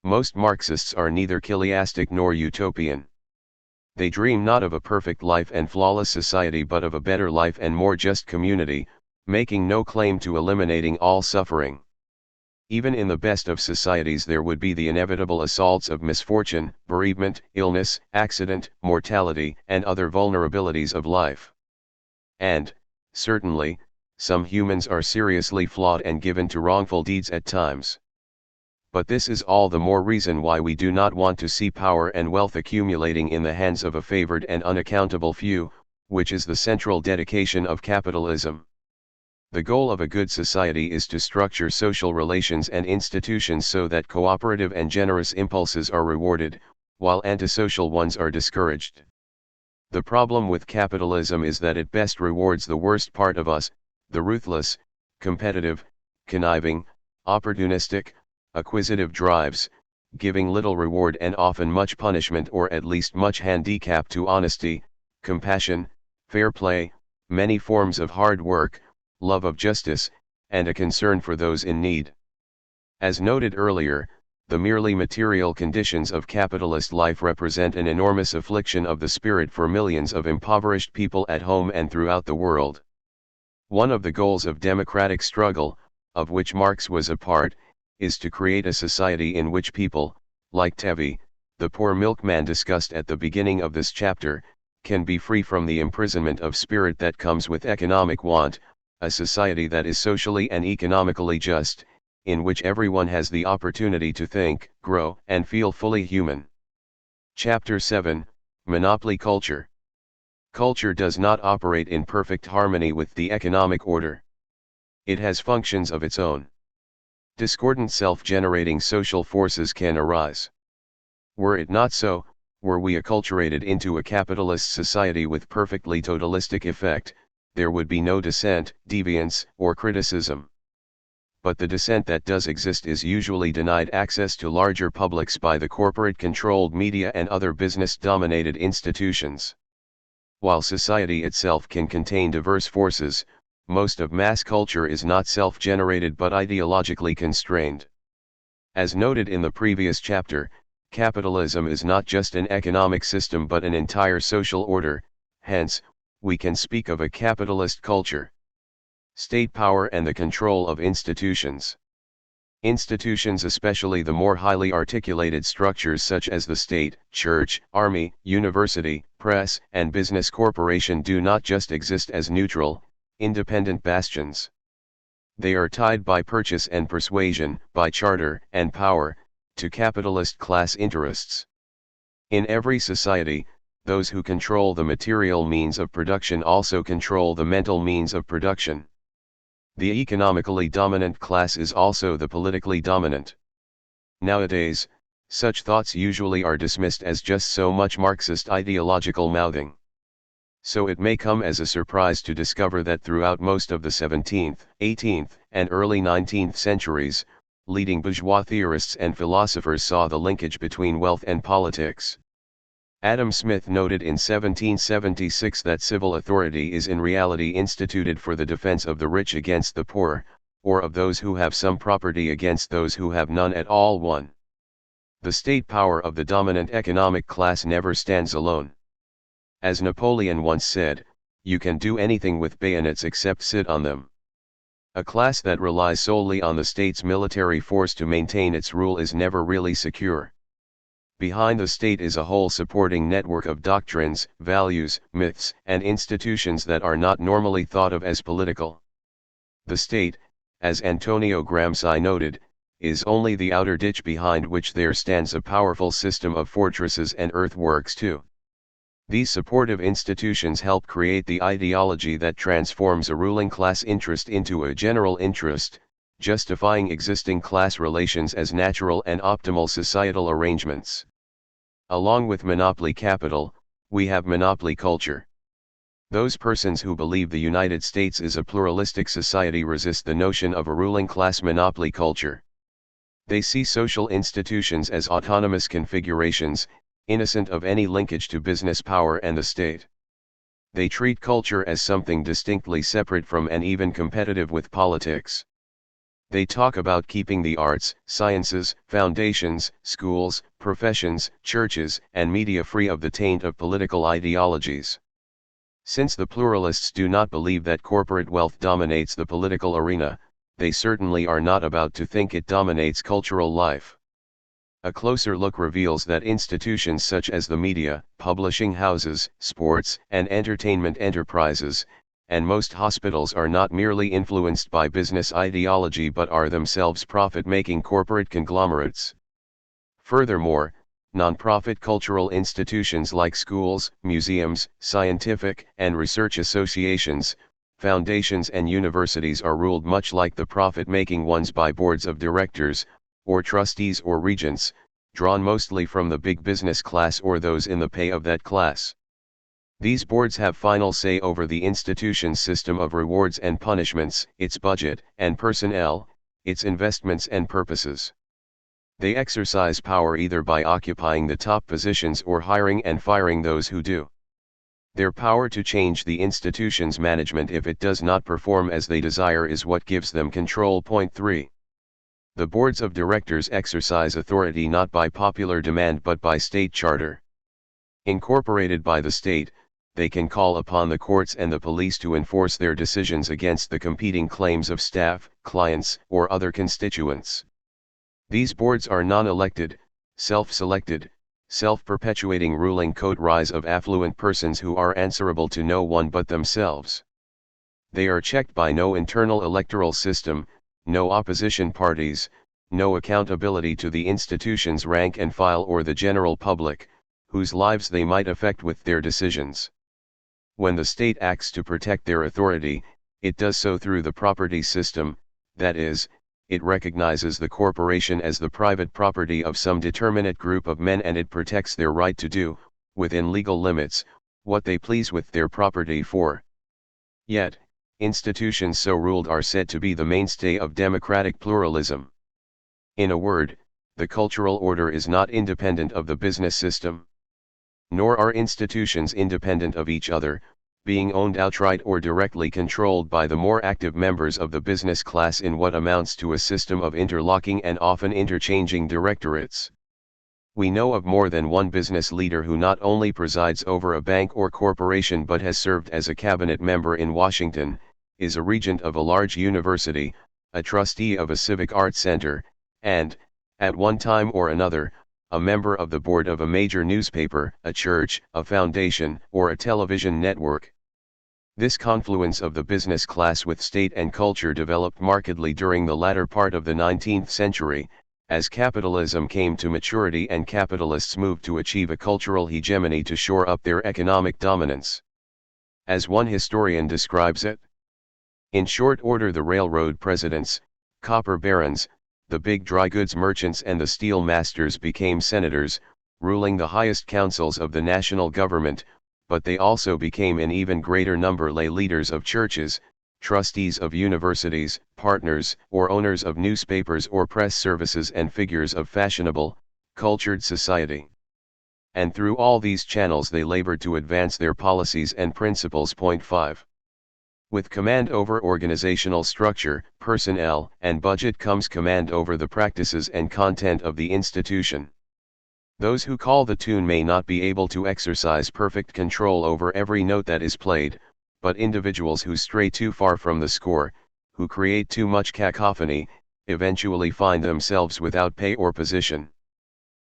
Most Marxists are neither chiastic nor utopian. They dream not of a perfect life and flawless society but of a better life and more just community, making no claim to eliminating all suffering. Even in the best of societies there would be the inevitable assaults of misfortune, bereavement, illness, accident, mortality, and other vulnerabilities of life. And, certainly, some humans are seriously flawed and given to wrongful deeds at times. But this is all the more reason why we do not want to see power and wealth accumulating in the hands of a favored and unaccountable few, which is the central dedication of capitalism. The goal of a good society is to structure social relations and institutions so that cooperative and generous impulses are rewarded, while antisocial ones are discouraged. The problem with capitalism is that it best rewards the worst part of us, the ruthless, competitive, conniving, opportunistic, acquisitive drives, giving little reward and often much punishment or at least much handicap to honesty, compassion, fair play, many forms of hard work, love of justice, and a concern for those in need. As noted earlier, the merely material conditions of capitalist life represent an enormous affliction of the spirit for millions of impoverished people at home and throughout the world. One of the goals of democratic struggle, of which Marx was a part, is to create a society in which people, like Tevi, the poor milkman discussed at the beginning of this chapter, can be free from the imprisonment of spirit that comes with economic want, a society that is socially and economically just, in which everyone has the opportunity to think, grow, and feel fully human. Chapter 7, Monopoly Culture. Culture does not operate in perfect harmony with the economic order. It has functions of its own. Discordant self-generating social forces can arise. Were it not so, were we acculturated into a capitalist society with perfectly totalistic effect, there would be no dissent, deviance, or criticism. But the dissent that does exist is usually denied access to larger publics by the corporate-controlled media and other business-dominated institutions. While society itself can contain diverse forces, most of mass culture is not self-generated but ideologically constrained. As noted in the previous chapter, capitalism is not just an economic system but an entire social order, hence, we can speak of a capitalist culture. State power and the control of institutions. Institutions, especially the more highly articulated structures such as the state, church, army, university, press, and business corporation, do not just exist as neutral, independent bastions. They are tied by purchase and persuasion, by charter and power, to capitalist class interests. In every society, those who control the material means of production also control the mental means of production. The economically dominant class is also the politically dominant. Nowadays, such thoughts usually are dismissed as just so much Marxist ideological mouthing. So it may come as a surprise to discover that throughout most of the 17th, 18th, and early 19th centuries, leading bourgeois theorists and philosophers saw the linkage between wealth and politics. Adam Smith noted in 1776 that civil authority is in reality instituted for the defense of the rich against the poor, or of those who have some property against those who have none at all. 1. The state power of the dominant economic class never stands alone. As Napoleon once said, you can do anything with bayonets except sit on them. A class that relies solely on the state's military force to maintain its rule is never really secure. Behind the state is a whole supporting network of doctrines, values, myths, and institutions that are not normally thought of as political. The state, as Antonio Gramsci noted, is only the outer ditch behind which there stands a powerful system of fortresses and earthworks too. These supportive institutions help create the ideology that transforms a ruling class interest into a general interest, justifying existing class relations as natural and optimal societal arrangements. Along with monopoly capital, we have monopoly culture. Those persons who believe the United States is a pluralistic society resist the notion of a ruling class monopoly culture. They see social institutions as autonomous configurations, innocent of any linkage to business power and the state. They treat culture as something distinctly separate from and even competitive with politics. They talk about keeping the arts, sciences, foundations, schools, professions, churches, and media free of the taint of political ideologies. Since the pluralists do not believe that corporate wealth dominates the political arena, they certainly are not about to think it dominates cultural life. A closer look reveals that institutions such as the media, publishing houses, sports and entertainment enterprises, and most hospitals are not merely influenced by business ideology but are themselves profit-making corporate conglomerates. Furthermore, non-profit cultural institutions like schools, museums, scientific and research associations, foundations and universities are ruled much like the profit-making ones by boards of directors, or trustees or regents, drawn mostly from the big business class or those in the pay of that class. These boards have final say over the institution's system of rewards and punishments, its budget and personnel, its investments and purposes. They exercise power either by occupying the top positions or hiring and firing those who do. Their power to change the institution's management if it does not perform as they desire is what gives them control. Point 3. The boards of directors exercise authority not by popular demand but by state charter. Incorporated by the state, they can call upon the courts and the police to enforce their decisions against the competing claims of staff, clients, or other constituents. These boards are non-elected, self-selected, self-perpetuating ruling coteries of affluent persons who are answerable to no one but themselves. They are checked by no internal electoral system, no opposition parties, no accountability to the institution's rank and file or the general public, whose lives they might affect with their decisions. When the state acts to protect their authority, it does so through the property system, that is, it recognizes the corporation as the private property of some determinate group of men and it protects their right to do, within legal limits, what they please with their property for. Yet, institutions so ruled are said to be the mainstay of democratic pluralism. In a word, the cultural order is not independent of the business system. Nor are institutions independent of each other, being owned outright or directly controlled by the more active members of the business class in what amounts to a system of interlocking and often interchanging directorates. We know of more than one business leader who not only presides over a bank or corporation but has served as a cabinet member in Washington, is a regent of a large university, a trustee of a civic arts center, and, at one time or another, a member of the board of a major newspaper, a church, a foundation, or a television network. This confluence of the business class with state and culture developed markedly during the latter part of the 19th century, as capitalism came to maturity and capitalists moved to achieve a cultural hegemony to shore up their economic dominance. As one historian describes it, in short order the railroad presidents, copper barons, the big dry goods merchants and the steel masters became senators, ruling the highest councils of the national government, but they also became in even greater number lay leaders of churches, trustees of universities, partners or owners of newspapers or press services and figures of fashionable, cultured society. And through all these channels they labored to advance their policies and principles. Point 5. With command over organizational structure, personnel, and budget comes command over the practices and content of the institution. Those who call the tune may not be able to exercise perfect control over every note that is played, but individuals who stray too far from the score, who create too much cacophony, eventually find themselves without pay or position.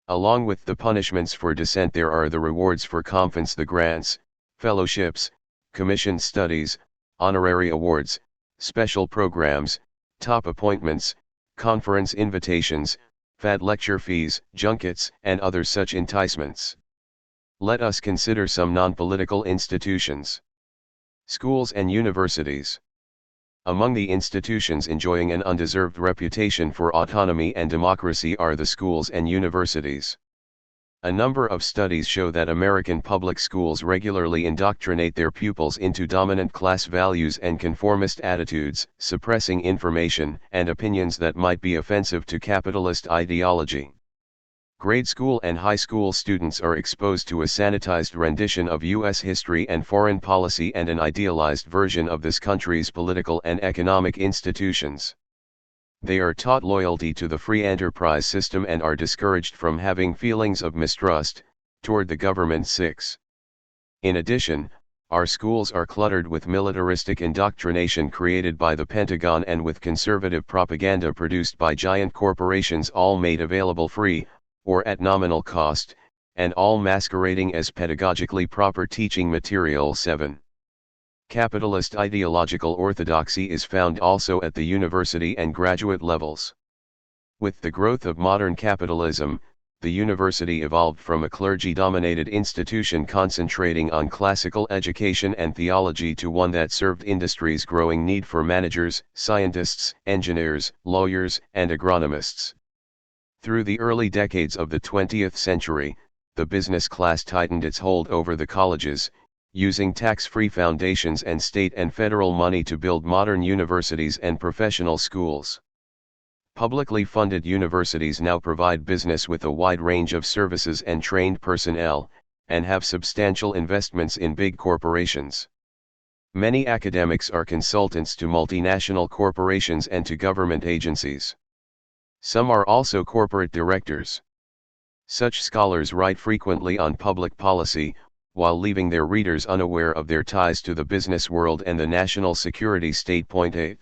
Along with the punishments for dissent, there are the rewards for comfits, the grants, fellowships, commissioned studies, honorary awards, special programs, top appointments, conference invitations, fat lecture fees, junkets, and other such enticements. Let us consider some non-political institutions. Schools and universities. Among the institutions enjoying an undeserved reputation for autonomy and democracy are the schools and universities. A number of studies show that American public schools regularly indoctrinate their pupils into dominant class values and conformist attitudes, suppressing information and opinions that might be offensive to capitalist ideology. Grade school and high school students are exposed to a sanitized rendition of U.S. history and foreign policy and an idealized version of this country's political and economic institutions. They are taught loyalty to the free enterprise system and are discouraged from having feelings of mistrust toward the government. 6. In addition, our schools are cluttered with militaristic indoctrination created by the Pentagon and with conservative propaganda produced by giant corporations, all made available free, or at nominal cost, and all masquerading as pedagogically proper teaching material. 7. Capitalist ideological orthodoxy is found also at the university and graduate levels. With the growth of modern capitalism, the university evolved from a clergy-dominated institution concentrating on classical education and theology to one that served industry's growing need for managers, scientists, engineers, lawyers, and agronomists. Through the early decades of the 20th century, the business class tightened its hold over the colleges, using tax-free foundations and state and federal money to build modern universities and professional schools. Publicly funded universities now provide business with a wide range of services and trained personnel, and have substantial investments in big corporations. Many academics are consultants to multinational corporations and to government agencies. Some are also corporate directors. Such scholars write frequently on public policy, while leaving their readers unaware of their ties to the business world and the national security state. 8.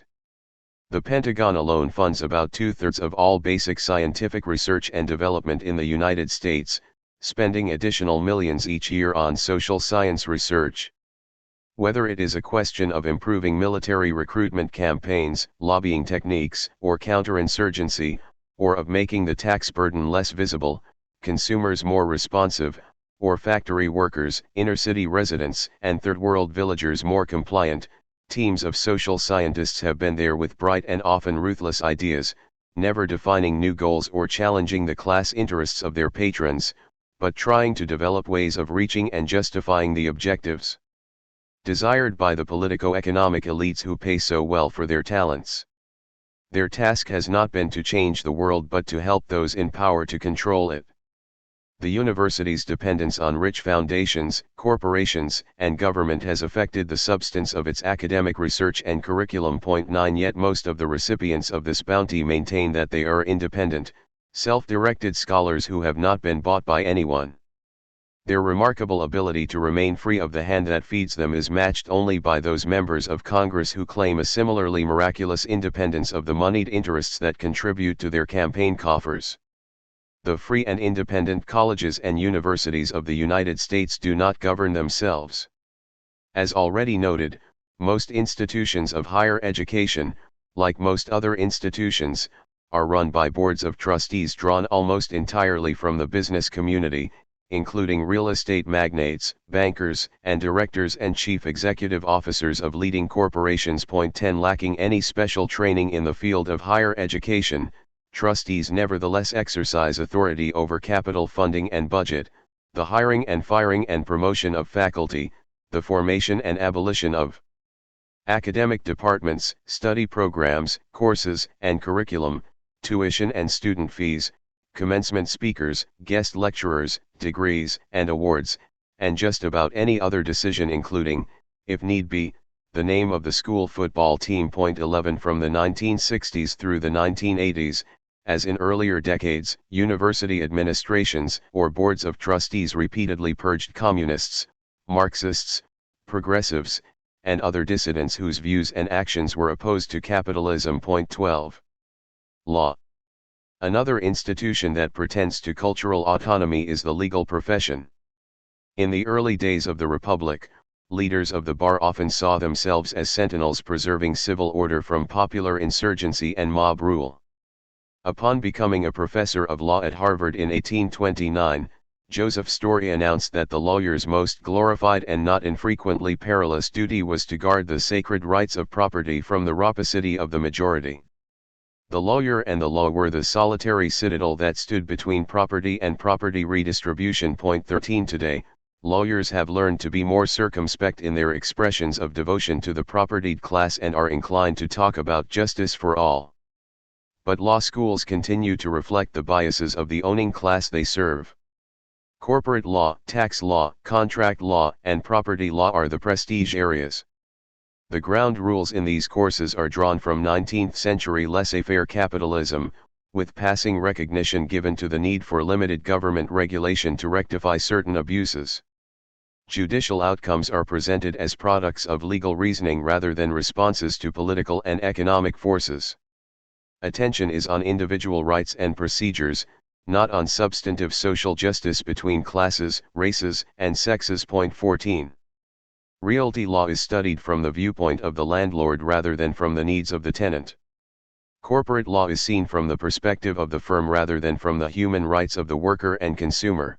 The Pentagon alone funds about 2/3 of all basic scientific research and development in the United States, spending additional millions each year on social science research. Whether it is a question of improving military recruitment campaigns, lobbying techniques, or counterinsurgency, or of making the tax burden less visible, consumers more responsive, or factory workers, inner-city residents, and third-world villagers more compliant, teams of social scientists have been there with bright and often ruthless ideas, never defining new goals or challenging the class interests of their patrons, but trying to develop ways of reaching and justifying the objectives desired by the politico-economic elites who pay so well for their talents. Their task has not been to change the world but to help those in power to control it. The university's dependence on rich foundations, corporations, and government has affected the substance of its academic research and curriculum. 9 Yet most of the recipients of this bounty maintain that they are independent, self-directed scholars who have not been bought by anyone. Their remarkable ability to remain free of the hand that feeds them is matched only by those members of Congress who claim a similarly miraculous independence of the moneyed interests that contribute to their campaign coffers. The free and independent colleges and universities of the United States do not govern themselves. As already noted, most institutions of higher education, like most other institutions, are run by boards of trustees drawn almost entirely from the business community, including real estate magnates, bankers, and directors and chief executive officers of leading corporations. 10 Lacking any special training in the field of higher education, trustees nevertheless exercise authority over capital funding and budget, the hiring and firing and promotion of faculty, the formation and abolition of academic departments, study programs, courses and curriculum, tuition and student fees, commencement speakers, guest lecturers, degrees and awards, and just about any other decision including, if need be, the name of the school football team. 11 From the 1960s through the 1980s, as in earlier decades, university administrations or boards of trustees repeatedly purged communists, Marxists, progressives, and other dissidents whose views and actions were opposed to capitalism. Point 12. Law. Another institution that pretends to cultural autonomy is the legal profession. In the early days of the Republic, leaders of the bar often saw themselves as sentinels preserving civil order from popular insurgency and mob rule. Upon becoming a professor of law at Harvard in 1829, Joseph Story announced that the lawyer's most glorified and not infrequently perilous duty was to guard the sacred rights of property from the rapacity of the majority. The lawyer and the law were the solitary citadel that stood between property and property redistribution. Point 13. Today, lawyers have learned to be more circumspect in their expressions of devotion to the propertied class and are inclined to talk about justice for all. But law schools continue to reflect the biases of the owning class they serve. Corporate law, tax law, contract law, and property law are the prestige areas. The ground rules in these courses are drawn from 19th-century laissez-faire capitalism, with passing recognition given to the need for limited government regulation to rectify certain abuses. Judicial outcomes are presented as products of legal reasoning rather than responses to political and economic forces. Attention is on individual rights and procedures, not on substantive social justice between classes, races, and sexes. Point 14. Realty law is studied from the viewpoint of the landlord rather than from the needs of the tenant. Corporate law is seen from the perspective of the firm rather than from the human rights of the worker and consumer.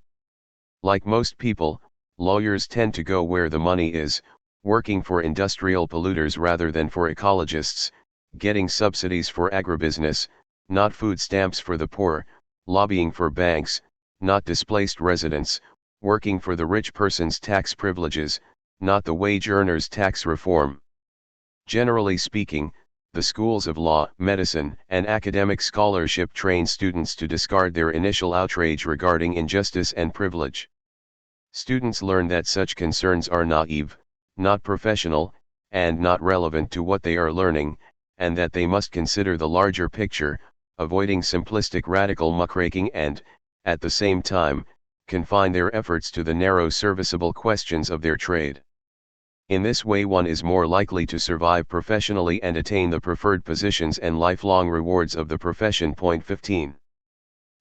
Like most people, lawyers tend to go where the money is, working for industrial polluters rather than for ecologists, getting subsidies for agribusiness, not food stamps for the poor, lobbying for banks, not displaced residents, working for the rich person's tax privileges, not the wage earner's tax reform. Generally speaking, the schools of law, medicine, and academic scholarship train students to discard their initial outrage regarding injustice and privilege. Students learn that such concerns are naive, not professional, and not relevant to what they are learning, and that they must consider the larger picture, avoiding simplistic radical muckraking and, at the same time, confine their efforts to the narrow serviceable questions of their trade. In this way one is more likely to survive professionally and attain the preferred positions and lifelong rewards of the profession. Point 15.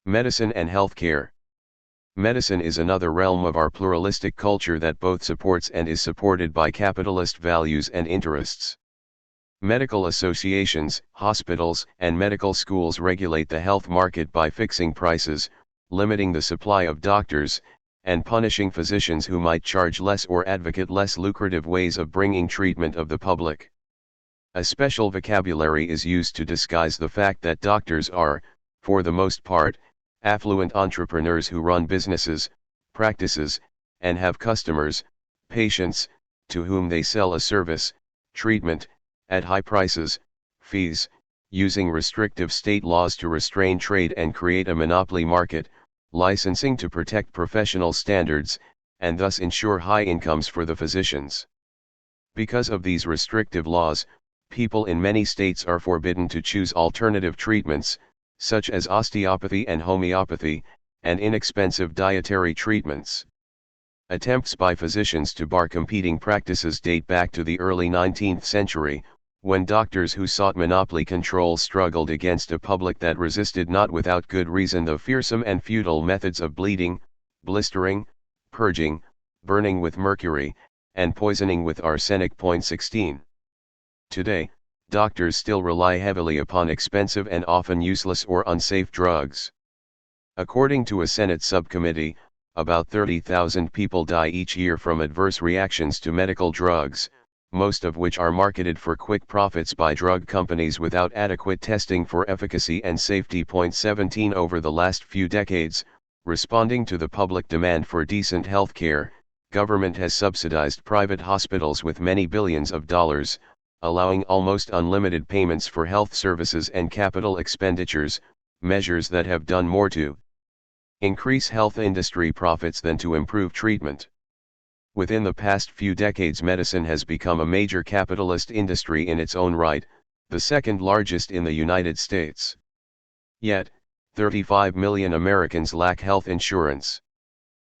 Medicine and healthcare. Medicine is another realm of our pluralistic culture that both supports and is supported by capitalist values and interests. Medical associations, hospitals, and medical schools regulate the health market by fixing prices, limiting the supply of doctors, and punishing physicians who might charge less or advocate less lucrative ways of bringing treatment of the public. A special vocabulary is used to disguise the fact that doctors are, for the most part, affluent entrepreneurs who run businesses, practices, and have customers, patients, to whom they sell a service, treatment, at high prices, fees, using restrictive state laws to restrain trade and create a monopoly market, licensing to protect professional standards, and thus ensure high incomes for the physicians. Because of these restrictive laws, people in many states are forbidden to choose alternative treatments, such as osteopathy and homeopathy, and inexpensive dietary treatments. Attempts by physicians to bar competing practices date back to the early 19th century, when doctors who sought monopoly control struggled against a public that resisted not without good reason the fearsome and futile methods of bleeding, blistering, purging, burning with mercury, and poisoning with arsenic. Point 16. Today, doctors still rely heavily upon expensive and often useless or unsafe drugs. According to a Senate subcommittee, about 30,000 people die each year from adverse reactions to medical drugs, most of which are marketed for quick profits by drug companies without adequate testing for efficacy and safety. Point 17. Over the last few decades, responding to the public demand for decent health care, government has subsidized private hospitals with many billions of dollars, allowing almost unlimited payments for health services and capital expenditures, measures that have done more to increase health industry profits than to improve treatment. Within the past few decades, medicine has become a major capitalist industry in its own right, the second largest in the United States. Yet, 35 million Americans lack health insurance.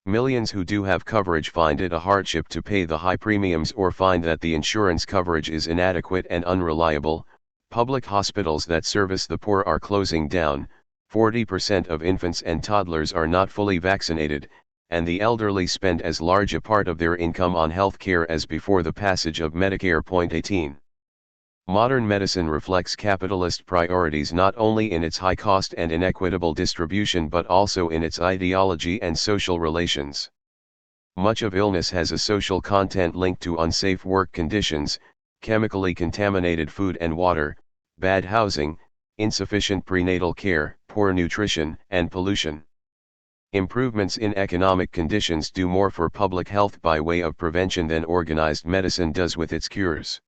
Millions who do have coverage find it a hardship to pay the high premiums or find that the insurance coverage is inadequate and unreliable. Public hospitals that service the poor are closing down, 40% of infants and toddlers are not fully vaccinated, and the elderly spend as large a part of their income on health care as before the passage of Medicare. 18. Modern medicine reflects capitalist priorities not only in its high cost and inequitable distribution but also in its ideology and social relations. Much of illness has a social content linked to unsafe work conditions, chemically contaminated food and water, bad housing, insufficient prenatal care, poor nutrition, and pollution. Improvements in economic conditions do more for public health by way of prevention than organized medicine does with its cures.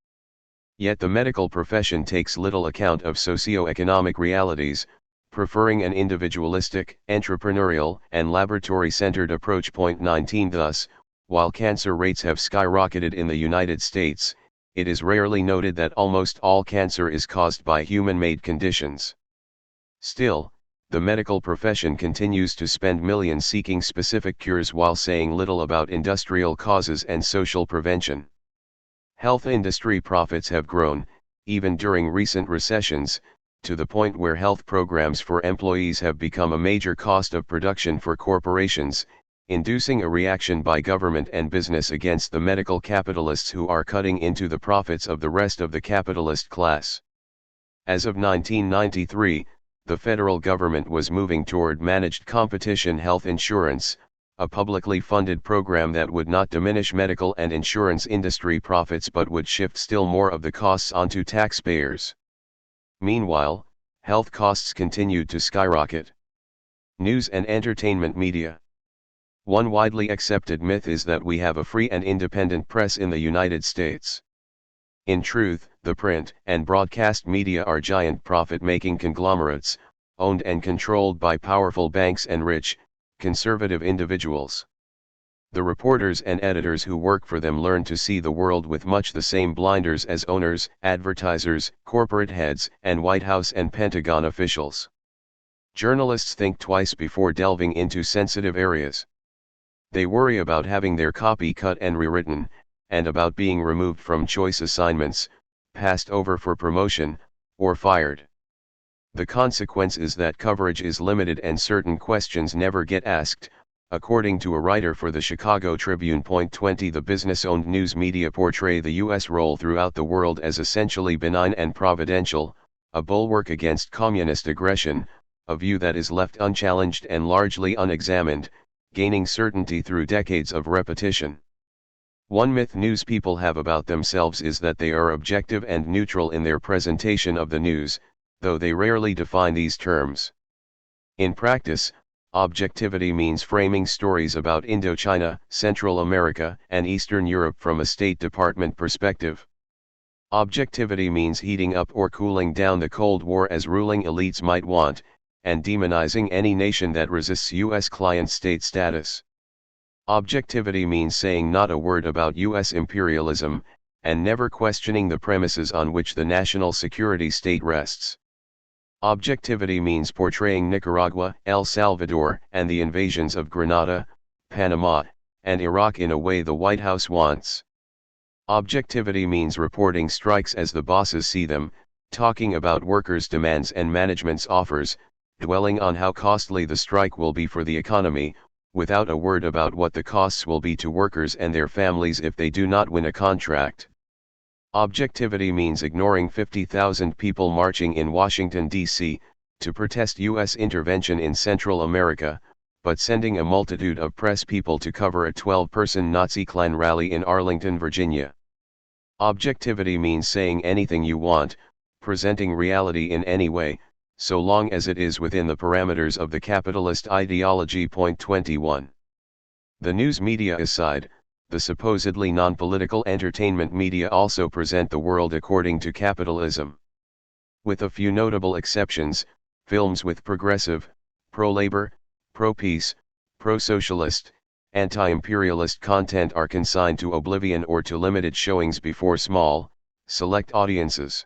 Yet the medical profession takes little account of socio-economic realities, preferring an individualistic, entrepreneurial, and laboratory-centered approach. 19 Thus, while cancer rates have skyrocketed in the United States, it is rarely noted that almost all cancer is caused by human-made conditions. Still, the medical profession continues to spend millions seeking specific cures while saying little about industrial causes and social prevention. Health industry profits have grown, even during recent recessions, to the point where health programs for employees have become a major cost of production for corporations, inducing a reaction by government and business against the medical capitalists who are cutting into the profits of the rest of the capitalist class. As of 1993, the federal government was moving toward managed competition health insurance, a publicly funded program that would not diminish medical and insurance industry profits but would shift still more of the costs onto taxpayers. Meanwhile, health costs continued to skyrocket. News and entertainment media. One widely accepted myth is that we have a free and independent press in the United States. In truth, the print and broadcast media are giant profit-making conglomerates, owned and controlled by powerful banks and rich, conservative individuals. The reporters and editors who work for them learn to see the world with much the same blinders as owners, advertisers, corporate heads, and White House and Pentagon officials. Journalists think twice before delving into sensitive areas. They worry about having their copy cut and rewritten, and about being removed from choice assignments, passed over for promotion, or fired. The consequence is that coverage is limited and certain questions never get asked, according to a writer for the Chicago Tribune. 20 The business-owned news media portray the U.S. role throughout the world as essentially benign and providential, a bulwark against communist aggression, a view that is left unchallenged and largely unexamined, gaining certainty through decades of repetition. One myth news people have about themselves is that they are objective and neutral in their presentation of the news, though they rarely define these terms. In practice, objectivity means framing stories about Indochina, Central America, and Eastern Europe from a State Department perspective. Objectivity means heating up or cooling down the Cold War as ruling elites might want, and demonizing any nation that resists U.S. client state status. Objectivity means saying not a word about U.S. imperialism, and never questioning the premises on which the national security state rests. Objectivity means portraying Nicaragua, El Salvador, and the invasions of Grenada, Panama, and Iraq in a way the White House wants. Objectivity means reporting strikes as the bosses see them, talking about workers' demands and management's offers, dwelling on how costly the strike will be for the economy, without a word about what the costs will be to workers and their families if they do not win a contract. Objectivity means ignoring 50,000 people marching in Washington, D.C., to protest U.S. intervention in Central America, but sending a multitude of press people to cover a 12-person Nazi Klan rally in Arlington, Virginia. Objectivity means saying anything you want, presenting reality in any way, so long as it is within the parameters of the capitalist ideology. 21. The news media aside, the supposedly non-political entertainment media also present the world according to capitalism. With a few notable exceptions, films with progressive, pro-labor, pro-peace, pro-socialist, anti-imperialist content are consigned to oblivion or to limited showings before small, select audiences.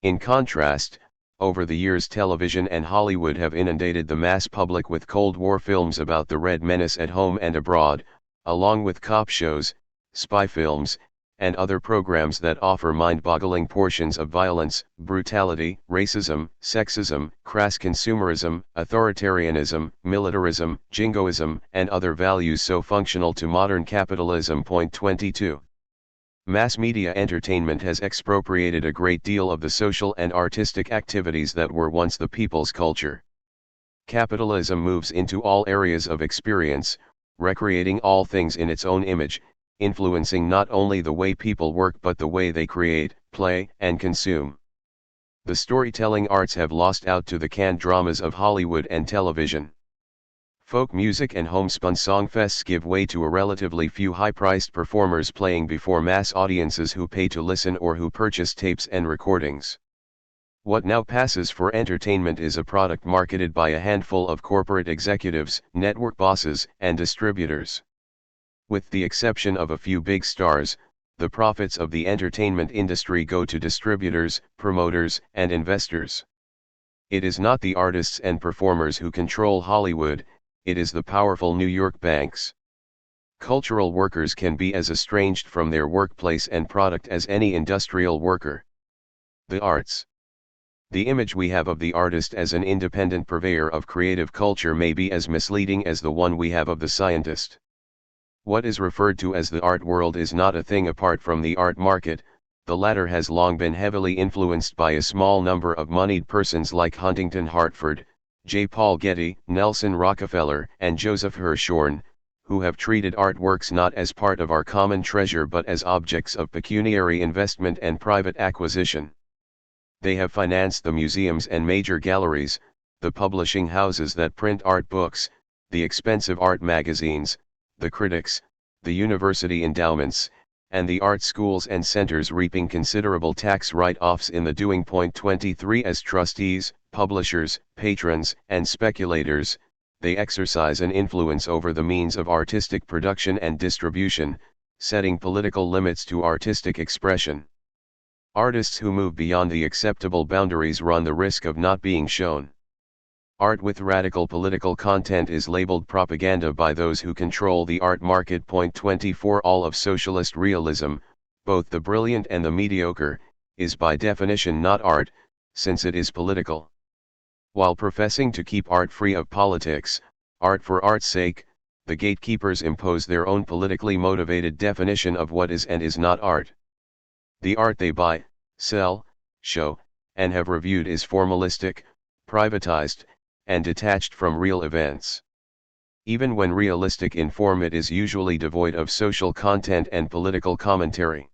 In contrast, Over the years, television and Hollywood have inundated the mass public with Cold War films about the Red Menace at home and abroad, along with cop shows, spy films, and other programs that offer mind-boggling portions of violence, brutality, racism, sexism, crass consumerism, authoritarianism, militarism, jingoism, and other values so functional to modern capitalism. Point 22. Mass media entertainment has expropriated a great deal of the social and artistic activities that were once the people's culture. Capitalism moves into all areas of experience, recreating all things in its own image, influencing not only the way people work but the way they create, play, and consume. The storytelling arts have lost out to the canned dramas of Hollywood and television. Folk music and homespun songfests give way to a relatively few high-priced performers playing before mass audiences who pay to listen or who purchase tapes and recordings. What now passes for entertainment is a product marketed by a handful of corporate executives, network bosses, and distributors. With the exception of a few big stars, the profits of the entertainment industry go to distributors, promoters, and investors. It is not the artists and performers who control Hollywood, it is the powerful New York banks. Cultural workers can be as estranged from their workplace and product as any industrial worker. The arts. The image we have of the artist as an independent purveyor of creative culture may be as misleading as the one we have of the scientist. What is referred to as the art world is not a thing apart from the art market. The latter has long been heavily influenced by a small number of moneyed persons like Huntington Hartford, J. Paul Getty, Nelson Rockefeller, and Joseph Hirshhorn, who have treated artworks not as part of our common treasure but as objects of pecuniary investment and private acquisition. They have financed the museums and major galleries, the publishing houses that print art books, the expensive art magazines, the critics, the university endowments, and the art schools and centers, reaping considerable tax write-offs in the doing. Point 23. As trustees, publishers, patrons, and speculators, they exercise an influence over the means of artistic production and distribution, setting political limits to artistic expression. Artists who move beyond the acceptable boundaries run the risk of not being shown. Art with radical political content is labeled propaganda by those who control the art market. Point 24. All of socialist realism, both the brilliant and the mediocre, is by definition not art, since it is political. While professing to keep art free of politics, art for art's sake, the gatekeepers impose their own politically motivated definition of what is and is not art. The art they buy, sell, show, and have reviewed is formalistic, privatized, and detached from real events. Even when realistic in form, it is usually devoid of social content and political commentary.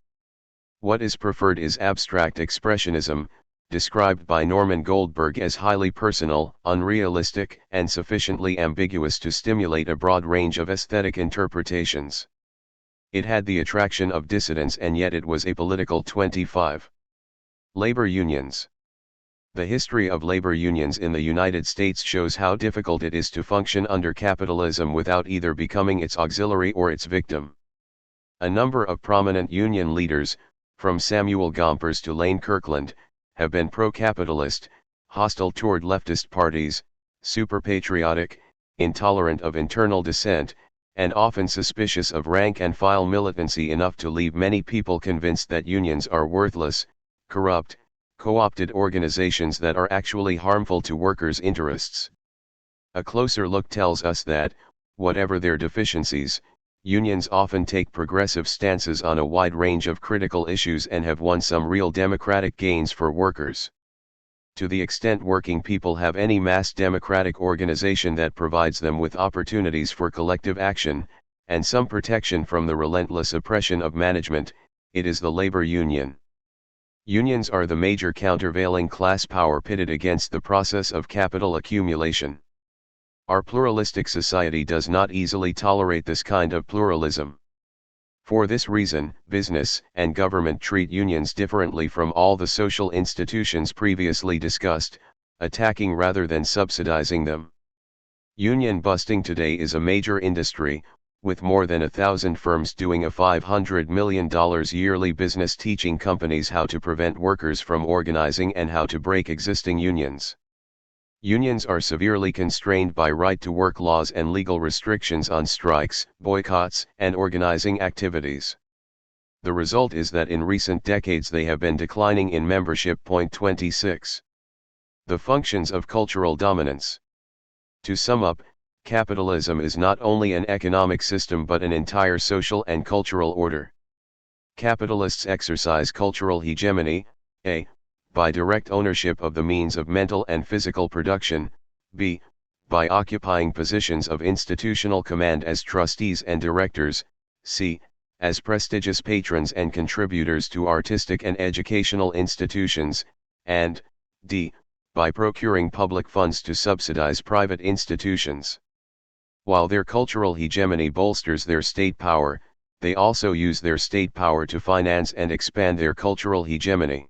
What is preferred is abstract expressionism, described by Norman Goldberg as highly personal, unrealistic, and sufficiently ambiguous to stimulate a broad range of aesthetic interpretations. It had the attraction of dissidents and yet it was apolitical. 25. Labor unions. The history of labor unions in the United States shows how difficult it is to function under capitalism without either becoming its auxiliary or its victim. A number of prominent union leaders, from Samuel Gompers to Lane Kirkland, have been pro-capitalist, hostile toward leftist parties, super-patriotic, intolerant of internal dissent, and often suspicious of rank-and-file militancy enough to leave many people convinced that unions are worthless, corrupt, co-opted organizations that are actually harmful to workers' interests. A closer look tells us that, whatever their deficiencies, unions often take progressive stances on a wide range of critical issues and have won some real democratic gains for workers. To the extent working people have any mass democratic organization that provides them with opportunities for collective action, and some protection from the relentless oppression of management, it is the labor union. Unions are the major countervailing class power pitted against the process of capital accumulation. Our pluralistic society does not easily tolerate this kind of pluralism. For this reason, business and government treat unions differently from all the social institutions previously discussed, attacking rather than subsidizing them. Union busting today is a major industry, with more than 1,000 firms doing a $500 million yearly business teaching companies how to prevent workers from organizing and how to break existing unions. Unions are severely constrained by right-to-work laws and legal restrictions on strikes, boycotts, and organizing activities. The result is that in recent decades they have been declining in membership. Point 26. The functions of cultural dominance. To sum up, capitalism is not only an economic system but an entire social and cultural order. Capitalists exercise cultural hegemony, a. by direct ownership of the means of mental and physical production, b. by occupying positions of institutional command as trustees and directors, c. as prestigious patrons and contributors to artistic and educational institutions, and d. by procuring public funds to subsidize private institutions. While their cultural hegemony bolsters their state power, they also use their state power to finance and expand their cultural hegemony.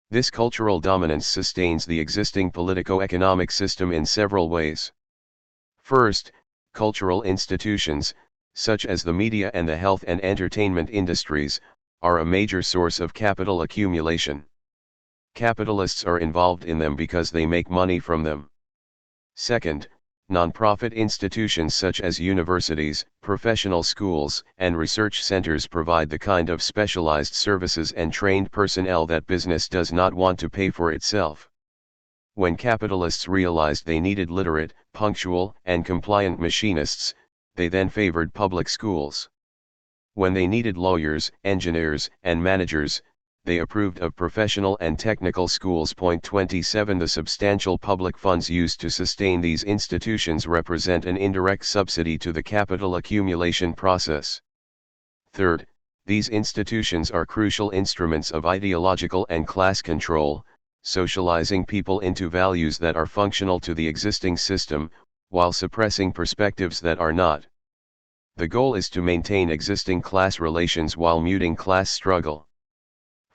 This cultural dominance sustains the existing politico-economic system in several ways. First, cultural institutions, such as the media and the health and entertainment industries, are a major source of capital accumulation. Capitalists are involved in them because they make money from them. Second, non-profit institutions such as universities, professional schools, and research centers provide the kind of specialized services and trained personnel that business does not want to pay for itself. When capitalists realized they needed literate, punctual, and compliant machinists, they then favored public schools. When they needed lawyers, engineers, and managers, they approved of professional and technical schools. Point 27. The substantial public funds used to sustain these institutions represent an indirect subsidy to the capital accumulation process. Third, these institutions are crucial instruments of ideological and class control, socializing people into values that are functional to the existing system, while suppressing perspectives that are not. The goal is to maintain existing class relations while muting class struggle.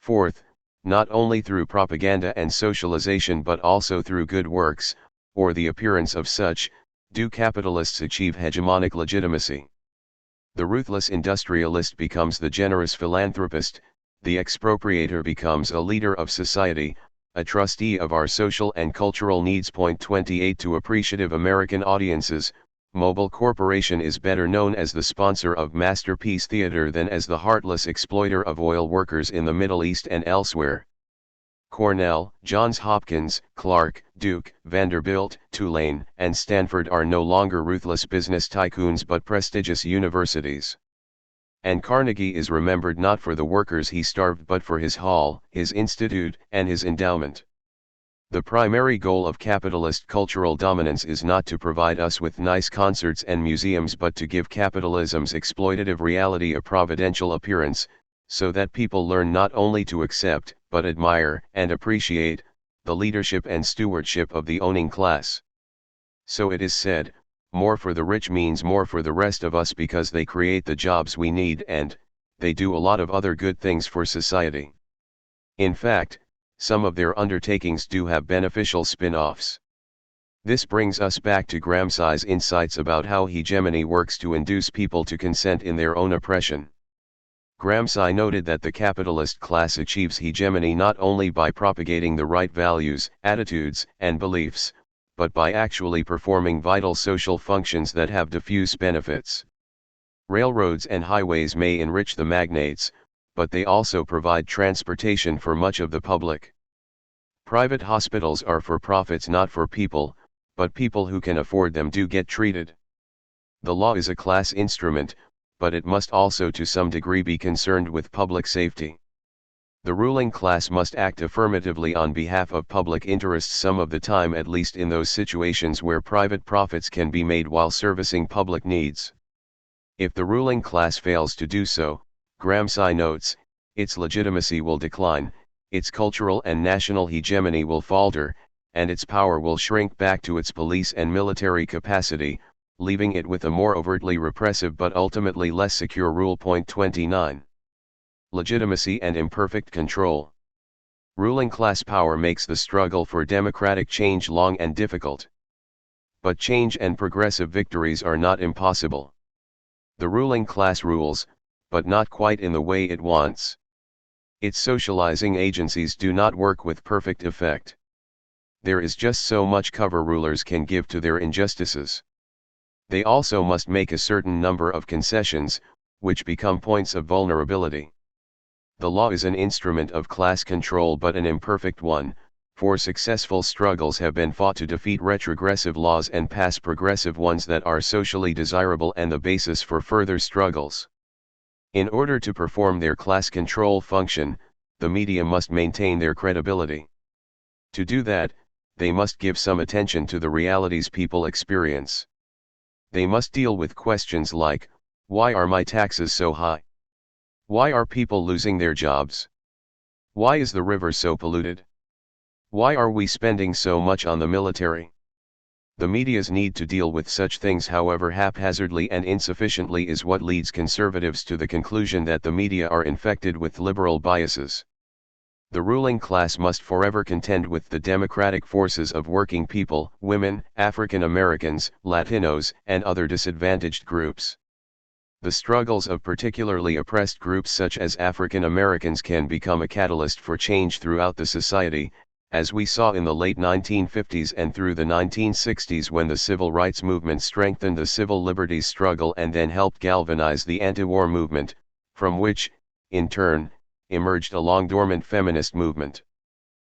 Fourth, not only through propaganda and socialization but also through good works, or the appearance of such, do capitalists achieve hegemonic legitimacy. The ruthless industrialist becomes the generous philanthropist, the expropriator becomes a leader of society, a trustee of our social and cultural needs. Point 28. To appreciative American audiences, Mobil Corporation is better known as the sponsor of Masterpiece Theater than as the heartless exploiter of oil workers in the Middle East and elsewhere. Cornell, Johns Hopkins, Clark, Duke, Vanderbilt, Tulane, and Stanford are no longer ruthless business tycoons but prestigious universities. And Carnegie is remembered not for the workers he starved but for his hall, his institute, and his endowment. The primary goal of capitalist cultural dominance is not to provide us with nice concerts and museums but to give capitalism's exploitative reality a providential appearance, so that people learn not only to accept, but admire and appreciate, the leadership and stewardship of the owning class. So it is said, more for the rich means more for the rest of us because they create the jobs we need and, they do a lot of other good things for society. In fact, some of their undertakings do have beneficial spin-offs. This brings us back to Gramsci's insights about how hegemony works to induce people to consent in their own oppression. Gramsci noted that the capitalist class achieves hegemony not only by propagating the right values, attitudes, and beliefs, but by actually performing vital social functions that have diffuse benefits. Railroads and highways may enrich the magnates, but they also provide transportation for much of the public. Private hospitals are for profits not for people, but people who can afford them do get treated. The law is a class instrument, but it must also to some degree be concerned with public safety. The ruling class must act affirmatively on behalf of public interests some of the time, at least in those situations where private profits can be made while servicing public needs. If the ruling class fails to do so, Gramsci notes, its legitimacy will decline, its cultural and national hegemony will falter, and its power will shrink back to its police and military capacity, leaving it with a more overtly repressive but ultimately less secure rule. Point 29. Legitimacy and imperfect control. Ruling class power makes the struggle for democratic change long and difficult. But change and progressive victories are not impossible. The ruling class rules, but not quite in the way it wants. Its socializing agencies do not work with perfect effect. There is just so much cover rulers can give to their injustices. They also must make a certain number of concessions, which become points of vulnerability. The law is an instrument of class control but an imperfect one, for successful struggles have been fought to defeat retrogressive laws and pass progressive ones that are socially desirable and the basis for further struggles. In order to perform their class control function, the media must maintain their credibility. To do that, they must give some attention to the realities people experience. They must deal with questions like, why are my taxes so high? Why are people losing their jobs? Why is the river so polluted? Why are we spending so much on the military? The media's need to deal with such things, however haphazardly and insufficiently, is what leads conservatives to the conclusion that the media are infected with liberal biases. The ruling class must forever contend with the democratic forces of working people, women, African Americans, Latinos, and other disadvantaged groups. The struggles of particularly oppressed groups such as African Americans can become a catalyst for change throughout the society, as we saw in the late 1950s and through the 1960s when the civil rights movement strengthened the civil liberties struggle and then helped galvanize the anti-war movement, from which, in turn, emerged a long-dormant feminist movement.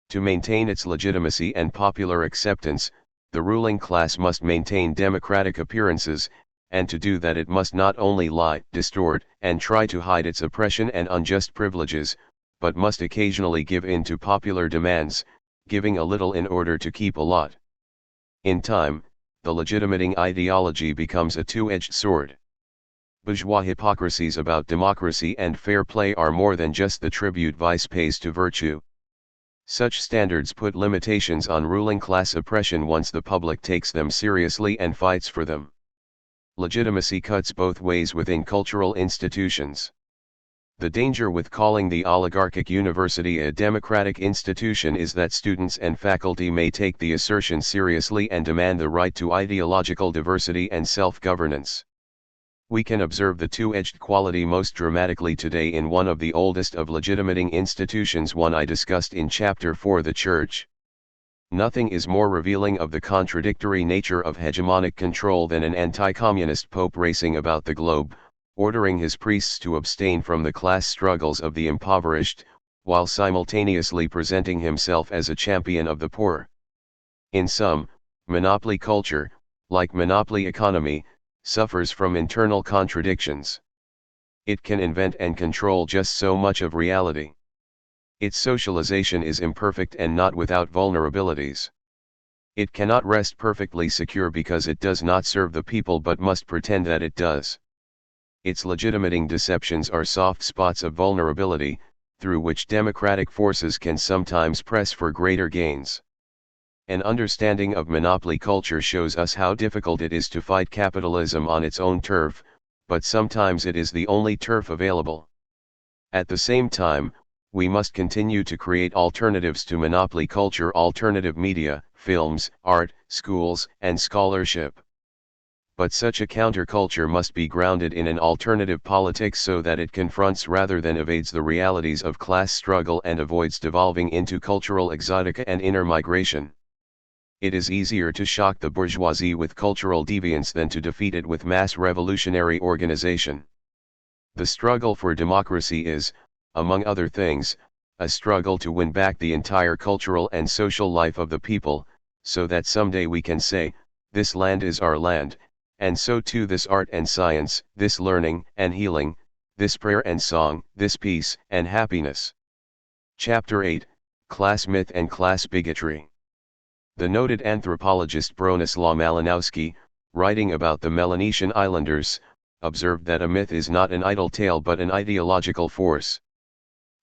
To maintain its legitimacy and popular acceptance, the ruling class must maintain democratic appearances, and to do that it must not only lie, distort, and try to hide its oppression and unjust privileges, but must occasionally give in to popular demands, giving a little in order to keep a lot. In time, the legitimating ideology becomes a two-edged sword. Bourgeois hypocrisies about democracy and fair play are more than just the tribute vice pays to virtue. Such standards put limitations on ruling class oppression once the public takes them seriously and fights for them. Legitimacy cuts both ways within cultural institutions. The danger with calling the oligarchic university a democratic institution is that students and faculty may take the assertion seriously and demand the right to ideological diversity and self-governance. We can observe the two-edged quality most dramatically today in one of the oldest of legitimating institutions, one I discussed in Chapter 4, the Church. Nothing is more revealing of the contradictory nature of hegemonic control than an anti-communist pope racing about the globe, ordering his priests to abstain from the class struggles of the impoverished, while simultaneously presenting himself as a champion of the poor. In sum, monopoly culture, like monopoly economy, suffers from internal contradictions. It can invent and control just so much of reality. Its socialization is imperfect and not without vulnerabilities. It cannot rest perfectly secure because it does not serve the people but must pretend that it does. Its legitimating deceptions are soft spots of vulnerability, through which democratic forces can sometimes press for greater gains. An understanding of monopoly culture shows us how difficult it is to fight capitalism on its own turf, but sometimes it is the only turf available. At the same time, we must continue to create alternatives to monopoly culture, alternative media, films, art, schools, and scholarship. But such a counterculture must be grounded in an alternative politics so that it confronts rather than evades the realities of class struggle and avoids devolving into cultural exotica and inner migration. It is easier to shock the bourgeoisie with cultural deviance than to defeat it with mass revolutionary organization. The struggle for democracy is, among other things, a struggle to win back the entire cultural and social life of the people, so that someday we can say, this land is our land, and so too this art and science, this learning and healing, this prayer and song, this peace and happiness. Chapter 8, Class Myth and Class Bigotry. The noted anthropologist Bronislaw Malinowski, writing about the Melanesian islanders, observed that a myth is not an idle tale but an ideological force.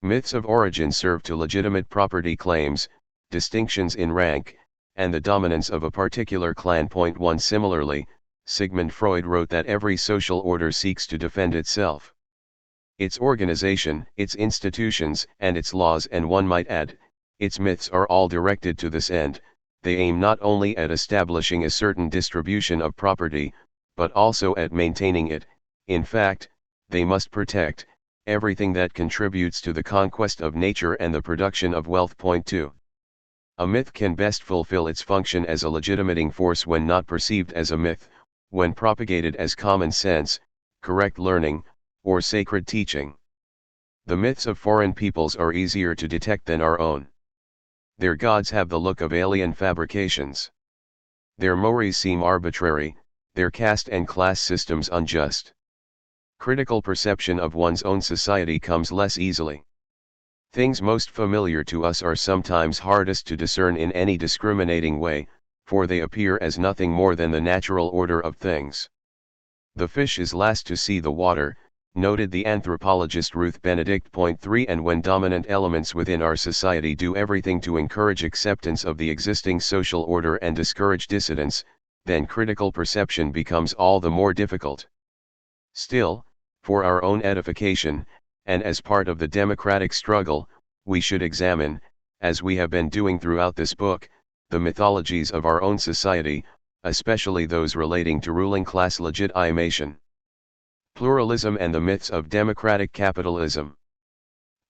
Myths of origin serve to legitimate property claims, distinctions in rank, and the dominance of a particular clan. Point 1. Similarly, Sigmund Freud wrote that every social order seeks to defend itself. Its organization, its institutions, and its laws, and one might add, its myths are all directed to this end. They aim not only at establishing a certain distribution of property, but also at maintaining it, In fact, they must protect everything that contributes to the conquest of nature and the production of wealth. Point 2. A myth can best fulfill its function as a legitimating force when not perceived as a myth, when propagated as common sense, correct learning, or sacred teaching. The myths of foreign peoples are easier to detect than our own. Their gods have the look of alien fabrications. Their mores seem arbitrary, their caste and class systems unjust. Critical perception of one's own society comes less easily. Things most familiar to us are sometimes hardest to discern in any discriminating way, for they appear as nothing more than the natural order of things. The fish is last to see the water, noted the anthropologist Ruth Benedict. Point 3. And when dominant elements within our society do everything to encourage acceptance of the existing social order and discourage dissidence, then critical perception becomes all the more difficult. Still, for our own edification, and as part of the democratic struggle, we should examine, as we have been doing throughout this book, the mythologies of our own society, especially those relating to ruling class legitimation, pluralism and the myths of democratic capitalism.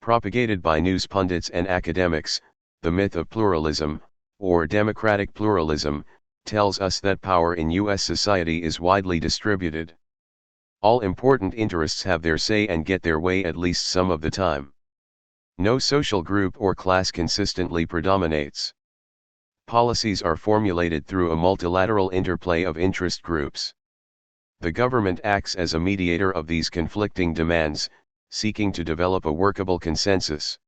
Propagated by news pundits and academics, the myth of pluralism, or democratic pluralism, tells us that power in U.S. society is widely distributed. All important interests have their say and get their way at least some of the time. No social group or class consistently predominates. Policies are formulated through a multilateral interplay of interest groups. The government acts as a mediator of these conflicting demands, seeking to develop a workable consensus.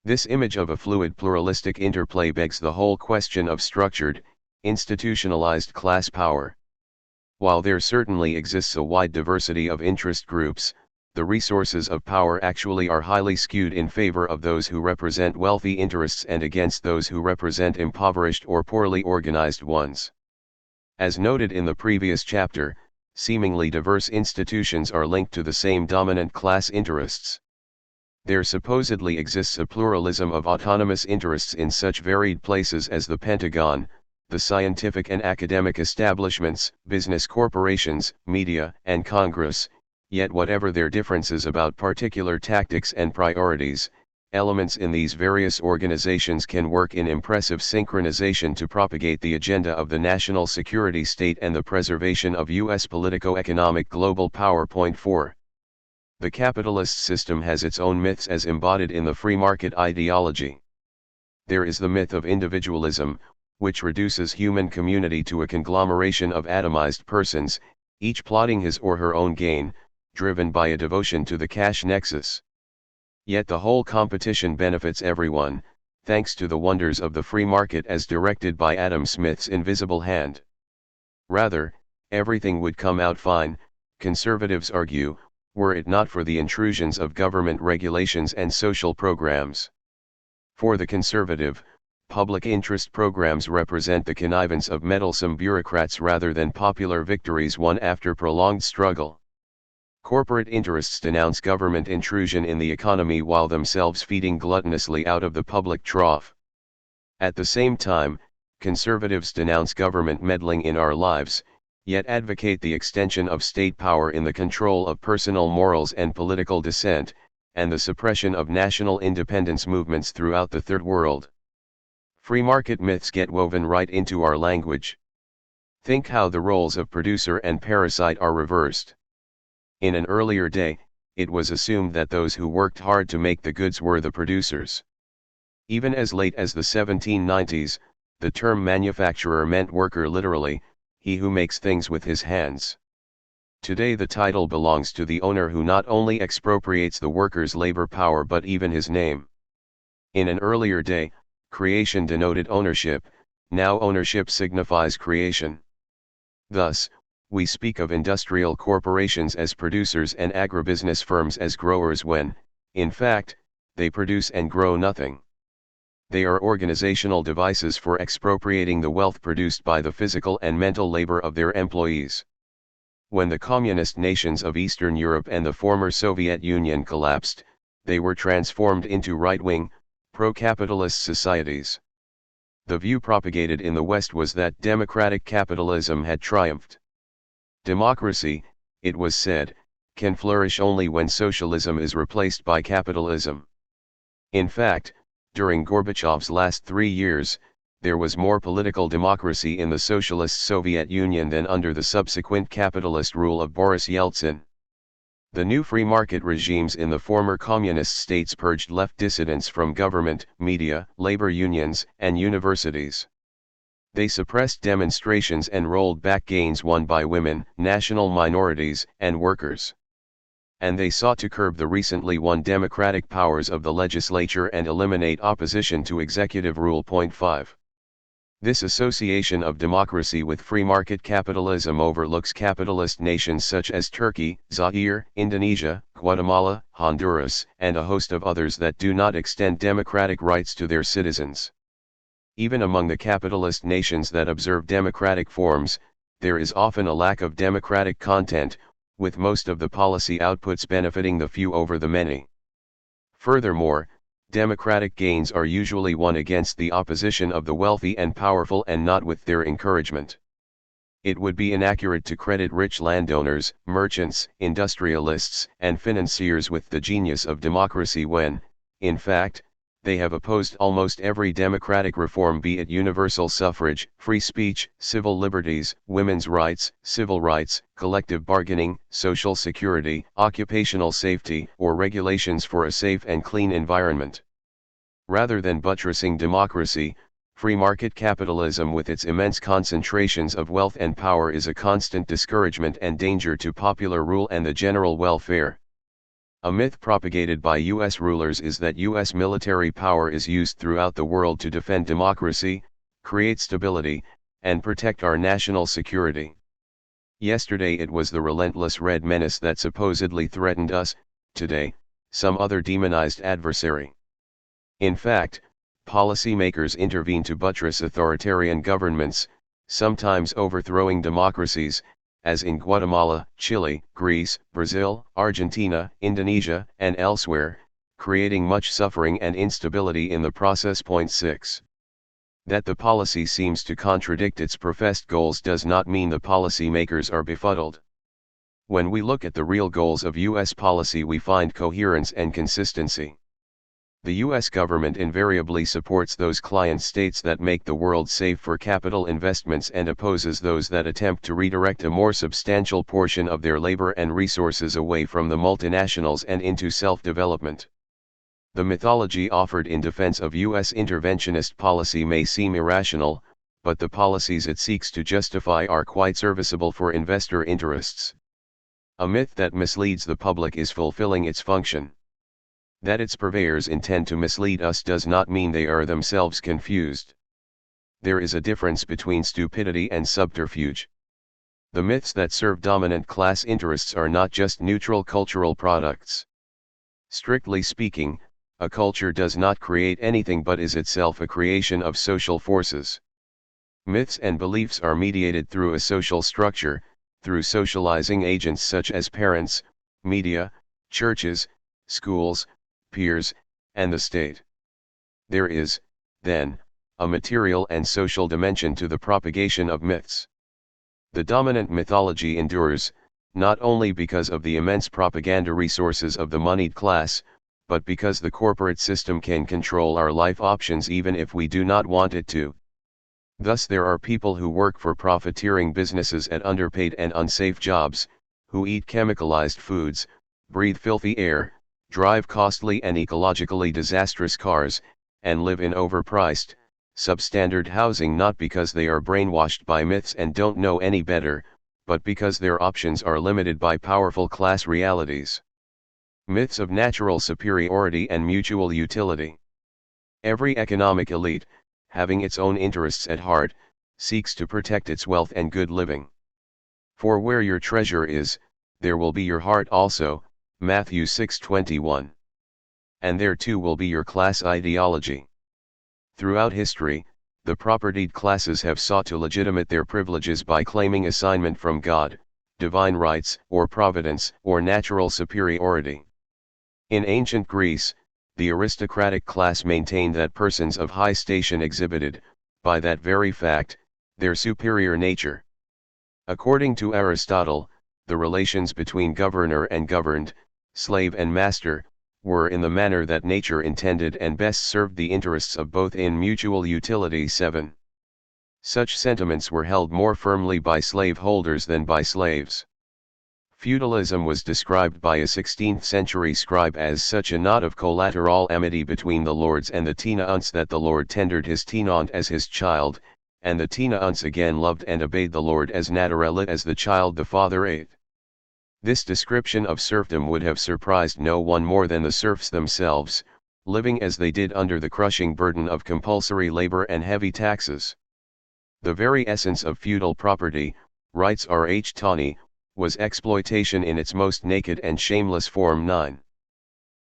This image of a fluid pluralistic interplay begs the whole question of structured, institutionalized class power. While there certainly exists a wide diversity of interest groups, the resources of power actually are highly skewed in favor of those who represent wealthy interests and against those who represent impoverished or poorly organized ones. As noted in the previous chapter, seemingly diverse institutions are linked to the same dominant class interests. There supposedly exists a pluralism of autonomous interests in such varied places as the Pentagon, the scientific and academic establishments, business corporations, media, and Congress, yet whatever their differences about particular tactics and priorities, elements in these various organizations can work in impressive synchronization to propagate the agenda of the national security state and the preservation of U.S. politico-economic global power. Point 4. The capitalist system has its own myths as embodied in the free market ideology. There is the myth of individualism, which reduces human community to a conglomeration of atomized persons, each plotting his or her own gain, driven by a devotion to the cash nexus. Yet the whole competition benefits everyone, thanks to the wonders of the free market as directed by Adam Smith's invisible hand. Rather, everything would come out fine, conservatives argue, were it not for the intrusions of government regulations and social programs. For the conservative, public interest programs represent the connivance of meddlesome bureaucrats rather than popular victories won after prolonged struggle. Corporate interests denounce government intrusion in the economy while themselves feeding gluttonously out of the public trough. At the same time, conservatives denounce government meddling in our lives, yet advocate the extension of state power in the control of personal morals and political dissent, and the suppression of national independence movements throughout the Third World. Free market myths get woven right into our language. Think how the roles of producer and parasite are reversed. In an earlier day, it was assumed that those who worked hard to make the goods were the producers. Even as late as the 1790s, the term manufacturer meant worker literally, he who makes things with his hands. Today the title belongs to the owner who not only expropriates the worker's labor power but even his name. In an earlier day, creation denoted ownership, now ownership signifies creation. Thus, we speak of industrial corporations as producers and agribusiness firms as growers when, in fact, they produce and grow nothing. They are organizational devices for expropriating the wealth produced by the physical and mental labor of their employees. When the communist nations of Eastern Europe and the former Soviet Union collapsed, they were transformed into right-wing, pro-capitalist societies. The view propagated in the West was that democratic capitalism had triumphed. Democracy, it was said, can flourish only when socialism is replaced by capitalism. In fact, during Gorbachev's last 3 years, there was more political democracy in the socialist Soviet Union than under the subsequent capitalist rule of Boris Yeltsin. The new free market regimes in the former communist states purged left dissidents from government, media, labor unions, and universities. They suppressed demonstrations and rolled back gains won by women, national minorities, and workers. And they sought to curb the recently won democratic powers of the legislature and eliminate opposition to executive rule. 5. This association of democracy with free market capitalism overlooks capitalist nations such as Turkey, Zaire, Indonesia, Guatemala, Honduras, and a host of others that do not extend democratic rights to their citizens. Even among the capitalist nations that observe democratic forms, there is often a lack of democratic content, with most of the policy outputs benefiting the few over the many. Furthermore, democratic gains are usually won against the opposition of the wealthy and powerful and not with their encouragement. It would be inaccurate to credit rich landowners, merchants, industrialists, and financiers with the genius of democracy when, in fact, they have opposed almost every democratic reform, be it universal suffrage, free speech, civil liberties, women's rights, civil rights, collective bargaining, social security, occupational safety, or regulations for a safe and clean environment. Rather than buttressing democracy, free market capitalism with its immense concentrations of wealth and power is a constant discouragement and danger to popular rule and the general welfare. A myth propagated by U.S. rulers is that U.S. military power is used throughout the world to defend democracy, create stability, and protect our national security. Yesterday it was the relentless red menace that supposedly threatened us, today, some other demonized adversary. In fact, policymakers intervene to buttress authoritarian governments, sometimes overthrowing democracies, as in Guatemala, Chile, Greece, Brazil, Argentina, Indonesia, and elsewhere, creating much suffering and instability in the process. 6. That the policy seems to contradict its professed goals does not mean the policymakers are befuddled. When we look at the real goals of U.S. policy, we find coherence and consistency. The U.S. government invariably supports those client states that make the world safe for capital investments and opposes those that attempt to redirect a more substantial portion of their labor and resources away from the multinationals and into self-development. The mythology offered in defense of U.S. interventionist policy may seem irrational, but the policies it seeks to justify are quite serviceable for investor interests. A myth that misleads the public is fulfilling its function. That its purveyors intend to mislead us does not mean they are themselves confused. There is a difference between stupidity and subterfuge. The myths that serve dominant class interests are not just neutral cultural products. Strictly speaking, a culture does not create anything but is itself a creation of social forces. Myths and beliefs are mediated through a social structure, through socializing agents such as parents, media, churches, schools, peers, and the state. There is, then, a material and social dimension to the propagation of myths. The dominant mythology endures, not only because of the immense propaganda resources of the moneyed class, but because the corporate system can control our life options even if we do not want it to. Thus there are people who work for profiteering businesses at underpaid and unsafe jobs, who eat chemicalized foods, breathe filthy air, drive costly and ecologically disastrous cars, and live in overpriced, substandard housing not because they are brainwashed by myths and don't know any better, but because their options are limited by powerful class realities. Myths of natural superiority and mutual utility. Every economic elite, having its own interests at heart, seeks to protect its wealth and good living. For where your treasure is, there will be your heart also, Matthew 6:21. And there too will be your class ideology. Throughout history, the propertied classes have sought to legitimate their privileges by claiming assignment from God, divine rights, or providence, or natural superiority. In ancient Greece, the aristocratic class maintained that persons of high station exhibited, by that very fact, their superior nature. According to Aristotle, the relations between governor and governed, slave and master, were in the manner that nature intended and best served the interests of both in mutual utility. 7. Such sentiments were held more firmly by slaveholders than by slaves. Feudalism was described by a 16th-century scribe as such a knot of collateral amity between the lords and the tenants that the lord tendered his tenant as his child, and the tenants again loved and obeyed the lord as naturally as the child the father ate. This description of serfdom would have surprised no one more than the serfs themselves, living as they did under the crushing burden of compulsory labor and heavy taxes. The very essence of feudal property, writes R. H. Tawney, was exploitation in its most naked and shameless form. 9.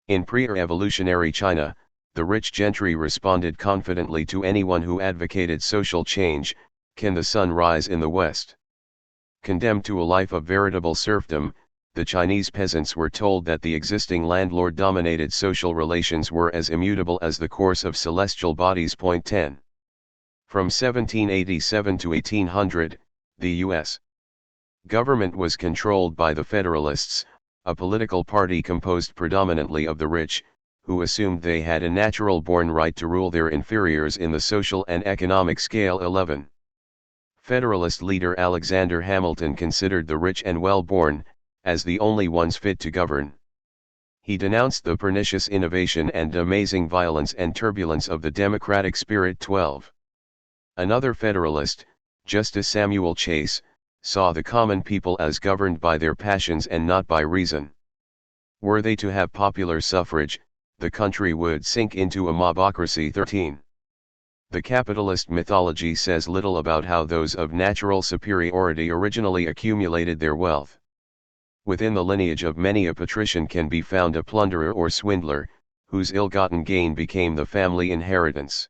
In pre-revolutionary China, the rich gentry responded confidently to anyone who advocated social change. Can the sun rise in the west? Condemned to a life of veritable serfdom, the Chinese peasants were told that the existing landlord-dominated social relations were as immutable as the course of celestial bodies. 10. From 1787 to 1800, the U.S. government was controlled by the Federalists, a political party composed predominantly of the rich, who assumed they had a natural-born right to rule their inferiors in the social and economic scale. 11. Federalist leader Alexander Hamilton considered the rich and well-born as the only ones fit to govern. He denounced the pernicious innovation and amazing violence and turbulence of the democratic spirit. 12. Another Federalist, Justice Samuel Chase, saw the common people as governed by their passions and not by reason. Were they to have popular suffrage, the country would sink into a mobocracy. 13. The capitalist mythology says little about how those of natural superiority originally accumulated their wealth. Within the lineage of many a patrician can be found a plunderer or swindler, whose ill-gotten gain became the family inheritance.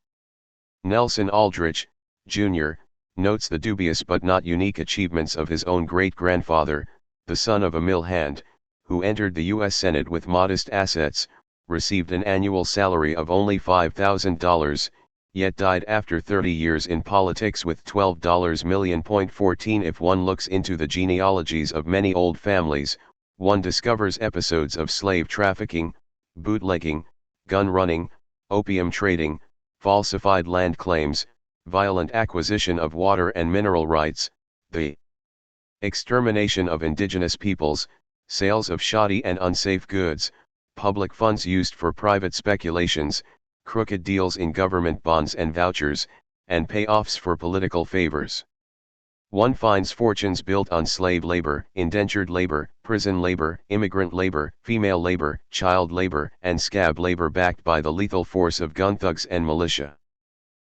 Nelson Aldrich, Jr., notes the dubious but not unique achievements of his own great-grandfather, the son of a mill hand, who entered the U.S. Senate with modest assets, received an annual salary of only $5,000, yet died after 30 years in politics with $12 million. 14. If one looks into the genealogies of many old families, one discovers episodes of slave trafficking, bootlegging, gun running, opium trading, falsified land claims, violent acquisition of water and mineral rights, the extermination of indigenous peoples, sales of shoddy and unsafe goods, public funds used for private speculations, crooked deals in government bonds and vouchers, and payoffs for political favors. One finds fortunes built on slave labor, indentured labor, prison labor, immigrant labor, female labor, child labor, and scab labor backed by the lethal force of gun thugs and militia.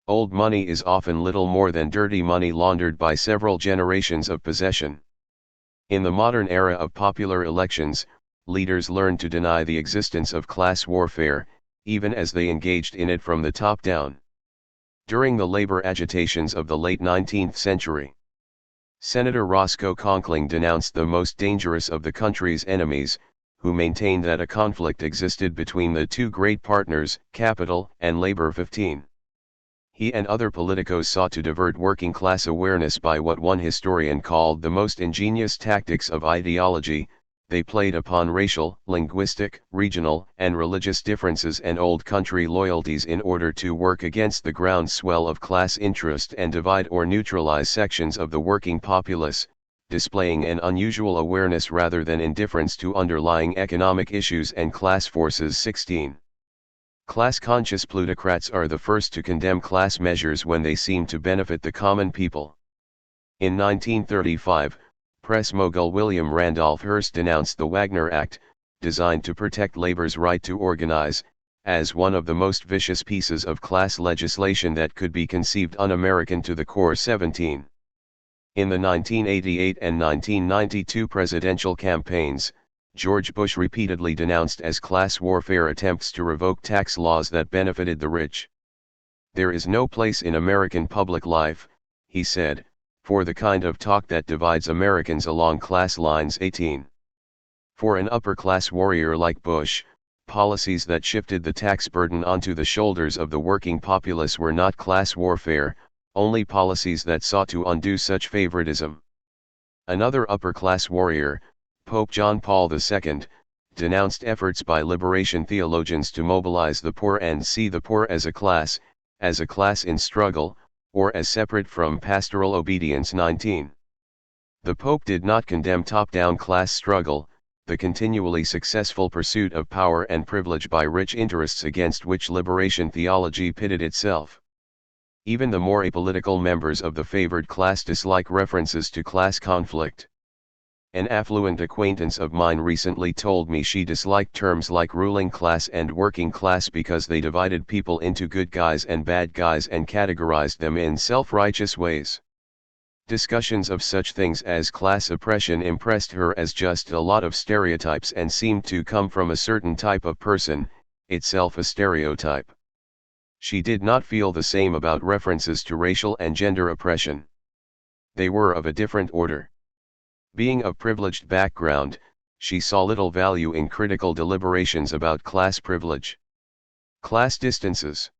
Old money is often little more than dirty money laundered by several generations of possession. In the modern era of popular elections, leaders learned to deny the existence of class warfare, even as they engaged in it from the top down. During the labor agitations of the late 19th century, Senator Roscoe Conkling denounced the most dangerous of the country's enemies, who maintained that a conflict existed between the two great partners, capital and labor. 15. He and other politicos sought to divert working class awareness by what one historian called the most ingenious tactics of ideology. They played upon racial, linguistic, regional, and religious differences and old country loyalties in order to work against the groundswell of class interest and divide or neutralize sections of the working populace, displaying an unusual awareness rather than indifference to underlying economic issues and class forces. 16. Class-conscious plutocrats are the first to condemn class measures when they seem to benefit the common people. In 1935, press mogul William Randolph Hearst denounced the Wagner Act, designed to protect labor's right to organize, as one of the most vicious pieces of class legislation that could be conceived un-American to the core. 17. In the 1988 and 1992 presidential campaigns, George Bush repeatedly denounced as class warfare attempts to revoke tax laws that benefited the rich. There is no place in American public life, he said, for the kind of talk that divides Americans along class lines. 18. For an upper-class warrior like Bush, policies that shifted the tax burden onto the shoulders of the working populace were not class warfare, only policies that sought to undo such favoritism. Another upper-class warrior, Pope John Paul II, denounced efforts by liberation theologians to mobilize the poor and see the poor as a class in struggle, or as separate from pastoral obedience. 19. The Pope did not condemn top-down class struggle, the continually successful pursuit of power and privilege by rich interests against which liberation theology pitted itself. Even the more apolitical members of the favored class dislike references to class conflict. An affluent acquaintance of mine recently told me she disliked terms like ruling class and working class because they divided people into good guys and bad guys and categorized them in self-righteous ways. Discussions of such things as class oppression impressed her as just a lot of stereotypes and seemed to come from a certain type of person, itself a stereotype. She did not feel the same about references to racial and gender oppression. They were of a different order. Being of privileged background, she saw little value in critical deliberations about class privilege. Class distances.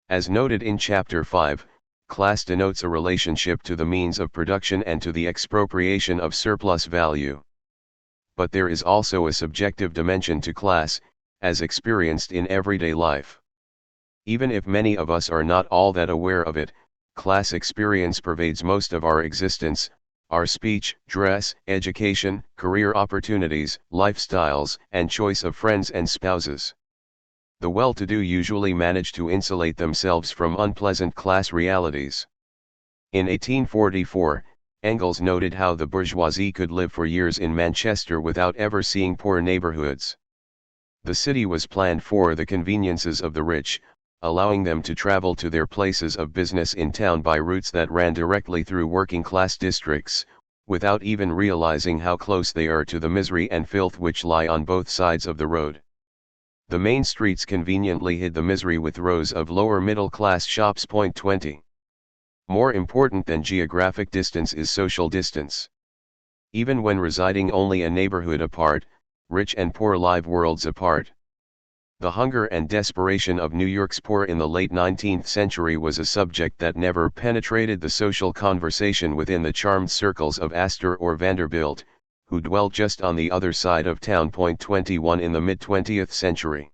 As noted in Chapter 5, class denotes a relationship to the means of production and to the expropriation of surplus value. But there is also a subjective dimension to class, as experienced in everyday life. Even if many of us are not all that aware of it, class experience pervades most of our existence, our speech, dress, education, career opportunities, lifestyles, and choice of friends and spouses. The well-to-do usually manage to insulate themselves from unpleasant class realities. In 1844, Engels noted how the bourgeoisie could live for years in Manchester without ever seeing poor neighborhoods. The city was planned for the conveniences of the rich, allowing them to travel to their places of business in town by routes that ran directly through working-class districts, without even realizing how close they are to the misery and filth which lie on both sides of the road. The main streets conveniently hid the misery with rows of lower middle-class shops. 20. More important than geographic distance is social distance. Even when residing only a neighborhood apart, rich and poor live worlds apart. The hunger and desperation of New York's poor in the late 19th century was a subject that never penetrated the social conversation within the charmed circles of Astor or Vanderbilt, who dwelled just on the other side of town. 21 In the mid-20th century.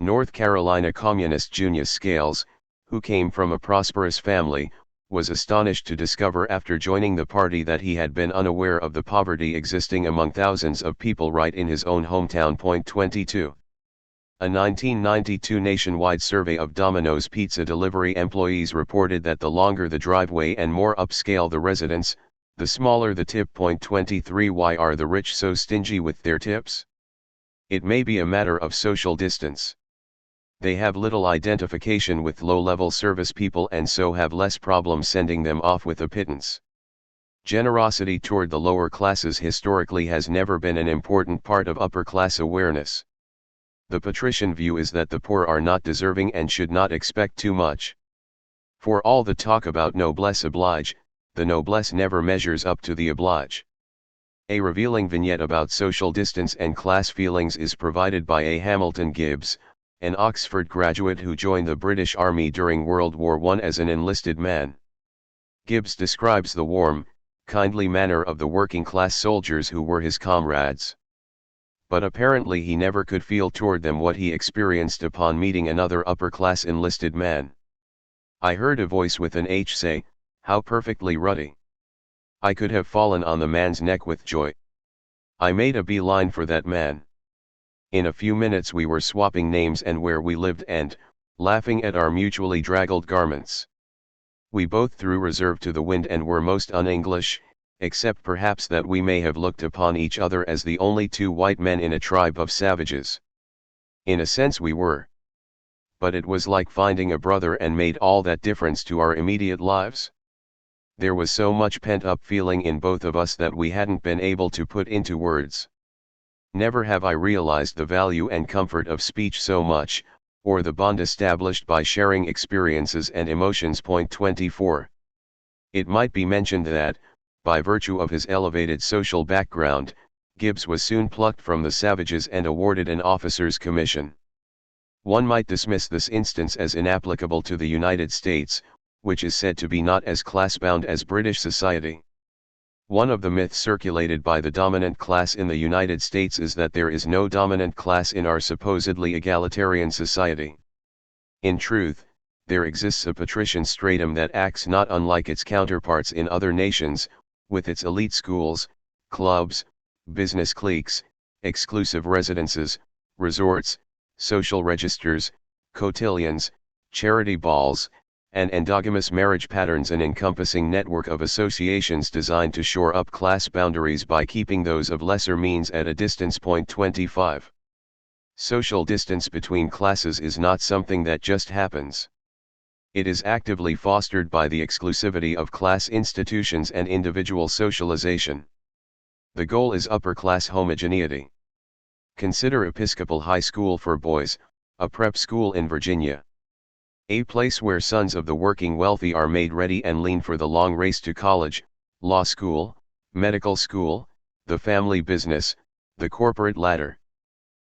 North Carolina communist Junius Scales, who came from a prosperous family, was astonished to discover after joining the party that he had been unaware of the poverty existing among thousands of people right in his own hometown. 22. A 1992 nationwide survey of Domino's pizza delivery employees reported that the longer the driveway and more upscale the residence, the smaller the tip. 23 Why are the rich so stingy with their tips? It may be a matter of social distance. They have little identification with low-level service people and so have less problem sending them off with a pittance. Generosity toward the lower classes historically has never been an important part of upper-class awareness. The patrician view is that the poor are not deserving and should not expect too much. For all the talk about noblesse oblige, the noblesse never measures up to the oblige. A revealing vignette about social distance and class feelings is provided by A. Hamilton Gibbs, an Oxford graduate who joined the British Army during World War I as an enlisted man. Gibbs describes the warm, kindly manner of the working-class soldiers who were his comrades. But apparently he never could feel toward them what he experienced upon meeting another upper-class enlisted man. I heard a voice with an H say, "How perfectly ruddy." I could have fallen on the man's neck with joy. I made a beeline for that man. In a few minutes we were swapping names and where we lived and, laughing at our mutually draggled garments. We both threw reserve to the wind and were most un-English, except perhaps that we may have looked upon each other as the only two white men in a tribe of savages. In a sense we were. But it was like finding a brother and made all that difference to our immediate lives. There was so much pent-up feeling in both of us that we hadn't been able to put into words. Never have I realized the value and comfort of speech so much, or the bond established by sharing experiences and emotions. 24. It might be mentioned that, by virtue of his elevated social background, Gibbs was soon plucked from the savages and awarded an officer's commission. One might dismiss this instance as inapplicable to the United States, which is said to be not as class-bound as British society. One of the myths circulated by the dominant class in the United States is that there is no dominant class in our supposedly egalitarian society. In truth, there exists a patrician stratum that acts not unlike its counterparts in other nations, with its elite schools, clubs, business cliques, exclusive residences, resorts, social registers, cotillions, charity balls, and endogamous marriage patterns, an encompassing network of associations designed to shore up class boundaries by keeping those of lesser means at a distance. 25. Social distance between classes is not something that just happens. It is actively fostered by the exclusivity of class institutions and individual socialization. The goal is upper-class homogeneity. Consider Episcopal High School for Boys, a prep school in Virginia. A place where sons of the working wealthy are made ready and lean for the long race to college, law school, medical school, the family business, the corporate ladder.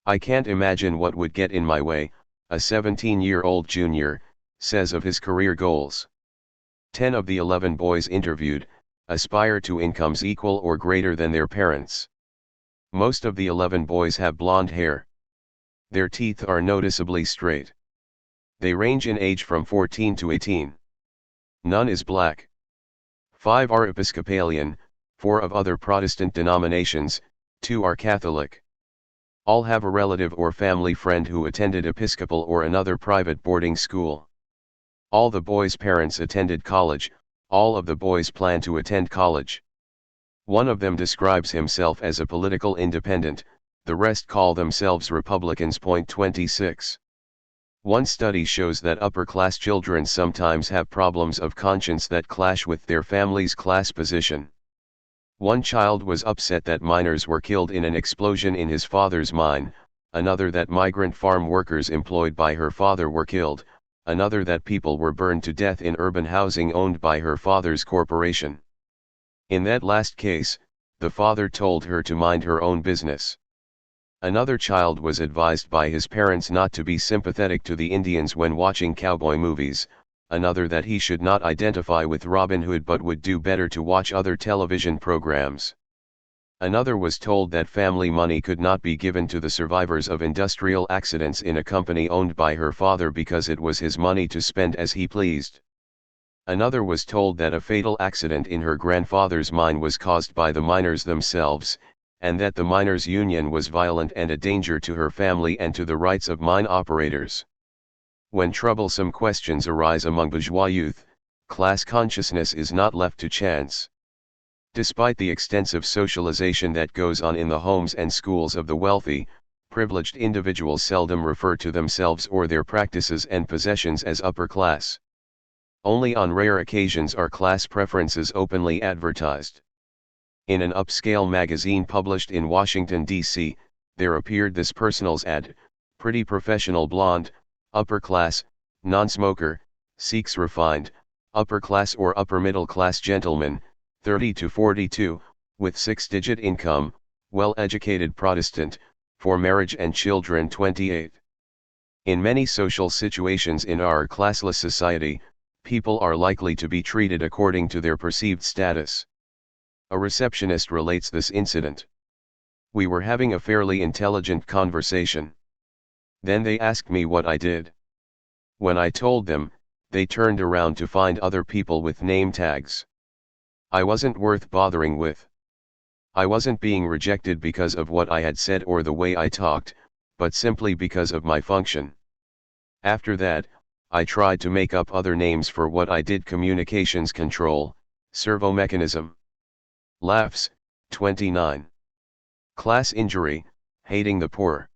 I can't imagine what would get in my way, a 17-year-old junior says of his career goals. 10 of the 11 boys interviewed aspire to incomes equal or greater than their parents. Most of the 11 boys have blonde hair. Their teeth are noticeably straight. They range in age from 14 to 18. None is black. 5 are Episcopalian, 4 of other Protestant denominations, 2 are Catholic. All have a relative or family friend who attended Episcopal or another private boarding school. All the boys' parents attended college, all of the boys plan to attend college. One of them describes himself as a political independent, the rest call themselves Republicans. 26. One study shows that upper-class children sometimes have problems of conscience that clash with their family's class position. One child was upset that miners were killed in an explosion in his father's mine, another that migrant farm workers employed by her father were killed, another that people were burned to death in urban housing owned by her father's corporation. In that last case, the father told her to mind her own business. Another child was advised by his parents not to be sympathetic to the Indians when watching cowboy movies, another that he should not identify with Robin Hood but would do better to watch other television programs. Another was told that family money could not be given to the survivors of industrial accidents in a company owned by her father because it was his money to spend as he pleased. Another was told that a fatal accident in her grandfather's mine was caused by the miners themselves, and that the miners' union was violent and a danger to her family and to the rights of mine operators. When troublesome questions arise among bourgeois youth, class consciousness is not left to chance. Despite the extensive socialization that goes on in the homes and schools of the wealthy, privileged individuals seldom refer to themselves or their practices and possessions as upper class. Only on rare occasions are class preferences openly advertised. In an upscale magazine published in Washington, D.C., there appeared this personal's ad: pretty professional blonde, upper class, non-smoker, seeks refined, upper class or upper middle class gentleman, 30 to 42, with 6-digit income, well-educated Protestant, for marriage and children. 28. In many social situations in our classless society, people are likely to be treated according to their perceived status. A receptionist relates this incident. We were having a fairly intelligent conversation. Then they asked me what I did. When I told them, they turned around to find other people with name tags. I wasn't worth bothering with. I wasn't being rejected because of what I had said or the way I talked, but simply because of my function. After that, I tried to make up other names for what I did: communications control, servo mechanism. Laughs. 29. Class injury, hating the poor.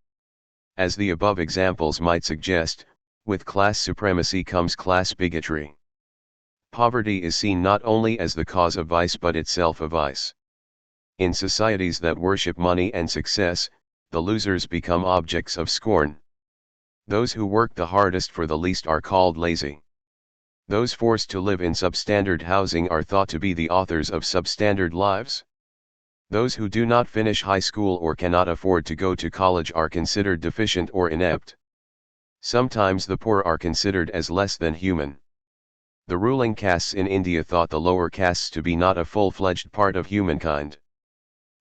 As the above examples might suggest, with class supremacy comes class bigotry. Poverty is seen not only as the cause of vice but itself a vice. In societies that worship money and success, the losers become objects of scorn. Those who work the hardest for the least are called lazy. Those forced to live in substandard housing are thought to be the authors of substandard lives. Those who do not finish high school or cannot afford to go to college are considered deficient or inept. Sometimes the poor are considered as less than human. The ruling castes in India thought the lower castes to be not a full-fledged part of humankind.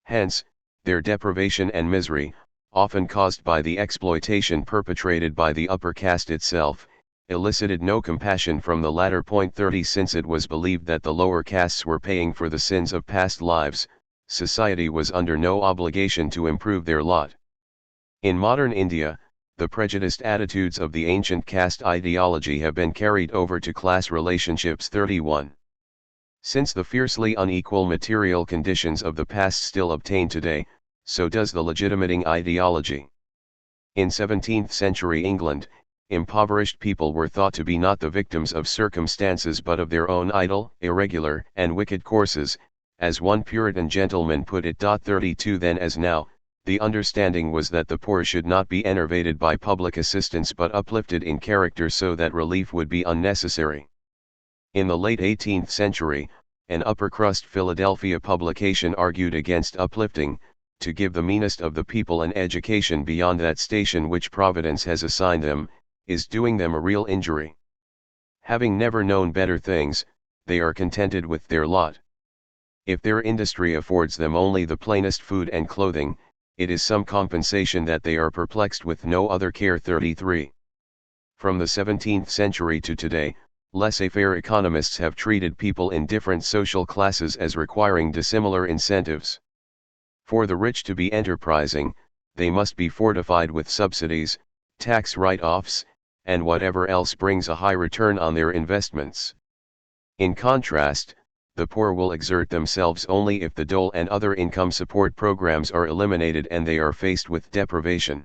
Hence, their deprivation and misery, often caused by the exploitation perpetrated by the upper caste itself, elicited no compassion from the latter. 30 Since it was believed that the lower castes were paying for the sins of past lives, society was under no obligation to improve their lot. In modern India, the prejudiced attitudes of the ancient caste ideology have been carried over to class relationships. 31. Since the fiercely unequal material conditions of the past still obtain today, so does the legitimating ideology. In 17th century England, impoverished people were thought to be not the victims of circumstances but of their own idle, irregular, and wicked courses, as one Puritan gentleman put it. 32 Then as now, the understanding was that the poor should not be enervated by public assistance but uplifted in character so that relief would be unnecessary. In the late 18th century, an upper-crust Philadelphia publication argued against uplifting, to give the meanest of the people an education beyond that station which Providence has assigned them, is doing them a real injury. Having never known better things, they are contented with their lot. If their industry affords them only the plainest food and clothing, it is some compensation that they are perplexed with no other care. 33. From the 17th century to today, laissez-faire economists have treated people in different social classes as requiring dissimilar incentives. For the rich to be enterprising, they must be fortified with subsidies, tax write-offs, and whatever else brings a high return on their investments. In contrast, the poor will exert themselves only if the dole and other income support programs are eliminated and they are faced with deprivation.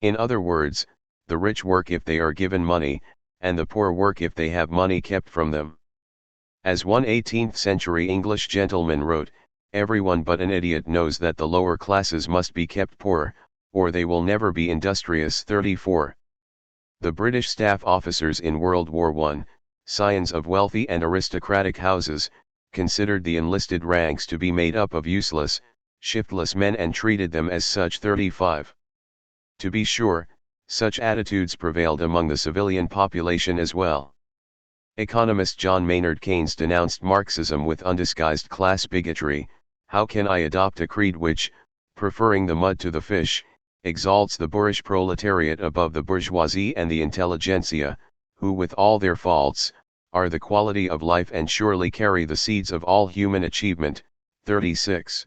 In other words, the rich work if they are given money, and the poor work if they have money kept from them. As one 18th century English gentleman wrote, everyone but an idiot knows that the lower classes must be kept poor, or they will never be industrious. 34. The British staff officers in World War I, scions of wealthy and aristocratic houses, considered the enlisted ranks to be made up of useless, shiftless men and treated them as such. 35. To be sure, such attitudes prevailed among the civilian population as well. Economist John Maynard Keynes denounced Marxism with undisguised class bigotry. How can I adopt a creed which, preferring the mud to the fish, exalts the boorish proletariat above the bourgeoisie and the intelligentsia, who with all their faults, are the quality of life and surely carry the seeds of all human achievement. 36.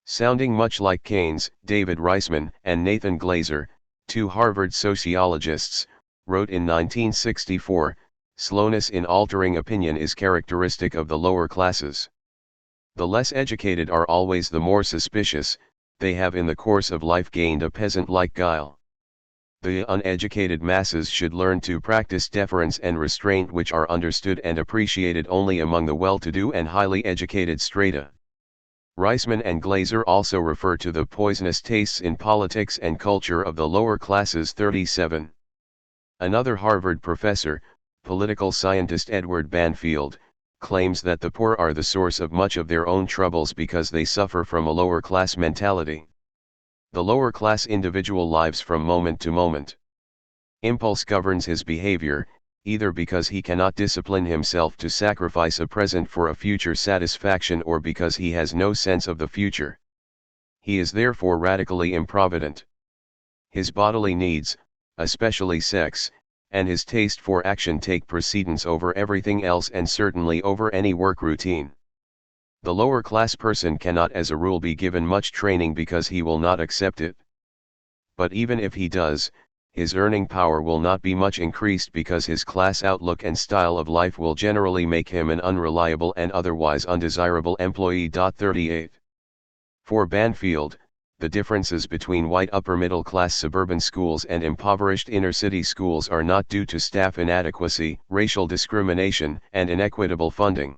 Sounding much like Keynes, David Reisman and Nathan Glazer, two Harvard sociologists, wrote in 1964, slowness in altering opinion is characteristic of the lower classes. The less educated are always the more suspicious, they have in the course of life gained a peasant-like guile. The uneducated masses should learn to practice deference and restraint which are understood and appreciated only among the well-to-do and highly educated strata. Reisman and Glazer also refer to the poisonous tastes in politics and culture of the lower classes. 37. Another Harvard professor, political scientist Edward Banfield, claims that the poor are the source of much of their own troubles because they suffer from a lower class mentality. The lower class individual lives from moment to moment. Impulse governs his behavior, either because he cannot discipline himself to sacrifice a present for a future satisfaction or because he has no sense of the future. He is therefore radically improvident. His bodily needs, especially sex, and his taste for action take precedence over everything else and certainly over any work routine. The lower class person cannot as a rule be given much training because he will not accept it. But even if he does, his earning power will not be much increased because his class outlook and style of life will generally make him an unreliable and otherwise undesirable employee. 38. For Banfield, the differences between white upper-middle-class suburban schools and impoverished inner-city schools are not due to staff inadequacy, racial discrimination, and inequitable funding.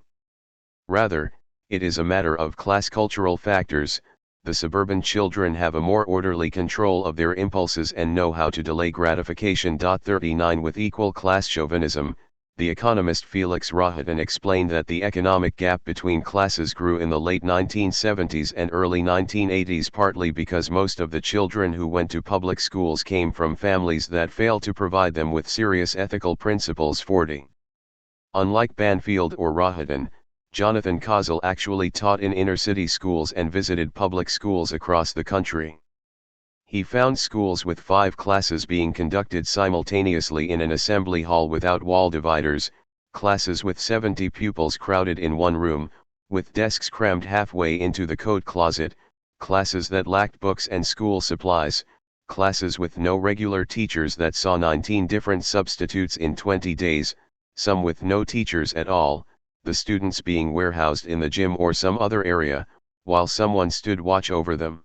Rather, it is a matter of class-cultural factors. The suburban children have a more orderly control of their impulses and know how to delay gratification. 39 With equal class chauvinism, the economist Felix Rohatyn explained that the economic gap between classes grew in the late 1970s and early 1980s partly because most of the children who went to public schools came from families that failed to provide them with serious ethical principles. 40. Unlike Banfield or Rohatyn, Jonathan Kozol actually taught in inner-city schools and visited public schools across the country. He found schools with 5 classes being conducted simultaneously in an assembly hall without wall dividers, classes with 70 pupils crowded in one room, with desks crammed halfway into the coat closet, classes that lacked books and school supplies, classes with no regular teachers that saw 19 different substitutes in 20 days, some with no teachers at all, the students being warehoused in the gym or some other area, while someone stood watch over them.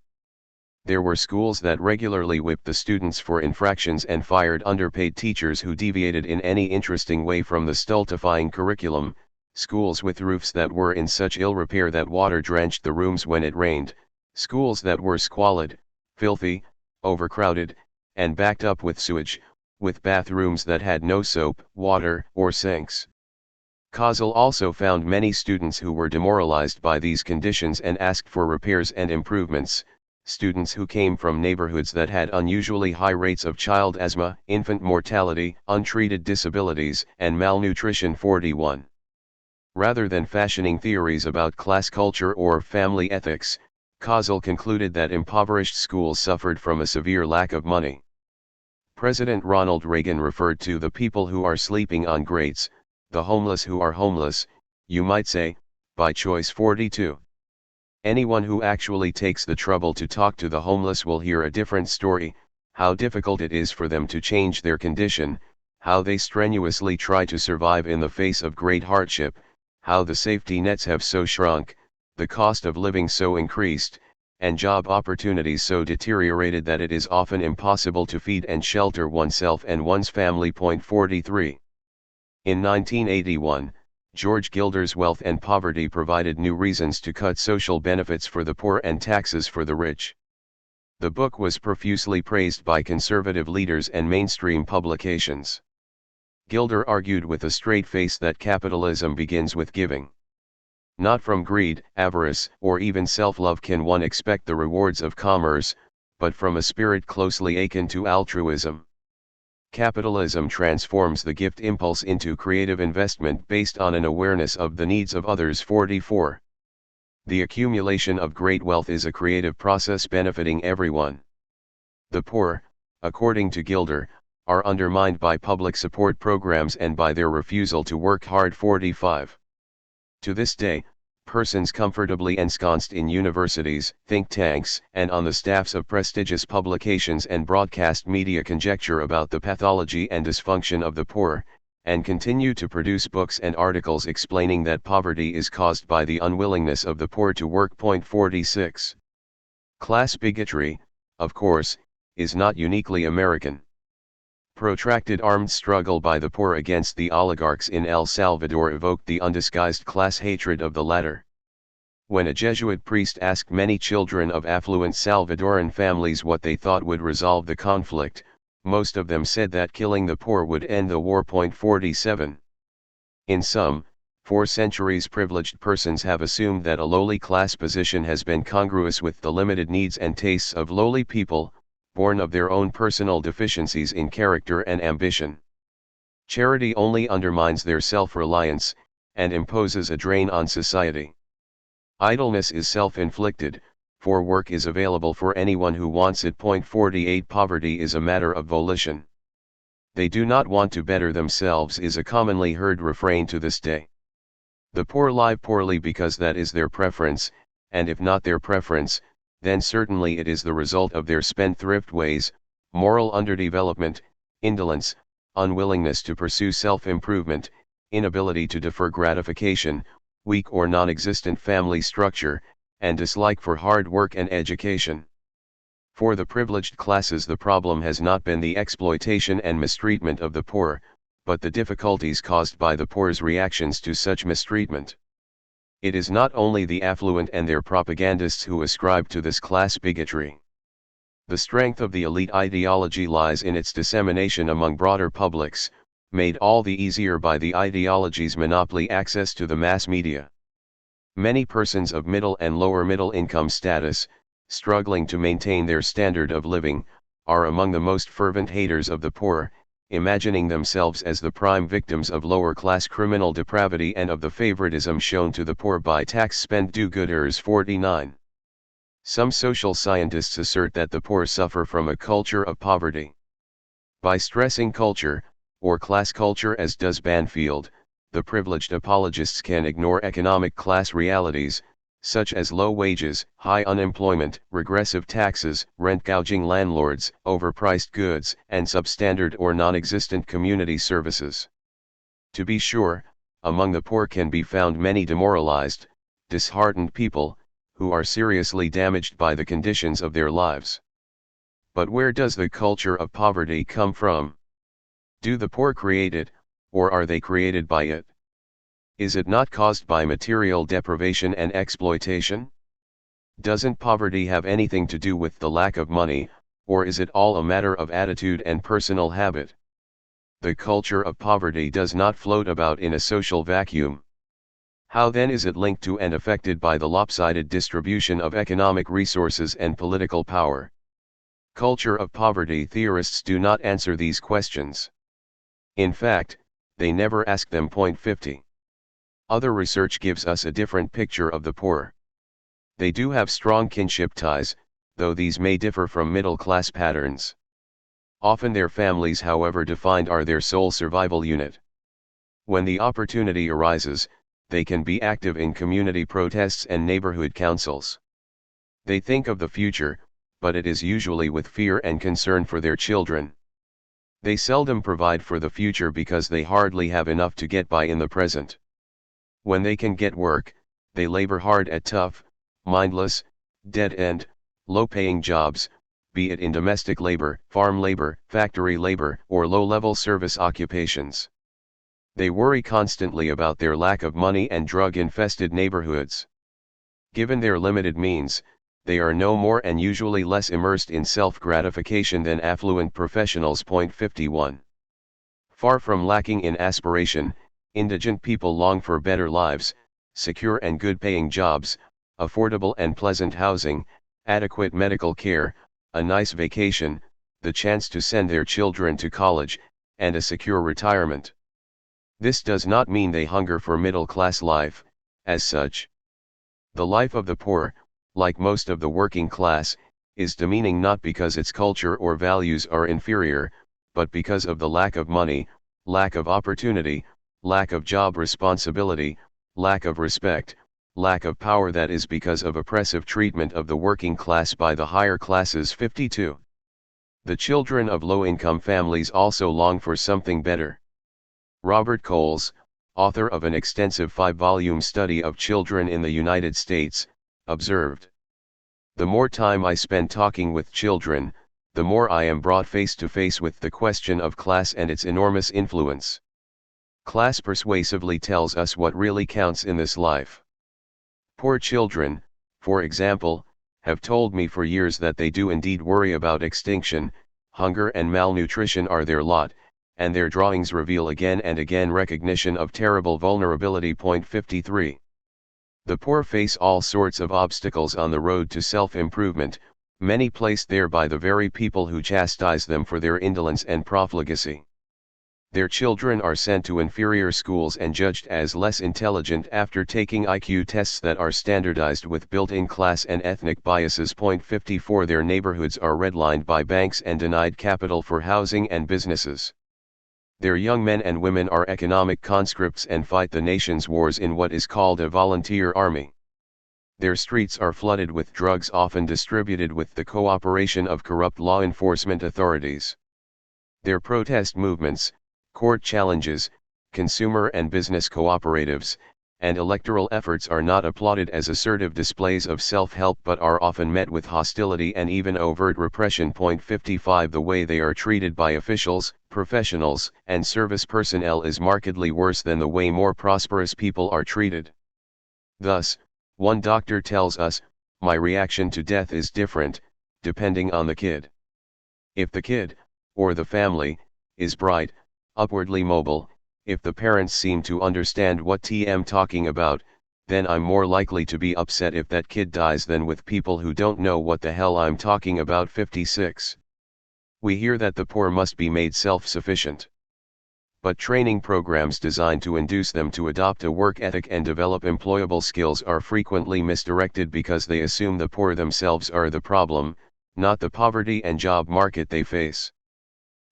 There were schools that regularly whipped the students for infractions and fired underpaid teachers who deviated in any interesting way from the stultifying curriculum, schools with roofs that were in such ill repair that water drenched the rooms when it rained, schools that were squalid, filthy, overcrowded, and backed up with sewage, with bathrooms that had no soap, water, or sinks. Kozol also found many students who were demoralized by these conditions and asked for repairs and improvements, students who came from neighborhoods that had unusually high rates of child asthma, infant mortality, untreated disabilities, and malnutrition. 41. Rather than fashioning theories about class culture or family ethics, Kozol concluded that impoverished schools suffered from a severe lack of money. President Ronald Reagan referred to the people who are sleeping on grates, the homeless who are homeless, you might say, by choice. 42. Anyone who actually takes the trouble to talk to the homeless will hear a different story, how difficult it is for them to change their condition, how they strenuously try to survive in the face of great hardship, how the safety nets have so shrunk, the cost of living so increased, and job opportunities so deteriorated that it is often impossible to feed and shelter oneself and one's family. 43. In 1981, George Gilder's Wealth and Poverty provided new reasons to cut social benefits for the poor and taxes for the rich. The book was profusely praised by conservative leaders and mainstream publications. Gilder argued with a straight face that capitalism begins with giving. Not from greed, avarice, or even self-love can one expect the rewards of commerce, but from a spirit closely akin to altruism. Capitalism transforms the gift impulse into creative investment based on an awareness of the needs of others. 44. The accumulation of great wealth is a creative process benefiting everyone. The poor, according to Gilder, are undermined by public support programs and by their refusal to work hard. 45. To this day, persons comfortably ensconced in universities, think tanks, and on the staffs of prestigious publications and broadcast media conjecture about the pathology and dysfunction of the poor, and continue to produce books and articles explaining that poverty is caused by the unwillingness of the poor to work. 46. Class bigotry, of course, is not uniquely American. Protracted armed struggle by the poor against the oligarchs in El Salvador evoked the undisguised class hatred of the latter. When a Jesuit priest asked many children of affluent Salvadoran families what they thought would resolve the conflict, most of them said that killing the poor would end the war. 47. In sum, for centuries privileged persons have assumed that a lowly class position has been congruous with the limited needs and tastes of lowly people, born of their own personal deficiencies in character and ambition. Charity only undermines their self-reliance, and imposes a drain on society. Idleness is self-inflicted, for work is available for anyone who wants it. 48. Poverty is a matter of volition. They do not want to better themselves is a commonly heard refrain to this day. The poor live poorly because that is their preference, and if not their preference, then certainly it is the result of their spendthrift ways, moral underdevelopment, indolence, unwillingness to pursue self-improvement, inability to defer gratification, weak or non-existent family structure, and dislike for hard work and education. For the privileged classes, the problem has not been the exploitation and mistreatment of the poor, but the difficulties caused by the poor's reactions to such mistreatment. It is not only the affluent and their propagandists who ascribe to this class bigotry. The strength of the elite ideology lies in its dissemination among broader publics, made all the easier by the ideology's monopoly access to the mass media. Many persons of middle and lower middle income status, struggling to maintain their standard of living, are among the most fervent haters of the poor, imagining themselves as the prime victims of lower-class criminal depravity and of the favoritism shown to the poor by tax-spend do-gooders. 49. Some social scientists assert that the poor suffer from a culture of poverty. By stressing culture, or class culture as does Banfield, the privileged apologists can ignore economic class realities, such as low wages, high unemployment, regressive taxes, rent-gouging landlords, overpriced goods, and substandard or non-existent community services. To be sure, among the poor can be found many demoralized, disheartened people, who are seriously damaged by the conditions of their lives. But where does the culture of poverty come from? Do the poor create it, or are they created by it? Is it not caused by material deprivation and exploitation? Doesn't poverty have anything to do with the lack of money, or is it all a matter of attitude and personal habit? The culture of poverty does not float about in a social vacuum. How then is it linked to and affected by the lopsided distribution of economic resources and political power? Culture of poverty theorists do not answer these questions. In fact, they never ask them. 50. Other research gives us a different picture of the poor. They do have strong kinship ties, though these may differ from middle-class patterns. Often their families, however defined, are their sole survival unit. When the opportunity arises, they can be active in community protests and neighborhood councils. They think of the future, but it is usually with fear and concern for their children. They seldom provide for the future because they hardly have enough to get by in the present. When they can get work, they labor hard at tough, mindless, dead-end, low-paying jobs, be it in domestic labor, farm labor, factory labor, or low-level service occupations. They worry constantly about their lack of money and drug-infested neighborhoods. Given their limited means, they are no more and usually less immersed in self-gratification than affluent professionals. 51. Far from lacking in aspiration, indigent people long for better lives, secure and good-paying jobs, affordable and pleasant housing, adequate medical care, a nice vacation, the chance to send their children to college, and a secure retirement. This does not mean they hunger for middle-class life, as such. The life of the poor, like most of the working class, is demeaning not because its culture or values are inferior, but because of the lack of money, lack of opportunity, lack of job responsibility, lack of respect, lack of power, that is because of oppressive treatment of the working class by the higher classes. 52. The children of low-income families also long for something better. Robert Coles, author of an extensive 5-volume study of children in the United States, observed, "The more time I spend talking with children, the more I am brought face to face with the question of class and its enormous influence. Class persuasively tells us what really counts in this life. Poor children, for example, have told me for years that they do indeed worry about extinction, hunger and malnutrition are their lot, and their drawings reveal again and again recognition of terrible vulnerability." 53. The poor face all sorts of obstacles on the road to self-improvement, many placed there by the very people who chastise them for their indolence and profligacy. Their children are sent to inferior schools and judged as less intelligent after taking IQ tests that are standardized with built-in class and ethnic biases. 54. Their neighborhoods are redlined by banks and denied capital for housing and businesses. Their young men and women are economic conscripts and fight the nation's wars in what is called a volunteer army. Their streets are flooded with drugs, often distributed with the cooperation of corrupt law enforcement authorities. Their protest movements, court challenges, consumer and business cooperatives, and electoral efforts are not applauded as assertive displays of self-help but are often met with hostility and even overt repression. 55. The way they are treated by officials, professionals, and service personnel is markedly worse than the way more prosperous people are treated. Thus, one doctor tells us, "My reaction to death is different, depending on the kid. If the kid, or the family, is bright, upwardly mobile, if the parents seem to understand what I'm talking about, then I'm more likely to be upset if that kid dies than with people who don't know what the hell I'm talking about." 56. We hear that the poor must be made self-sufficient. But training programs designed to induce them to adopt a work ethic and develop employable skills are frequently misdirected because they assume the poor themselves are the problem, not the poverty and job market they face.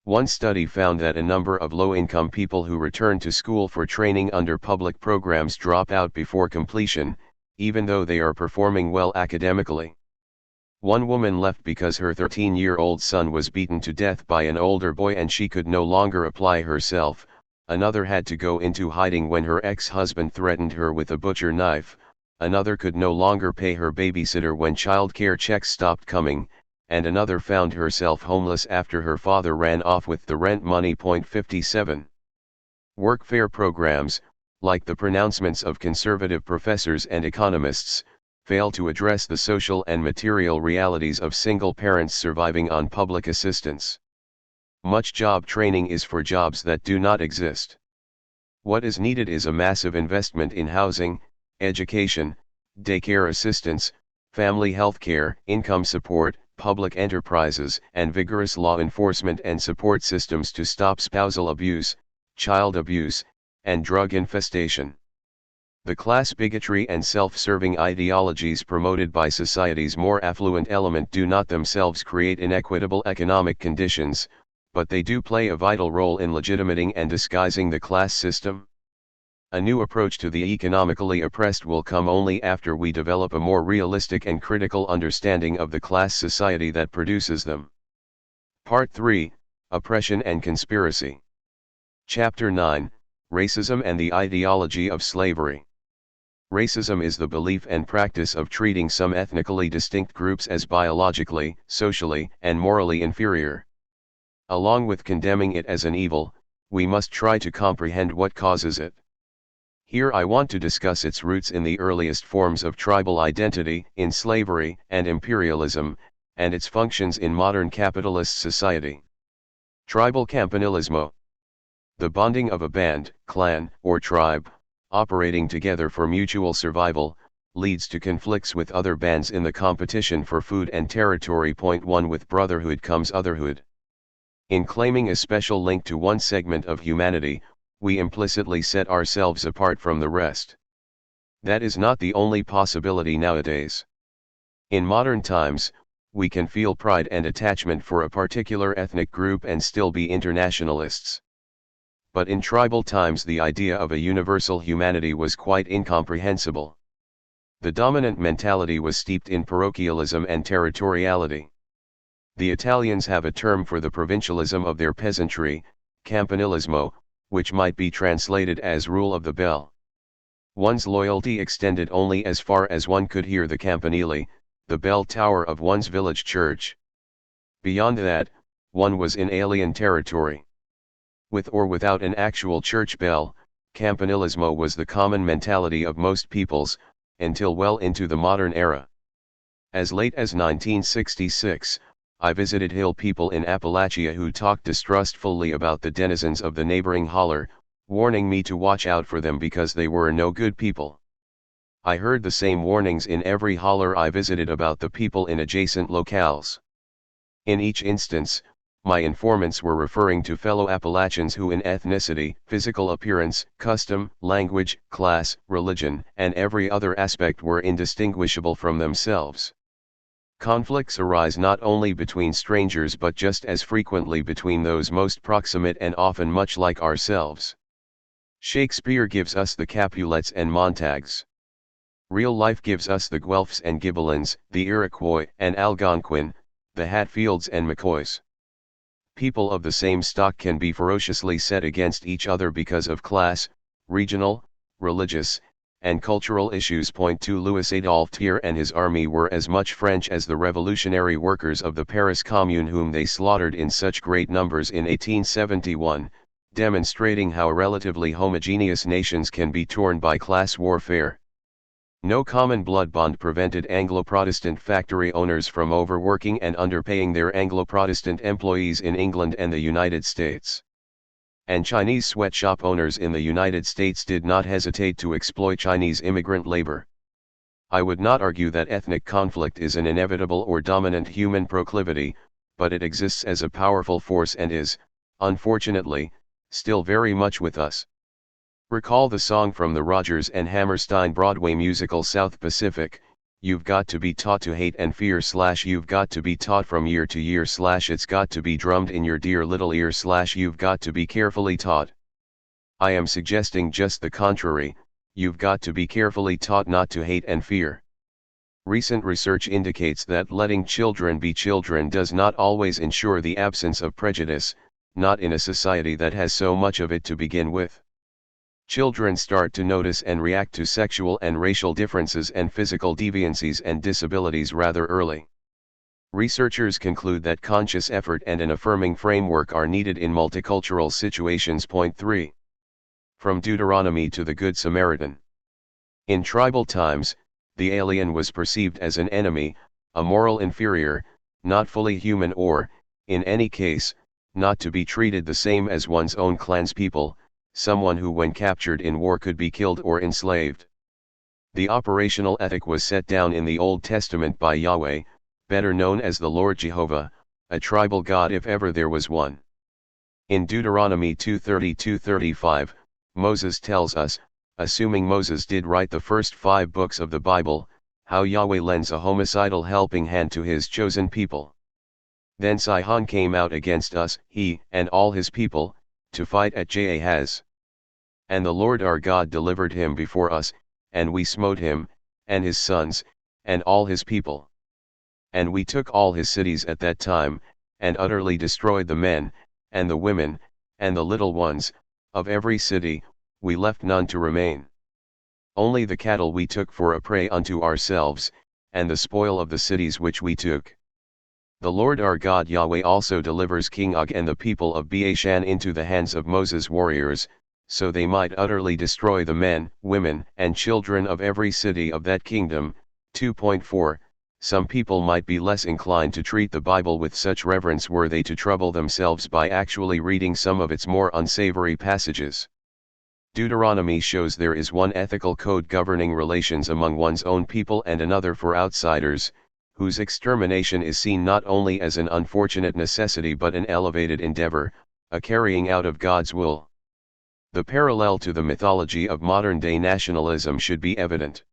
One study found that a number of low-income people who return to school for training under public programs drop out before completion, even though they are performing well academically. One woman left because her 13-year-old son was beaten to death by an older boy and she could no longer apply herself. Another had to go into hiding when her ex-husband threatened her with a butcher knife. Another could no longer pay her babysitter when childcare checks stopped coming, and another found herself homeless after her father ran off with the rent money. 57. Workfare programs, like the pronouncements of conservative professors and economists, fail to address the social and material realities of single parents surviving on public assistance. Much job training is for jobs that do not exist. What is needed is a massive investment in housing, education, daycare assistance, family health care, income support, public enterprises, and vigorous law enforcement and support systems to stop spousal abuse, child abuse, and drug infestation. The class bigotry and self-serving ideologies promoted by society's more affluent element do not themselves create inequitable economic conditions, but they do play a vital role in legitimating and disguising the class system. A new approach to the economically oppressed will come only after we develop a more realistic and critical understanding of the class society that produces them. Part 3, Oppression and Conspiracy. Chapter 9, Racism and the Ideology of Slavery. Racism is the belief and practice of treating some ethnically distinct groups as biologically, socially, and morally inferior. Along with condemning it as an evil, we must try to comprehend what causes it. Here I want to discuss its roots in the earliest forms of tribal identity, in slavery and imperialism, and its functions in modern capitalist society. Tribal campanilismo. The bonding of a band, clan, or tribe, operating together for mutual survival, leads to conflicts with other bands in the competition for food and territory. 1 With brotherhood comes otherhood. In claiming a special link to one segment of humanity, we implicitly set ourselves apart from the rest. That is not the only possibility nowadays. In modern times, we can feel pride and attachment for a particular ethnic group and still be internationalists. But in tribal times the idea of a universal humanity was quite incomprehensible. The dominant mentality was steeped in parochialism and territoriality. The Italians have a term for the provincialism of their peasantry, campanilismo, which might be translated as rule of the bell. One's loyalty extended only as far as one could hear the campanile, the bell tower of one's village church. Beyond that, one was in alien territory. With or without an actual church bell, campanilismo was the common mentality of most peoples, until well into the modern era. As late as 1966, I visited hill people in Appalachia who talked distrustfully about the denizens of the neighboring holler, warning me to watch out for them because they were no good people. I heard the same warnings in every holler I visited about the people in adjacent locales. In each instance, my informants were referring to fellow Appalachians who in ethnicity, physical appearance, custom, language, class, religion, and every other aspect were indistinguishable from themselves. Conflicts arise not only between strangers but just as frequently between those most proximate and often much like ourselves. Shakespeare gives us the Capulets and Montagues. Real life gives us the Guelphs and Ghibellines, the Iroquois and Algonquin, the Hatfields and McCoys. People of the same stock can be ferociously set against each other because of class, regional, religious, and cultural issues. 2 Louis Adolphe Thiers and his army were as much French as the revolutionary workers of the Paris Commune whom they slaughtered in such great numbers in 1871, demonstrating how relatively homogeneous nations can be torn by class warfare. No common blood bond prevented Anglo-Protestant factory owners from overworking and underpaying their Anglo-Protestant employees in England and the United States. And Chinese sweatshop owners in the United States did not hesitate to exploit Chinese immigrant labor. I would not argue that ethnic conflict is an inevitable or dominant human proclivity, but it exists as a powerful force and is, unfortunately, still very much with us. Recall the song from the Rodgers and Hammerstein Broadway musical South Pacific, "You've got to be taught to hate and fear / you've got to be taught from year to year / it's got to be drummed in your dear little ear / you've got to be carefully taught." I am suggesting just the contrary, you've got to be carefully taught not to hate and fear. Recent research indicates that letting children be children does not always ensure the absence of prejudice, not in a society that has so much of it to begin with. Children start to notice and react to sexual and racial differences and physical deviancies and disabilities rather early. Researchers conclude that conscious effort and an affirming framework are needed in multicultural situations. Point 3. From Deuteronomy to the Good Samaritan. In tribal times, the alien was perceived as an enemy, a moral inferior, not fully human or, in any case, not to be treated the same as one's own clanspeople, someone who when captured in war could be killed or enslaved. The operational ethic was set down in the Old Testament by Yahweh, better known as the Lord Jehovah, a tribal god if ever there was one. In Deuteronomy 2:30-35, Moses tells us, assuming Moses did write the first 5 books of the Bible, how Yahweh lends a homicidal helping hand to his chosen people. Then Sihon came out against us, he and all his people, to fight at Jahaz. And the Lord our God delivered him before us, and we smote him, and his sons, and all his people. And we took all his cities at that time, and utterly destroyed the men, and the women, and the little ones, of every city, we left none to remain. Only the cattle we took for a prey unto ourselves, and the spoil of the cities which we took. The Lord our God Yahweh also delivers King Og and the people of Bashan into the hands of Moses' warriors, so they might utterly destroy the men, women, and children of every city of that kingdom. 2.4 Some people might be less inclined to treat the Bible with such reverence were they to trouble themselves by actually reading some of its more unsavory passages. Deuteronomy shows there is one ethical code governing relations among one's own people and another for outsiders, whose extermination is seen not only as an unfortunate necessity but an elevated endeavor, a carrying out of God's will. The parallel to the mythology of modern-day nationalism should be evident.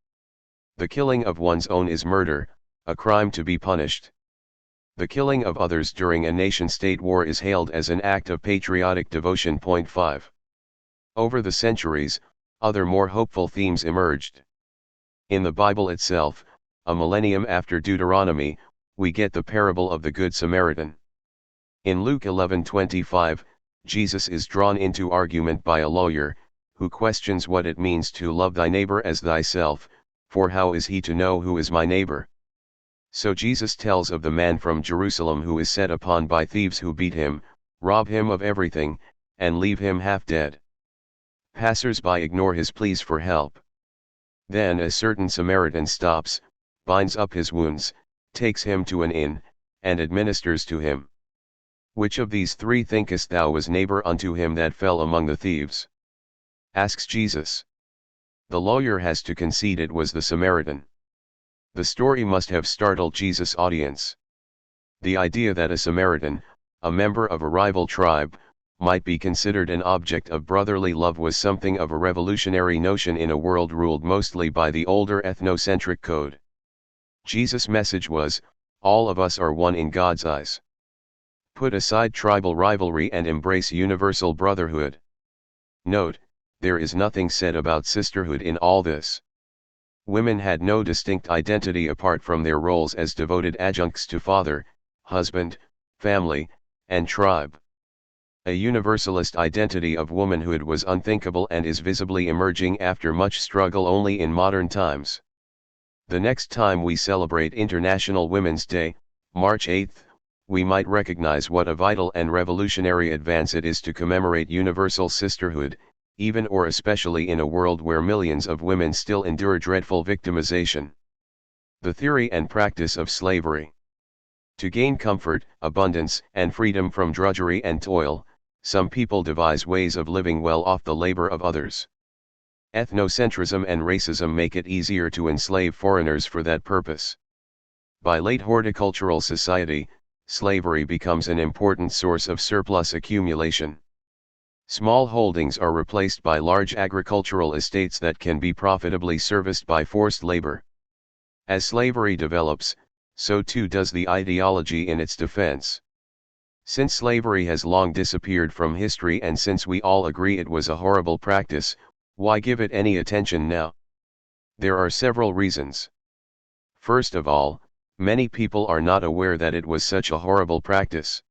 The killing of one's own is murder, a crime to be punished. The killing of others during a nation-state war is hailed as an act of patriotic devotion. Point 5. Over the centuries, other more hopeful themes emerged. In the Bible itself, a millennium after Deuteronomy, we get the parable of the Good Samaritan. In Luke 11:25, Jesus is drawn into argument by a lawyer, who questions what it means to love thy neighbor as thyself, for how is he to know who is my neighbor? So Jesus tells of the man from Jerusalem who is set upon by thieves who beat him, rob him of everything, and leave him half dead. Passers-by ignore his pleas for help. Then a certain Samaritan stops, binds up his wounds, takes him to an inn, and administers to him. Which of these 3 thinkest thou was neighbor unto him that fell among the thieves? Asks Jesus. The lawyer has to concede it was the Samaritan. The story must have startled Jesus' audience. The idea that a Samaritan, a member of a rival tribe, might be considered an object of brotherly love was something of a revolutionary notion in a world ruled mostly by the older ethnocentric code. Jesus' message was, all of us are one in God's eyes. Put aside tribal rivalry and embrace universal brotherhood. Note, there is nothing said about sisterhood in all this. Women had no distinct identity apart from their roles as devoted adjuncts to father, husband, family, and tribe. A universalist identity of womanhood was unthinkable and is visibly emerging after much struggle only in modern times. The next time we celebrate International Women's Day, March 8, we might recognize what a vital and revolutionary advance it is to commemorate universal sisterhood, even or especially in a world where millions of women still endure dreadful victimization. The theory and practice of slavery. To gain comfort, abundance, and freedom from drudgery and toil, some people devise ways of living well off the labor of others. Ethnocentrism and racism make it easier to enslave foreigners for that purpose. By late horticultural society, slavery becomes an important source of surplus accumulation. Small holdings are replaced by large agricultural estates that can be profitably serviced by forced labor. As slavery develops, so too does the ideology in its defense. Since slavery has long disappeared from history and since we all agree it was a horrible practice, why give it any attention now? There are several reasons. First of all, many people are not aware that it was such a horrible practice.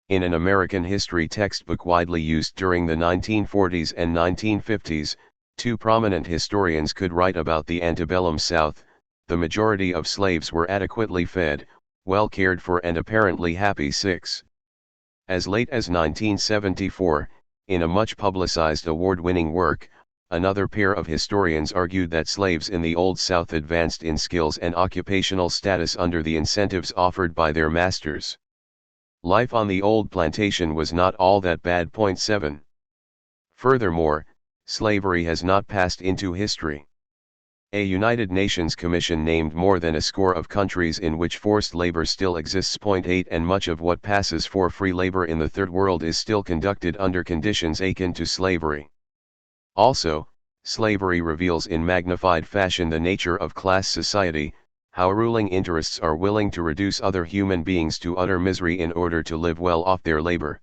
In an American history textbook widely used during the 1940s and 1950s, two prominent historians could write about the antebellum South. The majority of slaves were adequately fed, well cared for and apparently happy. 6. As late as 1974, in a much publicized award-winning work, another pair of historians argued that slaves in the Old South advanced in skills and occupational status under the incentives offered by their masters. Life on the old plantation was not all that bad. 7. Furthermore, slavery has not passed into history. A United Nations Commission named more than a score of countries in which forced labor still exists. 8. And much of what passes for free labor in the Third World is still conducted under conditions akin to slavery. Also, slavery reveals in magnified fashion the nature of class society, how ruling interests are willing to reduce other human beings to utter misery in order to live well off their labor.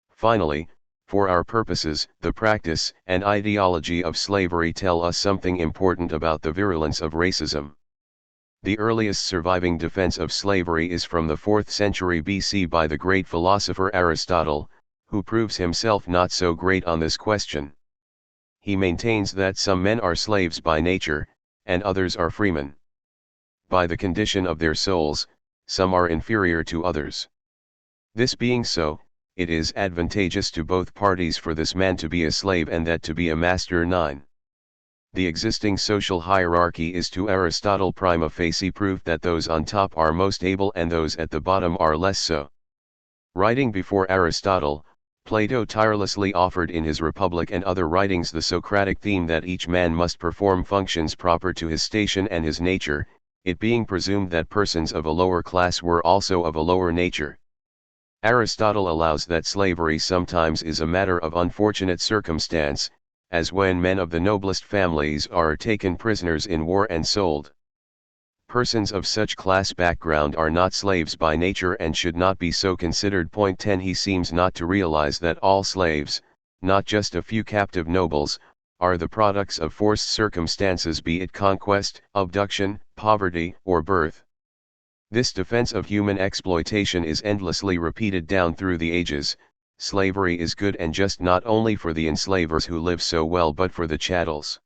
Finally, for our purposes, the practice and ideology of slavery tell us something important about the virulence of racism. The earliest surviving defense of slavery is from the 4th century BC by the great philosopher Aristotle, who proves himself not so great on this question. He maintains that some men are slaves by nature, and others are freemen. By the condition of their souls, some are inferior to others. This being so, it is advantageous to both parties for this man to be a slave and that to be a master. 9. The existing social hierarchy is to Aristotle prima facie proof that those on top are most able and those at the bottom are less so. Writing before Aristotle, Plato tirelessly offered in his Republic and other writings the Socratic theme that each man must perform functions proper to his station and his nature, it being presumed that persons of a lower class were also of a lower nature. Aristotle allows that slavery sometimes is a matter of unfortunate circumstance, as when men of the noblest families are taken prisoners in war and sold. Persons of such class background are not slaves by nature and should not be so considered. 10. He seems not to realize that all slaves, not just a few captive nobles, are the products of forced circumstances, be it conquest, abduction, poverty, or birth. This defense of human exploitation is endlessly repeated down through the ages. Slavery is good and just not only for the enslavers who live so well but for the chattels.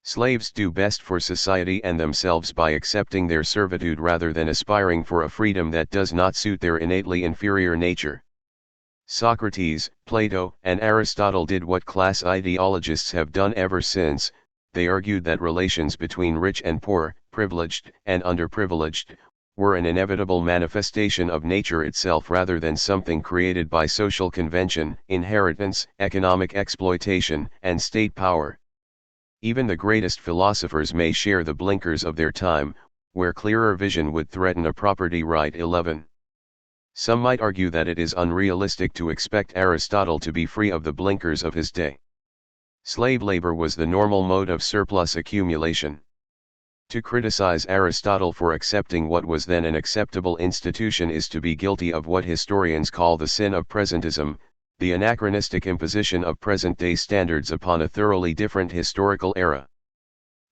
Slaves do best for society and themselves by accepting their servitude rather than aspiring for a freedom that does not suit their innately inferior nature. Socrates, Plato, and Aristotle did what class ideologists have done ever since. They argued that relations between rich and poor, privileged and underprivileged, were an inevitable manifestation of nature itself rather than something created by social convention, inheritance, economic exploitation, and state power. Even the greatest philosophers may share the blinkers of their time, where clearer vision would threaten a property right. 11. Some might argue that it is unrealistic to expect Aristotle to be free of the blinkers of his day. Slave labor was the normal mode of surplus accumulation. To criticize Aristotle for accepting what was then an acceptable institution is to be guilty of what historians call the sin of presentism, the anachronistic imposition of present-day standards upon a thoroughly different historical era.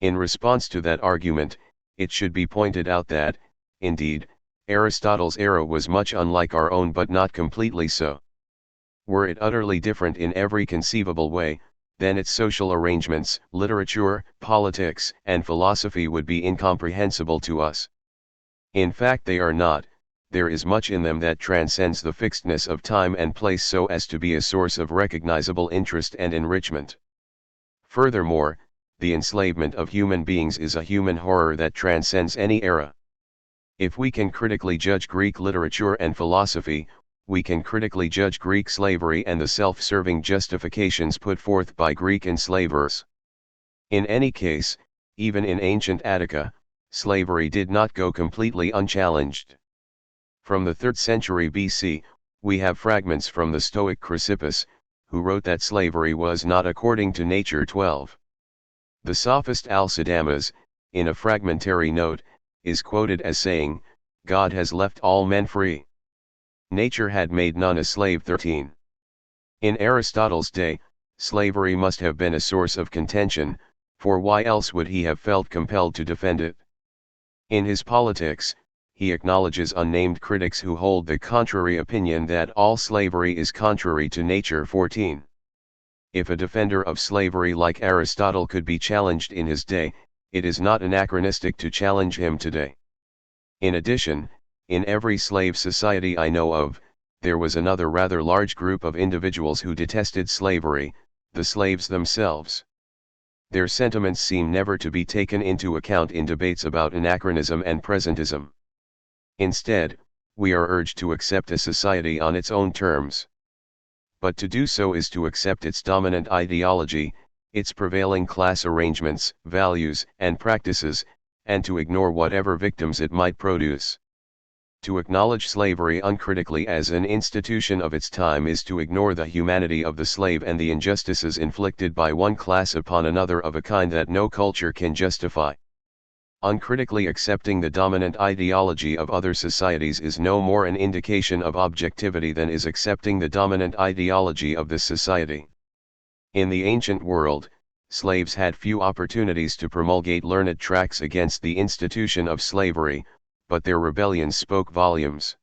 In response to that argument, it should be pointed out that, indeed, Aristotle's era was much unlike our own but not completely so. Were it utterly different in every conceivable way, then its social arrangements, literature, politics, and philosophy would be incomprehensible to us. In fact, they are not. There is much in them that transcends the fixedness of time and place so as to be a source of recognizable interest and enrichment. Furthermore, the enslavement of human beings is a human horror that transcends any era. If we can critically judge Greek literature and philosophy, we can critically judge Greek slavery and the self-serving justifications put forth by Greek enslavers. In any case, even in ancient Attica, slavery did not go completely unchallenged. From the 3rd century BC, we have fragments from the Stoic Chrysippus, who wrote that slavery was not according to nature. 12. The sophist Alcidamas, in a fragmentary note, is quoted as saying, God has left all men free. Nature had made none a slave. 13. In Aristotle's day, slavery must have been a source of contention, for why else would he have felt compelled to defend it? In his Politics, he acknowledges unnamed critics who hold the contrary opinion that all slavery is contrary to nature. 14. If a defender of slavery like Aristotle could be challenged in his day, it is not anachronistic to challenge him today. In addition, in every slave society I know of, there was another rather large group of individuals who detested slavery, the slaves themselves. Their sentiments seem never to be taken into account in debates about anachronism and presentism. Instead, we are urged to accept a society on its own terms. But to do so is to accept its dominant ideology, its prevailing class arrangements, values, and practices, and to ignore whatever victims it might produce. To acknowledge slavery uncritically as an institution of its time is to ignore the humanity of the slave and the injustices inflicted by one class upon another of a kind that no culture can justify. Uncritically accepting the dominant ideology of other societies is no more an indication of objectivity than is accepting the dominant ideology of this society. In the ancient world, slaves had few opportunities to promulgate learned tracts against the institution of slavery, but their rebellions spoke volumes.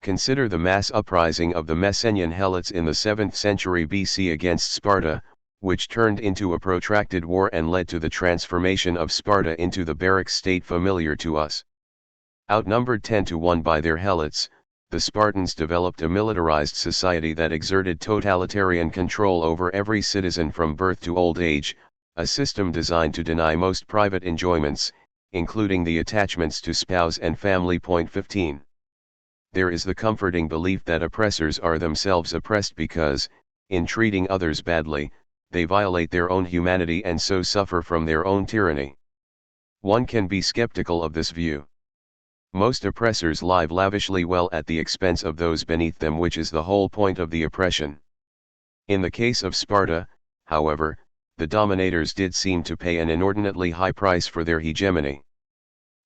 Consider the mass uprising of the Messenian Helots in the 7th century BC against Sparta, which turned into a protracted war and led to the transformation of Sparta into the barrack state familiar to us. Outnumbered 10-1 by their Helots, the Spartans developed a militarized society that exerted totalitarian control over every citizen from birth to old age, a system designed to deny most private enjoyments, including the attachments to spouse and family. 15. There is the comforting belief that oppressors are themselves oppressed because, in treating others badly, they violate their own humanity and so suffer from their own tyranny. One can be skeptical of this view. Most oppressors live lavishly well at the expense of those beneath them, which is the whole point of the oppression. In the case of Sparta, however, the dominators did seem to pay an inordinately high price for their hegemony.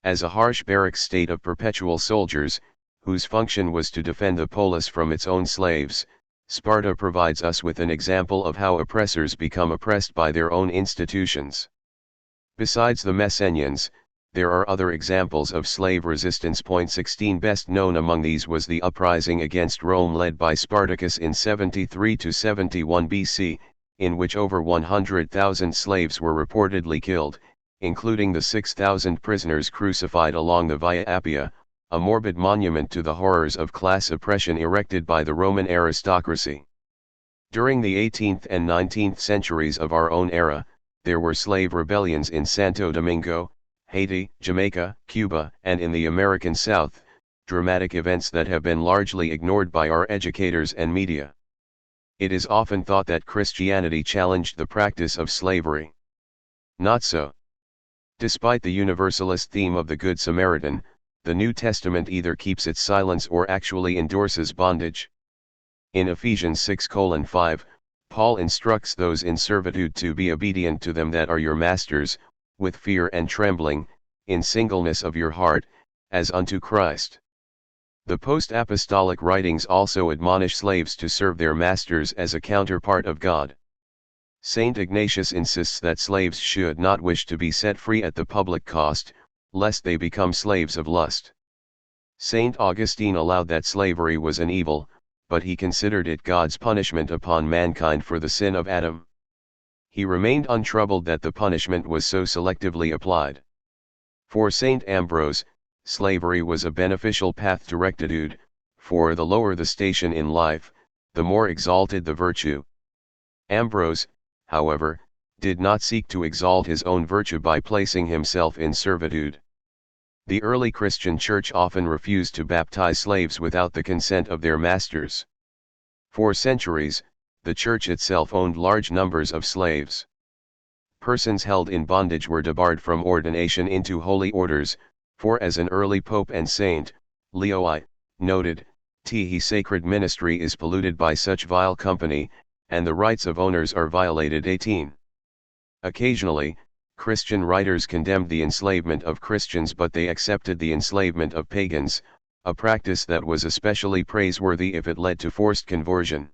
As a harsh barrack state of perpetual soldiers, whose function was to defend the polis from its own slaves, Sparta provides us with an example of how oppressors become oppressed by their own institutions. Besides the Messenians, there are other examples of slave resistance. 16. Best known among these was the uprising against Rome led by Spartacus in 73-71 BC, in which over 100,000 slaves were reportedly killed, including the 6,000 prisoners crucified along the Via Appia, a morbid monument to the horrors of class oppression erected by the Roman aristocracy. During the 18th and 19th centuries of our own era, there were slave rebellions in Santo Domingo, Haiti, Jamaica, Cuba, and in the American South, dramatic events that have been largely ignored by our educators and media. It is often thought that Christianity challenged the practice of slavery. Not so. Despite the universalist theme of the Good Samaritan, the New Testament either keeps its silence or actually endorses bondage. In Ephesians 6:5, Paul instructs those in servitude to be obedient to them that are your masters, with fear and trembling, in singleness of your heart, as unto Christ. The post-apostolic writings also admonish slaves to serve their masters as a counterpart of God. Saint Ignatius insists that slaves should not wish to be set free at the public cost, lest they become slaves of lust. Saint Augustine allowed that slavery was an evil, but he considered it God's punishment upon mankind for the sin of Adam. He remained untroubled that the punishment was so selectively applied. For Saint Ambrose, slavery was a beneficial path to rectitude, for the lower the station in life, the more exalted the virtue. Ambrose, however, did not seek to exalt his own virtue by placing himself in servitude. The early Christian Church often refused to baptize slaves without the consent of their masters. For centuries, the Church itself owned large numbers of slaves. Persons held in bondage were debarred from ordination into holy orders, for as an early pope and saint, Leo I, noted, "The sacred ministry is polluted by such vile company, and the rights of owners are violated." 18. Occasionally, Christian writers condemned the enslavement of Christians, but they accepted the enslavement of pagans, a practice that was especially praiseworthy if it led to forced conversion.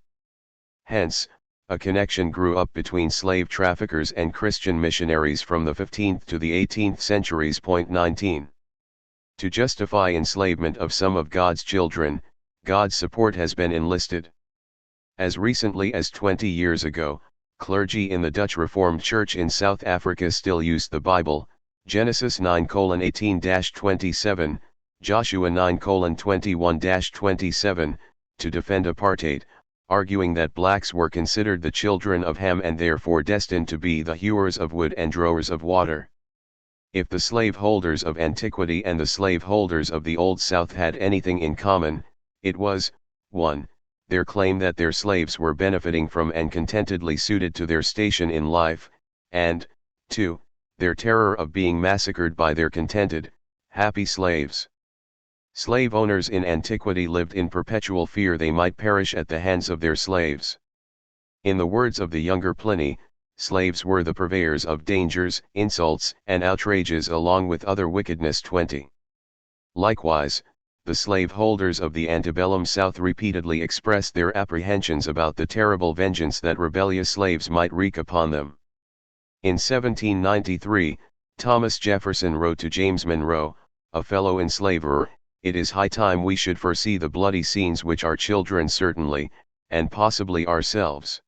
Hence, a connection grew up between slave traffickers and Christian missionaries from the 15th to the 18th centuries. 19. To justify enslavement of some of God's children, God's support has been enlisted. As recently as 20 years ago, clergy in the Dutch Reformed Church in South Africa still used the Bible, Genesis 9:18-27, Joshua 9:21-27, to defend apartheid, arguing that blacks were considered the children of Ham and therefore destined to be the hewers of wood and drawers of water. If the slaveholders of antiquity and the slaveholders of the Old South had anything in common, it was, 1. Their claim that their slaves were benefiting from and contentedly suited to their station in life, and, 2. Their terror of being massacred by their contented, happy slaves. Slave owners in antiquity lived in perpetual fear they might perish at the hands of their slaves. In the words of the younger Pliny, slaves were the purveyors of dangers, insults, and outrages along with other wickedness. 20. Likewise, the slaveholders of the antebellum South repeatedly expressed their apprehensions about the terrible vengeance that rebellious slaves might wreak upon them. In 1793, Thomas Jefferson wrote to James Monroe, a fellow enslaver, "It is high time we should foresee the bloody scenes which our children certainly, and possibly ourselves,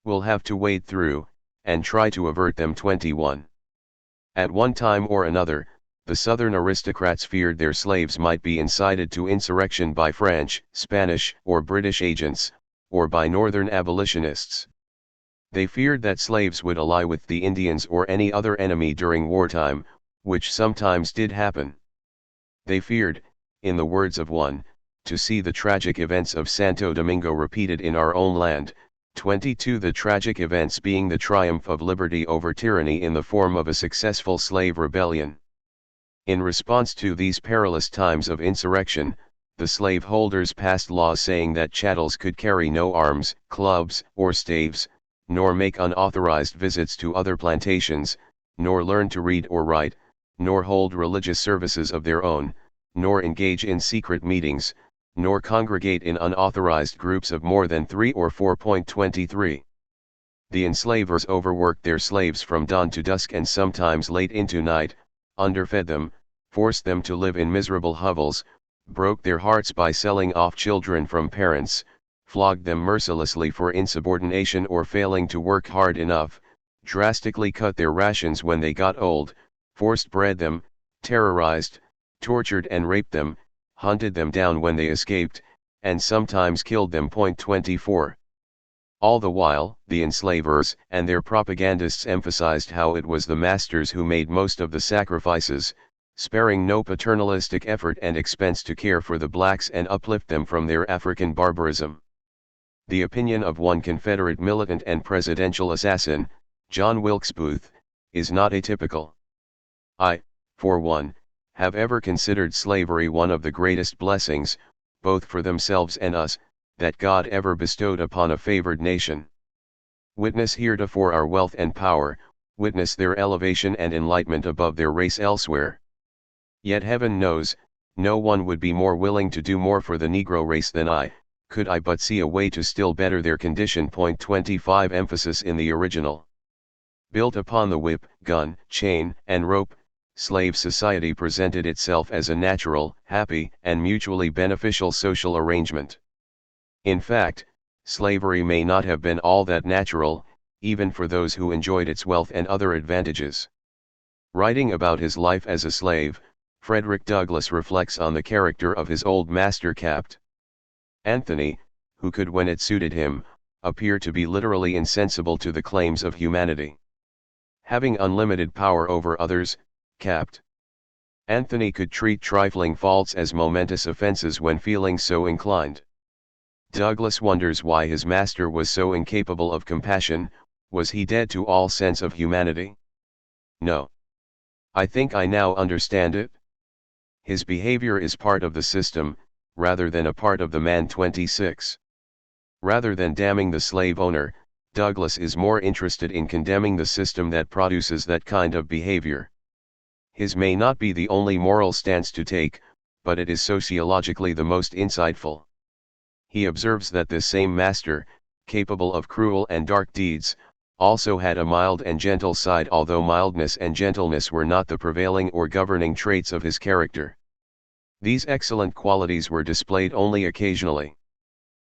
will have to wade through, and try to avert them." 21. At one time or another, the Southern aristocrats feared their slaves might be incited to insurrection by French, Spanish, or British agents, or by Northern abolitionists. They feared that slaves would ally with the Indians or any other enemy during wartime, which sometimes did happen. They feared, in the words of one, to see the tragic events of Santo Domingo repeated in our own land. 22. The tragic events being the triumph of liberty over tyranny in the form of a successful slave rebellion. In response to these perilous times of insurrection, the slaveholders passed laws saying that chattels could carry no arms, clubs, or staves, nor make unauthorized visits to other plantations, nor learn to read or write, nor hold religious services of their own, nor engage in secret meetings, nor congregate in unauthorized groups of more than 3 or 4. 23. The enslavers overworked their slaves from dawn to dusk and sometimes late into night, underfed them, forced them to live in miserable hovels, broke their hearts by selling off children from parents, flogged them mercilessly for insubordination or failing to work hard enough, drastically cut their rations when they got old, forced bred them, terrorized, tortured and raped them, hunted them down when they escaped, and sometimes killed them. 24. All the while, the enslavers and their propagandists emphasized how it was the masters who made most of the sacrifices, sparing no paternalistic effort and expense to care for the blacks and uplift them from their African barbarism. The opinion of one Confederate militant and presidential assassin, John Wilkes Booth, is not atypical. I, for one, have ever considered slavery one of the greatest blessings, both for themselves and us, that God ever bestowed upon a favored nation. Witness heretofore our wealth and power, witness their elevation and enlightenment above their race elsewhere. Yet heaven knows, no one would be more willing to do more for the Negro race than I, could I but see a way to still better their condition. 25. Emphasis in the original. Built upon the whip, gun, chain, and rope, slave society presented itself as a natural, happy, and mutually beneficial social arrangement. In fact, slavery may not have been all that natural, even for those who enjoyed its wealth and other advantages. Writing about his life as a slave, Frederick Douglass reflects on the character of his old master Capt. Anthony, who could, when it suited him, appear to be literally insensible to the claims of humanity. Having unlimited power over others, Capt. Anthony could treat trifling faults as momentous offenses when feeling so inclined. Douglass wonders why his master was so incapable of compassion. Was he dead to all sense of humanity? No. I think I now understand it. His behavior is part of the system, rather than a part of the man. 26. Rather than damning the slave owner, Douglas is more interested in condemning the system that produces that kind of behavior. His may not be the only moral stance to take, but it is sociologically the most insightful. He observes that this same master, capable of cruel and dark deeds, also had a mild and gentle side, although mildness and gentleness were not the prevailing or governing traits of his character. These excellent qualities were displayed only occasionally.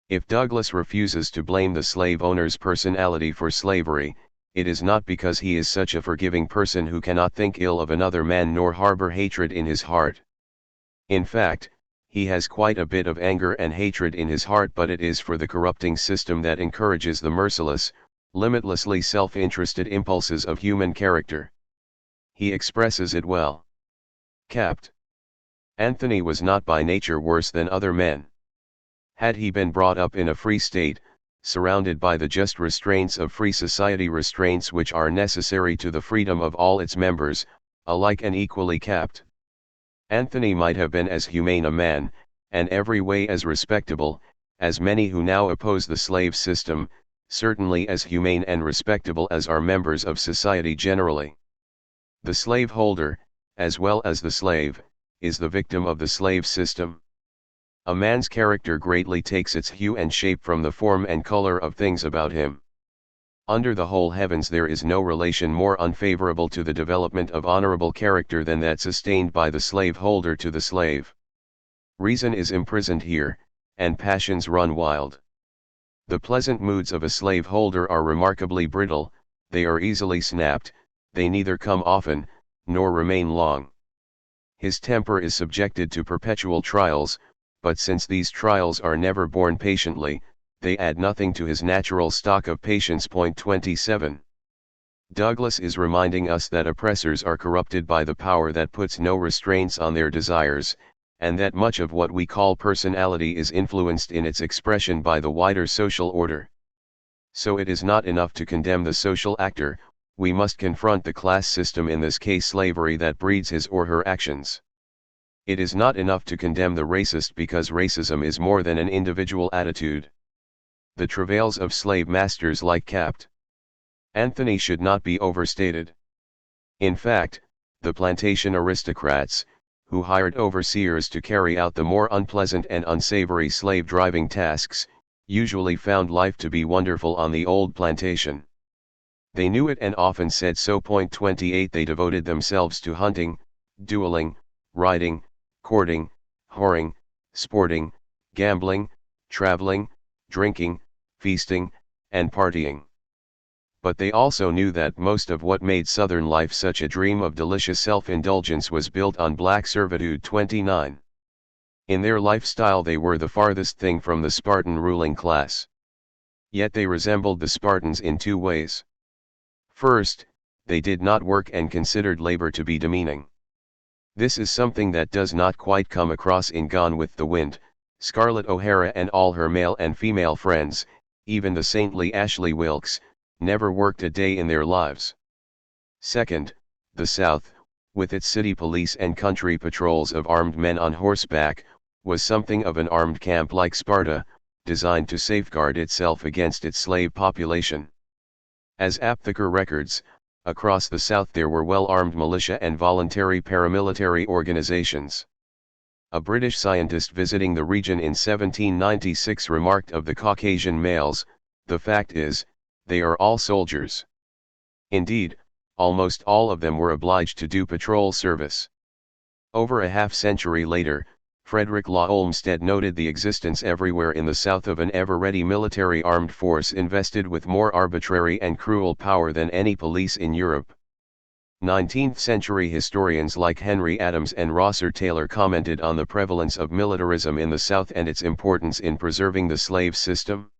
If Douglas refuses to blame the slave owner's personality for slavery, it is not because he is such a forgiving person who cannot think ill of another man nor harbor hatred in his heart. In fact, he has quite a bit of anger and hatred in his heart, but it is for the corrupting system that encourages the merciless, limitlessly self-interested impulses of human character. He expresses it well. Capt. Anthony was not by nature worse than other men. Had he been brought up in a free state, surrounded by the just restraints of free society, restraints which are necessary to the freedom of all its members, alike and equally, Capt. Anthony might have been as humane a man, and every way as respectable, as many who now oppose the slave system, certainly as humane and respectable as are members of society generally. The slaveholder, as well as the slave, is the victim of the slave system. A man's character greatly takes its hue and shape from the form and color of things about him. Under the whole heavens there is no relation more unfavorable to the development of honorable character than that sustained by the slaveholder to the slave. Reason is imprisoned here, and passions run wild. The pleasant moods of a slaveholder are remarkably brittle, they are easily snapped, they neither come often, nor remain long. His temper is subjected to perpetual trials, but since these trials are never borne patiently, they add nothing to his natural stock of patience. 27. Douglas is reminding us that oppressors are corrupted by the power that puts no restraints on their desires, and that much of what we call personality is influenced in its expression by the wider social order. So it is not enough to condemn the social actor, we must confront the class system, in this case slavery, that breeds his or her actions. It is not enough to condemn the racist, because racism is more than an individual attitude. The travails of slave masters like Capt. Anthony should not be overstated. In fact, the plantation aristocrats, who hired overseers to carry out the more unpleasant and unsavory slave-driving tasks, usually found life to be wonderful on the old plantation. They knew it and often said so. 28. They devoted themselves to hunting, dueling, riding, courting, whoring, sporting, gambling, traveling, drinking, feasting, and partying. But they also knew that most of what made Southern life such a dream of delicious self-indulgence was built on black servitude. 29. In their lifestyle they were the farthest thing from the Spartan ruling class. Yet they resembled the Spartans in two ways. First, they did not work and considered labor to be demeaning. This is something that does not quite come across in Gone with the Wind. Scarlett O'Hara and all her male and female friends, even the saintly Ashley Wilkes, never worked a day in their lives. Second, the South, with its city police and country patrols of armed men on horseback, was something of an armed camp like Sparta, designed to safeguard itself against its slave population. As Aptheker records, across the South there were well-armed militia and voluntary paramilitary organizations. A British scientist visiting the region in 1796 remarked of the Caucasian males, "The fact is, they are all soldiers." Indeed, almost all of them were obliged to do patrol service. Over a half-century later, Frederick Law Olmsted noted the existence everywhere in the South of an ever-ready military armed force invested with more arbitrary and cruel power than any police in Europe. 19th-century historians like Henry Adams and Rosser Taylor commented on the prevalence of militarism in the South and its importance in preserving the slave system.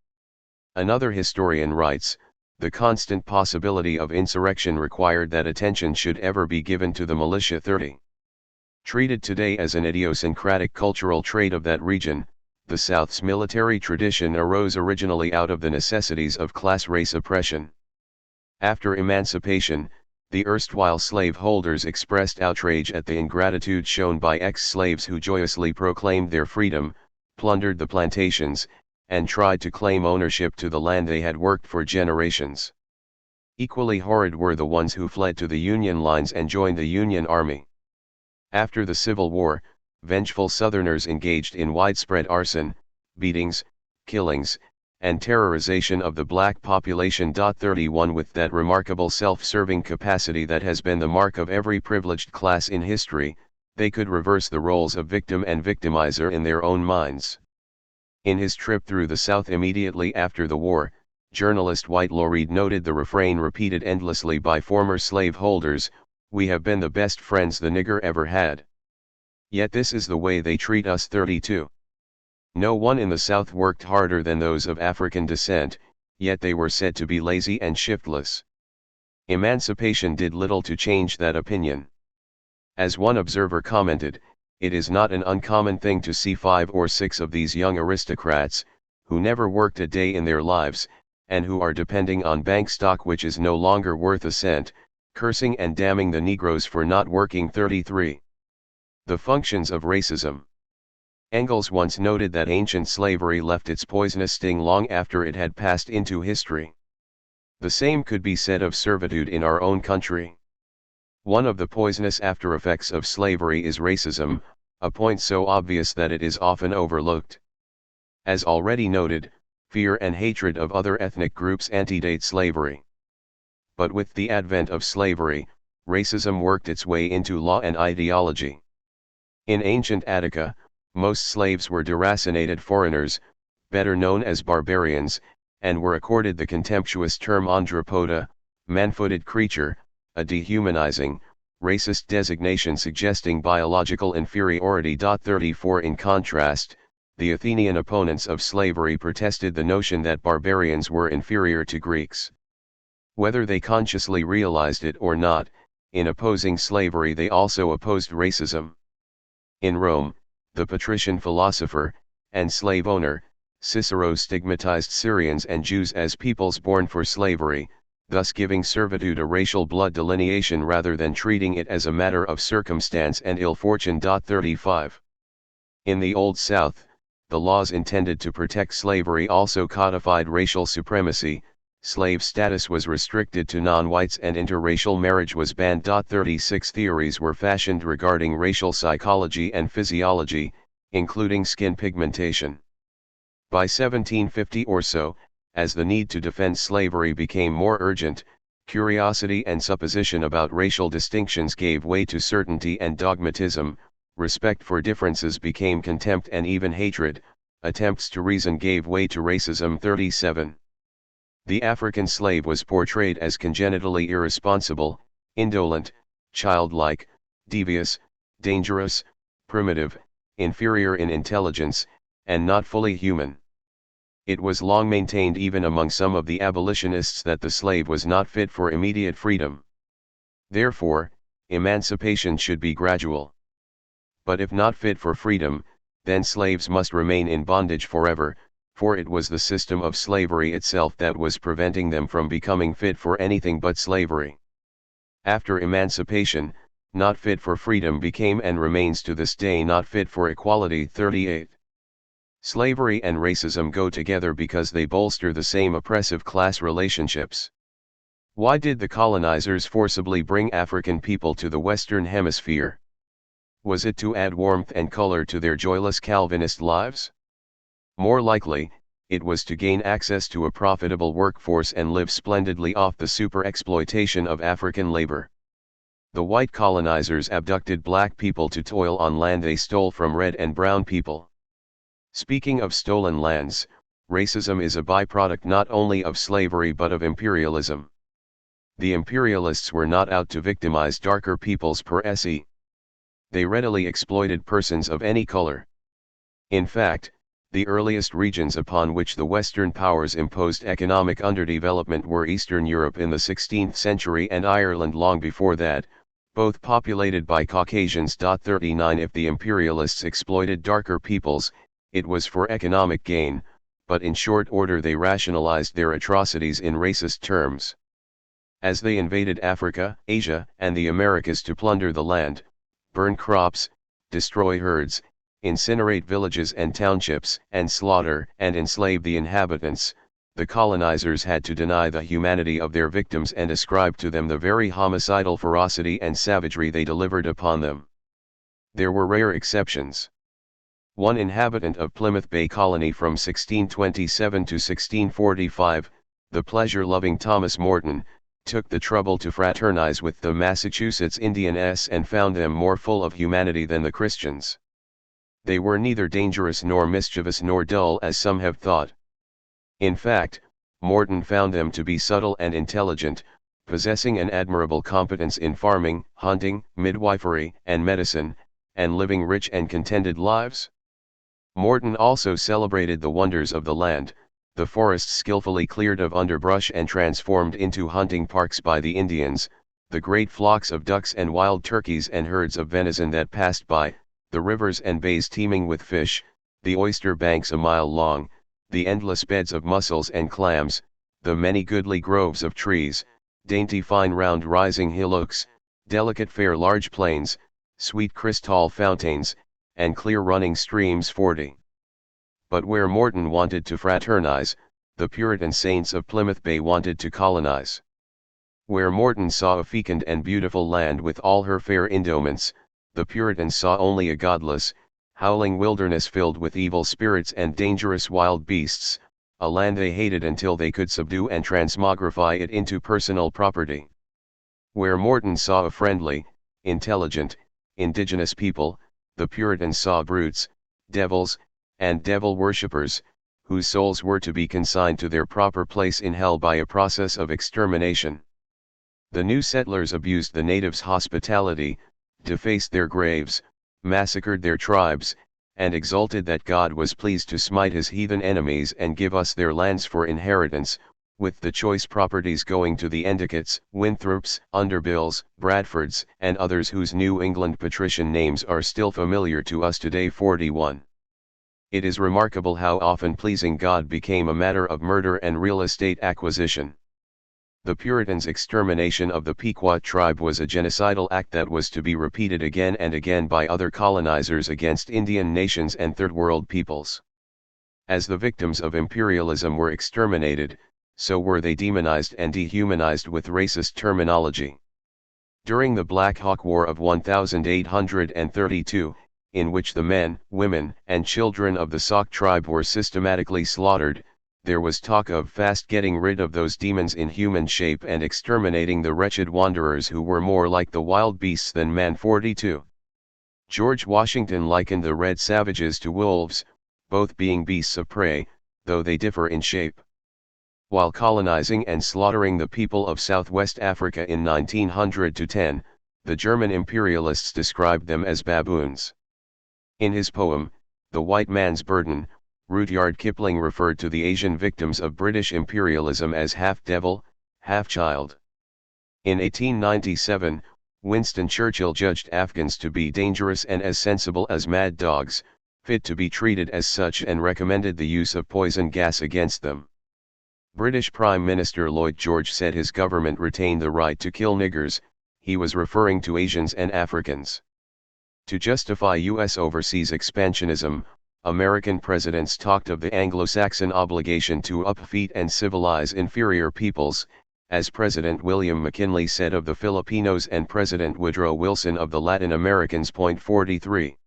Another historian writes, "The constant possibility of insurrection required that attention should ever be given to the militia. 30. Treated today as an idiosyncratic cultural trait of that region, the South's military tradition arose originally out of the necessities of class-race oppression. After emancipation, the erstwhile slaveholders expressed outrage at the ingratitude shown by ex-slaves who joyously proclaimed their freedom, plundered the plantations, and tried to claim ownership to the land they had worked for generations. Equally horrid were the ones who fled to the Union lines and joined the Union Army. After the Civil War, vengeful Southerners engaged in widespread arson, beatings, killings, and terrorization of the black population. 31 With that remarkable self-serving capacity that has been the mark of every privileged class in history, they could reverse the roles of victim and victimizer in their own minds. In his trip through the South immediately after the war, journalist Whitelaw Reid noted the refrain repeated endlessly by former slaveholders, "We have been the best friends the nigger ever had. Yet this is the way they treat us." 32. No one in the South worked harder than those of African descent, yet they were said to be lazy and shiftless. Emancipation did little to change that opinion. As one observer commented, it is not an uncommon thing to see 5 or 6 of these young aristocrats, who never worked a day in their lives, and who are depending on bank stock which is no longer worth a cent, cursing and damning the Negroes for not working. 33. The functions of racism. Engels once noted that ancient slavery left its poisonous sting long after it had passed into history. The same could be said of servitude in our own country. One of the poisonous after-effects of slavery is racism, a point so obvious that it is often overlooked. As already noted, fear and hatred of other ethnic groups antedate slavery. But with the advent of slavery, racism worked its way into law and ideology. In ancient Attica, most slaves were deracinated foreigners, better known as barbarians, and were accorded the contemptuous term andropoda, man-footed creature, a dehumanizing, racist designation suggesting biological inferiority. 34 In contrast, the Athenian opponents of slavery protested the notion that barbarians were inferior to Greeks. Whether they consciously realized it or not, in opposing slavery they also opposed racism. In Rome, the patrician philosopher, and slave owner, Cicero stigmatized Syrians and Jews as peoples born for slavery, thus giving servitude a racial blood delineation rather than treating it as a matter of circumstance and ill fortune. 35. In the Old South, the laws intended to protect slavery also codified racial supremacy. Slave status was restricted to non-whites and interracial marriage was banned. 36 Theories were fashioned regarding racial psychology and physiology, including skin pigmentation. By 1750 or so, as the need to defend slavery became more urgent, curiosity and supposition about racial distinctions gave way to certainty and dogmatism, respect for differences became contempt and even hatred, attempts to reason gave way to racism. 37. The African slave was portrayed as congenitally irresponsible, indolent, childlike, devious, dangerous, primitive, inferior in intelligence, and not fully human. It was long maintained even among some of the abolitionists that the slave was not fit for immediate freedom. Therefore, emancipation should be gradual. But if not fit for freedom, then slaves must remain in bondage forever, for it was the system of slavery itself that was preventing them from becoming fit for anything but slavery. After emancipation, not fit for freedom became and remains to this day not fit for equality. 38. Slavery and racism go together because they bolster the same oppressive class relationships. Why did the colonizers forcibly bring African people to the Western Hemisphere? Was it to add warmth and color to their joyless Calvinist lives? More likely, it was to gain access to a profitable workforce and live splendidly off the super-exploitation of African labor. The white colonizers abducted black people to toil on land they stole from red and brown people. Speaking of stolen lands, racism is a byproduct not only of slavery but of imperialism. The imperialists were not out to victimize darker peoples per se. They readily exploited persons of any color. In fact, the earliest regions upon which the Western powers imposed economic underdevelopment were Eastern Europe in the 16th century and Ireland long before that, both populated by Caucasians. 39 If the imperialists exploited darker peoples, it was for economic gain, but in short order they rationalized their atrocities in racist terms. As they invaded Africa, Asia, and the Americas to plunder the land, burn crops, destroy herds, incinerate villages and townships, and slaughter and enslave the inhabitants, the colonizers had to deny the humanity of their victims and ascribe to them the very homicidal ferocity and savagery they delivered upon them. There were rare exceptions. One inhabitant of Plymouth Bay Colony from 1627 to 1645, the pleasure-loving Thomas Morton, took the trouble to fraternize with the Massachusetts Indians and found them more full of humanity than the Christians. They were neither dangerous nor mischievous nor dull as some have thought. In fact, Morton found them to be subtle and intelligent, possessing an admirable competence in farming, hunting, midwifery, and medicine, and living rich and contented lives. Morton also celebrated the wonders of the land, the forests skillfully cleared of underbrush and transformed into hunting parks by the Indians, the great flocks of ducks and wild turkeys and herds of venison that passed by, the rivers and bays teeming with fish, the oyster banks a mile long, the endless beds of mussels and clams, the many goodly groves of trees, dainty fine round rising hillocks, delicate fair large plains, sweet crystal fountains, and clear running streams 40. But where Morton wanted to fraternize, the Puritan saints of Plymouth Bay wanted to colonize. Where Morton saw a fecund and beautiful land with all her fair endowments, the Puritans saw only a godless, howling wilderness filled with evil spirits and dangerous wild beasts, a land they hated until they could subdue and transmogrify it into personal property. Where Morton saw a friendly, intelligent, indigenous people, the Puritans saw brutes, devils, and devil worshippers, whose souls were to be consigned to their proper place in hell by a process of extermination. The new settlers abused the natives' hospitality, defaced their graves, massacred their tribes, and exulted that God was pleased to smite his heathen enemies and give us their lands for inheritance, with the choice properties going to the Endicottes, Winthrops, Underbills, Bradfords, and others whose New England patrician names are still familiar to us today. 41. It is remarkable how often pleasing God became a matter of murder and real estate acquisition. The Puritans' extermination of the Pequot tribe was a genocidal act that was to be repeated again and again by other colonizers against Indian nations and Third World peoples. As the victims of imperialism were exterminated, so were they demonized and dehumanized with racist terminology. During the Black Hawk War of 1832, in which the men, women, and children of the Sauk tribe were systematically slaughtered, there was talk of fast getting rid of those demons in human shape and exterminating the wretched wanderers who were more like the wild beasts than man. 42. George Washington likened the red savages to wolves, both being beasts of prey, though they differ in shape. While colonizing and slaughtering the people of Southwest Africa in 1900-10, the German imperialists described them as baboons. In his poem, The White Man's Burden, Rudyard Kipling referred to the Asian victims of British imperialism as half-devil, half-child. In 1897, Winston Churchill judged Afghans to be dangerous and as sensible as mad dogs, fit to be treated as such, and recommended the use of poison gas against them. British Prime Minister Lloyd George said his government retained the right to kill niggers. He was referring to Asians and Africans. To justify U.S. overseas expansionism, American presidents talked of the Anglo-Saxon obligation to upfeed and civilize inferior peoples, as President William McKinley said of the Filipinos and President Woodrow Wilson of the Latin Americans. 43.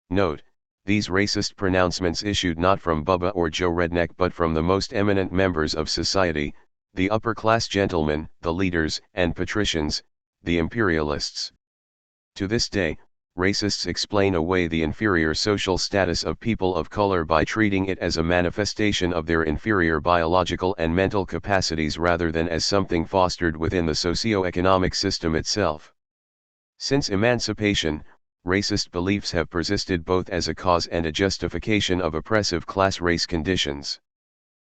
Note: these racist pronouncements issued not from Bubba or Joe Redneck but from the most eminent members of society, the upper-class gentlemen, the leaders and patricians, the imperialists. To this day, racists explain away the inferior social status of people of color by treating it as a manifestation of their inferior biological and mental capacities rather than as something fostered within the socio-economic system itself. Since emancipation, racist beliefs have persisted both as a cause and a justification of oppressive class race conditions.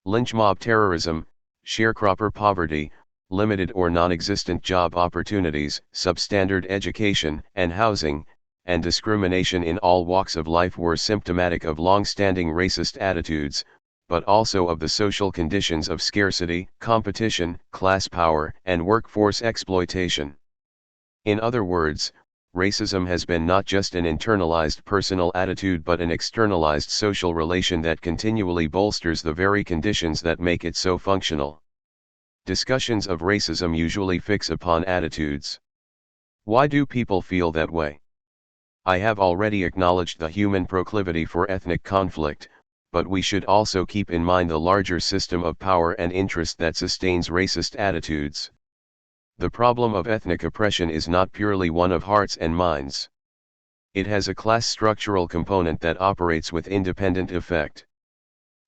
Lynch mob terrorism, sharecropper poverty, limited or non-existent job opportunities, substandard education and housing, and discrimination in all walks of life were symptomatic of long-standing racist attitudes, but also of the social conditions of scarcity, competition, class power, and workforce exploitation. In other words, racism has been not just an internalized personal attitude but an externalized social relation that continually bolsters the very conditions that make it so functional. Discussions of racism usually fix upon attitudes. Why do people feel that way? I have already acknowledged the human proclivity for ethnic conflict, but we should also keep in mind the larger system of power and interest that sustains racist attitudes. The problem of ethnic oppression is not purely one of hearts and minds. It has a class structural component that operates with independent effect.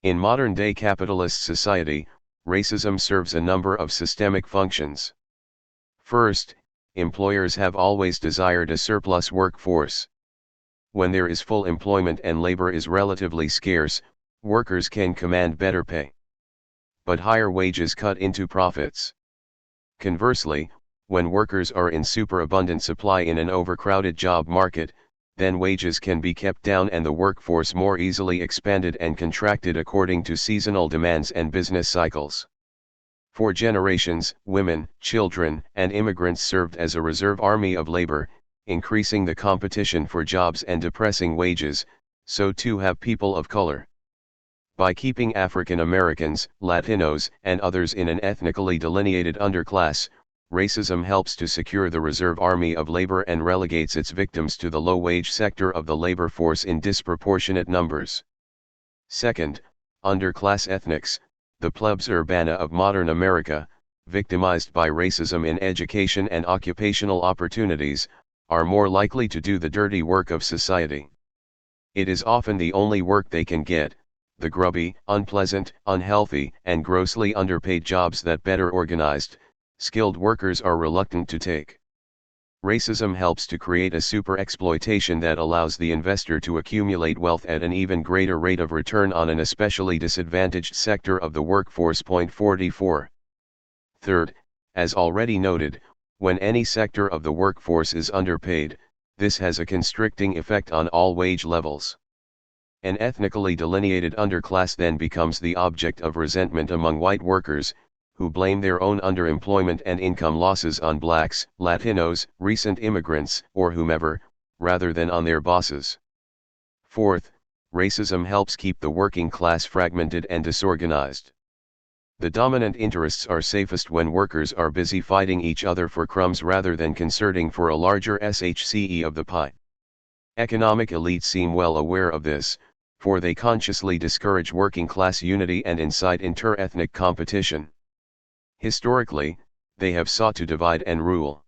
In modern-day capitalist society, racism serves a number of systemic functions. First, employers have always desired a surplus workforce. When there is full employment and labor is relatively scarce, workers can command better pay. But higher wages cut into profits. Conversely, when workers are in superabundant supply in an overcrowded job market, then wages can be kept down and the workforce more easily expanded and contracted according to seasonal demands and business cycles. For generations, women, children, and immigrants served as a reserve army of labor, increasing the competition for jobs and depressing wages. So too have people of color. By keeping African Americans, Latinos, and others in an ethnically delineated underclass, racism helps to secure the reserve army of labor and relegates its victims to the low-wage sector of the labor force in disproportionate numbers. Second, underclass ethnics, the plebs urbana of modern America, victimized by racism in education and occupational opportunities, are more likely to do the dirty work of society. It is often the only work they can get, the grubby, unpleasant, unhealthy, and grossly underpaid jobs that better organized, skilled workers are reluctant to take. Racism helps to create a super-exploitation that allows the investor to accumulate wealth at an even greater rate of return on an especially disadvantaged sector of the workforce. 44. Third, as already noted, when any sector of the workforce is underpaid, this has a constricting effect on all wage levels. An ethnically delineated underclass then becomes the object of resentment among white workers, who blame their own underemployment and income losses on blacks, Latinos, recent immigrants, or whomever, rather than on their bosses. Fourth, racism helps keep the working class fragmented and disorganized. The dominant interests are safest when workers are busy fighting each other for crumbs rather than concerting for a larger share of the pie. Economic elites seem well aware of this, for they consciously discourage working class unity and incite inter-ethnic competition. Historically, they have sought to divide and rule.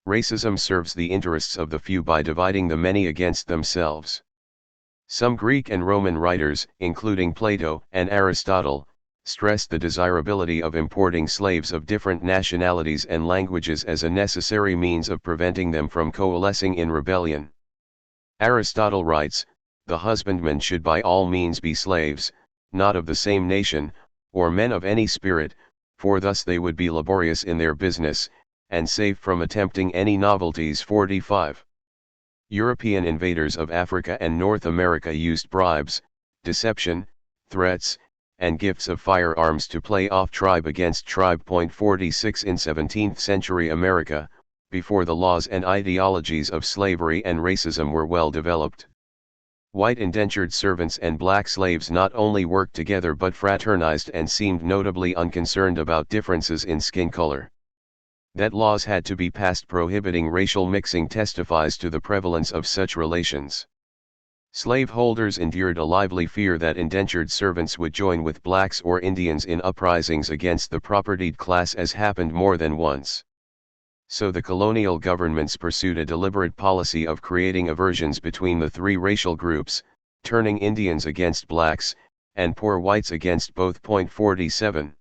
Racism serves the interests of the few by dividing the many against themselves. Some Greek and Roman writers, including Plato and Aristotle, stressed the desirability of importing slaves of different nationalities and languages as a necessary means of preventing them from coalescing in rebellion. Aristotle writes, "The husbandmen should by all means be slaves, not of the same nation, or men of any spirit, for thus they would be laborious in their business, and safe from attempting any novelties." 45. European invaders of Africa and North America used bribes, deception, threats, and gifts of firearms to play off tribe against tribe. 46. In 17th century America, before the laws and ideologies of slavery and racism were well developed, white indentured servants and black slaves not only worked together but fraternized and seemed notably unconcerned about differences in skin color. That laws had to be passed prohibiting racial mixing testifies to the prevalence of such relations. Slaveholders endured a lively fear that indentured servants would join with blacks or Indians in uprisings against the propertied class, as happened more than once. So the colonial governments pursued a deliberate policy of creating aversions between the three racial groups, turning Indians against blacks, and poor whites against both. 47.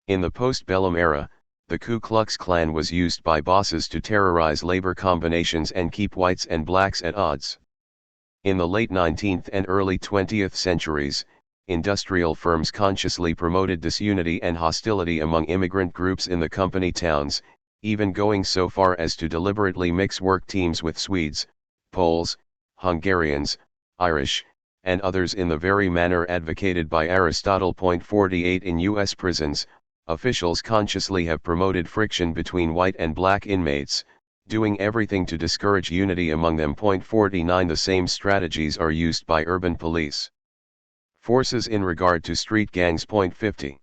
In the post-bellum era, the Ku Klux Klan was used by bosses to terrorize labor combinations and keep whites and blacks at odds. In the late 19th and early 20th centuries, industrial firms consciously promoted disunity and hostility among immigrant groups in the company towns, even going so far as to deliberately mix work teams with Swedes, Poles, Hungarians, Irish, and others in the very manner advocated by Aristotle. 48. In U.S. prisons, officials consciously have promoted friction between white and black inmates, doing everything to discourage unity among them. 49 The same strategies are used by urban police forces in regard to street gangs. 50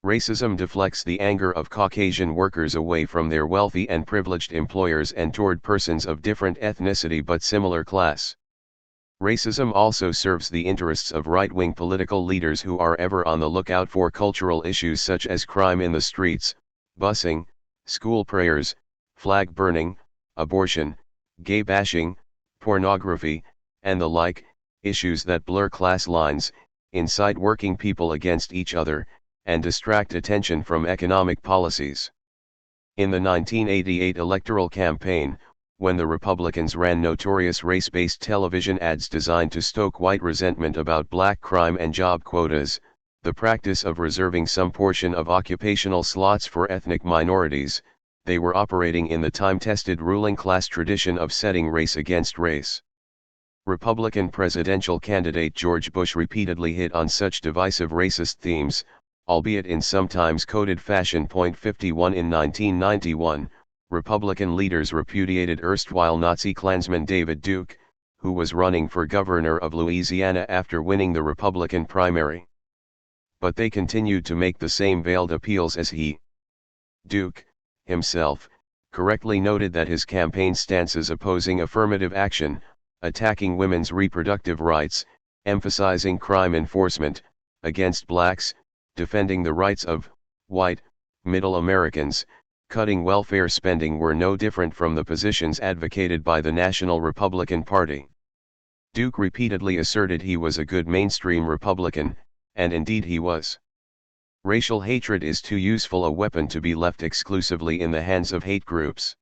Racism deflects the anger of Caucasian workers away from their wealthy and privileged employers and toward persons of different ethnicity but similar class. Racism also serves the interests of right-wing political leaders who are ever on the lookout for cultural issues such as crime in the streets, busing, school prayers, flag burning, abortion, gay bashing, pornography, and the like, issues that blur class lines, incite working people against each other, and distract attention from economic policies. In the 1988 electoral campaign, when the Republicans ran notorious race-based television ads designed to stoke white resentment about black crime and job quotas, the practice of reserving some portion of occupational slots for ethnic minorities, they were operating in the time-tested ruling class tradition of setting race against race. Republican presidential candidate George Bush repeatedly hit on such divisive racist themes, albeit in sometimes coded fashion. 51 In 1991, Republican leaders repudiated erstwhile Nazi Klansman David Duke, who was running for governor of Louisiana after winning the Republican primary. But they continued to make the same veiled appeals as he. Duke, himself, correctly noted that his campaign stances opposing affirmative action, attacking women's reproductive rights, emphasizing crime enforcement against blacks, defending the rights of white, middle Americans, cutting welfare spending were no different from the positions advocated by the National Republican Party. Duke repeatedly asserted he was a good mainstream Republican, and indeed he was. Racial hatred is too useful a weapon to be left exclusively in the hands of hate groups.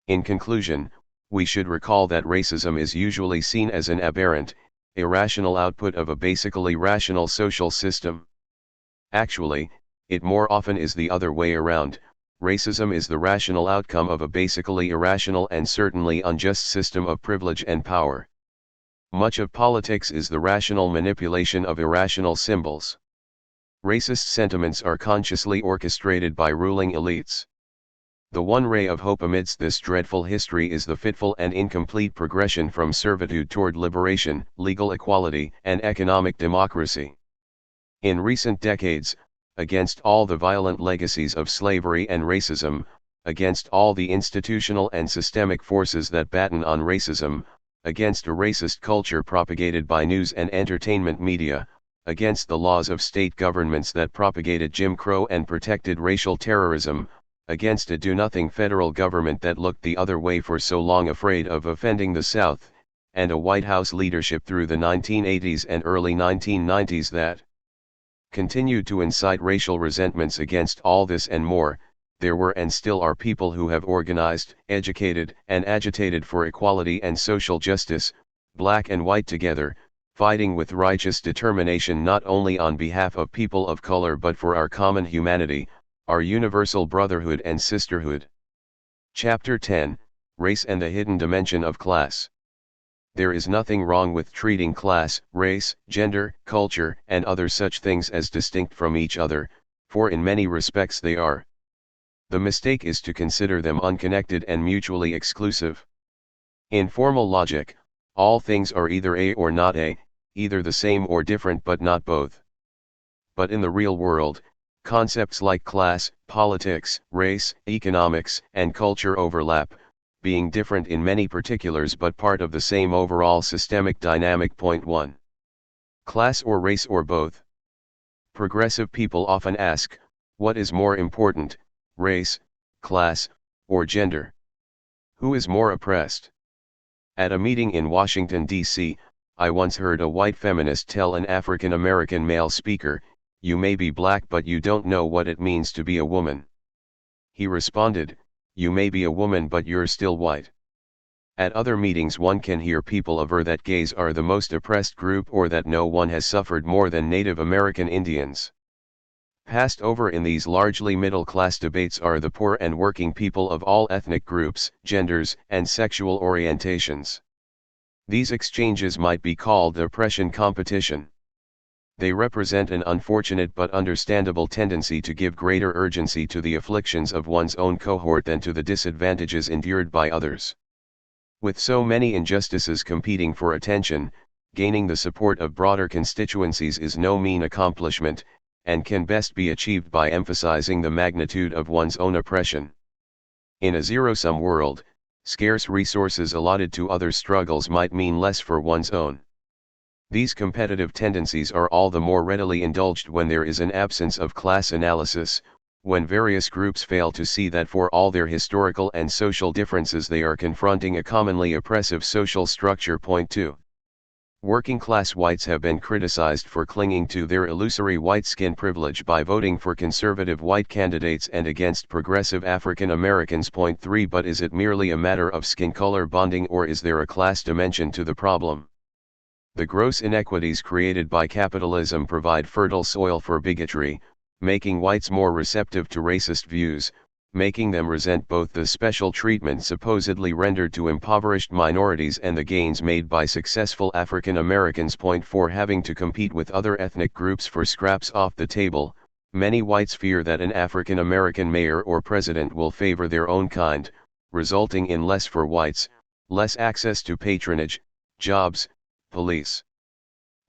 In conclusion, we should recall that racism is usually seen as an aberrant, irrational output of a basically rational social system. Actually, it more often is the other way around. Racism is the rational outcome of a basically irrational and certainly unjust system of privilege and power. Much of politics is the rational manipulation of irrational symbols. Racist sentiments are consciously orchestrated by ruling elites. The one ray of hope amidst this dreadful history is the fitful and incomplete progression from servitude toward liberation, legal equality, and economic democracy. In recent decades, against all the violent legacies of slavery and racism, against all the institutional and systemic forces that batten on racism, against a racist culture propagated by news and entertainment media, against the laws of state governments that propagated Jim Crow and protected racial terrorism, against a do-nothing federal government that looked the other way for so long afraid of offending the South, and a White House leadership through the 1980s and early 1990s that continued to incite racial resentments. Against all this and more, there were and still are people who have organized, educated, and agitated for equality and social justice, black and white together, fighting with righteous determination not only on behalf of people of color but for our common humanity, our universal brotherhood and sisterhood. Chapter 10, Race and the Hidden Dimension of Class. There is nothing wrong with treating class, race, gender, culture, and other such things as distinct from each other, for in many respects they are. The mistake is to consider them unconnected and mutually exclusive. In formal logic, all things are either A or not A, either the same or different but not both. But in the real world, concepts like class, politics, race, economics, and culture overlap, being different in many particulars but part of the same overall systemic dynamic. 1. Class or race or both. Progressive people often ask, what is more important, race, class, or gender? Who is more oppressed? At a meeting in Washington, D.C., I once heard a white feminist tell an African American male speaker, "You may be black but you don't know what it means to be a woman." He responded, "You may be a woman but you're still white." At other meetings one can hear people aver that gays are the most oppressed group or that no one has suffered more than Native American Indians. Passed over in these largely middle-class debates are the poor and working people of all ethnic groups, genders, and sexual orientations. These exchanges might be called oppression competition. They represent an unfortunate but understandable tendency to give greater urgency to the afflictions of one's own cohort than to the disadvantages endured by others. With so many injustices competing for attention, gaining the support of broader constituencies is no mean accomplishment, and can best be achieved by emphasizing the magnitude of one's own oppression. In a zero-sum world, scarce resources allotted to other struggles might mean less for one's own. These competitive tendencies are all the more readily indulged when there is an absence of class analysis, when various groups fail to see that for all their historical and social differences they are confronting a commonly oppressive social structure. Point 2. Working-class whites have been criticized for clinging to their illusory white skin privilege by voting for conservative white candidates and against progressive African Americans. Point 3. But is it merely a matter of skin color bonding, or is there a class dimension to the problem? The gross inequities created by capitalism provide fertile soil for bigotry, making whites more receptive to racist views, making them resent both the special treatment supposedly rendered to impoverished minorities and the gains made by successful African Americans. Point 4. Having to compete with other ethnic groups for scraps off the table, many whites fear that an African American mayor or president will favor their own kind, resulting in less for whites, less access to patronage, jobs, police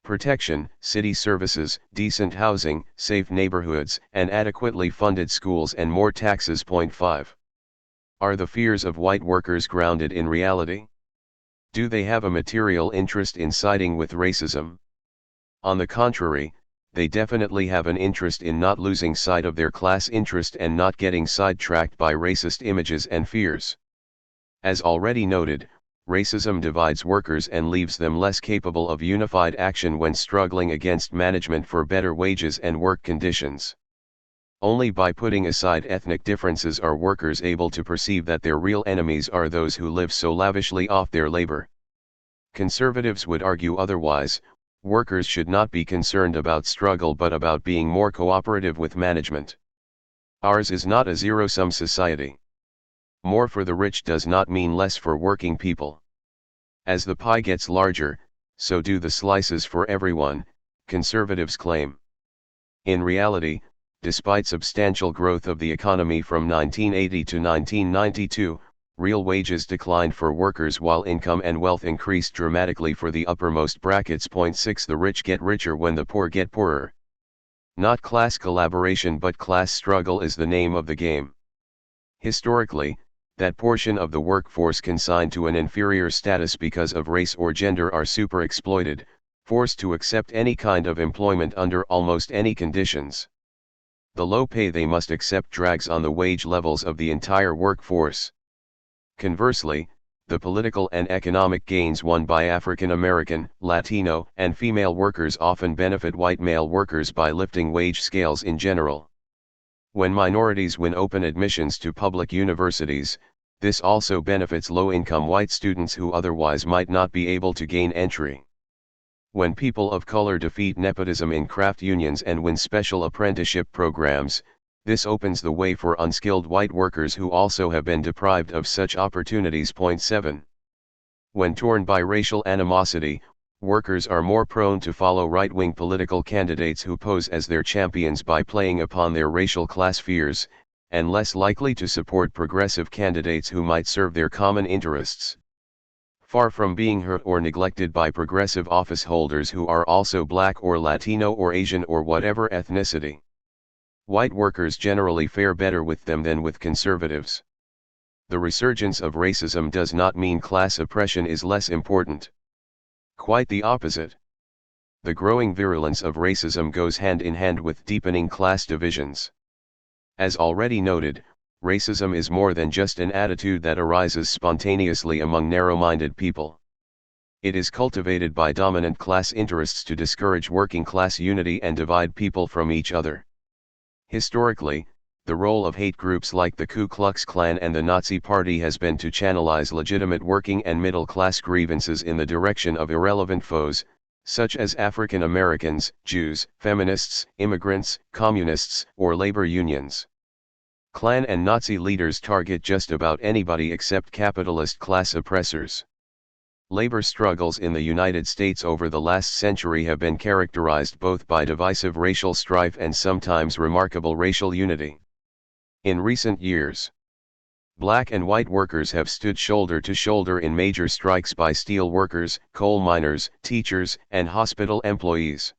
protection, city services, decent housing, safe neighborhoods, and adequately funded schools, and more taxes. Point 5. Are the fears of white workers grounded in reality? Do they have a material interest in siding with racism? On the contrary, they definitely have an interest in not losing sight of their class interest and not getting sidetracked by racist images and fears. As already noted, racism divides workers and leaves them less capable of unified action when struggling against management for better wages and work conditions. Only by putting aside ethnic differences are workers able to perceive that their real enemies are those who live so lavishly off their labor. Conservatives would argue otherwise. Workers should not be concerned about struggle but about being more cooperative with management. Ours is not a zero-sum society. More for the rich does not mean less for working people. As the pie gets larger, so do the slices for everyone, conservatives claim. In reality, despite substantial growth of the economy from 1980 to 1992, real wages declined for workers while income and wealth increased dramatically for the uppermost brackets. Point 6. The rich get richer when the poor get poorer. Not class collaboration but class struggle is the name of the game. Historically, that portion of the workforce consigned to an inferior status because of race or gender are superexploited, forced to accept any kind of employment under almost any conditions. The low pay they must accept drags on the wage levels of the entire workforce. Conversely, the political and economic gains won by African American, Latino, and female workers often benefit white male workers by lifting wage scales in general. When minorities win open admissions to public universities, this also benefits low-income white students who otherwise might not be able to gain entry. When people of color defeat nepotism in craft unions and win special apprenticeship programs, this opens the way for unskilled white workers who also have been deprived of such opportunities. Point 7. When torn by racial animosity, workers are more prone to follow right-wing political candidates who pose as their champions by playing upon their racial class fears, and less likely to support progressive candidates who might serve their common interests. Far from being hurt or neglected by progressive office holders who are also Black or Latino or Asian or whatever ethnicity, white workers generally fare better with them than with conservatives. The resurgence of racism does not mean class oppression is less important. Quite the opposite. The growing virulence of racism goes hand in hand with deepening class divisions. As already noted, racism is more than just an attitude that arises spontaneously among narrow-minded people. It is cultivated by dominant class interests to discourage working-class unity and divide people from each other. Historically, the role of hate groups like the Ku Klux Klan and the Nazi Party has been to channelize legitimate working and middle-class grievances in the direction of irrelevant foes, such as African Americans, Jews, feminists, immigrants, communists, or labor unions. Klan and Nazi leaders target just about anybody except capitalist class oppressors. Labor struggles in the United States over the last century have been characterized both by divisive racial strife and sometimes remarkable racial unity. In recent years, black and white workers have stood shoulder to shoulder in major strikes by steel workers, coal miners, teachers, and hospital employees.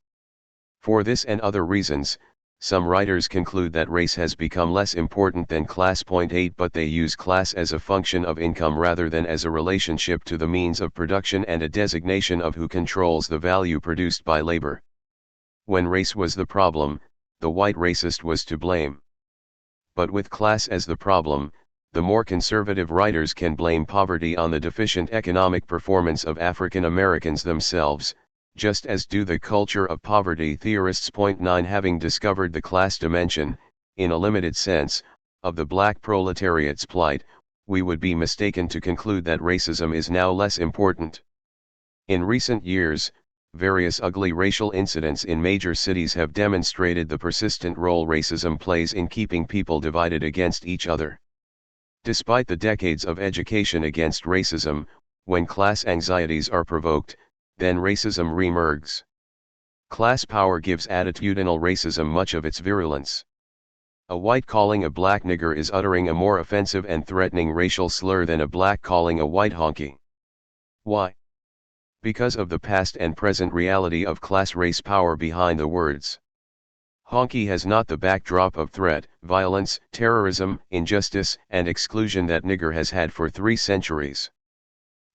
For this and other reasons, some writers conclude that race has become less important than class. 8 But they use class as a function of income rather than as a relationship to the means of production and a designation of who controls the value produced by labor. When race was the problem, the white racist was to blame. But with class as the problem, the more conservative writers can blame poverty on the deficient economic performance of African Americans themselves, just as do the culture of poverty theorists. 9 Having discovered the class dimension, in a limited sense, of the black proletariat's plight, we would be mistaken to conclude that racism is now less important. In recent years, various ugly racial incidents in major cities have demonstrated the persistent role racism plays in keeping people divided against each other. Despite the decades of education against racism, when class anxieties are provoked, then racism reemerges. Class power gives attitudinal racism much of its virulence. A white calling a black nigger is uttering a more offensive and threatening racial slur than a black calling a white honky. Why? Because of the past and present reality of class-race power behind the words. Honky has not the backdrop of threat, violence, terrorism, injustice, and exclusion that nigger has had for 3 centuries.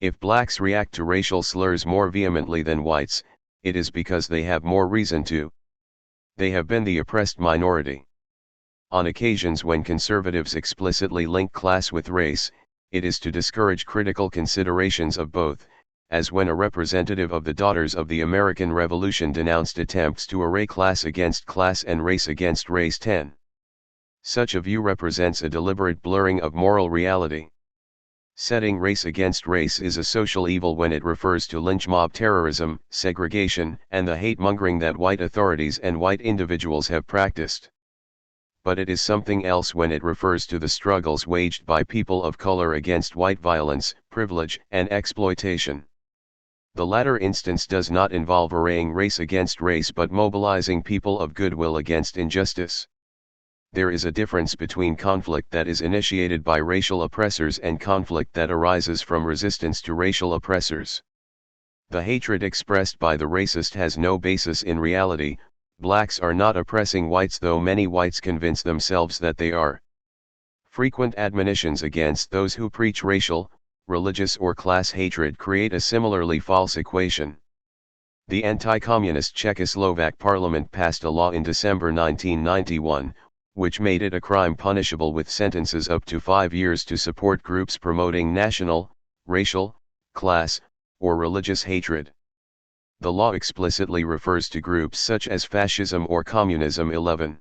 If blacks react to racial slurs more vehemently than whites, it is because they have more reason to. They have been the oppressed minority. On occasions when conservatives explicitly link class with race, it is to discourage critical considerations of both, as when a representative of the Daughters of the American Revolution denounced attempts to array class against class and race against race. 10. Such a view represents a deliberate blurring of moral reality. Setting race against race is a social evil when it refers to lynch mob terrorism, segregation, and the hate-mongering that white authorities and white individuals have practiced. But it is something else when it refers to the struggles waged by people of color against white violence, privilege, and exploitation. The latter instance does not involve arraying race against race but mobilizing people of goodwill against injustice. There is a difference between conflict that is initiated by racial oppressors and conflict that arises from resistance to racial oppressors. The hatred expressed by the racist has no basis in reality. Blacks are not oppressing whites, though many whites convince themselves that they are. Frequent admonitions against those who preach racial, religious or class hatred create a similarly false equation. The anti-communist Czechoslovak parliament passed a law in December 1991, which made it a crime punishable with sentences up to 5 years to support groups promoting national, racial, class, or religious hatred. The law explicitly refers to groups such as fascism or communism. 11.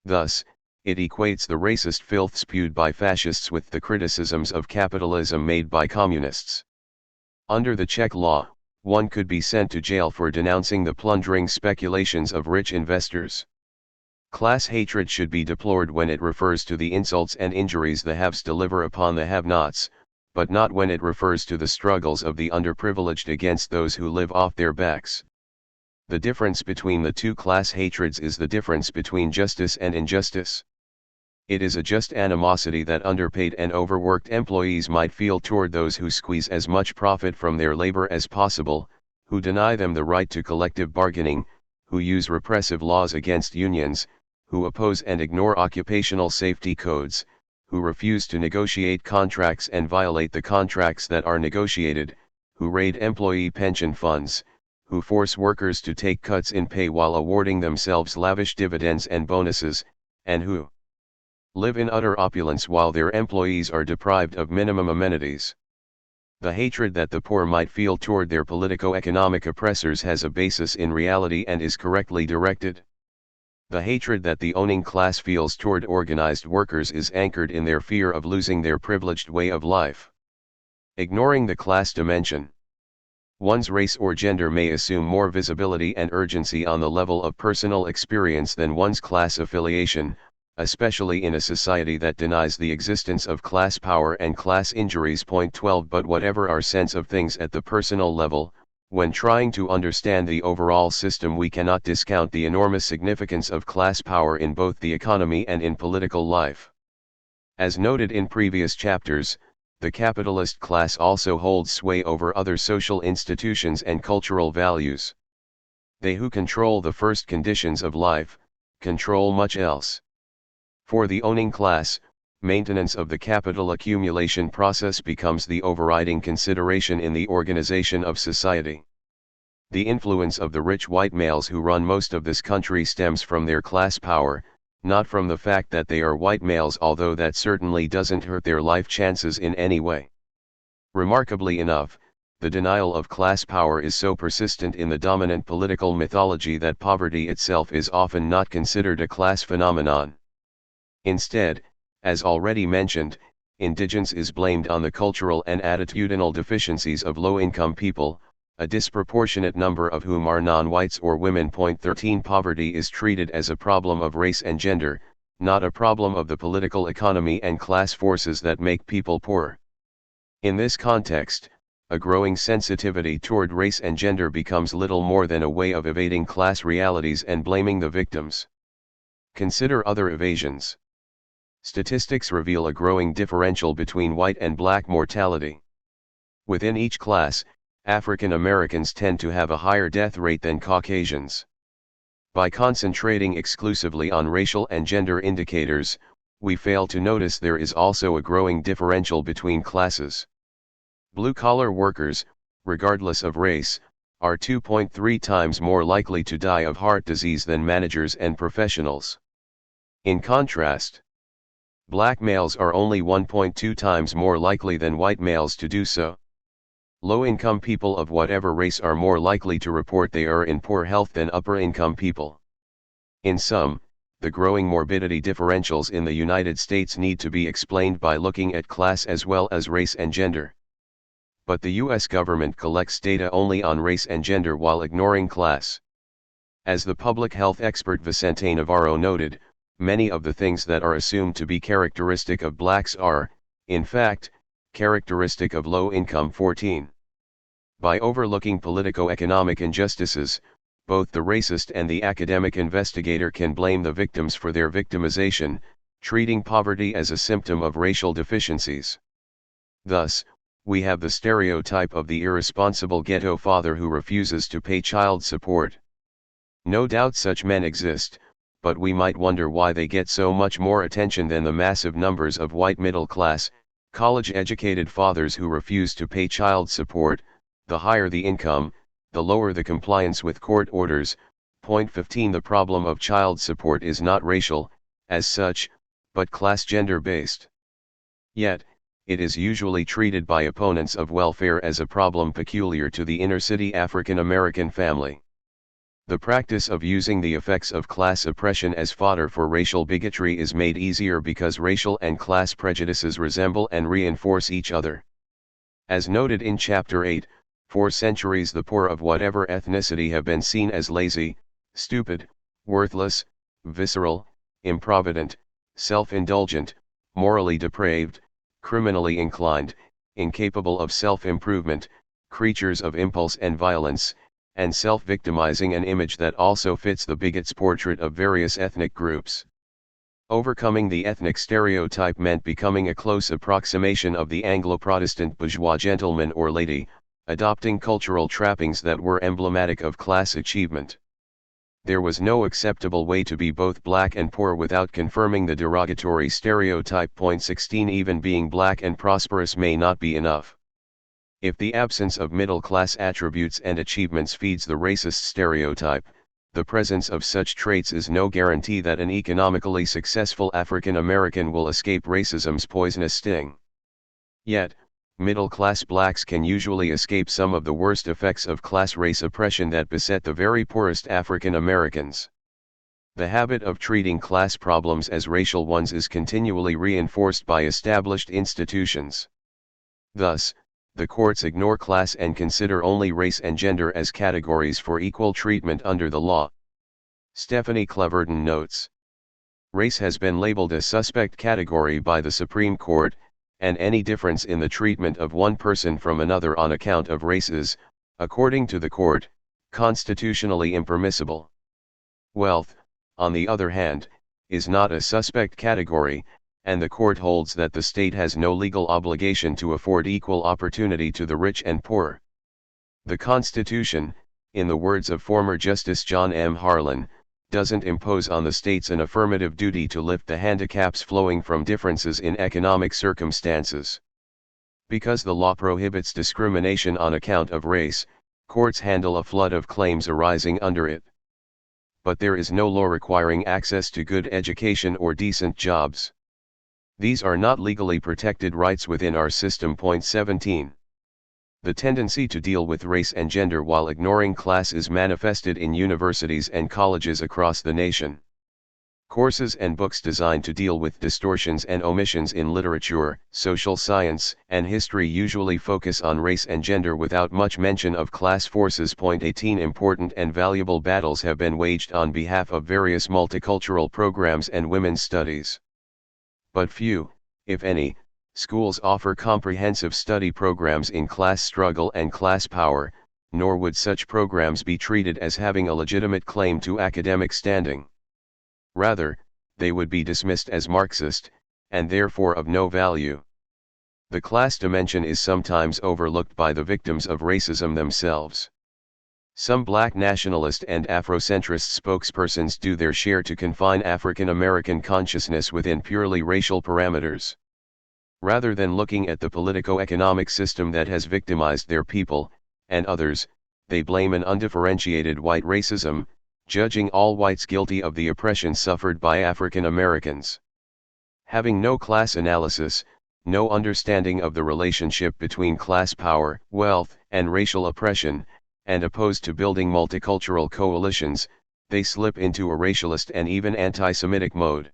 Thus, it equates the racist filth spewed by fascists with the criticisms of capitalism made by communists. Under the Czech law, one could be sent to jail for denouncing the plundering speculations of rich investors. Class hatred should be deplored when it refers to the insults and injuries the haves deliver upon the have-nots, but not when it refers to the struggles of the underprivileged against those who live off their backs. The difference between the two class hatreds is the difference between justice and injustice. It is a just animosity that underpaid and overworked employees might feel toward those who squeeze as much profit from their labor as possible, who deny them the right to collective bargaining, who use repressive laws against unions, who oppose and ignore occupational safety codes, who refuse to negotiate contracts and violate the contracts that are negotiated, who raid employee pension funds, who force workers to take cuts in pay while awarding themselves lavish dividends and bonuses, and who live in utter opulence while their employees are deprived of minimum amenities. The hatred that the poor might feel toward their politico-economic oppressors has a basis in reality and is correctly directed. The hatred that the owning class feels toward organized workers is anchored in their fear of losing their privileged way of life. Ignoring the class dimension, one's race or gender may assume more visibility and urgency on the level of personal experience than one's class affiliation, especially in a society that denies the existence of class power and class injuries. Point 12. But whatever our sense of things at the personal level, when trying to understand the overall system, we cannot discount the enormous significance of class power in both the economy and in political life. As noted in previous chapters, the capitalist class also holds sway over other social institutions and cultural values. They who control the first conditions of life, control much else. For the owning class, maintenance of the capital accumulation process becomes the overriding consideration in the organization of society. The influence of the rich white males who run most of this country stems from their class power, not from the fact that they are white males, although that certainly doesn't hurt their life chances in any way. Remarkably enough, the denial of class power is so persistent in the dominant political mythology that poverty itself is often not considered a class phenomenon. Instead, as already mentioned, indigence is blamed on the cultural and attitudinal deficiencies of low-income people, a disproportionate number of whom are non-whites or women. Point 13. Poverty is treated as a problem of race and gender, not a problem of the political economy and class forces that make people poor. In this context, a growing sensitivity toward race and gender becomes little more than a way of evading class realities and blaming the victims. Consider other evasions. Statistics reveal a growing differential between white and black mortality. Within each class, African Americans tend to have a higher death rate than Caucasians. By concentrating exclusively on racial and gender indicators, we fail to notice there is also a growing differential between classes. Blue-collar workers, regardless of race, are 2.3 times more likely to die of heart disease than managers and professionals. In contrast, black males are only 1.2 times more likely than white males to do so. Low-income people of whatever race are more likely to report they are in poor health than upper-income people. In sum, the growing morbidity differentials in the United States need to be explained by looking at class as well as race and gender. But the U.S. government collects data only on race and gender while ignoring class. As the public health expert Vicente Navarro noted, many of the things that are assumed to be characteristic of blacks are, in fact, characteristic of low-income. 14. By overlooking politico-economic injustices, both the racist and the academic investigator can blame the victims for their victimization, treating poverty as a symptom of racial deficiencies. Thus, we have the stereotype of the irresponsible ghetto father who refuses to pay child support. No doubt such men exist, but we might wonder why they get so much more attention than the massive numbers of white middle-class, college-educated fathers who refuse to pay child support. The higher the income, the lower the compliance with court orders. Point 15. The problem of child support is not racial, as such, but class-gender-based. Yet, it is usually treated by opponents of welfare as a problem peculiar to the inner-city African American family. The practice of using the effects of class oppression as fodder for racial bigotry is made easier because racial and class prejudices resemble and reinforce each other. As noted in Chapter 8, for centuries the poor of whatever ethnicity have been seen as lazy, stupid, worthless, visceral, improvident, self-indulgent, morally depraved, criminally inclined, incapable of self-improvement, creatures of impulse and violence, and self-victimizing, an image that also fits the bigot's portrait of various ethnic groups. Overcoming the ethnic stereotype meant becoming a close approximation of the Anglo-Protestant bourgeois gentleman or lady, adopting cultural trappings that were emblematic of class achievement. There was no acceptable way to be both black and poor without confirming the derogatory stereotype. Point 16. Even being black and prosperous may not be enough. If the absence of middle-class attributes and achievements feeds the racist stereotype, the presence of such traits is no guarantee that an economically successful African American will escape racism's poisonous sting. Yet, middle-class blacks can usually escape some of the worst effects of class-race oppression that beset the very poorest African Americans. The habit of treating class problems as racial ones is continually reinforced by established institutions. Thus, the courts ignore class and consider only race and gender as categories for equal treatment under the law. Stephanie Cleverton notes. Race has been labeled a suspect category by the Supreme Court, and any difference in the treatment of one person from another on account of race is, according to the court, constitutionally impermissible. Wealth, on the other hand, is not a suspect category, and the court holds that the state has no legal obligation to afford equal opportunity to the rich and poor. The Constitution, in the words of former Justice John M. Harlan, doesn't impose on the states an affirmative duty to lift the handicaps flowing from differences in economic circumstances. Because the law prohibits discrimination on account of race, courts handle a flood of claims arising under it. But there is no law requiring access to good education or decent jobs. These are not legally protected rights within our system. Point 17. The tendency to deal with race and gender while ignoring class is manifested in universities and colleges across the nation. Courses and books designed to deal with distortions and omissions in literature, social science, and history usually focus on race and gender without much mention of class forces. Point 18. Important and valuable battles have been waged on behalf of various multicultural programs and women's studies. But few, if any, schools offer comprehensive study programs in class struggle and class power, nor would such programs be treated as having a legitimate claim to academic standing. Rather, they would be dismissed as Marxist, and therefore of no value. The class dimension is sometimes overlooked by the victims of racism themselves. Some black nationalist and Afrocentrist spokespersons do their share to confine African American consciousness within purely racial parameters. Rather than looking at the politico-economic system that has victimized their people, and others, they blame an undifferentiated white racism, judging all whites guilty of the oppression suffered by African Americans. Having no class analysis, no understanding of the relationship between class power, wealth, and racial oppression, and opposed to building multicultural coalitions, they slip into a racialist and even anti-Semitic mode.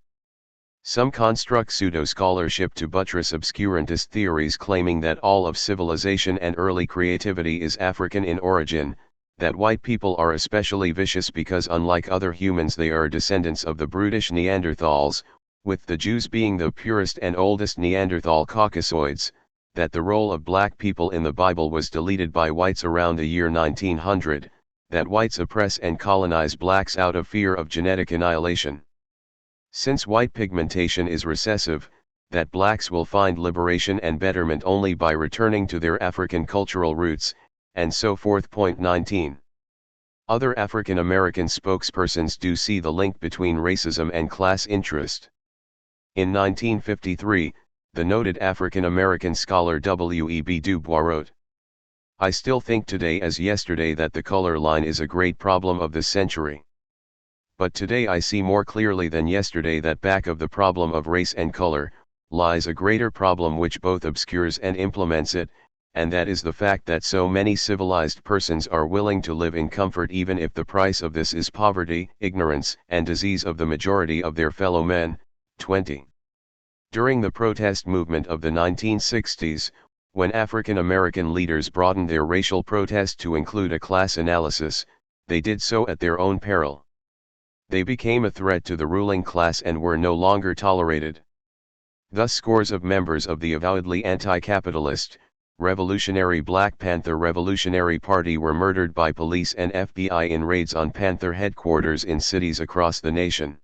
Some construct pseudo-scholarship to buttress obscurantist theories claiming that all of civilization and early creativity is African in origin, that white people are especially vicious because unlike other humans they are descendants of the brutish Neanderthals, with the Jews being the purest and oldest Neanderthal Caucasoids, that the role of black people in the Bible was deleted by whites around the year 1900, that whites oppress and colonize blacks out of fear of genetic annihilation. Since white pigmentation is recessive, that blacks will find liberation and betterment only by returning to their African cultural roots, and so forth. Point 19. Other African American spokespersons do see the link between racism and class interest. In 1953, the noted African American scholar W.E.B. Du Bois wrote, "I still think today as yesterday that the color line is a great problem of this century. But today I see more clearly than yesterday that back of the problem of race and color, lies a greater problem which both obscures and implements it, and that is the fact that so many civilized persons are willing to live in comfort even if the price of this is poverty, ignorance, and disease of the majority of their fellow men." 20. During the protest movement of the 1960s, when African American leaders broadened their racial protest to include a class analysis, they did so at their own peril. They became a threat to the ruling class and were no longer tolerated. Thus scores of members of the avowedly anti-capitalist, revolutionary Black Panther Revolutionary Party were murdered by police and FBI in raids on Panther headquarters in cities across the nation.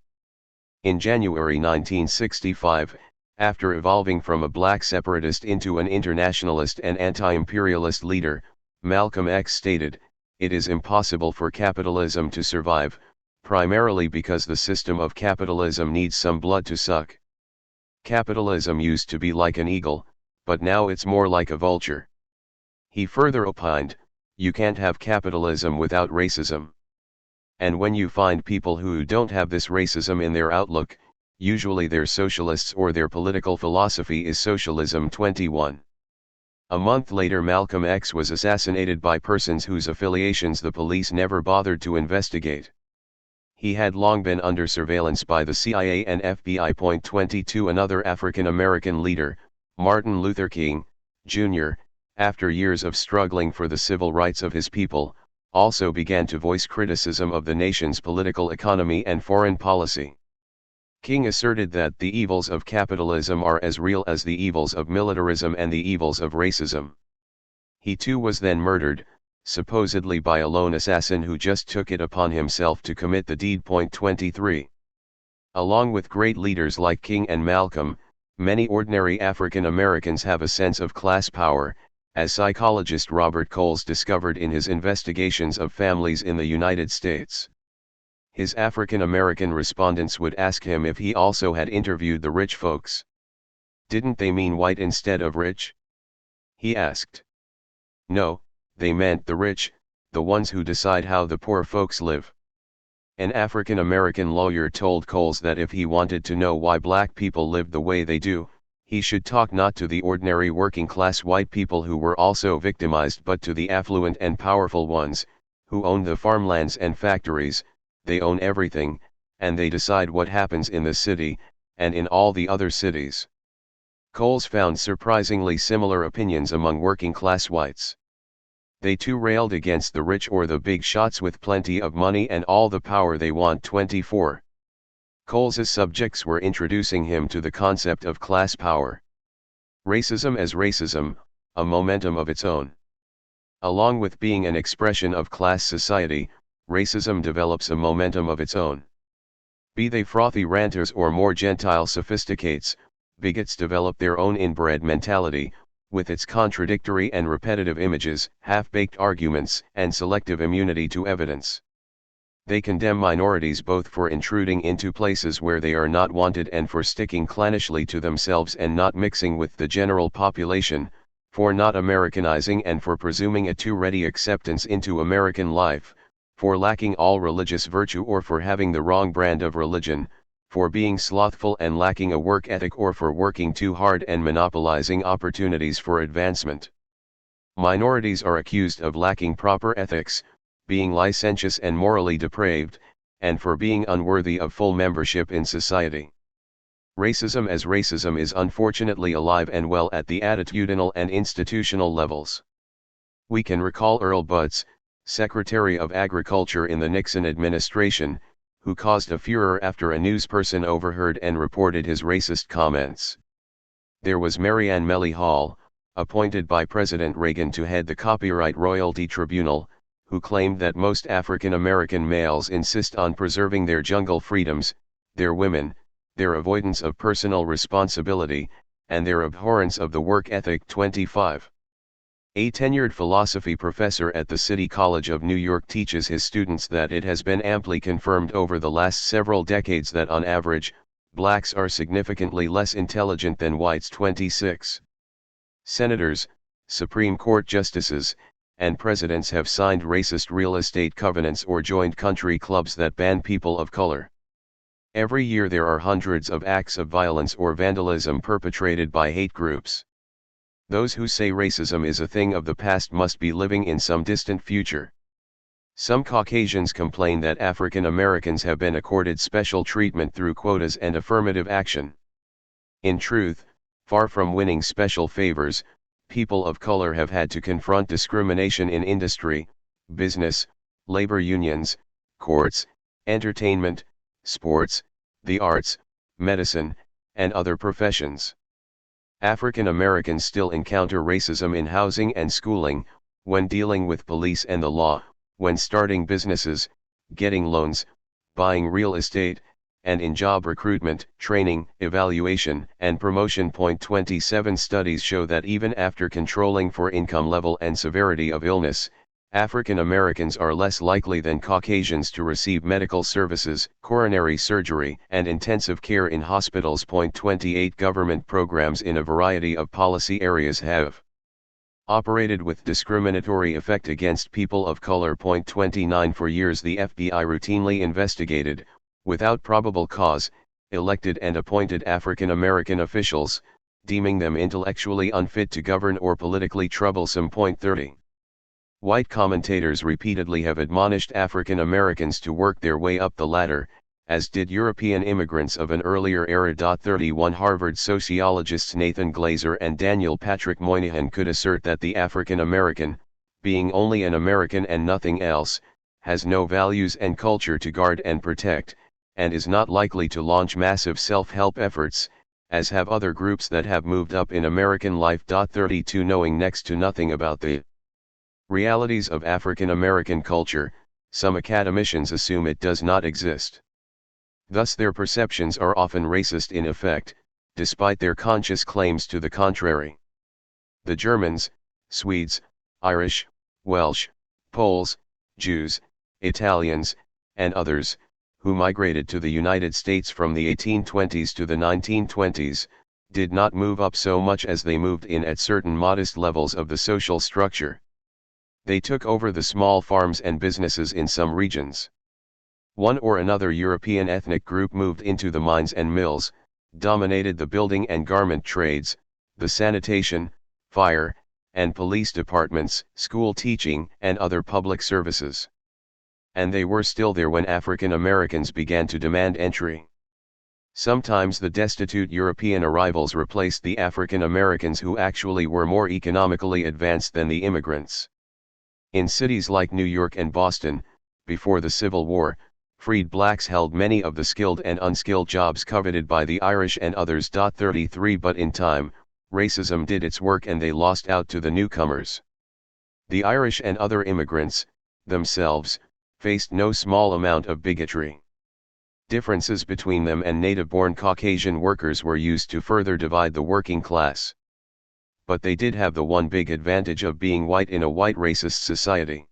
In January 1965, after evolving from a black separatist into an internationalist and anti-imperialist leader, Malcolm X stated, "It is impossible for capitalism to survive, primarily because the system of capitalism needs some blood to suck. Capitalism used to be like an eagle, but now it's more like a vulture." He further opined, "You can't have capitalism without racism. And when you find people who don't have this racism in their outlook, usually they're socialists or their political philosophy is socialism." 21. A month later Malcolm X was assassinated by persons whose affiliations the police never bothered to investigate. He had long been under surveillance by the CIA and FBI. 22. Another African American leader, Martin Luther King, Jr., after years of struggling for the civil rights of his people, also began to voice criticism of the nation's political economy and foreign policy. King asserted that the evils of capitalism are as real as the evils of militarism and the evils of racism. He too was then murdered, supposedly by a lone assassin who just took it upon himself to commit the deed. 23. Along with great leaders like King and Malcolm, many ordinary African Americans have a sense of class power, as psychologist Robert Coles discovered in his investigations of families in the United States. His African American respondents would ask him if he also had interviewed the rich folks. Didn't they mean white instead of rich? He asked. No, they meant the rich, the ones who decide how the poor folks live. An African American lawyer told Coles that if he wanted to know why black people lived the way they do, he should talk not to the ordinary working class white people who were also victimized but to the affluent and powerful ones, who own the farmlands and factories. They own everything, and they decide what happens in the city, and in all the other cities. Coles found surprisingly similar opinions among working class whites. They too railed against the rich or the big shots with plenty of money and all the power they want. 24. Coles's subjects were introducing him to the concept of class power. Racism as racism, a momentum of its own. Along with being an expression of class society, racism develops a momentum of its own. Be they frothy ranters or more gentile sophisticates, bigots develop their own inbred mentality, with its contradictory and repetitive images, half-baked arguments, and selective immunity to evidence. They condemn minorities both for intruding into places where they are not wanted and for sticking clanishly to themselves and not mixing with the general population, for not Americanizing and for presuming a too ready acceptance into American life, for lacking all religious virtue or for having the wrong brand of religion, for being slothful and lacking a work ethic or for working too hard and monopolizing opportunities for advancement. Minorities are accused of lacking proper ethics, being licentious and morally depraved, and for being unworthy of full membership in society. Racism as racism is unfortunately alive and well at the attitudinal and institutional levels. We can recall Earl Butz, Secretary of Agriculture in the Nixon administration, who caused a furor after a newsperson overheard and reported his racist comments. There was Marianne Melly Hall, appointed by President Reagan to head the Copyright Royalty Tribunal, who claimed that most African American males insist on preserving their jungle freedoms, their women, their avoidance of personal responsibility, and their abhorrence of the work ethic. 25. A tenured philosophy professor at the City College of New York teaches his students that it has been amply confirmed over the last several decades that on average, blacks are significantly less intelligent than whites. 26. Senators, Supreme Court justices, and presidents have signed racist real estate covenants or joined country clubs that ban people of color. Every year there are hundreds of acts of violence or vandalism perpetrated by hate groups. Those who say racism is a thing of the past must be living in some distant future. Some Caucasians complain that African Americans have been accorded special treatment through quotas and affirmative action. In truth, far from winning special favors, people of color have had to confront discrimination in industry, business, labor unions, courts, entertainment, sports, the arts, medicine, and other professions. African Americans still encounter racism in housing and schooling, when dealing with police and the law, when starting businesses, getting loans, buying real estate, and in job recruitment, training, evaluation, and promotion. 27 Studies show that even after controlling for income level and severity of illness, African Americans are less likely than Caucasians to receive medical services, coronary surgery, and intensive care in hospitals. 28 Government programs in a variety of policy areas have operated with discriminatory effect against people of color. 29 For years the FBI routinely investigated, without probable cause, elected and appointed African American officials, deeming them intellectually unfit to govern or politically troublesome. 30. White commentators repeatedly have admonished African Americans to work their way up the ladder, as did European immigrants of an earlier era. 31 Harvard sociologists Nathan Glazer and Daniel Patrick Moynihan could assert that the African American, being only an American and nothing else, has no values and culture to guard and protect, and is not likely to launch massive self-help efforts, as have other groups that have moved up in American life. 32 Knowing next to nothing about the realities of African American culture, some academicians assume it does not exist. Thus their perceptions are often racist in effect, despite their conscious claims to the contrary. The Germans, Swedes, Irish, Welsh, Poles, Jews, Italians, and others, who migrated to the United States from the 1820s to the 1920s, did not move up so much as they moved in at certain modest levels of the social structure. They took over the small farms and businesses in some regions. One or another European ethnic group moved into the mines and mills, dominated the building and garment trades, the sanitation, fire, and police departments, school teaching, and other public services. And they were still there when African Americans began to demand entry. Sometimes the destitute European arrivals replaced the African Americans who actually were more economically advanced than the immigrants. In cities like New York and Boston, before the Civil War, freed blacks held many of the skilled and unskilled jobs coveted by the Irish and others. 33 But in time, racism did its work and they lost out to the newcomers. The Irish and other immigrants, themselves, faced no small amount of bigotry. Differences between them and native-born Caucasian workers were used to further divide the working class. But they did have the one big advantage of being white in a white racist society.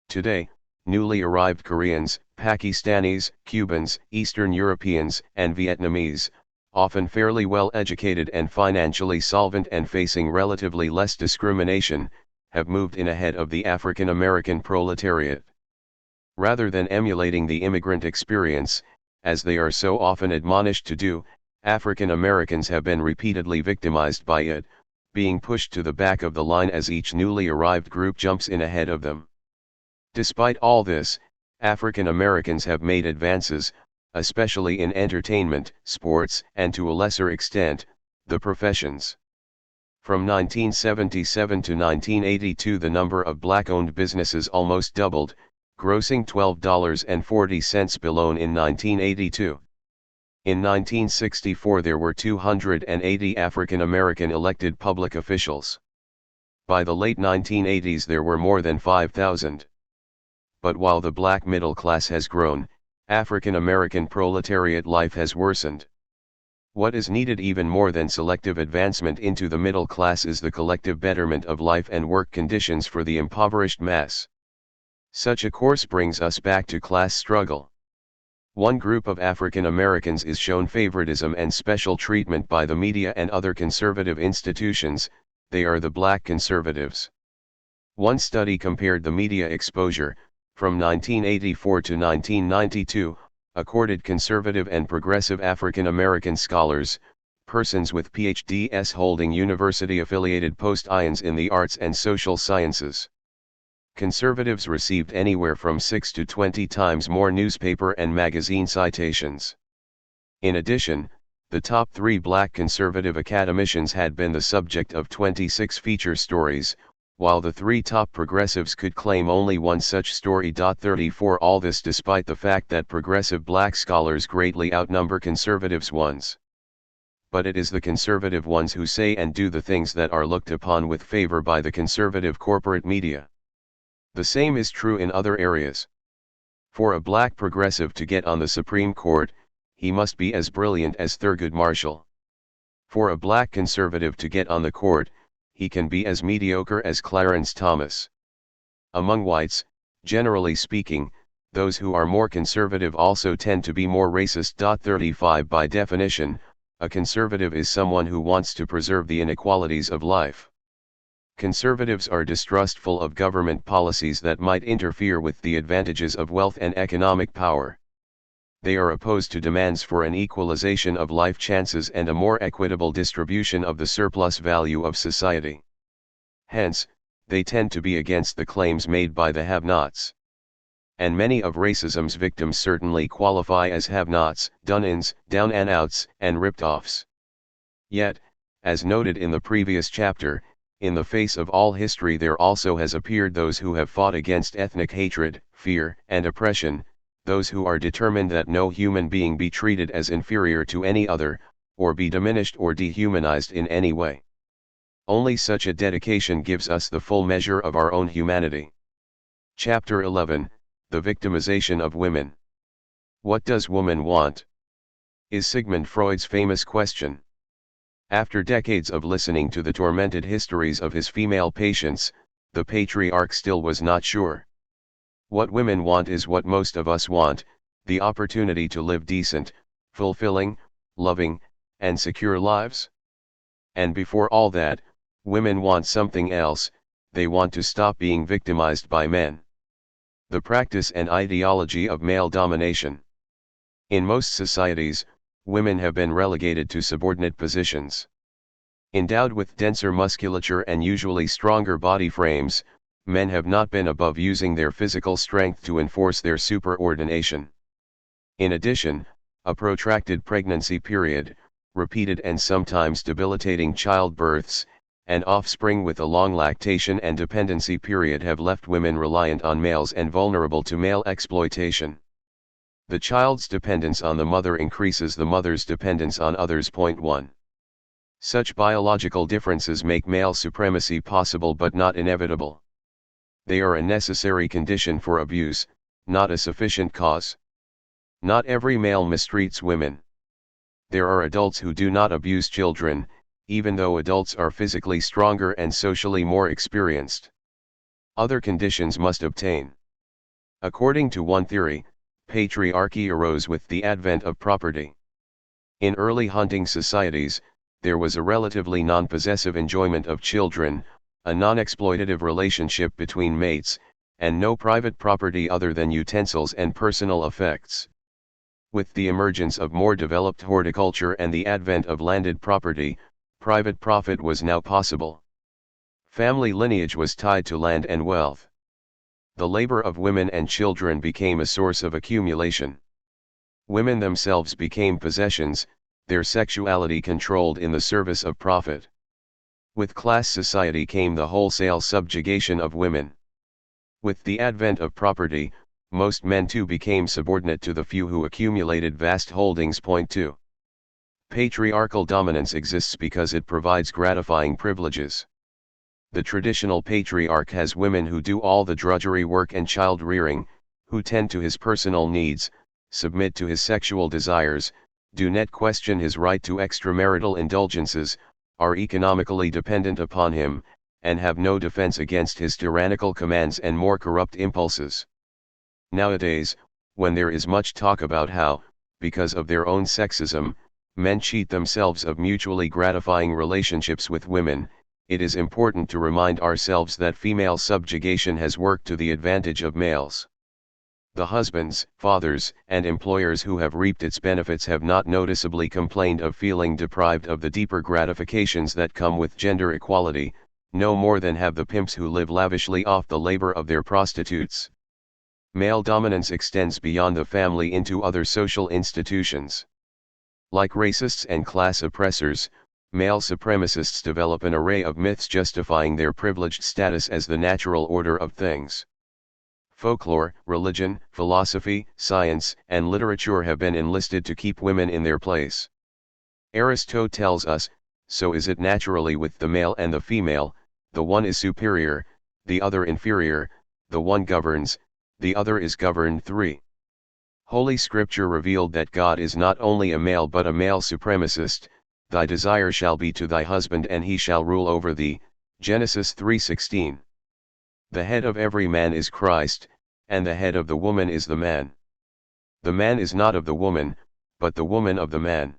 Today, newly arrived Koreans, Pakistanis, Cubans, Eastern Europeans, and Vietnamese, often fairly well educated and financially solvent and facing relatively less discrimination, have moved in ahead of the African American proletariat. Rather than emulating the immigrant experience, as they are so often admonished to do, African Americans have been repeatedly victimized by it, being pushed to the back of the line as each newly arrived group jumps in ahead of them. Despite all this, African Americans have made advances, especially in entertainment, sports, and to a lesser extent, the professions. From 1977 to 1982 the number of black-owned businesses almost doubled, grossing $12.40 per loan in 1982. In 1964 there were 280 African American elected public officials. By the late 1980s there were more than 5,000. But while the black middle class has grown, African American proletariat life has worsened. What is needed even more than selective advancement into the middle class is the collective betterment of life and work conditions for the impoverished mass. Such a course brings us back to class struggle. One group of African Americans is shown favoritism and special treatment by the media and other conservative institutions, they are the black conservatives. One study compared the media exposure, from 1984 to 1992, accorded conservative and progressive African American scholars, persons with PhDs holding university-affiliated post-ions in the arts and social sciences. Conservatives received anywhere from 6 to 20 times more newspaper and magazine citations. In addition, the top 3 black conservative academicians had been the subject of 26 feature stories, while the 3 top progressives could claim only one such story. 34 All this despite the fact that progressive black scholars greatly outnumber conservatives ones. But it is the conservative ones who say and do the things that are looked upon with favor by the conservative corporate media. The same is true in other areas. For a black progressive to get on the Supreme Court, he must be as brilliant as Thurgood Marshall. For a black conservative to get on the court, he can be as mediocre as Clarence Thomas. Among whites, generally speaking, those who are more conservative also tend to be more racist. 35 By definition, a conservative is someone who wants to preserve the inequalities of life. Conservatives are distrustful of government policies that might interfere with the advantages of wealth and economic power. They are opposed to demands for an equalization of life chances and a more equitable distribution of the surplus value of society. Hence, they tend to be against the claims made by the have-nots. And many of racism's victims certainly qualify as have-nots, done-ins, down-and-outs, and ripped-offs. Yet, as noted in the previous chapter, in the face of all history there also has appeared those who have fought against ethnic hatred, fear, and oppression, those who are determined that no human being be treated as inferior to any other, or be diminished or dehumanized in any way. Only such a dedication gives us the full measure of our own humanity. Chapter 11, The Victimization of Women. What does woman want? Is Sigmund Freud's famous question. After decades of listening to the tormented histories of his female patients, the patriarch still was not sure. What women want is what most of us want, the opportunity to live decent, fulfilling, loving, and secure lives. And before all that, women want something else, they want to stop being victimized by men. The practice and ideology of male domination. In most societies, women have been relegated to subordinate positions. Endowed with denser musculature and usually stronger body frames, men have not been above using their physical strength to enforce their superordination. In addition, a protracted pregnancy period, repeated and sometimes debilitating childbirths, and offspring with a long lactation and dependency period have left women reliant on males and vulnerable to male exploitation. The child's dependence on the mother increases the mother's dependence on others. 1. Such biological differences make male supremacy possible but not inevitable. They are a necessary condition for abuse, not a sufficient cause. Not every male mistreats women. There are adults who do not abuse children, even though adults are physically stronger and socially more experienced. Other conditions must obtain. According to one theory, patriarchy arose with the advent of property. In early hunting societies, there was a relatively non-possessive enjoyment of children, a non-exploitative relationship between mates, and no private property other than utensils and personal effects. With the emergence of more developed horticulture and the advent of landed property, private profit was now possible. Family lineage was tied to land and wealth. The labor of women and children became a source of accumulation. Women themselves became possessions, their sexuality controlled in the service of profit. With class society came the wholesale subjugation of women. With the advent of property, most men too became subordinate to the few who accumulated vast holdings. 2. Patriarchal dominance exists because it provides gratifying privileges. The traditional patriarch has women who do all the drudgery work and child rearing, who tend to his personal needs, submit to his sexual desires, do not question his right to extramarital indulgences, are economically dependent upon him, and have no defense against his tyrannical commands and more corrupt impulses. Nowadays, when there is much talk about how, because of their own sexism, men cheat themselves of mutually gratifying relationships with women, it is important to remind ourselves that female subjugation has worked to the advantage of males. The husbands, fathers, and employers who have reaped its benefits have not noticeably complained of feeling deprived of the deeper gratifications that come with gender equality, no more than have the pimps who live lavishly off the labor of their prostitutes. Male dominance extends beyond the family into other social institutions. Like racists and class oppressors, male supremacists develop an array of myths justifying their privileged status as the natural order of things. Folklore, religion, philosophy, science, and literature have been enlisted to keep women in their place. Aristotle tells us, so is it naturally with the male and the female, the one is superior, the other inferior, the one governs, the other is governed. 3. Holy Scripture revealed that God is not only a male but a male supremacist. Thy desire shall be to thy husband and he shall rule over thee, Genesis 3:16. The head of every man is Christ, and the head of the woman is the man. The man is not of the woman, but the woman of the man.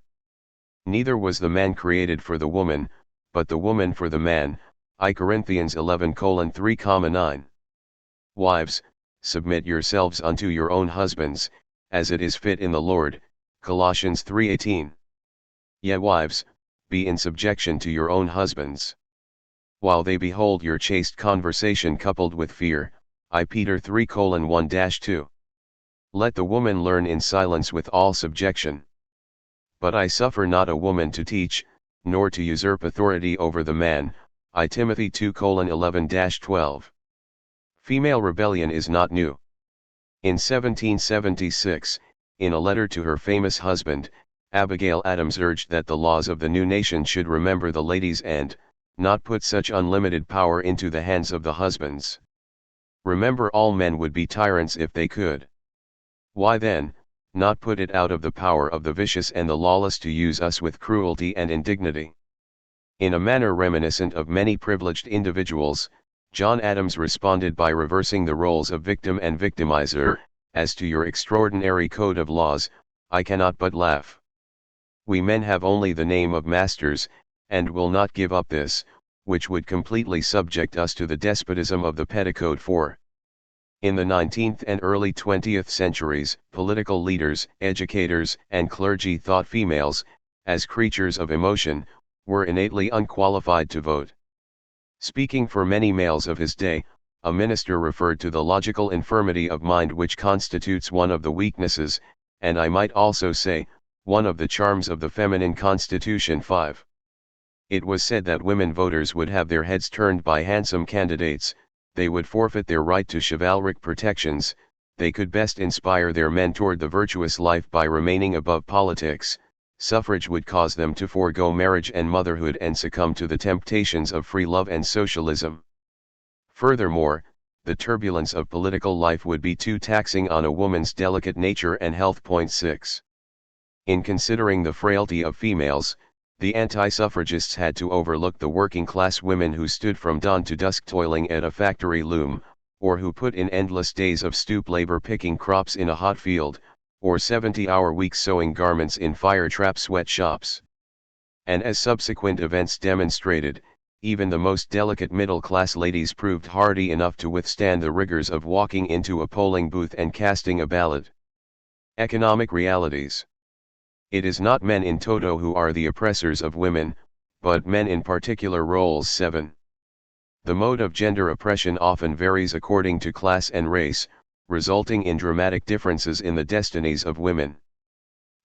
Neither was the man created for the woman, but the woman for the man, I Corinthians 11:3-9. Wives, submit yourselves unto your own husbands, as it is fit in the Lord, Colossians 3:18. Ye wives, be in subjection to your own husbands, while they behold your chaste conversation coupled with fear, I Peter 3:1-2. Let the woman learn in silence with all subjection. But I suffer not a woman to teach, nor to usurp authority over the man, I Timothy 2:11-12. Female rebellion is not new. In 1776, in a letter to her famous husband, Abigail Adams urged that the laws of the new nation should remember the ladies and not put such unlimited power into the hands of the husbands. Remember, all men would be tyrants if they could. Why then, not put it out of the power of the vicious and the lawless to use us with cruelty and indignity? In a manner reminiscent of many privileged individuals, John Adams responded by reversing the roles of victim and victimizer. As to your extraordinary code of laws, I cannot but laugh. We men have only the name of masters, and will not give up this, which would completely subject us to the despotism of the petticoat. For in the 19th and early 20th centuries, political leaders, educators, and clergy thought females, as creatures of emotion, were innately unqualified to vote. Speaking for many males of his day, a minister referred to the logical infirmity of mind which constitutes one of the weaknesses, and I might also say, one of the charms of the feminine constitution. 5. It was said that women voters would have their heads turned by handsome candidates, they would forfeit their right to chivalric protections, they could best inspire their men toward the virtuous life by remaining above politics, suffrage would cause them to forego marriage and motherhood and succumb to the temptations of free love and socialism. Furthermore, the turbulence of political life would be too taxing on a woman's delicate nature and health. 6. In considering the frailty of females, the anti-suffragists had to overlook the working-class women who stood from dawn to dusk toiling at a factory loom, or who put in endless days of stoop labor picking crops in a hot field, or 70-hour weeks sewing garments in fire-trap sweatshops. And as subsequent events demonstrated, even the most delicate middle-class ladies proved hardy enough to withstand the rigors of walking into a polling booth and casting a ballot. Economic realities. It is not men in toto who are the oppressors of women, but men in particular roles. 7. The mode of gender oppression often varies according to class and race, resulting in dramatic differences in the destinies of women.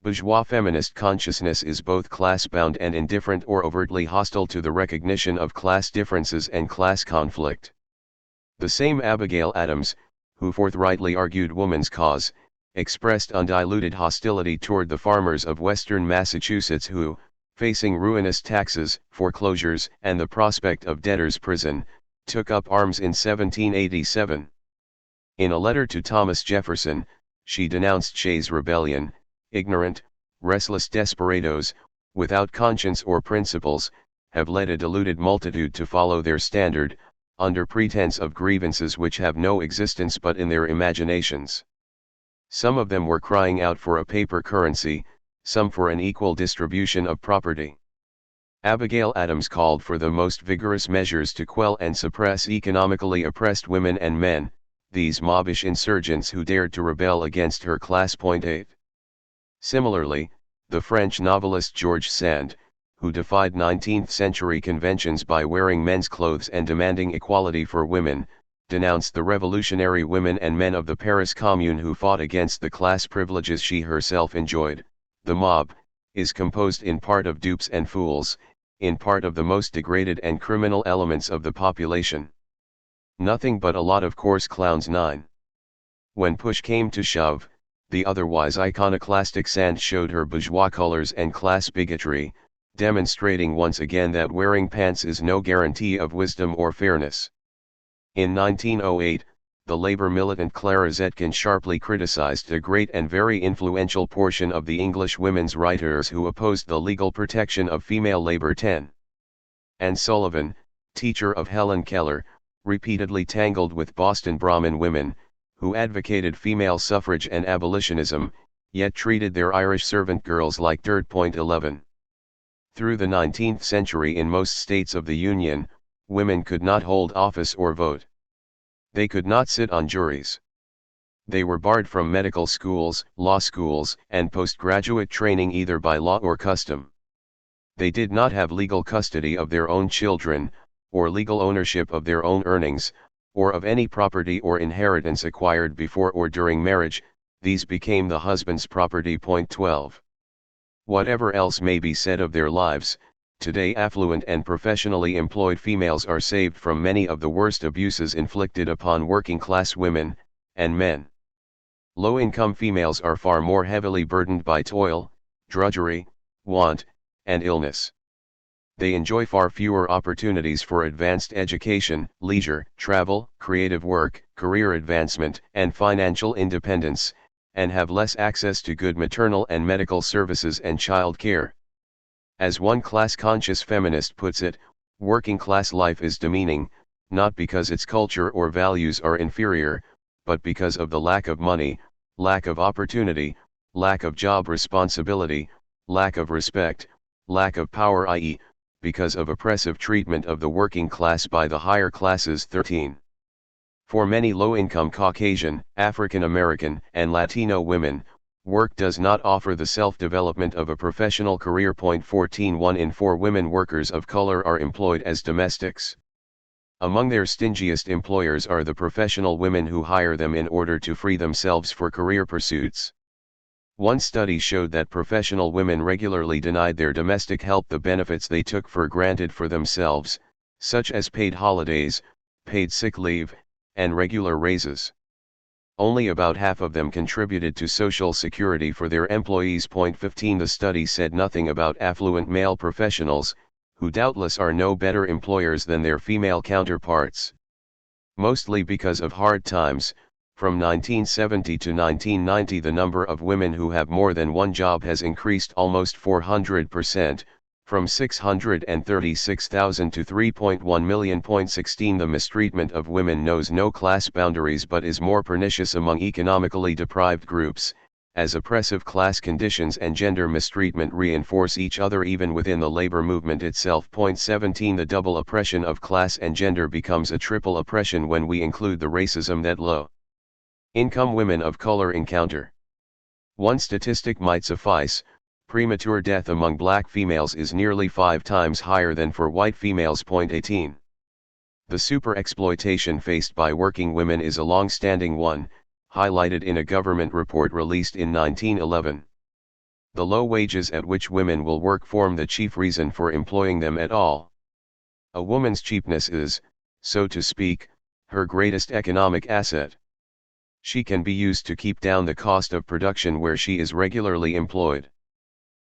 Bourgeois feminist consciousness is both class-bound and indifferent or overtly hostile to the recognition of class differences and class conflict. The same Abigail Adams, who forthrightly argued woman's cause, expressed undiluted hostility toward the farmers of western Massachusetts who, facing ruinous taxes, foreclosures, and the prospect of debtor's prison, took up arms in 1787. In a letter to Thomas Jefferson, she denounced Shays' rebellion. Ignorant, restless desperadoes, without conscience or principles, have led a deluded multitude to follow their standard, under pretense of grievances which have no existence but in their imaginations. Some of them were crying out for a paper currency, some for an equal distribution of property. Abigail Adams called for the most vigorous measures to quell and suppress economically oppressed women and men, these mobbish insurgents who dared to rebel against her class. 8. Similarly, the French novelist George Sand, who defied 19th-century conventions by wearing men's clothes and demanding equality for women, denounced the revolutionary women and men of the Paris Commune who fought against the class privileges she herself enjoyed. The mob is composed in part of dupes and fools, in part of the most degraded and criminal elements of the population. Nothing but a lot of coarse clowns. 9. When push came to shove, the otherwise iconoclastic Sand showed her bourgeois colors and class bigotry, demonstrating once again that wearing pants is no guarantee of wisdom or fairness. In 1908, the labor militant Clara Zetkin sharply criticized a great and very influential portion of the English women's writers who opposed the legal protection of female labor. 10. Anne Sullivan, teacher of Helen Keller, repeatedly tangled with Boston Brahmin women, who advocated female suffrage and abolitionism, yet treated their Irish servant girls like dirt. 11. Through the 19th century in most states of the Union, women could not hold office or vote. They could not sit on juries. They were barred from medical schools, law schools, and postgraduate training either by law or custom. They did not have legal custody of their own children, or legal ownership of their own earnings, or of any property or inheritance acquired before or during marriage, these became the husband's property. 12. Whatever else may be said of their lives, today affluent and professionally employed females are saved from many of the worst abuses inflicted upon working-class women and men. Low-income females are far more heavily burdened by toil, drudgery, want, and illness. They enjoy far fewer opportunities for advanced education, leisure, travel, creative work, career advancement, and financial independence, and have less access to good maternal and medical services and child care. As one class-conscious feminist puts it, working-class life is demeaning, not because its culture or values are inferior, but because of the lack of money, lack of opportunity, lack of job responsibility, lack of respect, lack of power, i.e., because of oppressive treatment of the working class by the higher classes. 13. For many low-income Caucasian, African American, and Latino women, work does not offer the self-development of a professional career. 14. 1 in 4 women workers of color are employed as domestics. Among their stingiest employers are the professional women who hire them in order to free themselves for career pursuits. One study showed that professional women regularly denied their domestic help the benefits they took for granted for themselves, such as paid holidays, paid sick leave, and regular raises. Only about half of them contributed to Social Security for their employees. 15 The study said nothing about affluent male professionals, who doubtless are no better employers than their female counterparts. Mostly because of hard times, from 1970 to 1990 the number of women who have more than one job has increased almost 400%, from 636,000 to 3.1 million. 16 The mistreatment of women knows no class boundaries but is more pernicious among economically deprived groups, as oppressive class conditions and gender mistreatment reinforce each other even within the labor movement itself. 17 The double oppression of class and gender becomes a triple oppression when we include the racism that low-income women of color encounter. One statistic might suffice: premature death among black females is nearly 5 times higher than for white females. 18. The super-exploitation faced by working women is a long-standing one, highlighted in a government report released in 1911. The low wages at which women will work form the chief reason for employing them at all. A woman's cheapness is, so to speak, her greatest economic asset. She can be used to keep down the cost of production where she is regularly employed.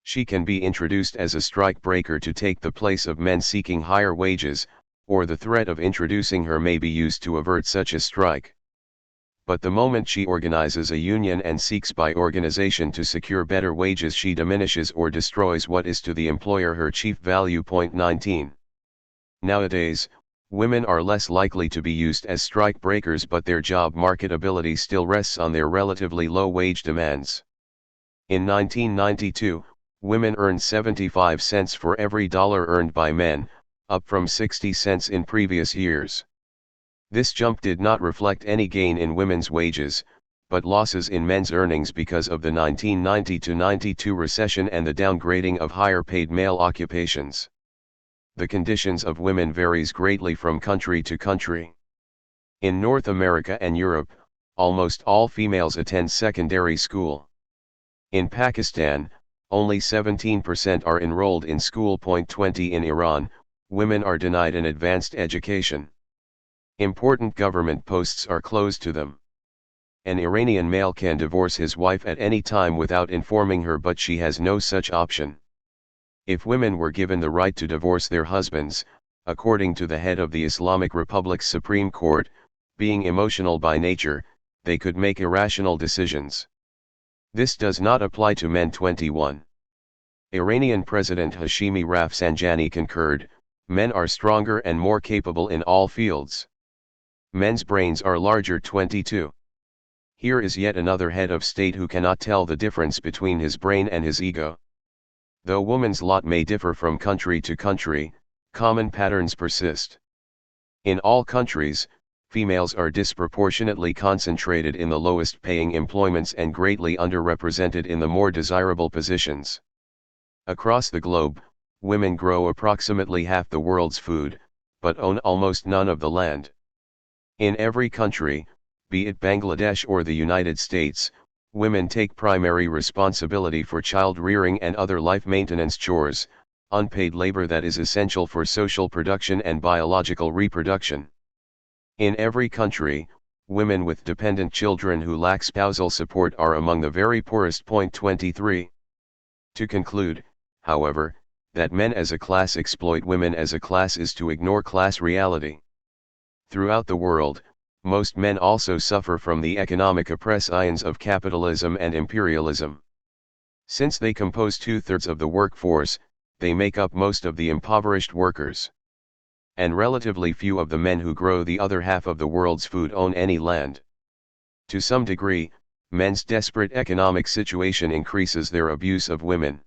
She can be introduced as a strike breaker to take the place of men seeking higher wages, or the threat of introducing her may be used to avert such a strike. But the moment she organizes a union and seeks by organization to secure better wages, she diminishes or destroys what is to the employer her chief value. 19. Nowadays, women are less likely to be used as strike breakers, but their job marketability still rests on their relatively low wage demands. In 1992, women earned 75 cents for every dollar earned by men, up from 60 cents in previous years. This jump did not reflect any gain in women's wages, but losses in men's earnings because of the 1990-92 recession and the downgrading of higher-paid male occupations. The conditions of women varies greatly from country to country. In North America and Europe, almost all females attend secondary school. In Pakistan, only 17% are enrolled in school. 20 In Iran, women are denied an advanced education. Important government posts are closed to them. An Iranian male can divorce his wife at any time without informing her, but she has no such option. If women were given the right to divorce their husbands, according to the head of the Islamic Republic's Supreme Court, being emotional by nature, they could make irrational decisions. This does not apply to men. 21. Iranian President Hashemi Rafsanjani concurred, men are stronger and more capable in all fields. Men's brains are larger. 22. Here is yet another head of state who cannot tell the difference between his brain and his ego. Though woman's lot may differ from country to country, common patterns persist. In all countries, females are disproportionately concentrated in the lowest paying employments and greatly underrepresented in the more desirable positions. Across the globe, women grow approximately half the world's food, but own almost none of the land. In every country, be it Bangladesh or the United States, women take primary responsibility for child rearing and other life maintenance chores, unpaid labor that is essential for social production and biological reproduction. In every country, women with dependent children who lack spousal support are among the very poorest. 23. To conclude, however, that men as a class exploit women as a class is to ignore class reality. Throughout the world, most men also suffer from the economic oppressions of capitalism and imperialism. Since they compose 2/3 of the workforce, they make up most of the impoverished workers. And relatively few of the men who grow the other half of the world's food own any land. To some degree, men's desperate economic situation increases their abuse of women.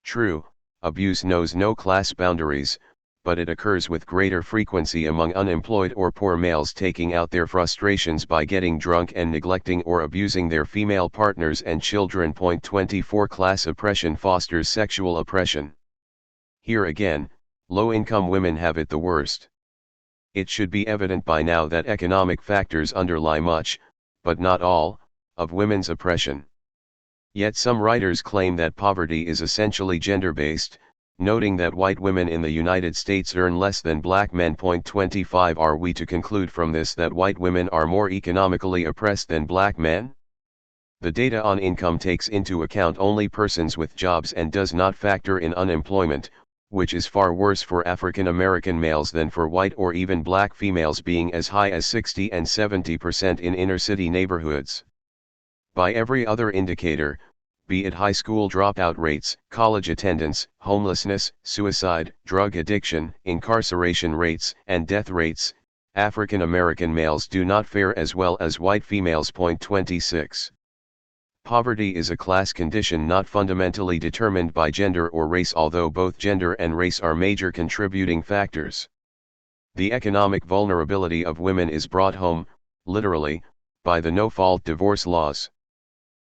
True, abuse knows no class boundaries, but it occurs with greater frequency among unemployed or poor males taking out their frustrations by getting drunk and neglecting or abusing their female partners and children. 24 Class oppression fosters sexual oppression. Here again, low-income women have it the worst. It should be evident by now that economic factors underlie much, but not all, of women's oppression. Yet some writers claim that poverty is essentially gender-based, noting that white women in the United States earn less than black men. 25 Are we to conclude from this that white women are more economically oppressed than black men? The data on income takes into account only persons with jobs and does not factor in unemployment, which is far worse for African American males than for white or even black females, being as high as 60 and 70% in inner-city neighborhoods. By every other indicator, be it high school dropout rates, college attendance, homelessness, suicide, drug addiction, incarceration rates, and death rates, African American males do not fare as well as white females. 26. Poverty is a class condition not fundamentally determined by gender or race, although both gender and race are major contributing factors. The economic vulnerability of women is brought home, literally, by the no-fault divorce laws.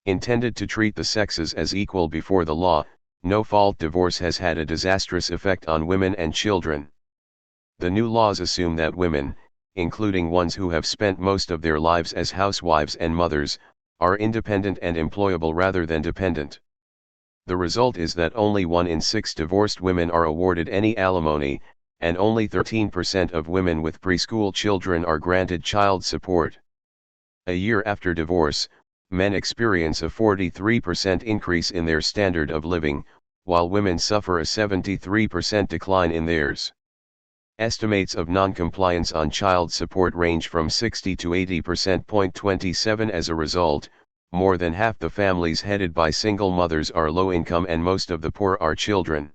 Intended to treat the sexes as equal before the law, no-fault divorce has had a disastrous effect on women and children. The new laws assume that women, including ones who have spent most of their lives as housewives and mothers, are independent and employable rather than dependent. The result is that only 1 in 6 divorced women are awarded any alimony, and only 13% of women with preschool children are granted child support. A year after divorce, men experience a 43% increase in their standard of living, while women suffer a 73% decline in theirs. Estimates of non-compliance on child support range from 60 to 80%. 27 As a result, more than half the families headed by single mothers are low income and most of the poor are children.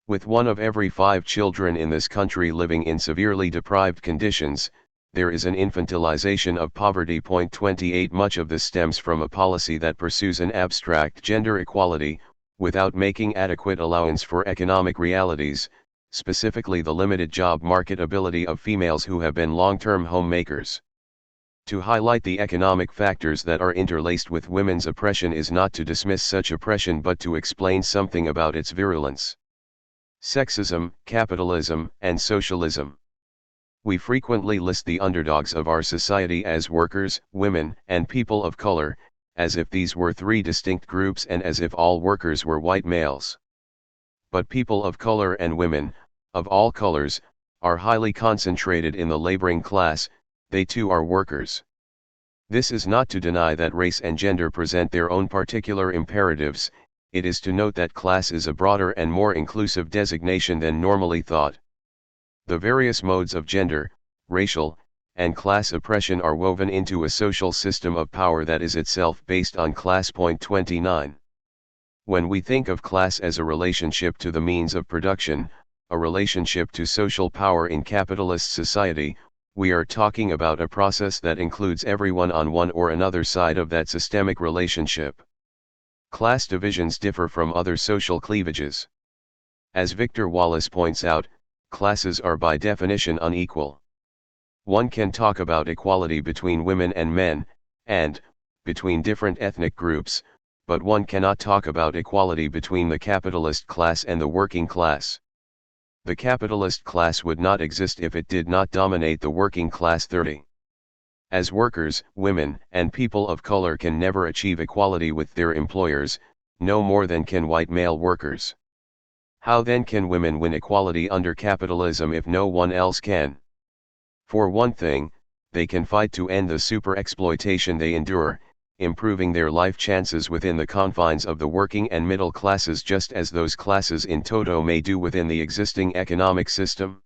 With 1 of every 5 children in this country living in severely deprived conditions, there is an infantilization of poverty. 28 Much of this stems from a policy that pursues an abstract gender equality, without making adequate allowance for economic realities, specifically the limited job market ability of females who have been long-term homemakers. To highlight the economic factors that are interlaced with women's oppression is not to dismiss such oppression but to explain something about its virulence. Sexism, capitalism, and socialism. We frequently list the underdogs of our society as workers, women, and people of color, as if these were 3 distinct groups and as if all workers were white males. But people of color and women, of all colors, are highly concentrated in the laboring class. They too are workers. This is not to deny that race and gender present their own particular imperatives, it is to note that class is a broader and more inclusive designation than normally thought. The various modes of gender, racial, and class oppression are woven into a social system of power that is itself based on class. 29. When we think of class as a relationship to the means of production, a relationship to social power in capitalist society, we are talking about a process that includes everyone on one or another side of that systemic relationship. Class divisions differ from other social cleavages. As Victor Wallace points out, classes are by definition unequal. One can talk about equality between women and men, and, between different ethnic groups, but one cannot talk about equality between the capitalist class and the working class. The capitalist class would not exist if it did not dominate the working class. 30. As workers, women, and people of color can never achieve equality with their employers, no more than can white male workers. How then can women win equality under capitalism if no one else can? For one thing, they can fight to end the super-exploitation they endure, improving their life chances within the confines of the working and middle classes just as those classes in toto may do within the existing economic system.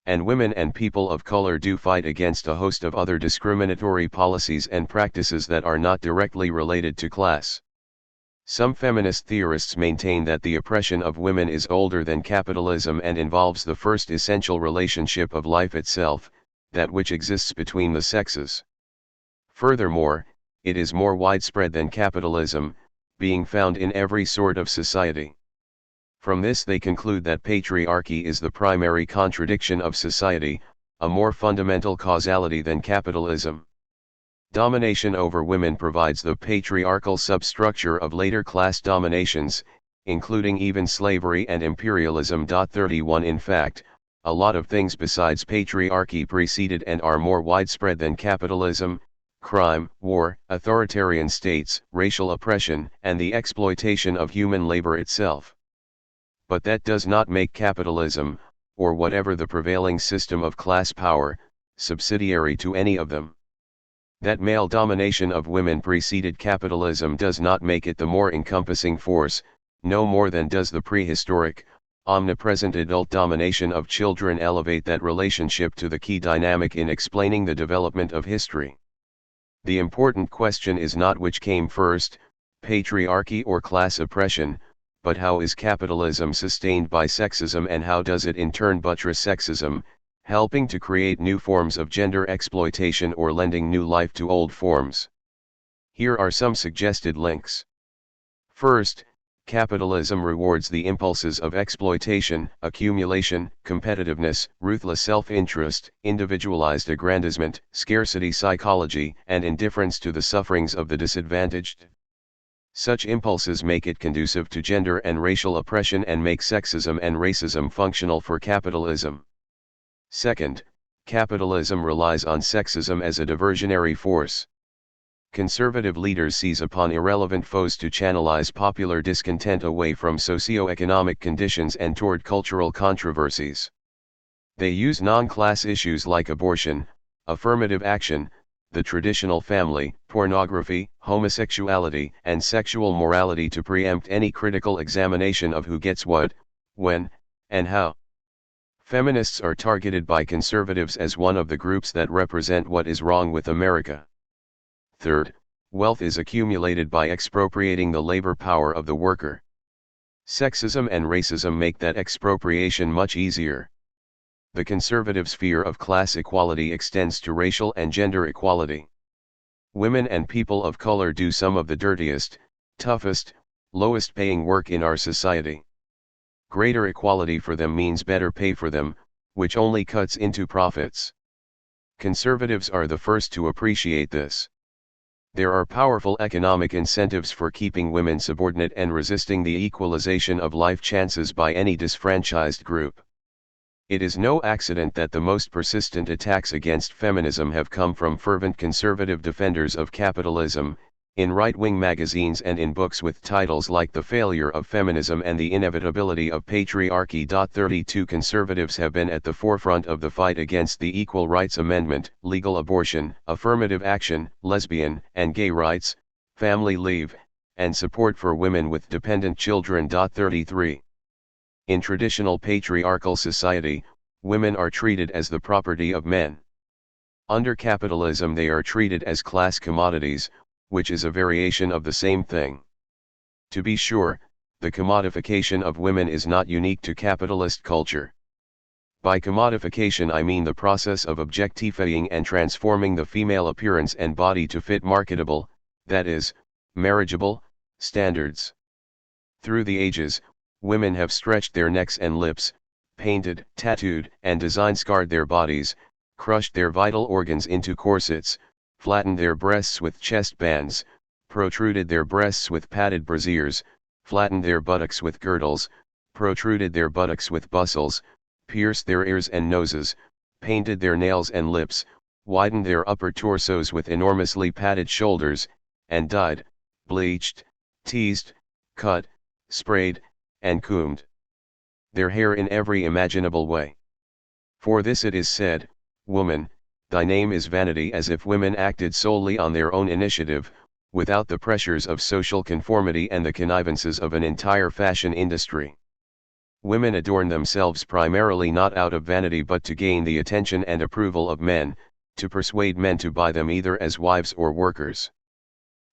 And women and people of color do fight against a host of other discriminatory policies and practices that are not directly related to class. Some feminist theorists maintain that the oppression of women is older than capitalism and involves the first essential relationship of life itself, that which exists between the sexes. Furthermore, it is more widespread than capitalism, being found in every sort of society. From this they conclude that patriarchy is the primary contradiction of society, a more fundamental causality than capitalism. Domination over women provides the patriarchal substructure of later class dominations, including even slavery and imperialism. 31 In fact, a lot of things besides patriarchy preceded and are more widespread than capitalism: crime, war, authoritarian states, racial oppression, and the exploitation of human labor itself. But that does not make capitalism, or whatever the prevailing system of class power, subsidiary to any of them. That male domination of women preceded capitalism does not make it the more encompassing force, no more than does the prehistoric, omnipresent adult domination of children elevate that relationship to the key dynamic in explaining the development of history. The important question is not which came first, patriarchy or class oppression, but how is capitalism sustained by sexism and how does it in turn buttress sexism, helping to create new forms of gender exploitation or lending new life to old forms. Here are some suggested links. First, capitalism rewards the impulses of exploitation, accumulation, competitiveness, ruthless self-interest, individualized aggrandizement, scarcity psychology, and indifference to the sufferings of the disadvantaged. Such impulses make it conducive to gender and racial oppression and make sexism and racism functional for capitalism. Second, capitalism relies on sexism as a diversionary force. Conservative leaders seize upon irrelevant foes to channelize popular discontent away from socio-economic conditions and toward cultural controversies. They use non-class issues like abortion, affirmative action, the traditional family, pornography, homosexuality, and sexual morality to preempt any critical examination of who gets what, when, and how. Feminists are targeted by conservatives as one of the groups that represent what is wrong with America. Third, wealth is accumulated by expropriating the labor power of the worker. Sexism and racism make that expropriation much easier. The conservatives' fear of class equality extends to racial and gender equality. Women and people of color do some of the dirtiest, toughest, lowest paying work in our society. Greater equality for them means better pay for them, which only cuts into profits. Conservatives are the first to appreciate this. There are powerful economic incentives for keeping women subordinate and resisting the equalization of life chances by any disfranchised group. It is no accident that the most persistent attacks against feminism have come from fervent conservative defenders of capitalism, in right-wing magazines and in books with titles like The Failure of Feminism and The Inevitability of Patriarchy. 32 Conservatives have been at the forefront of the fight against the Equal Rights Amendment, legal abortion, affirmative action, lesbian and gay rights, family leave, and support for women with dependent children. 33 In traditional patriarchal society, women are treated as the property of men. Under capitalism they are treated as class commodities, which is a variation of the same thing. To be sure, the commodification of women is not unique to capitalist culture. By commodification I mean the process of objectifying and transforming the female appearance and body to fit marketable, that is, marriageable, standards. Through the ages, women have stretched their necks and lips, painted, tattooed, and design-scarred their bodies, crushed their vital organs into corsets, flattened their breasts with chest bands, protruded their breasts with padded brassieres, flattened their buttocks with girdles, protruded their buttocks with bustles, pierced their ears and noses, painted their nails and lips, widened their upper torsos with enormously padded shoulders, and dyed, bleached, teased, cut, sprayed, and combed their hair in every imaginable way. For this it is said, woman, thy name is vanity, as if women acted solely on their own initiative, without the pressures of social conformity and the connivances of an entire fashion industry. Women adorn themselves primarily not out of vanity but to gain the attention and approval of men, to persuade men to buy them either as wives or workers.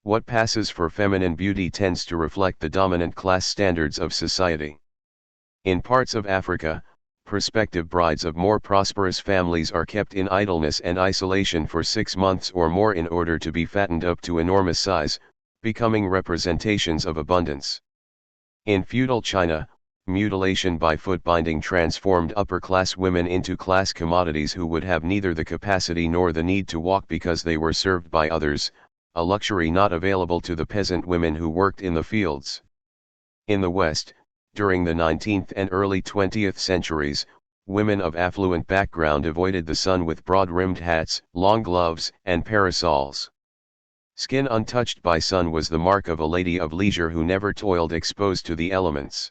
What passes for feminine beauty tends to reflect the dominant class standards of society. In parts of Africa, prospective brides of more prosperous families are kept in idleness and isolation for 6 months or more in order to be fattened up to enormous size, becoming representations of abundance. In feudal China, mutilation by foot binding transformed upper-class women into class commodities who would have neither the capacity nor the need to walk because they were served by others, a luxury not available to the peasant women who worked in the fields. In the West, during the 19th and early 20th centuries, women of affluent background avoided the sun with broad-rimmed hats, long gloves, and parasols. Skin untouched by sun was the mark of a lady of leisure who never toiled exposed to the elements.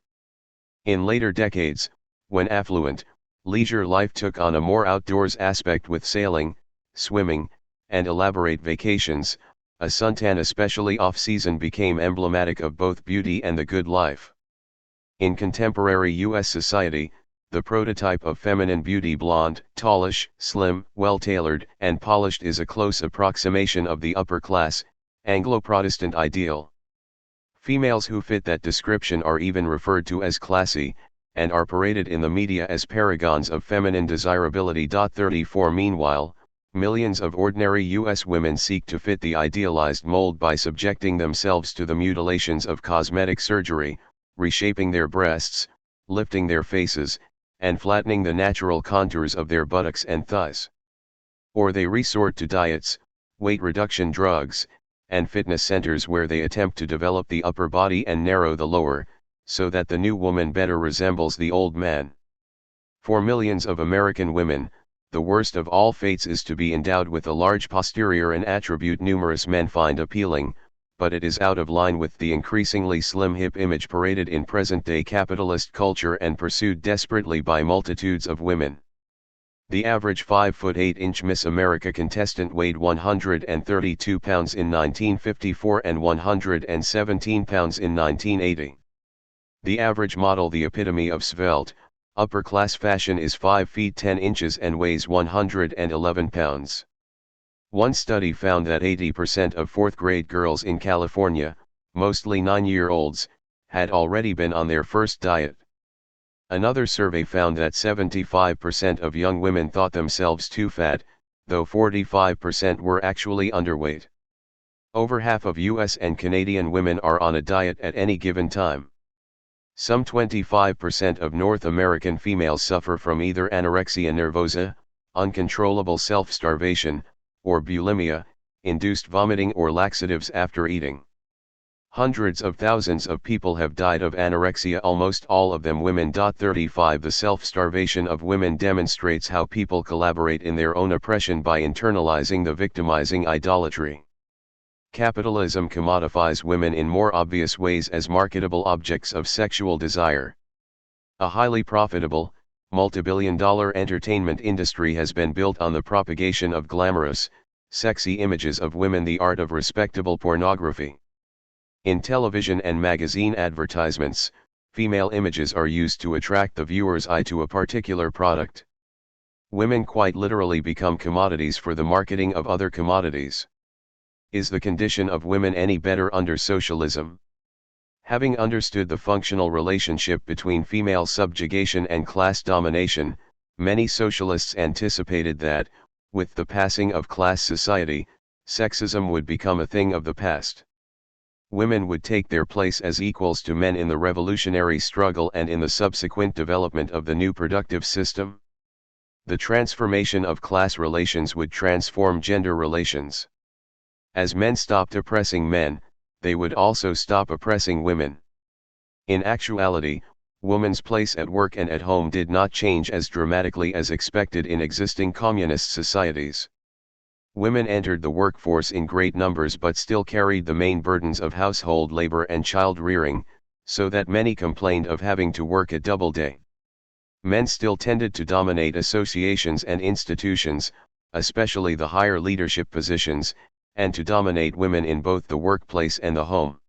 In later decades, when affluent, leisure life took on a more outdoors aspect with sailing, swimming, and elaborate vacations, a suntan especially off-season became emblematic of both beauty and the good life. In contemporary U.S. society, the prototype of feminine beauty, blonde, tallish, slim, well-tailored, and polished, is a close approximation of the upper-class, Anglo-Protestant ideal. Females who fit that description are even referred to as classy, and are paraded in the media as paragons of feminine desirability. 34 Meanwhile, millions of ordinary U.S. women seek to fit the idealized mold by subjecting themselves to the mutilations of cosmetic surgery, reshaping their breasts, lifting their faces, and flattening the natural contours of their buttocks and thighs. Or they resort to diets, weight reduction drugs, and fitness centers where they attempt to develop the upper body and narrow the lower, so that the new woman better resembles the old man. For millions of American women, the worst of all fates is to be endowed with a large posterior, an attribute numerous men find appealing, but it is out of line with the increasingly slim hip image paraded in present-day capitalist culture and pursued desperately by multitudes of women. The average 5'8" Miss America contestant weighed 132 pounds in 1954 and 117 pounds in 1980. The average model, the epitome of svelte, upper-class fashion, is 5 feet 10 inches and weighs 111 pounds. One study found that 80% of fourth-grade girls in California, mostly 9-year-olds, had already been on their first diet. Another survey found that 75% of young women thought themselves too fat, though 45% were actually underweight. Over half of US and Canadian women are on a diet at any given time. Some 25% of North American females suffer from either anorexia nervosa, uncontrollable self-starvation, or bulimia, induced vomiting or laxatives after eating. Hundreds of thousands of people have died of anorexia, almost all of them women. 35 The self-starvation of women demonstrates how people collaborate in their own oppression by internalizing the victimizing idolatry. Capitalism commodifies women in more obvious ways as marketable objects of sexual desire. A highly profitable, multi-billion-dollar entertainment industry has been built on the propagation of glamorous, sexy images of women, the art of respectable pornography. In television and magazine advertisements, female images are used to attract the viewer's eye to a particular product. Women quite literally become commodities for the marketing of other commodities. Is the condition of women any better under socialism? Having understood the functional relationship between female subjugation and class domination, many socialists anticipated that, with the passing of class society, sexism would become a thing of the past. Women would take their place as equals to men in the revolutionary struggle and in the subsequent development of the new productive system. The transformation of class relations would transform gender relations. As men stopped oppressing men, they would also stop oppressing women. In actuality, woman's place at work and at home did not change as dramatically as expected in existing communist societies. Women entered the workforce in great numbers but still carried the main burdens of household labor and child rearing, so that many complained of having to work a double day. Men still tended to dominate associations and institutions, especially the higher leadership positions, and to dominate women in both the workplace and the home.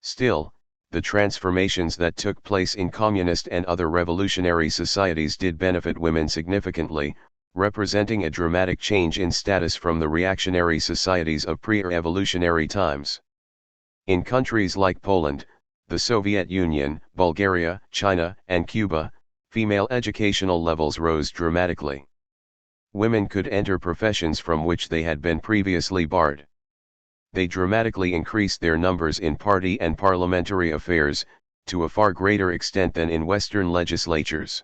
Still, the transformations that took place in communist and other revolutionary societies did benefit women significantly, representing a dramatic change in status from the reactionary societies of pre-revolutionary times. In countries like Poland, the Soviet Union, Bulgaria, China, and Cuba, female educational levels rose dramatically. Women could enter professions from which they had been previously barred. They dramatically increased their numbers in party and parliamentary affairs, to a far greater extent than in Western legislatures.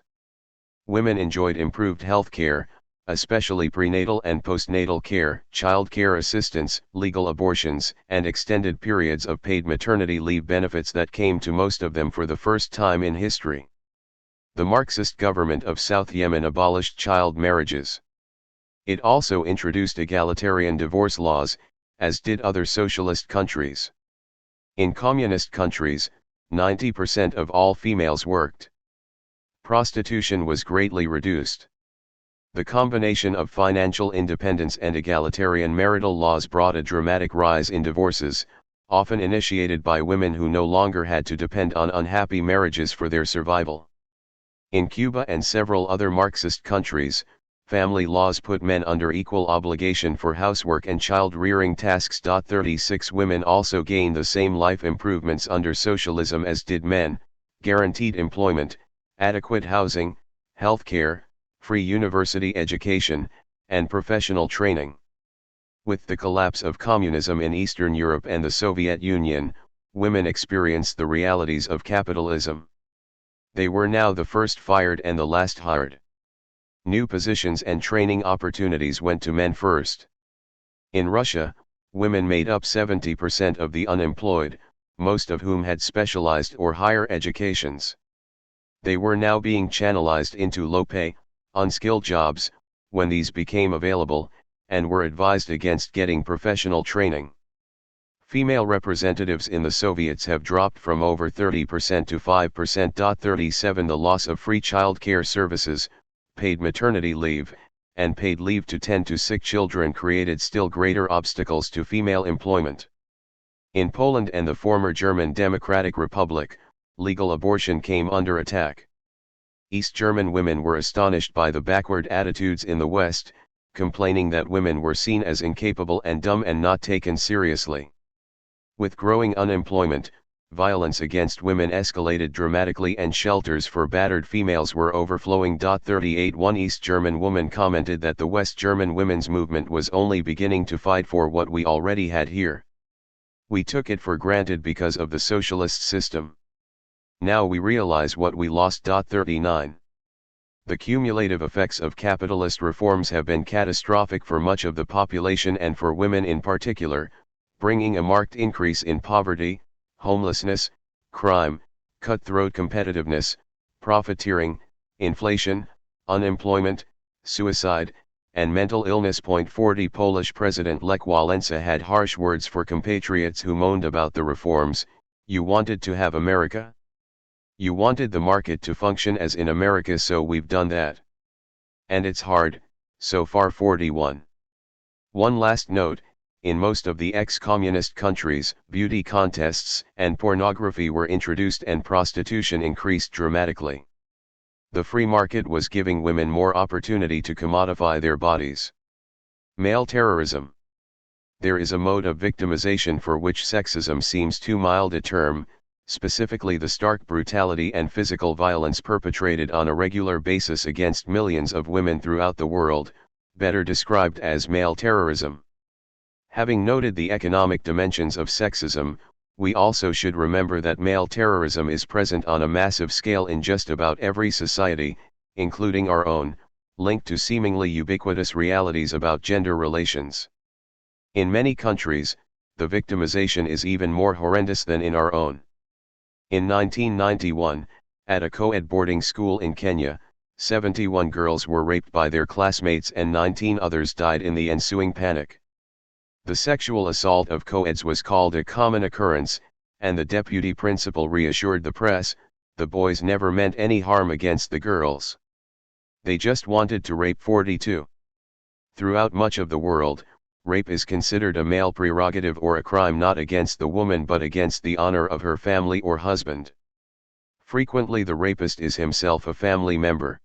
Women enjoyed improved health care, especially prenatal and postnatal care, child care assistance, legal abortions, and extended periods of paid maternity leave benefits that came to most of them for the first time in history. The Marxist government of South Yemen abolished child marriages. It also introduced egalitarian divorce laws, as did other socialist countries. In communist countries, 90% of all females worked. Prostitution was greatly reduced. The combination of financial independence and egalitarian marital laws brought a dramatic rise in divorces, often initiated by women who no longer had to depend on unhappy marriages for their survival. In Cuba and several other Marxist countries, family laws put men under equal obligation for housework and child-rearing tasks. 36 Women also gained the same life improvements under socialism as did men: guaranteed employment, adequate housing, health care, free university education, and professional training. With the collapse of communism in Eastern Europe and the Soviet Union, women experienced the realities of capitalism. They were now the first fired and the last hired. New positions and training opportunities went to men first. In Russia, women made up 70% of the unemployed, most of whom had specialized or higher educations. They were now being channelized into low-pay, unskilled jobs, when these became available, and were advised against getting professional training. Female representatives in the Soviets have dropped from over 30% to 5%. 37 The loss of free child care services, paid maternity leave, and paid leave to tend to sick children created still greater obstacles to female employment. In Poland and the former German Democratic Republic, legal abortion came under attack. East German women were astonished by the backward attitudes in the West, complaining that women were seen as incapable and dumb and not taken seriously. With growing unemployment, violence against women escalated dramatically and shelters for battered females were overflowing. 38 One East German woman commented that the West German women's movement was only beginning to fight for what we already had here. We took it for granted because of the socialist system. Now we realize what we lost. 39 The cumulative effects of capitalist reforms have been catastrophic for much of the population and for women in particular, bringing a marked increase in poverty, homelessness, crime, cutthroat competitiveness, profiteering, inflation, unemployment, suicide, and mental illness. 40 Polish President Lech Wałęsa had harsh words for compatriots who moaned about the reforms. You wanted to have America? You wanted the market to function as in America, so we've done that. And it's hard, so far. 41 One last note: in most of the ex-communist countries, beauty contests and pornography were introduced and prostitution increased dramatically. The free market was giving women more opportunity to commodify their bodies. Male terrorism. There is a mode of victimization for which sexism seems too mild a term, specifically the stark brutality and physical violence perpetrated on a regular basis against millions of women throughout the world, better described as male terrorism. Having noted the economic dimensions of sexism, we also should remember that male terrorism is present on a massive scale in just about every society, including our own, linked to seemingly ubiquitous realities about gender relations. In many countries, the victimization is even more horrendous than in our own. In 1991, at a co-ed boarding school in Kenya, 71 girls were raped by their classmates and 19 others died in the ensuing panic. The sexual assault of co-eds was called a common occurrence, and the deputy principal reassured the press, the boys never meant any harm against the girls. They just wanted to rape 42. Throughout much of the world, rape is considered a male prerogative or a crime not against the woman but against the honor of her family or husband. Frequently the rapist is himself a family member.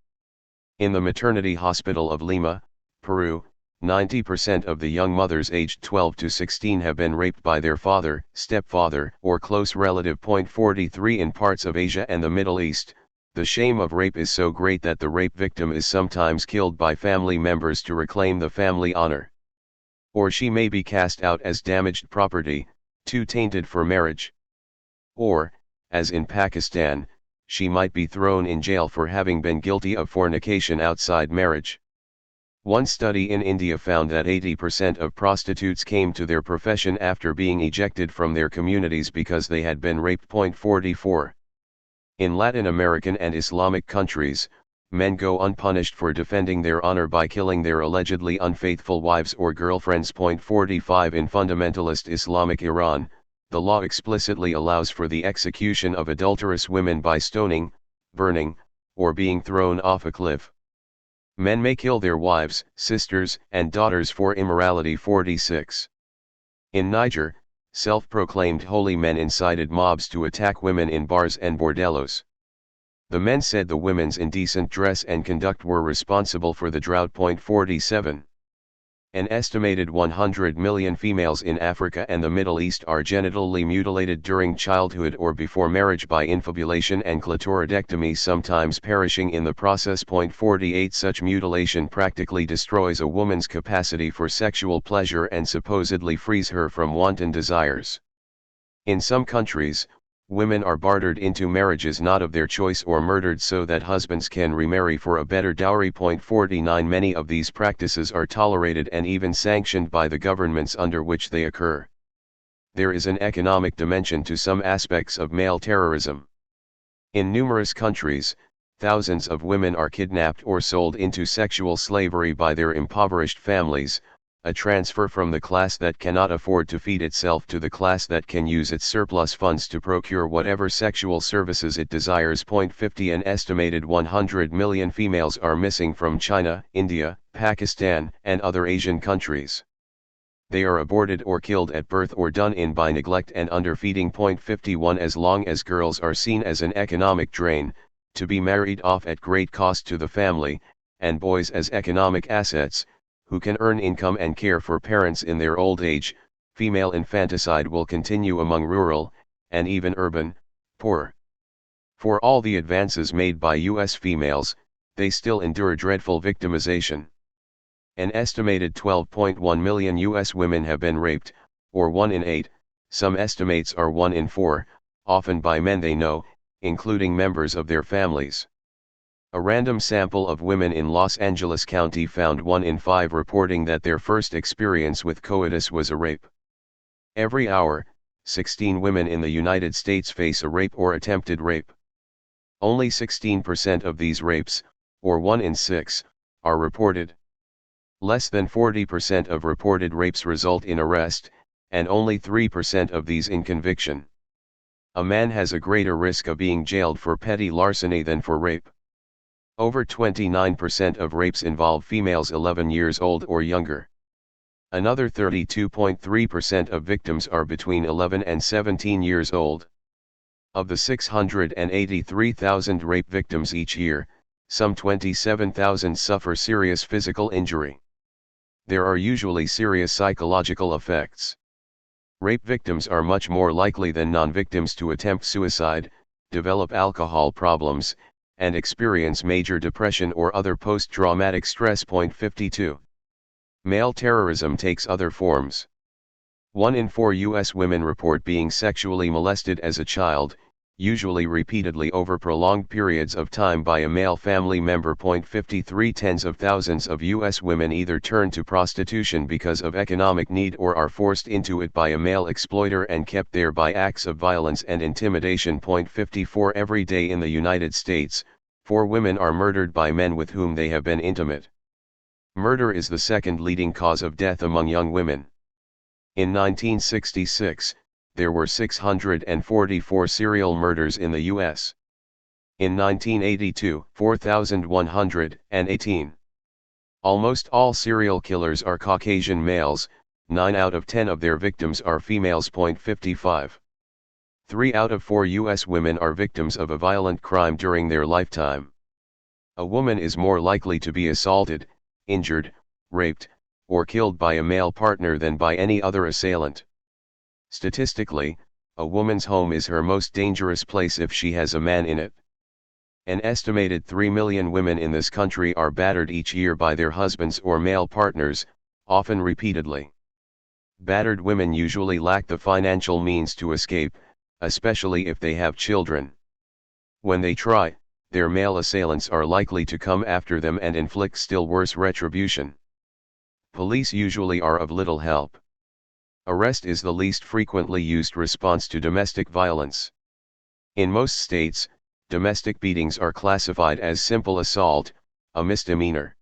In the maternity hospital of Lima, Peru, 90% of the young mothers aged 12 to 16 have been raped by their father, stepfather, or close relative. 43 In parts of Asia and the Middle East, the shame of rape is so great that the rape victim is sometimes killed by family members to reclaim the family honor. Or she may be cast out as damaged property, too tainted for marriage. Or, as in Pakistan, she might be thrown in jail for having been guilty of fornication outside marriage. One study in India found that 80% of prostitutes came to their profession after being ejected from their communities because they had been raped. 44. In Latin American and Islamic countries, men go unpunished for defending their honor by killing their allegedly unfaithful wives or girlfriends. 45 In fundamentalist Islamic Iran, the law explicitly allows for the execution of adulterous women by stoning, burning, or being thrown off a cliff. Men may kill their wives, sisters, and daughters for immorality. 46. In Niger, self-proclaimed holy men incited mobs to attack women in bars and bordellos. The men said the women's indecent dress and conduct were responsible for the drought. 47. An estimated 100 million females in Africa and the Middle East are genitally mutilated during childhood or before marriage by infibulation and clitoridectomy, sometimes perishing in the process. 48 Such mutilation practically destroys a woman's capacity for sexual pleasure and supposedly frees her from wanton desires. In some countries, women are bartered into marriages not of their choice or murdered so that husbands can remarry for a better dowry. 49 Many of these practices are tolerated and even sanctioned by the governments under which they occur. There is an economic dimension to some aspects of male terrorism. In numerous countries, thousands of women are kidnapped or sold into sexual slavery by their impoverished families, a transfer from the class that cannot afford to feed itself to the class that can use its surplus funds to procure whatever sexual services it desires. 50 An estimated 100 million females are missing from China, India, Pakistan, and other Asian countries. They are aborted or killed at birth or done in by neglect and underfeeding. 51 As long as girls are seen as an economic drain, to be married off at great cost to the family, and boys as economic assets, who can earn income and care for parents in their old age, female infanticide will continue among rural, and even urban, poor. For all the advances made by U.S. females, they still endure dreadful victimization. An estimated 12.1 million U.S. women have been raped, or 1 in 8, some estimates are 1 in 4, often by men they know, including members of their families. A random sample of women in Los Angeles County found 1 in 5 reporting that their first experience with coitus was a rape. Every hour, 16 women in the United States face a rape or attempted rape. Only 16% of these rapes, or 1 in 6, are reported. Less than 40% of reported rapes result in arrest, and only 3% of these in conviction. A man has a greater risk of being jailed for petty larceny than for rape. Over 29% of rapes involve females 11 years old or younger. Another 32.3% of victims are between 11 and 17 years old. Of the 683,000 rape victims each year, some 27,000 suffer serious physical injury. There are usually serious psychological effects. Rape victims are much more likely than non-victims to attempt suicide, develop alcohol problems, and experience major depression or other post-traumatic stress. 52. Male terrorism takes other forms. 1 in 4 U.S. women report being sexually molested as a child, usually repeatedly over prolonged periods of time by a male family member. 53 Tens of thousands of U.S. women either turn to prostitution because of economic need or are forced into it by a male exploiter and kept there by acts of violence and intimidation. 54 Every day in the United States, 4 women are murdered by men with whom they have been intimate. Murder is the second leading cause of death among young women. In 1966, there were 644 serial murders in the U.S. In 1982, 4,118. Almost all serial killers are Caucasian males, 9 out of 10 of their victims are females. 55. 3 out of 4 U.S. women are victims of a violent crime during their lifetime. A woman is more likely to be assaulted, injured, raped, or killed by a male partner than by any other assailant. Statistically, a woman's home is her most dangerous place if she has a man in it. An estimated 3 million women in this country are battered each year by their husbands or male partners, often repeatedly. Battered women usually lack the financial means to escape, especially if they have children. When they try, their male assailants are likely to come after them and inflict still worse retribution. Police usually are of little help. Arrest is the least frequently used response to domestic violence. In most states, domestic beatings are classified as simple assault, a misdemeanor.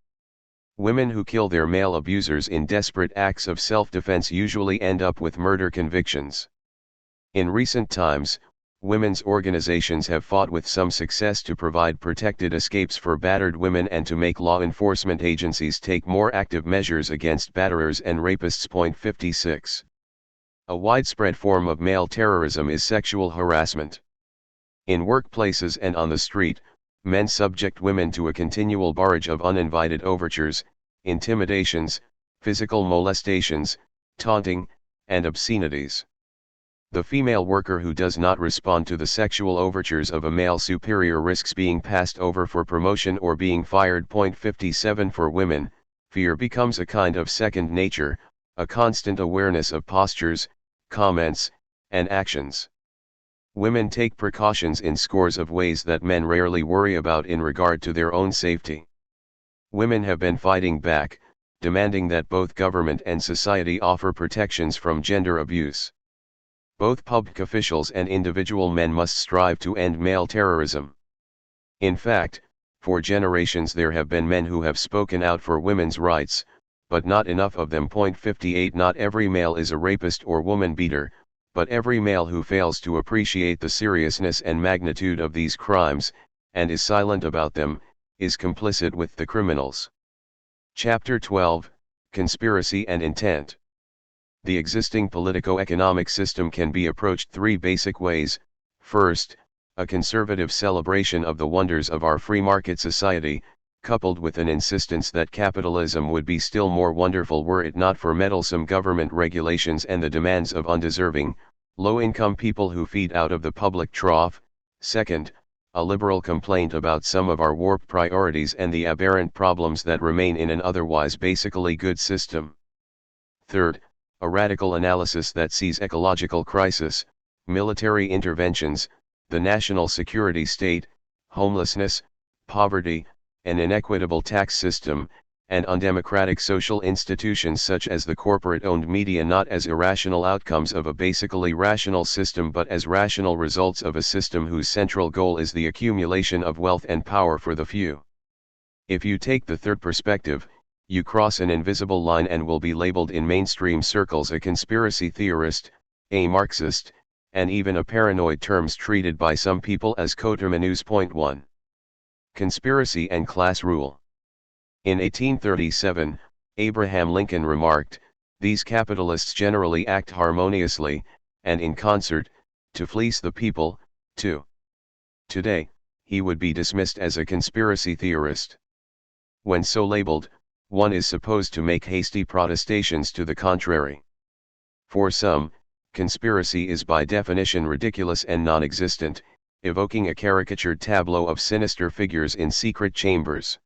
Women who kill their male abusers in desperate acts of self-defense usually end up with murder convictions. In recent times, women's organizations have fought with some success to provide protected escapes for battered women and to make law enforcement agencies take more active measures against batterers and rapists. 56. A widespread form of male terrorism is sexual harassment. In workplaces and on the street, men subject women to a continual barrage of uninvited overtures, intimidations, physical molestations, taunting, and obscenities. The female worker who does not respond to the sexual overtures of a male superior risks being passed over for promotion or being fired. 57. For women, fear becomes a kind of second nature, a constant awareness of postures, comments, and actions. Women take precautions in scores of ways that men rarely worry about in regard to their own safety. Women have been fighting back, demanding that both government and society offer protections from gender abuse. Both public officials and individual men must strive to end male terrorism. In fact, for generations there have been men who have spoken out for women's rights, but not enough of them. 58. Not every male is a rapist or woman beater, but every male who fails to appreciate the seriousness and magnitude of these crimes, and is silent about them, is complicit with the criminals. Chapter 12, Conspiracy and Intent. The existing politico-economic system can be approached 3 basic ways. First, a conservative celebration of the wonders of our free market society, coupled with an insistence that capitalism would be still more wonderful were it not for meddlesome government regulations and the demands of undeserving, low-income people who feed out of the public trough. Second, a liberal complaint about some of our warped priorities and the aberrant problems that remain in an otherwise basically good system. Third, a radical analysis that sees ecological crisis, military interventions, the national security state, homelessness, poverty, an inequitable tax system, and undemocratic social institutions such as the corporate-owned media not as irrational outcomes of a basically rational system but as rational results of a system whose central goal is the accumulation of wealth and power for the few. If you take the third perspective, you cross an invisible line and will be labeled in mainstream circles a conspiracy theorist, a Marxist, and even a paranoid, terms treated by some people as coterminous. 1. Conspiracy and class rule. In 1837, Abraham Lincoln remarked, "These capitalists generally act harmoniously, and in concert, to fleece the people, too." Today, he would be dismissed as a conspiracy theorist. When so labeled, one is supposed to make hasty protestations to the contrary. For some, conspiracy is by definition ridiculous and non-existent, evoking a caricatured tableau of sinister figures in secret chambers.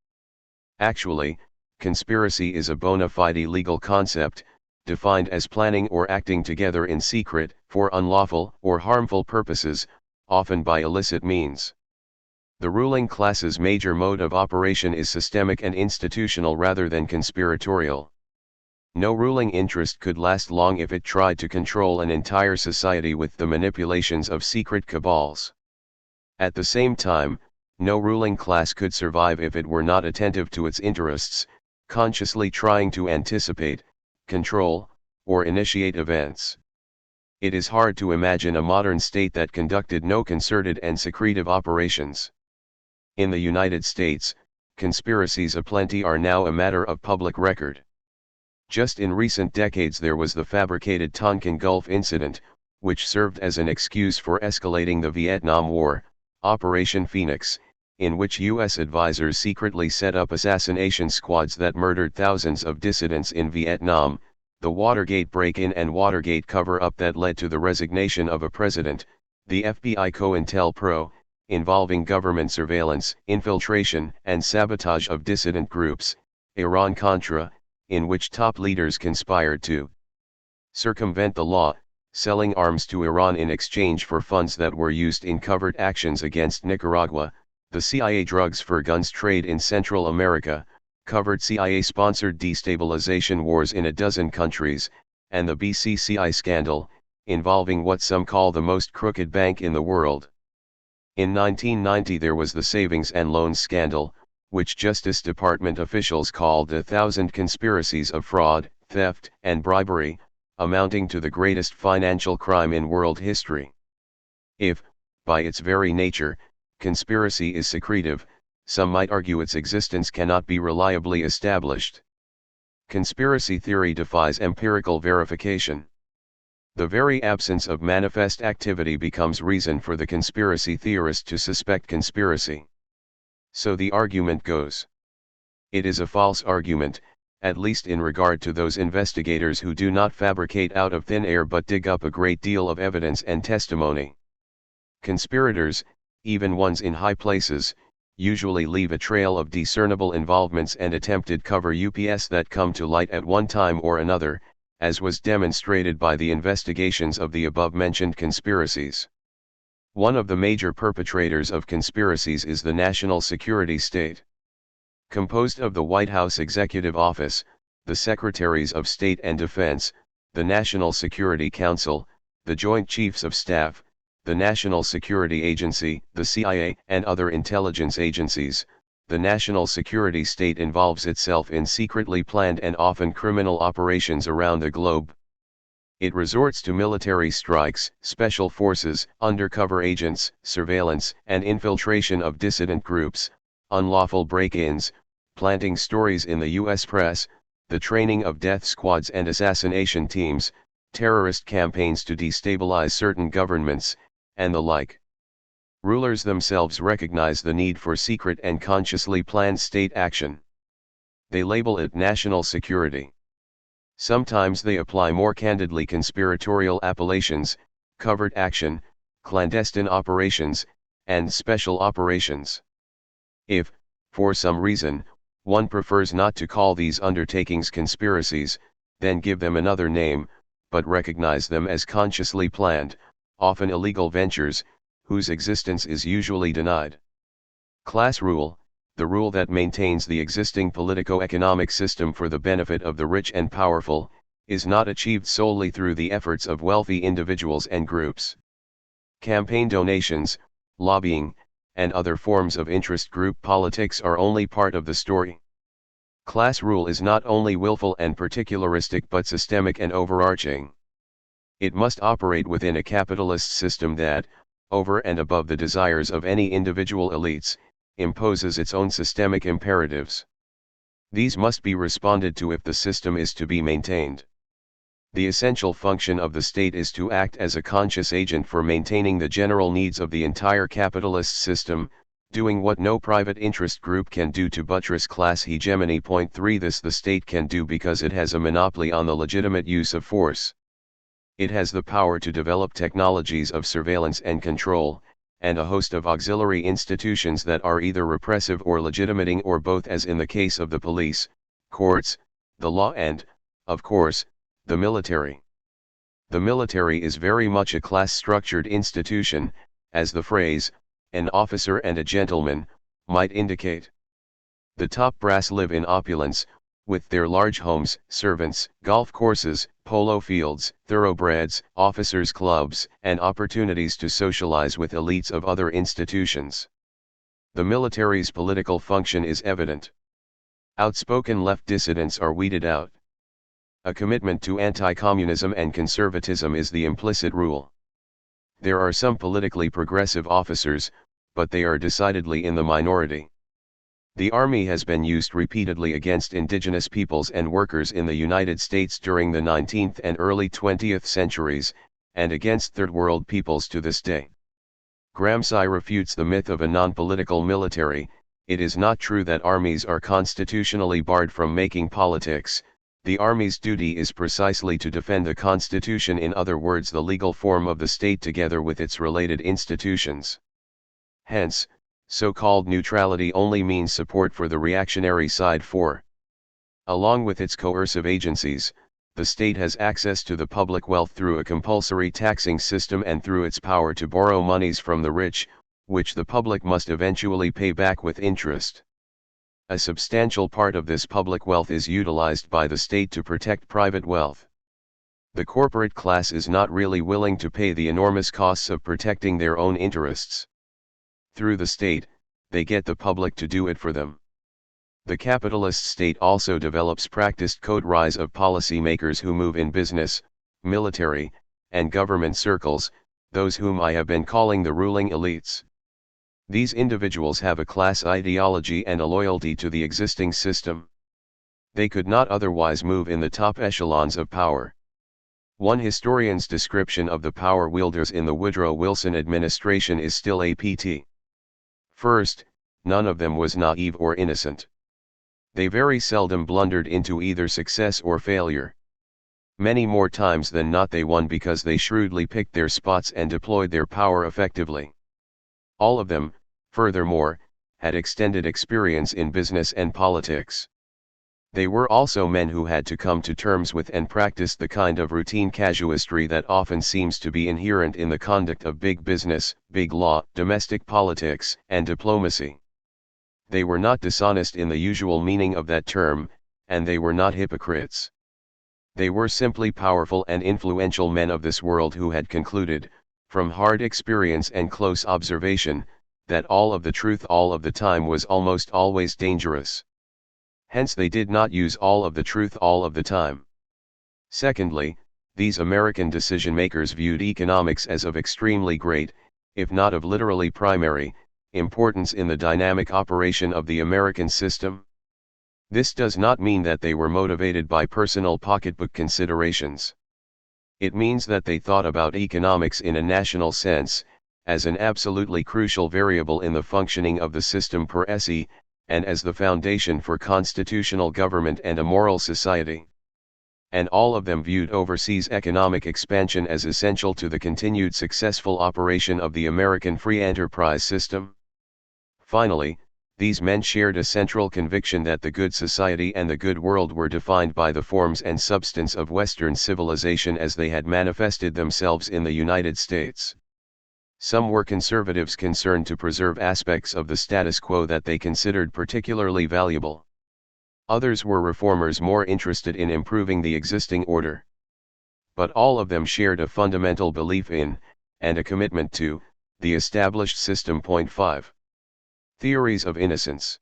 Actually, conspiracy is a bona fide legal concept, defined as planning or acting together in secret, for unlawful or harmful purposes, often by illicit means. The ruling class's major mode of operation is systemic and institutional rather than conspiratorial. No ruling interest could last long if it tried to control an entire society with the manipulations of secret cabals. At the same time, no ruling class could survive if it were not attentive to its interests, consciously trying to anticipate, control, or initiate events. It is hard to imagine a modern state that conducted no concerted and secretive operations. In the United States, conspiracies aplenty are now a matter of public record. Just in recent decades there was the fabricated Tonkin Gulf incident, which served as an excuse for escalating the Vietnam War, Operation Phoenix, in which U.S. advisors secretly set up assassination squads that murdered thousands of dissidents in Vietnam, the Watergate break-in and Watergate cover-up that led to the resignation of a president, the FBI COINTELPRO, involving government surveillance, infiltration, and sabotage of dissident groups, Iran-Contra, in which top leaders conspired to circumvent the law, selling arms to Iran in exchange for funds that were used in covert actions against Nicaragua, the CIA drugs for guns trade in Central America, covered CIA-sponsored destabilization wars in a dozen countries, and the BCCI scandal, involving what some call the most crooked bank in the world. In 1990 there was the savings and loans scandal, which Justice Department officials called the 1,000 conspiracies of fraud, theft, and bribery, amounting to the greatest financial crime in world history. If, by its very nature, conspiracy is secretive, some might argue its existence cannot be reliably established. Conspiracy theory defies empirical verification. The very absence of manifest activity becomes reason for the conspiracy theorist to suspect conspiracy. So the argument goes. It is a false argument, at least in regard to those investigators who do not fabricate out of thin air but dig up a great deal of evidence and testimony. Conspirators, even ones in high places, usually leave a trail of discernible involvements and attempted cover-ups that come to light at one time or another, as was demonstrated by the investigations of the above-mentioned conspiracies. One of the major perpetrators of conspiracies is the national security state. Composed of the White House Executive Office, the Secretaries of State and Defense, the National Security Council, the Joint Chiefs of Staff, the National Security Agency, the CIA, and other intelligence agencies, the national security state involves itself in secretly planned and often criminal operations around the globe. It resorts to military strikes, special forces, undercover agents, surveillance, and infiltration of dissident groups, unlawful break-ins, planting stories in the U.S. press, the training of death squads and assassination teams, terrorist campaigns to destabilize certain governments, and the like. Rulers themselves recognize the need for secret and consciously planned state action. They label it national security. Sometimes they apply more candidly conspiratorial appellations, covert action, clandestine operations, and special operations. If, for some reason, one prefers not to call these undertakings conspiracies, then give them another name, but recognize them as consciously planned, often illegal ventures, whose existence is usually denied. Class rule, the rule that maintains the existing politico-economic system for the benefit of the rich and powerful, is not achieved solely through the efforts of wealthy individuals and groups. Campaign donations, lobbying, and other forms of interest group politics are only part of the story. Class rule is not only willful and particularistic but systemic and overarching. It must operate within a capitalist system that, over and above the desires of any individual elites, imposes its own systemic imperatives. These must be responded to if the system is to be maintained. The essential function of the state is to act as a conscious agent for maintaining the general needs of the entire capitalist system, doing what no private interest group can do to buttress class hegemony. Point 3 This the state can do because it has a monopoly on the legitimate use of force. It has the power to develop technologies of surveillance and control, and a host of auxiliary institutions that are either repressive or legitimating or both, as in the case of the police, courts, the law and, of course, the military. The military is very much a class-structured institution, as the phrase, an officer and a gentleman, might indicate. The top brass live in opulence, with their large homes, servants, golf courses, polo fields, thoroughbreds, officers' clubs, and opportunities to socialize with elites of other institutions. The military's political function is evident. Outspoken left dissidents are weeded out. A commitment to anti-communism and conservatism is the implicit rule. There are some politically progressive officers, but they are decidedly in the minority. The Army has been used repeatedly against indigenous peoples and workers in the United States during the 19th and early 20th centuries, and against Third World peoples to this day. Gramsci refutes the myth of a non-political military. It is not true that armies are constitutionally barred from making politics. The Army's duty is precisely to defend the Constitution, in other words the legal form of the state together with its related institutions. Hence, so-called neutrality only means support for the reactionary side for. Along with its coercive agencies, the state has access to the public wealth through a compulsory taxing system and through its power to borrow monies from the rich, which the public must eventually pay back with interest. A substantial part of this public wealth is utilized by the state to protect private wealth. The corporate class is not really willing to pay the enormous costs of protecting their own interests. Through the state, they get the public to do it for them. The capitalist state also develops practiced coteries of policymakers who move in business, military, and government circles, those whom I have been calling the ruling elites. These individuals have a class ideology and a loyalty to the existing system. They could not otherwise move in the top echelons of power. One historian's description of the power wielders in the Woodrow Wilson administration is still apt. First, none of them was naive or innocent. They very seldom blundered into either success or failure. Many more times than not they won because they shrewdly picked their spots and deployed their power effectively. All of them, furthermore, had extended experience in business and politics. They were also men who had to come to terms with and practice the kind of routine casuistry that often seems to be inherent in the conduct of big business, big law, domestic politics, and diplomacy. They were not dishonest in the usual meaning of that term, and they were not hypocrites. They were simply powerful and influential men of this world who had concluded, from hard experience and close observation, that all of the truth all of the time was almost always dangerous. Hence they did not use all of the truth all of the time. Secondly, these American decision-makers viewed economics as of extremely great, if not of literally primary, importance in the dynamic operation of the American system. This does not mean that they were motivated by personal pocketbook considerations. It means that they thought about economics in a national sense, as an absolutely crucial variable in the functioning of the system per se, and as the foundation for constitutional government and a moral society. And all of them viewed overseas economic expansion as essential to the continued successful operation of the American free enterprise system. Finally, these men shared a central conviction that the good society and the good world were defined by the forms and substance of Western civilization as they had manifested themselves in the United States. Some were conservatives concerned to preserve aspects of the status quo that they considered particularly valuable. Others were reformers more interested in improving the existing order. But all of them shared a fundamental belief in, and a commitment to, the established system. 5. Theories of innocence.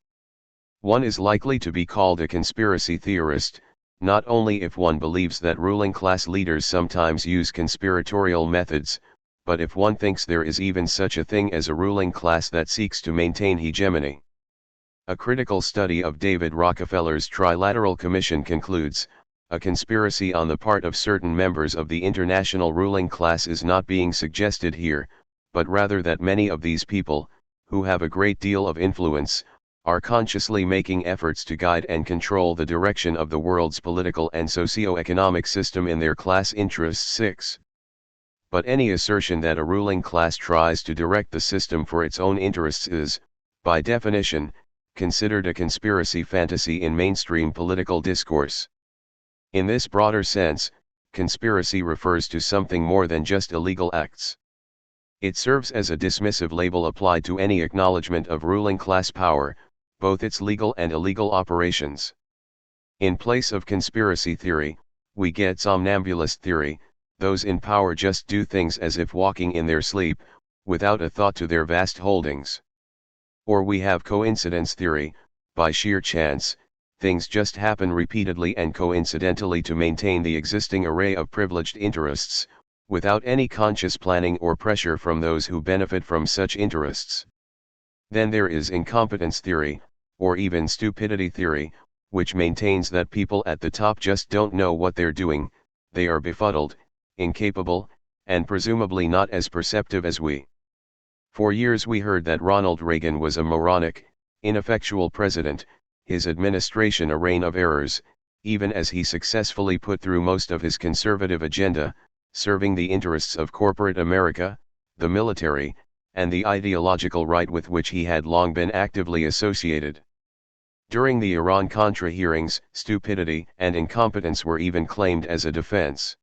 One is likely to be called a conspiracy theorist, not only if one believes that ruling class leaders sometimes use conspiratorial methods, but if one thinks there is even such a thing as a ruling class that seeks to maintain hegemony. A critical study of David Rockefeller's Trilateral Commission concludes, a conspiracy on the part of certain members of the international ruling class is not being suggested here, but rather that many of these people, who have a great deal of influence, are consciously making efforts to guide and control the direction of the world's political and socio-economic system in their class interests. 6. But any assertion that a ruling class tries to direct the system for its own interests is, by definition, considered a conspiracy fantasy in mainstream political discourse. In this broader sense, conspiracy refers to something more than just illegal acts. It serves as a dismissive label applied to any acknowledgement of ruling class power, both its legal and illegal operations. In place of conspiracy theory, we get somnambulist theory. Those in power just do things as if walking in their sleep, without a thought to their vast holdings. Or we have coincidence theory. By sheer chance, things just happen repeatedly and coincidentally to maintain the existing array of privileged interests, without any conscious planning or pressure from those who benefit from such interests. Then there is incompetence theory. or even stupidity theory, which maintains that people at the top just don't know what they're doing, they are befuddled, incapable, and presumably not as perceptive as we. For years we heard that Ronald Reagan was a moronic, ineffectual president, his administration a reign of errors, even as he successfully put through most of his conservative agenda, serving the interests of corporate America, the military, and the ideological right with which he had long been actively associated. During the Iran-Contra hearings, stupidity and incompetence were even claimed as a defense.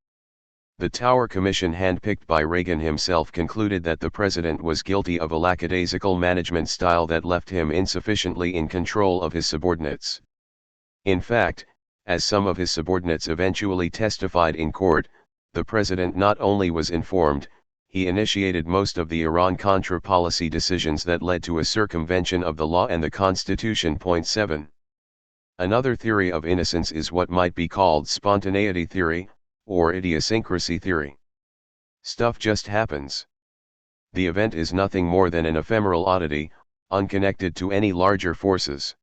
The Tower Commission handpicked by Reagan himself concluded that the president was guilty of a lackadaisical management style that left him insufficiently in control of his subordinates. In fact, as some of his subordinates eventually testified in court, the president not only was informed, he initiated most of the Iran-Contra policy decisions that led to a circumvention of the law and the Constitution. 7. Another theory of innocence is what might be called spontaneity theory, or idiosyncrasy theory. Stuff just happens. The event is nothing more than an ephemeral oddity, unconnected to any larger forces.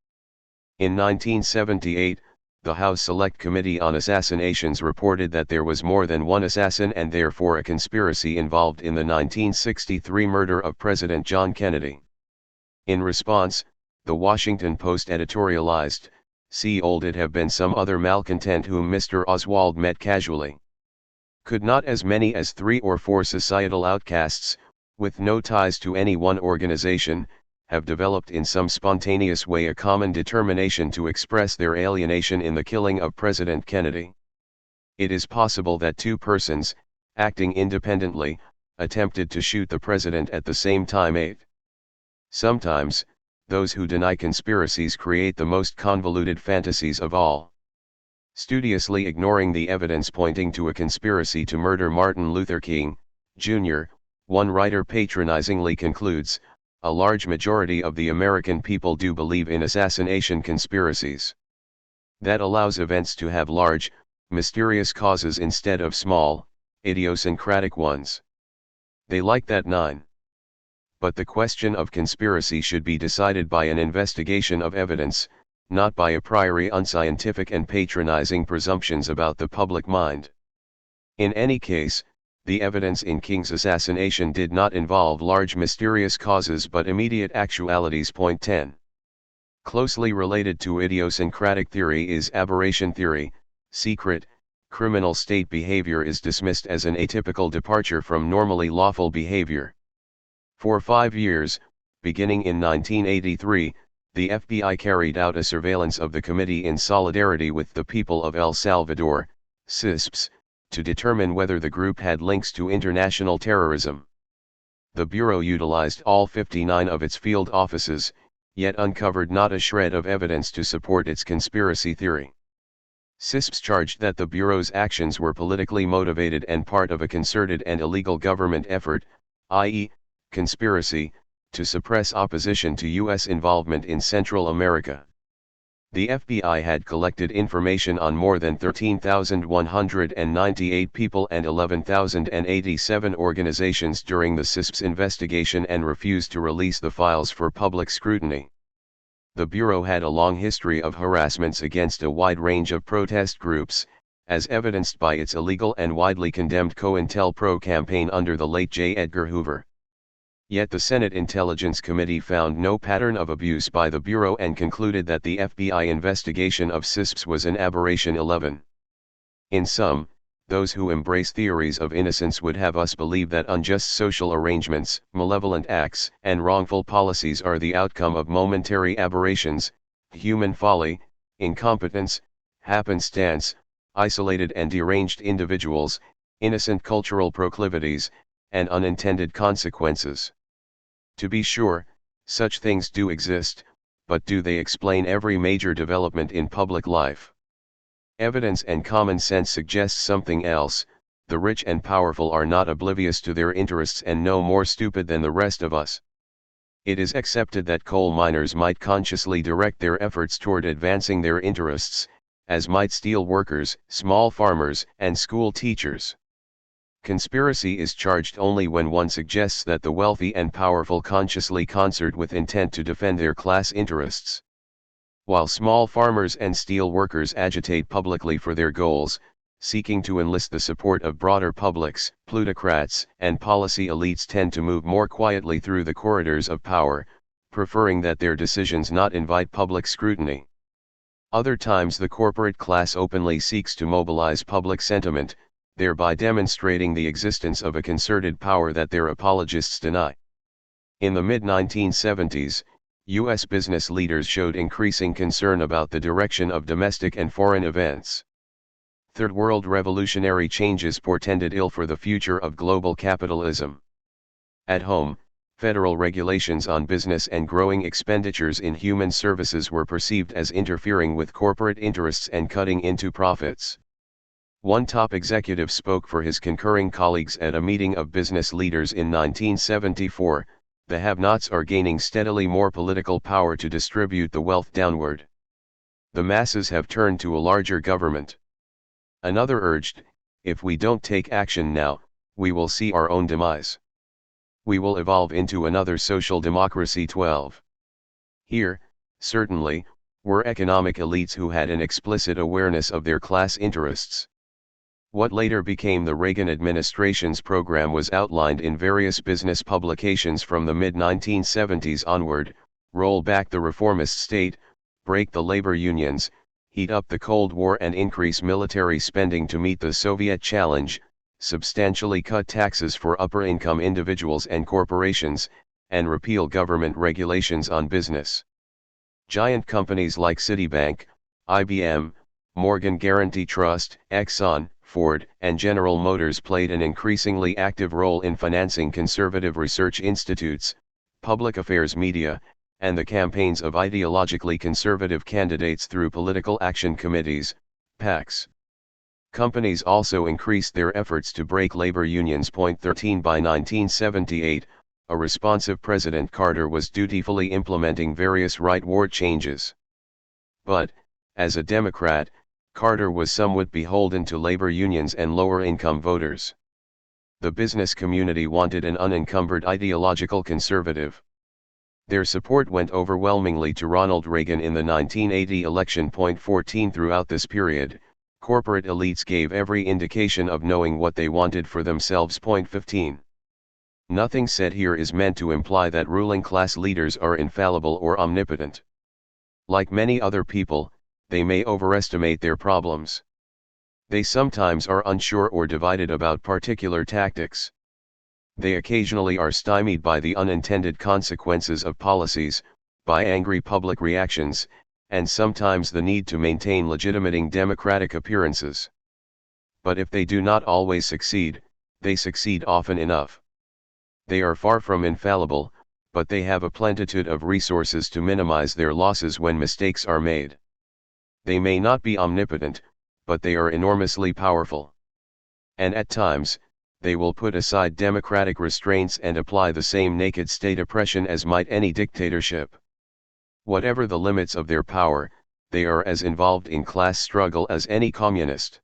In 1978, the House Select Committee on Assassinations reported that there was more than one assassin and therefore a conspiracy involved in the 1963 murder of President John Kennedy. In response, the Washington Post editorialized, "See old it have been some other malcontent whom Mr. Oswald met casually. Could not as many as 3 or 4 societal outcasts, with no ties to any one organization, have developed in some spontaneous way a common determination to express their alienation in the killing of President Kennedy? It is possible that 2 persons, acting independently, attempted to shoot the president at the same time. 8. Sometimes, those who deny conspiracies create the most convoluted fantasies of all. Studiously ignoring the evidence pointing to a conspiracy to murder Martin Luther King, Jr., one writer patronizingly concludes, a large majority of the American people do believe in assassination conspiracies. That allows events to have large, mysterious causes instead of small, idiosyncratic ones. They like that. 9. But the question of conspiracy should be decided by an investigation of evidence, not by a priori unscientific and patronizing presumptions about the public mind. In any case, the evidence in King's assassination did not involve large mysterious causes but immediate actualities. 10. Closely related to idiosyncratic theory is aberration theory. Secret, criminal state behavior is dismissed as an atypical departure from normally lawful behavior. For 5 years, beginning in 1983, the FBI carried out a surveillance of the committee in solidarity with the people of El Salvador, CISPs, to determine whether the group had links to international terrorism. The Bureau utilized all 59 of its field offices, yet uncovered not a shred of evidence to support its conspiracy theory. CISPs charged that the Bureau's actions were politically motivated and part of a concerted and illegal government effort, i.e., conspiracy, to suppress opposition to U.S. involvement in Central America. The FBI had collected information on more than 13,198 people and 11,087 organizations during the CISP's investigation and refused to release the files for public scrutiny. The Bureau had a long history of harassments against a wide range of protest groups, as evidenced by its illegal and widely condemned COINTELPRO campaign under the late J. Edgar Hoover. Yet the Senate Intelligence Committee found no pattern of abuse by the Bureau and concluded that the FBI investigation of CISPs was an aberration. 11. In sum, those who embrace theories of innocence would have us believe that unjust social arrangements, malevolent acts, and wrongful policies are the outcome of momentary aberrations, human folly, incompetence, happenstance, isolated and deranged individuals, innocent cultural proclivities, and unintended consequences. To be sure, such things do exist, but do they explain every major development in public life? Evidence and common sense suggest something else. The rich and powerful are not oblivious to their interests and no more stupid than the rest of us. It is accepted that coal miners might consciously direct their efforts toward advancing their interests, as might steel workers, small farmers, and school teachers. Conspiracy is charged only when one suggests that the wealthy and powerful consciously concert with intent to defend their class interests. while small farmers and steel workers agitate publicly for their goals, seeking to enlist the support of broader publics, plutocrats and policy elites tend to move more quietly through the corridors of power, preferring that their decisions not invite public scrutiny. Other times the corporate class openly seeks to mobilize public sentiment, thereby demonstrating the existence of a concerted power that their apologists deny. In the mid-1970s, U.S. business leaders showed increasing concern about the direction of domestic and foreign events. Third World revolutionary changes portended ill for the future of global capitalism. At home, federal regulations on business and growing expenditures in human services were perceived as interfering with corporate interests and cutting into profits. One top executive spoke for his concurring colleagues at a meeting of business leaders in 1974, "The have-nots are gaining steadily more political power to distribute the wealth downward. The masses have turned to a larger government." Another urged, "If we don't take action now, we will see our own demise. We will evolve into another social democracy." 12. Here, certainly, were economic elites who had an explicit awareness of their class interests. What later became the Reagan administration's program was outlined in various business publications from the mid-1970s onward: roll back the reformist state, break the labor unions, heat up the Cold War and increase military spending to meet the Soviet challenge, substantially cut taxes for upper-income individuals and corporations, and repeal government regulations on business. Giant companies like Citibank, IBM, Morgan Guaranty Trust, Exxon, Ford, and General Motors played an increasingly active role in financing conservative research institutes, public affairs media, and the campaigns of ideologically conservative candidates through political action committees, PACs. Companies also increased their efforts to break labor unions. 13 By 1978, a responsive President Carter was dutifully implementing various rightward changes. But, as a Democrat, Carter was somewhat beholden to labor unions and lower-income voters. The business community wanted an unencumbered ideological conservative. Their support went overwhelmingly to Ronald Reagan in the 1980 election. 14 Throughout this period, corporate elites gave every indication of knowing what they wanted for themselves. 15. Nothing said here is meant to imply that ruling class leaders are infallible or omnipotent. Like many other people, they may overestimate their problems. They sometimes are unsure or divided about particular tactics. They occasionally are stymied by the unintended consequences of policies, by angry public reactions, and sometimes the need to maintain legitimating democratic appearances. But if they do not always succeed, they succeed often enough. They are far from infallible, but they have a plenitude of resources to minimize their losses when mistakes are made. They may not be omnipotent, but they are enormously powerful. And at times, they will put aside democratic restraints and apply the same naked state oppression as might any dictatorship. Whatever the limits of their power, they are as involved in class struggle as any communist.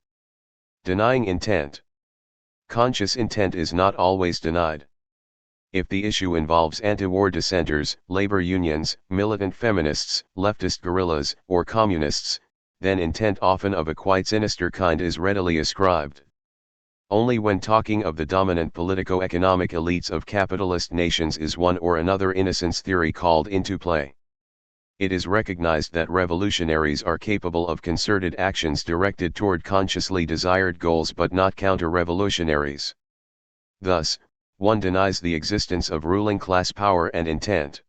Denying intent. Conscious intent is not always denied. If the issue involves anti-war dissenters, labor unions, militant feminists, leftist guerrillas, or communists, then intent often of a quite sinister kind is readily ascribed. Only when talking of the dominant politico-economic elites of capitalist nations is one or another innocence theory called into play. It is recognized that revolutionaries are capable of concerted actions directed toward consciously desired goals but not counter-revolutionaries. Thus, one denies the existence of ruling class power and intent.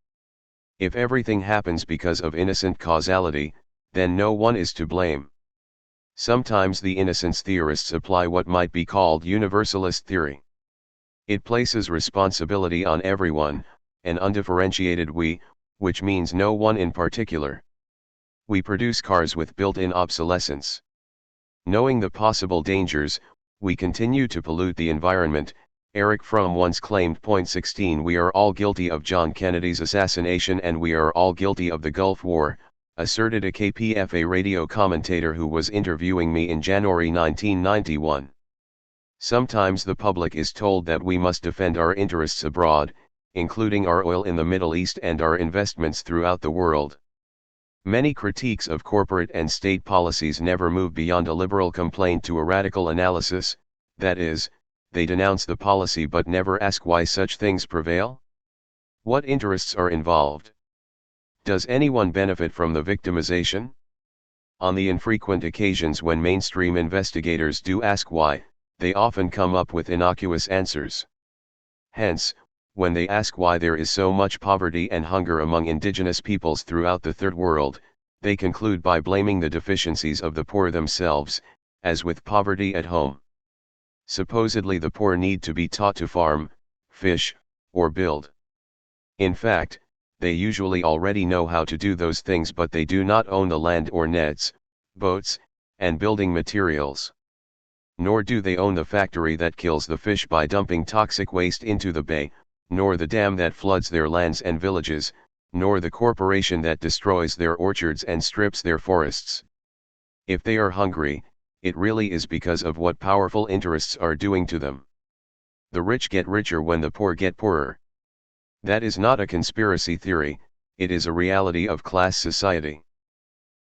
If everything happens because of innocent causality, then no one is to blame. Sometimes the innocence theorists apply what might be called universalist theory. It places responsibility on everyone, an undifferentiated we, which means no one in particular. We produce cars with built-in obsolescence. Knowing the possible dangers, we continue to pollute the environment. Eric Fromm once claimed. 16 We are all guilty of John Kennedy's assassination and we are all guilty of the Gulf War, asserted a KPFA radio commentator who was interviewing me in January 1991. Sometimes the public is told that we must defend our interests abroad, including our oil in the Middle East and our investments throughout the world. Many critiques of corporate and state policies never move beyond a liberal complaint to a radical analysis, that is, they denounce the policy but never ask why such things prevail. What interests are involved? Does anyone benefit from the victimization? On the infrequent occasions when mainstream investigators do ask why, they often come up with innocuous answers. Hence, when they ask why there is so much poverty and hunger among indigenous peoples throughout the Third World, they conclude by blaming the deficiencies of the poor themselves, as with poverty at home. Supposedly the poor need to be taught to farm, fish, or build. In fact, they usually already know how to do those things, but they do not own the land or nets, boats, and building materials. Nor do they own the factory that kills the fish by dumping toxic waste into the bay, nor the dam that floods their lands and villages, nor the corporation that destroys their orchards and strips their forests. If they are hungry, it really is because of what powerful interests are doing to them. The rich get richer when the poor get poorer. That is not a conspiracy theory, it is a reality of class society.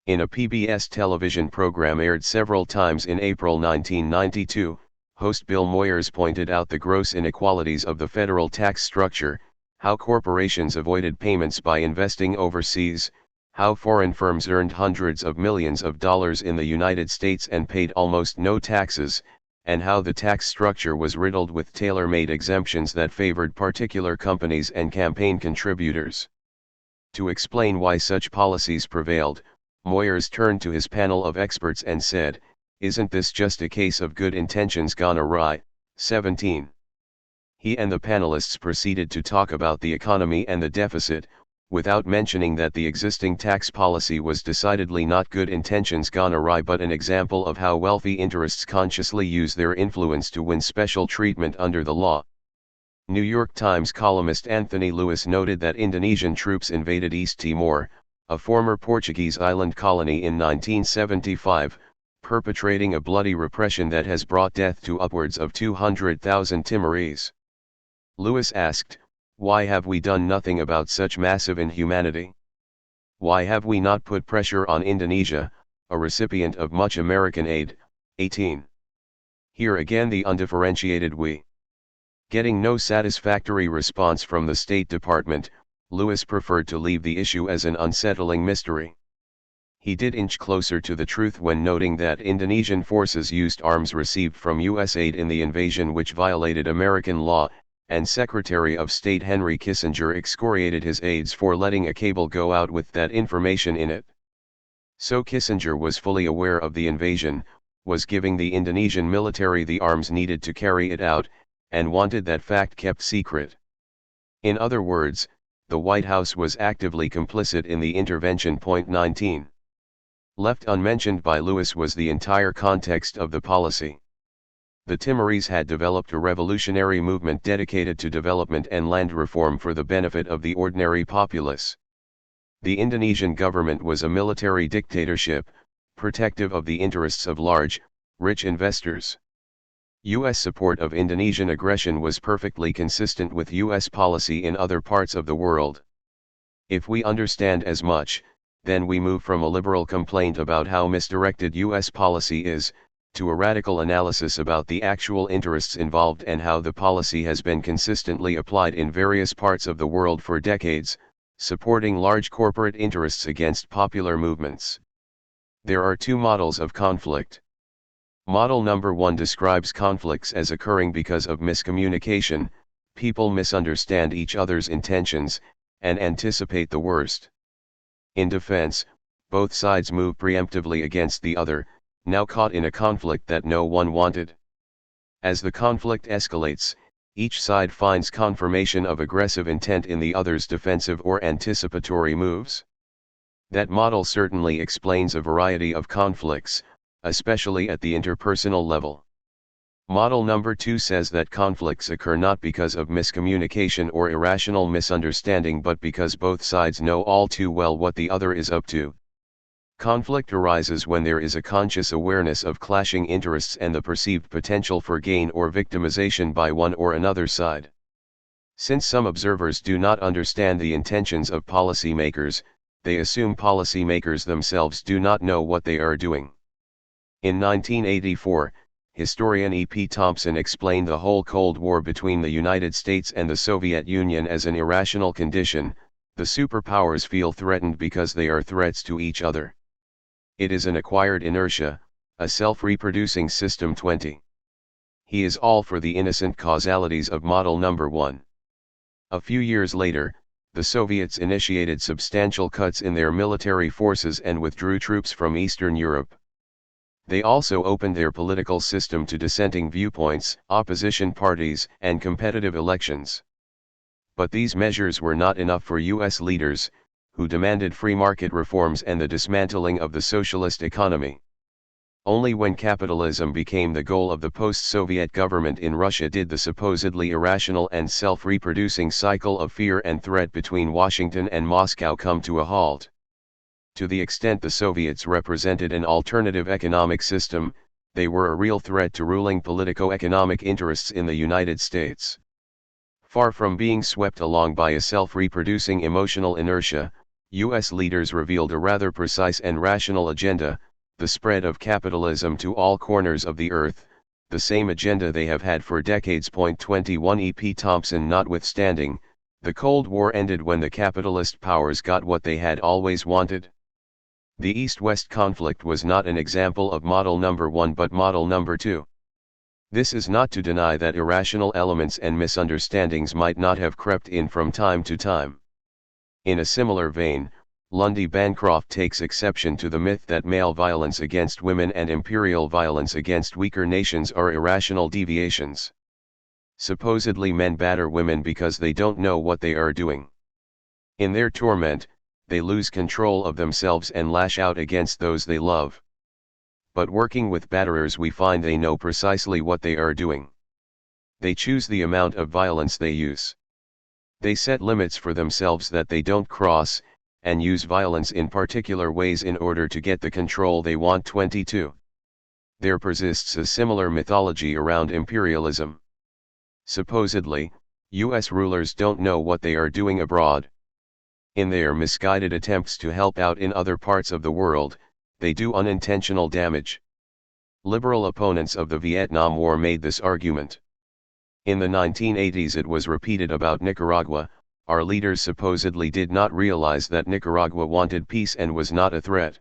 In a PBS television program aired several times in April 1992, host Bill Moyers pointed out the gross inequalities of the federal tax structure, how corporations avoided payments by investing overseas, how foreign firms earned hundreds of millions of dollars in the United States and paid almost no taxes, and how the tax structure was riddled with tailor-made exemptions that favored particular companies and campaign contributors. To explain why such policies prevailed, Moyers turned to his panel of experts and said, "Isn't this just a case of good intentions gone awry?" 17. He and the panelists proceeded to talk about the economy and the deficit, without mentioning that the existing tax policy was decidedly not good intentions gone awry but an example of how wealthy interests consciously use their influence to win special treatment under the law. New York Times columnist Anthony Lewis noted that Indonesian troops invaded East Timor, a former Portuguese island colony, in 1975, perpetrating a bloody repression that has brought death to upwards of 200,000 Timorese. Lewis asked, "Why have we done nothing about such massive inhumanity? Why have we not put pressure on Indonesia, a recipient of much American aid?" 18. Here again the undifferentiated we. Getting no satisfactory response from the State Department, Lewis preferred to leave the issue as an unsettling mystery. He did inch closer to the truth when noting that Indonesian forces used arms received from U.S. aid in the invasion which violated American law, and Secretary of State Henry Kissinger excoriated his aides for letting a cable go out with that information in it. So Kissinger was fully aware of the invasion, was giving the Indonesian military the arms needed to carry it out, and wanted that fact kept secret. In other words, the White House was actively complicit in the intervention. 19. Left unmentioned by Lewis was the entire context of the policy. The Timorese had developed a revolutionary movement dedicated to development and land reform for the benefit of the ordinary populace. The Indonesian government was a military dictatorship, protective of the interests of large, rich investors. U.S. support of Indonesian aggression was perfectly consistent with U.S. policy in other parts of the world. If we understand as much, then we move from a liberal complaint about how misdirected U.S. policy is, to a radical analysis about the actual interests involved and how the policy has been consistently applied in various parts of the world for decades, supporting large corporate interests against popular movements. There are two models of conflict. Model number 1 describes conflicts as occurring because of miscommunication, people misunderstand each other's intentions, and anticipate the worst. In defense, both sides move preemptively against the other, now caught in a conflict that no one wanted. As the conflict escalates, each side finds confirmation of aggressive intent in the other's defensive or anticipatory moves. That model certainly explains a variety of conflicts, especially at the interpersonal level. Model number 2 says that conflicts occur not because of miscommunication or irrational misunderstanding but because both sides know all too well what the other is up to. Conflict arises when there is a conscious awareness of clashing interests and the perceived potential for gain or victimization by one or another side. Since some observers do not understand the intentions of policymakers, they assume policymakers themselves do not know what they are doing. In 1984, historian E. P. Thompson explained the whole Cold War between the United States and the Soviet Union as an irrational condition. The superpowers feel threatened because they are threats to each other. It is an acquired inertia, a self-reproducing system. 20. He is all for the innocent causalities of model number 1. A few years later, the Soviets initiated substantial cuts in their military forces and withdrew troops from Eastern Europe. They also opened their political system to dissenting viewpoints, opposition parties, and competitive elections. But these measures were not enough for U.S. leaders, who demanded free market reforms and the dismantling of the socialist economy. Only when capitalism became the goal of the post-Soviet government in Russia did the supposedly irrational and self-reproducing cycle of fear and threat between Washington and Moscow come to a halt. To the extent the Soviets represented an alternative economic system, they were a real threat to ruling politico-economic interests in the United States. Far from being swept along by a self-reproducing emotional inertia, U.S. leaders revealed a rather precise and rational agenda: the spread of capitalism to all corners of the earth, the same agenda they have had for decades. 21 E. P. Thompson notwithstanding, the Cold War ended when the capitalist powers got what they had always wanted. The East-West conflict was not an example of model number 1 but model number 2. This is not to deny that irrational elements and misunderstandings might not have crept in from time to time. In a similar vein, Lundy Bancroft takes exception to the myth that male violence against women and imperial violence against weaker nations are irrational deviations. Supposedly men batter women because they don't know what they are doing. In their torment, they lose control of themselves and lash out against those they love. But working with batterers, we find they know precisely what they are doing. They choose the amount of violence they use. They set limits for themselves that they don't cross, and use violence in particular ways in order to get the control they want. 22. There persists a similar mythology around imperialism. Supposedly, U.S. rulers don't know what they are doing abroad. In their misguided attempts to help out in other parts of the world, they do unintentional damage. Liberal opponents of the Vietnam War made this argument. In the 1980s it was repeated about Nicaragua. Our leaders supposedly did not realize that Nicaragua wanted peace and was not a threat.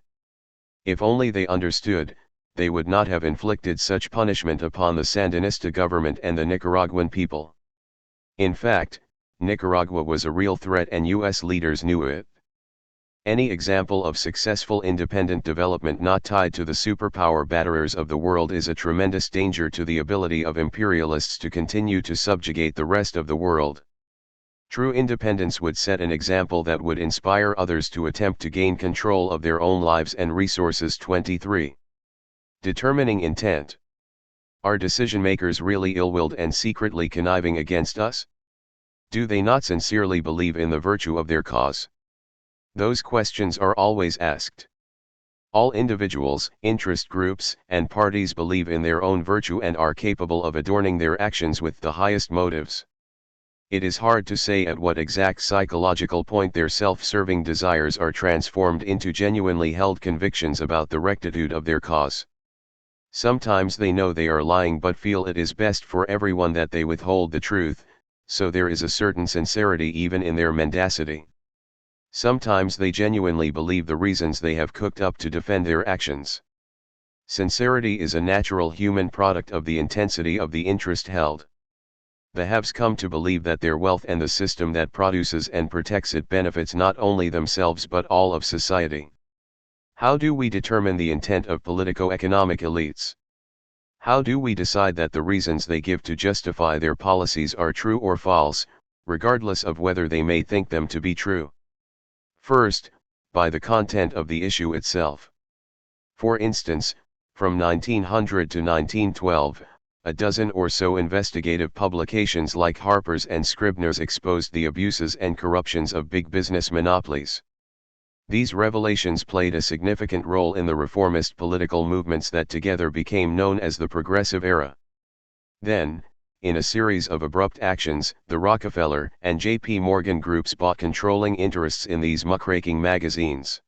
If only they understood, they would not have inflicted such punishment upon the Sandinista government and the Nicaraguan people. In fact, Nicaragua was a real threat and U.S. leaders knew it. Any example of successful independent development not tied to the superpower batterers of the world is a tremendous danger to the ability of imperialists to continue to subjugate the rest of the world. True independence would set an example that would inspire others to attempt to gain control of their own lives and resources. 23. Determining intent. Are decision-makers really ill-willed and secretly conniving against us? Do they not sincerely believe in the virtue of their cause? Those questions are always asked. All individuals, interest groups, and parties believe in their own virtue and are capable of adorning their actions with the highest motives. It is hard to say at what exact psychological point their self-serving desires are transformed into genuinely held convictions about the rectitude of their cause. Sometimes they know they are lying but feel it is best for everyone that they withhold the truth, so there is a certain sincerity even in their mendacity. Sometimes they genuinely believe the reasons they have cooked up to defend their actions. Sincerity is a natural human product of the intensity of the interest held. The haves come to believe that their wealth and the system that produces and protects it benefits not only themselves but all of society. How do we determine the intent of politico-economic elites? How do we decide that the reasons they give to justify their policies are true or false, regardless of whether they may think them to be true? First, by the content of the issue itself. For instance, from 1900 to 1912, a dozen or so investigative publications like Harper's and Scribner's exposed the abuses and corruptions of big business monopolies. These revelations played a significant role in the reformist political movements that together became known as the Progressive Era. Then, in a series of abrupt actions, the Rockefeller and J.P. Morgan groups bought controlling interests in these muckraking magazines.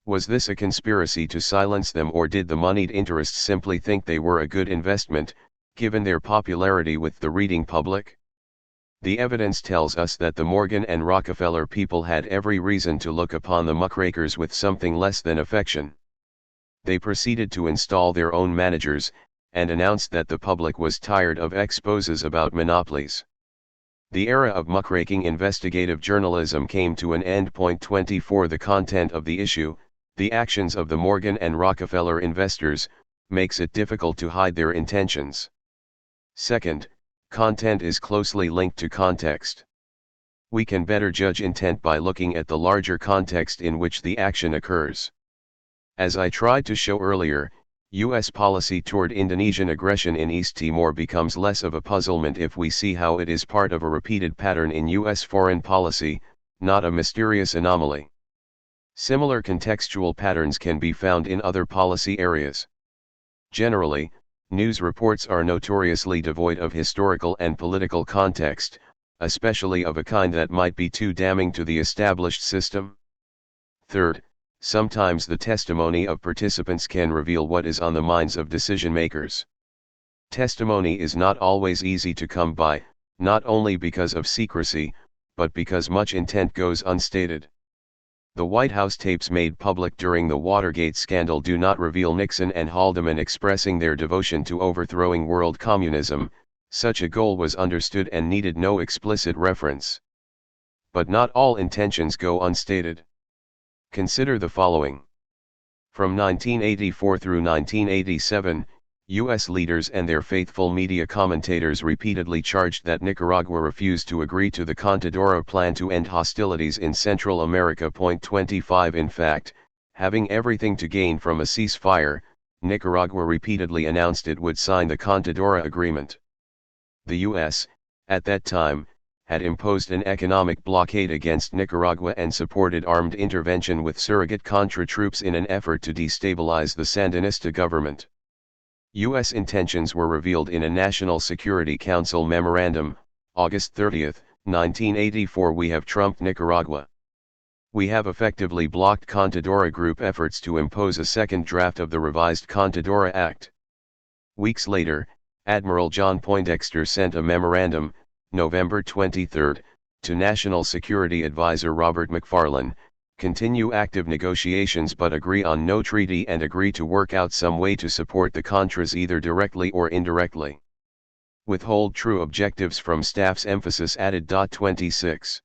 Was this a conspiracy to silence them, or did the moneyed interests simply think they were a good investment, given their popularity with the reading public? The evidence tells us that the Morgan and Rockefeller people had every reason to look upon the muckrakers with something less than affection. They proceeded to install their own managers, and announced that the public was tired of exposes about monopolies. The era of muckraking investigative journalism came to an end. 24 The content of the issue, the actions of the Morgan and Rockefeller investors, makes it difficult to hide their intentions. Second, content is closely linked to context. We can better judge intent by looking at the larger context in which the action occurs. As I tried to show earlier, U.S. policy toward Indonesian aggression in East Timor becomes less of a puzzlement if we see how it is part of a repeated pattern in U.S. foreign policy, not a mysterious anomaly. Similar contextual patterns can be found in other policy areas. Generally, news reports are notoriously devoid of historical and political context, especially of a kind that might be too damning to the established system. Third, sometimes the testimony of participants can reveal what is on the minds of decision-makers. Testimony is not always easy to come by, not only because of secrecy, but because much intent goes unstated. The White House tapes made public during the Watergate scandal do not reveal Nixon and Haldeman expressing their devotion to overthrowing world communism. Such a goal was understood and needed no explicit reference. But not all intentions go unstated. Consider the following. From 1984 through 1987, U.S. leaders and their faithful media commentators repeatedly charged that Nicaragua refused to agree to the Contadora plan to end hostilities in Central America. 25 In fact, having everything to gain from a ceasefire, Nicaragua repeatedly announced it would sign the Contadora agreement. The U.S., at that time, had imposed an economic blockade against Nicaragua and supported armed intervention with surrogate Contra troops in an effort to destabilize the Sandinista government. U.S. intentions were revealed in a National Security Council memorandum, August 30, 1984. We have trumped Nicaragua. We have effectively blocked Contadora Group efforts to impose a second draft of the revised Contadora Act. Weeks later, Admiral John Poindexter sent a memorandum, November 23, to National Security Advisor Robert McFarlane, continue active negotiations but agree on no treaty and agree to work out some way to support the Contras either directly or indirectly. Withhold true objectives from staff's emphasis added. 26.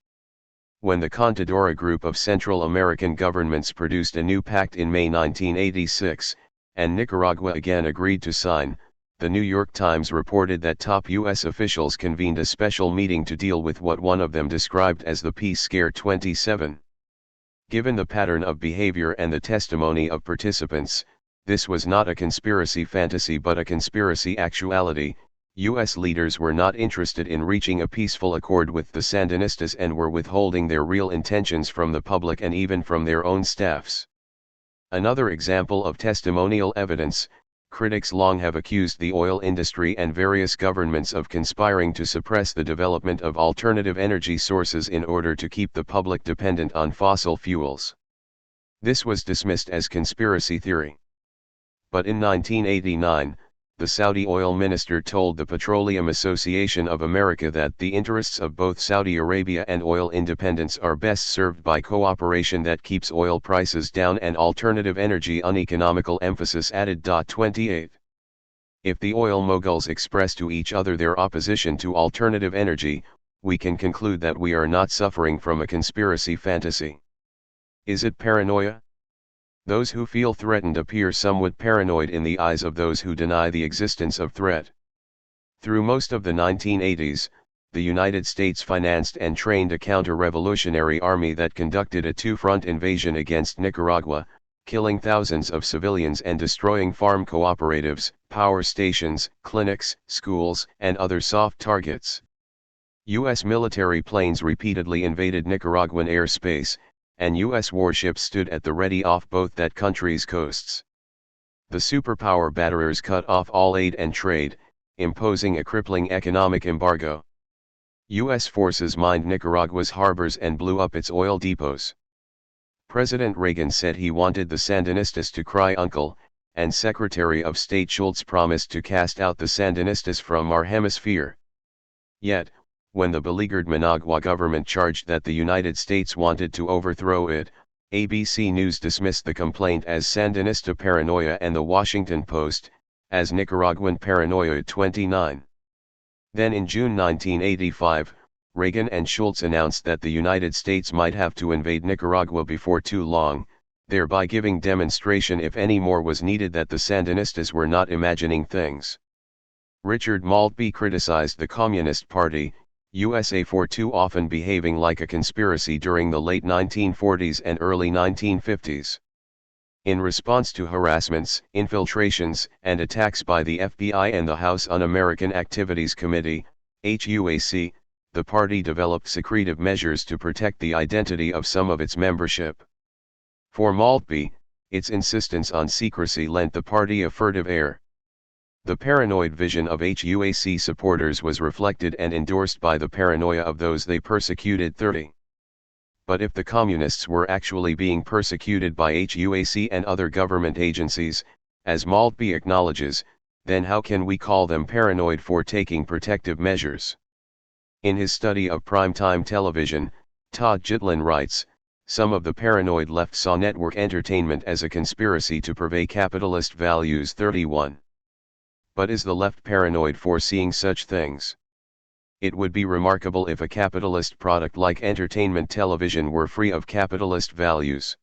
When the Contadora group of Central American governments produced a new pact in May 1986, and Nicaragua again agreed to sign, the New York Times reported that top U.S. officials convened a special meeting to deal with what one of them described as the peace scare. 27. Given the pattern of behavior and the testimony of participants, this was not a conspiracy fantasy but a conspiracy actuality. U.S. leaders were not interested in reaching a peaceful accord with the Sandinistas and were withholding their real intentions from the public and even from their own staffs. Another example of testimonial evidence, critics long have accused the oil industry and various governments of conspiring to suppress the development of alternative energy sources in order to keep the public dependent on fossil fuels. This was dismissed as conspiracy theory. But in 1989, the Saudi oil minister told the Petroleum Association of America that the interests of both Saudi Arabia and oil independence are best served by cooperation that keeps oil prices down and alternative energy uneconomical. Emphasis added. 28. If the oil moguls express to each other their opposition to alternative energy, we can conclude that we are not suffering from a conspiracy fantasy. Is it paranoia? Those who feel threatened appear somewhat paranoid in the eyes of those who deny the existence of threat. Through most of the 1980s, the United States financed and trained a counter-revolutionary army that conducted a two-front invasion against Nicaragua, killing thousands of civilians and destroying farm cooperatives, power stations, clinics, schools, and other soft targets. U.S. military planes repeatedly invaded Nicaraguan airspace, and U.S. warships stood at the ready off both that country's coasts. The superpower batterers cut off all aid and trade, imposing a crippling economic embargo. U.S. forces mined Nicaragua's harbors and blew up its oil depots. President Reagan said he wanted the Sandinistas to cry uncle, and Secretary of State Schultz promised to cast out the Sandinistas from our hemisphere. Yet, when the beleaguered Managua government charged that the United States wanted to overthrow it, ABC News dismissed the complaint as Sandinista paranoia and the Washington Post, as Nicaraguan paranoia. 29. Then in June 1985, Reagan and Schultz announced that the United States might have to invade Nicaragua before too long, thereby giving demonstration if any more was needed that the Sandinistas were not imagining things. Richard Maltby criticized the Communist Party, USA, for too often behaving like a conspiracy during the late 1940s and early 1950s. In response to harassments, infiltrations, and attacks by the FBI and the House Un-American Activities Committee, HUAC, the party developed secretive measures to protect the identity of some of its membership. For Maltby, its insistence on secrecy lent the party a furtive air. The paranoid vision of HUAC supporters was reflected and endorsed by the paranoia of those they persecuted. 30. But if the communists were actually being persecuted by HUAC and other government agencies, as Maltby acknowledges, then how can we call them paranoid for taking protective measures? In his study of primetime television, Todd Gitlin writes, some of the paranoid left saw network entertainment as a conspiracy to purvey capitalist values. 31. But is the left paranoid for seeing such things? It would be remarkable if a capitalist product like entertainment television were free of capitalist values.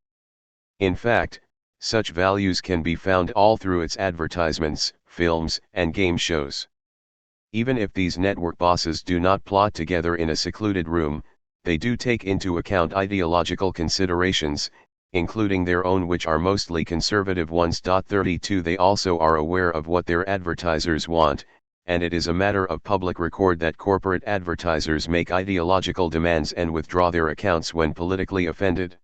In fact, such values can be found all through its advertisements, films, and game shows. Even if these network bosses do not plot together in a secluded room, they do take into account ideological considerations, including their own, which are mostly conservative ones. 32 They also are aware of what their advertisers want, and it is a matter of public record that corporate advertisers make ideological demands and withdraw their accounts when politically offended.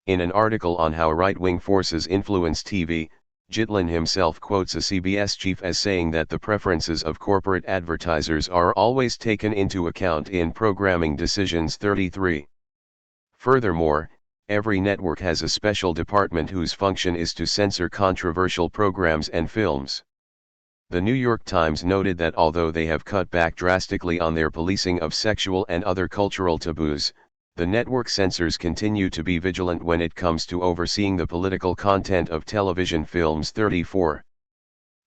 In an article on how right-wing forces influence TV, Gitlin himself quotes a CBS chief as saying that the preferences of corporate advertisers are always taken into account in programming decisions. 33. Furthermore, every network has a special department whose function is to censor controversial programs and films. The New York Times noted that although they have cut back drastically on their policing of sexual and other cultural taboos, the network censors continue to be vigilant when it comes to overseeing the political content of television films. 34.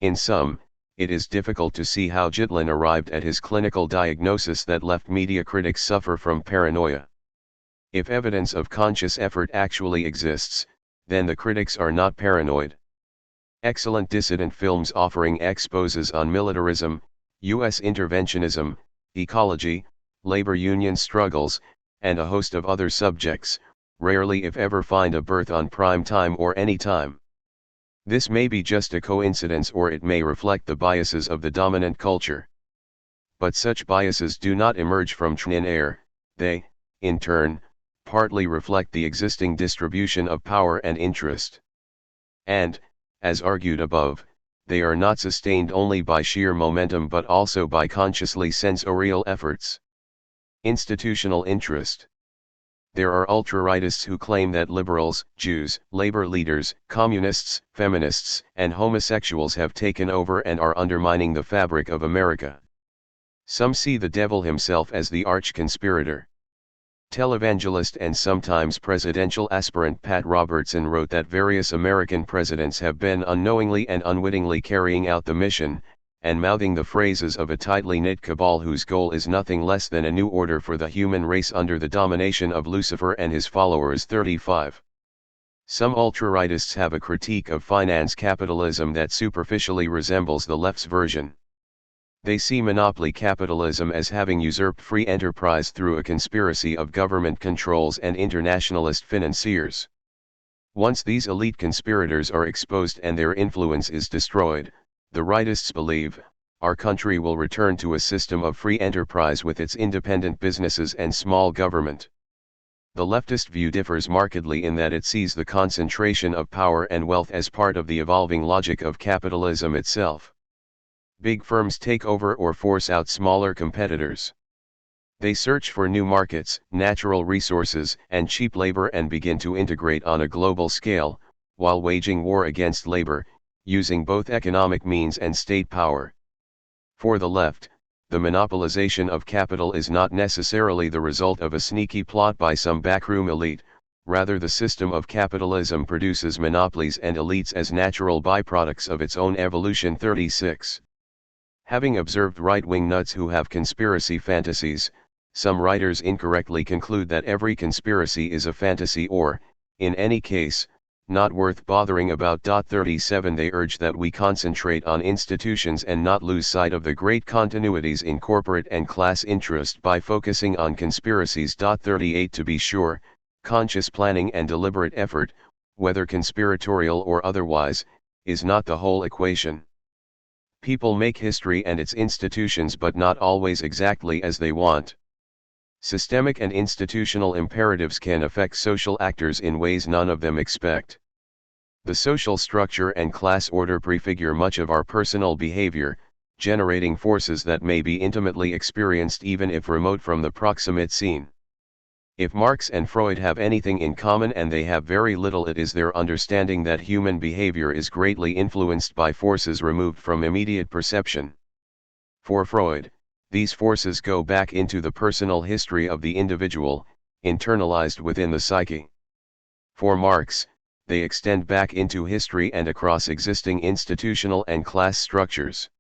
In sum, it is difficult to see how Gitlin arrived at his clinical diagnosis that left media critics suffer from paranoia. If evidence of conscious effort actually exists, then the critics are not paranoid. Excellent dissident films offering exposés on militarism, U.S. interventionism, ecology, labor union struggles, and a host of other subjects, rarely if ever find a berth on prime time or any time. This may be just a coincidence, or it may reflect the biases of the dominant culture. But such biases do not emerge from thin air, they, in turn, partly reflect the existing distribution of power and interest. And, as argued above, they are not sustained only by sheer momentum but also by consciously sensorial efforts. Institutional interest. There are ultra-rightists who claim that liberals, Jews, labor leaders, communists, feminists, and homosexuals have taken over and are undermining the fabric of America. Some see the devil himself as the arch-conspirator. Televangelist and sometimes presidential aspirant Pat Robertson wrote that various American presidents have been unknowingly and unwittingly carrying out the mission, and mouthing the phrases of a tightly knit cabal whose goal is nothing less than a new order for the human race under the domination of Lucifer and his followers. 35. Some ultra-rightists have a critique of finance capitalism that superficially resembles the left's version. They see monopoly capitalism as having usurped free enterprise through a conspiracy of government controls and internationalist financiers. Once these elite conspirators are exposed and their influence is destroyed, the rightists believe, our country will return to a system of free enterprise with its independent businesses and small government. The leftist view differs markedly in that it sees the concentration of power and wealth as part of the evolving logic of capitalism itself. Big firms take over or force out smaller competitors. They search for new markets, natural resources, and cheap labor and begin to integrate on a global scale, while waging war against labor, using both economic means and state power. For the left, the monopolization of capital is not necessarily the result of a sneaky plot by some backroom elite, rather the system of capitalism produces monopolies and elites as natural byproducts of its own evolution. 36. Having observed right-wing nuts who have conspiracy fantasies, some writers incorrectly conclude that every conspiracy is a fantasy or, in any case, not worth bothering about. 37 They urge that we concentrate on institutions and not lose sight of the great continuities in corporate and class interest by focusing on conspiracies. 38 To be sure, conscious planning and deliberate effort, whether conspiratorial or otherwise, is not the whole equation. People make history and its institutions, but not always exactly as they want. Systemic and institutional imperatives can affect social actors in ways none of them expect. The social structure and class order prefigure much of our personal behavior, generating forces that may be intimately experienced even if remote from the proximate scene. If Marx and Freud have anything in common, and they have very little, it is their understanding that human behavior is greatly influenced by forces removed from immediate perception. For Freud, these forces go back into the personal history of the individual, internalized within the psyche. For Marx, they extend back into history and across existing institutional and class structures.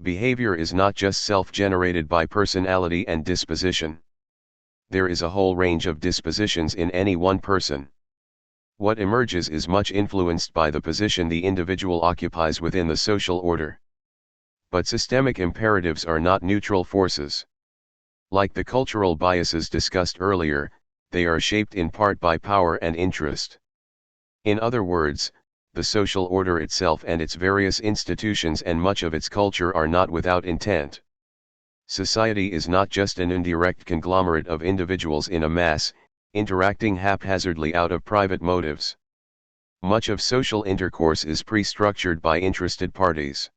Behavior is not just self-generated by personality and disposition. There is a whole range of dispositions in any one person. What emerges is much influenced by the position the individual occupies within the social order. But systemic imperatives are not neutral forces. Like the cultural biases discussed earlier, they are shaped in part by power and interest. In other words, the social order itself and its various institutions and much of its culture are not without intent. Society is not just an indirect conglomerate of individuals in a mass, interacting haphazardly out of private motives. Much of social intercourse is pre-structured by interested parties.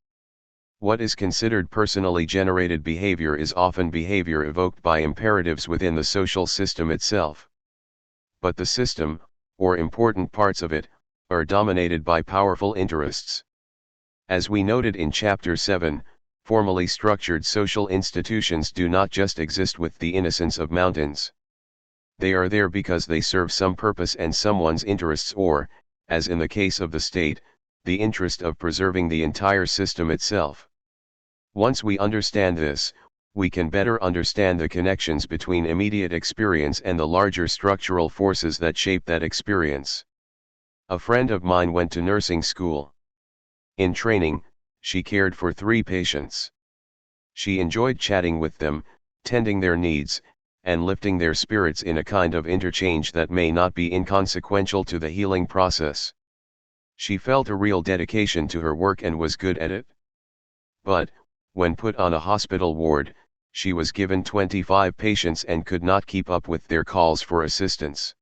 What is considered personally generated behavior is often behavior evoked by imperatives within the social system itself. But the system, or important parts of it, are dominated by powerful interests. As we noted in Chapter 7, formally structured social institutions do not just exist with the innocence of mountains. They are there because they serve some purpose and someone's interests, or, as in the case of the state, the interest of preserving the entire system itself. Once we understand this, we can better understand the connections between immediate experience and the larger structural forces that shape that experience. A friend of mine went to nursing school. In training, she cared for 3 patients. She enjoyed chatting with them, tending their needs, and lifting their spirits in a kind of interchange that may not be inconsequential to the healing process. She felt a real dedication to her work and was good at it. But, when put on a hospital ward, she was given 25 patients and could not keep up with their calls for assistance.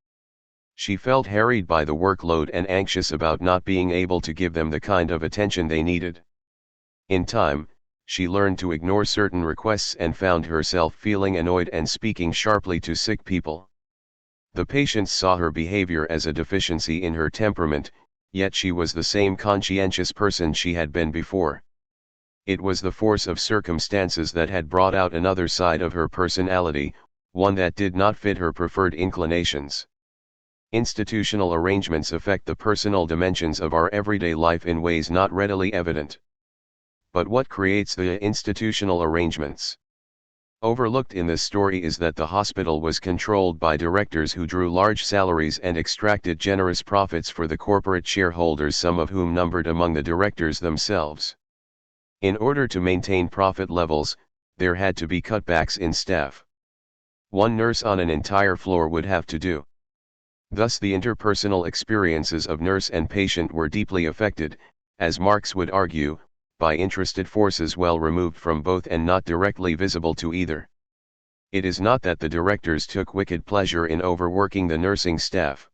She felt harried by the workload and anxious about not being able to give them the kind of attention they needed. In time, she learned to ignore certain requests and found herself feeling annoyed and speaking sharply to sick people. The patients saw her behavior as a deficiency in her temperament, yet she was the same conscientious person she had been before. It was the force of circumstances that had brought out another side of her personality, one that did not fit her preferred inclinations. Institutional arrangements affect the personal dimensions of our everyday life in ways not readily evident. But what creates the institutional arrangements? Overlooked in this story is that the hospital was controlled by directors who drew large salaries and extracted generous profits for the corporate shareholders, some of whom numbered among the directors themselves. In order to maintain profit levels, there had to be cutbacks in staff. 1 nurse on an entire floor would have to do. Thus the interpersonal experiences of nurse and patient were deeply affected, as Marx would argue, by interested forces well removed from both and not directly visible to either. It is not that the directors took wicked pleasure in overworking the nursing staff.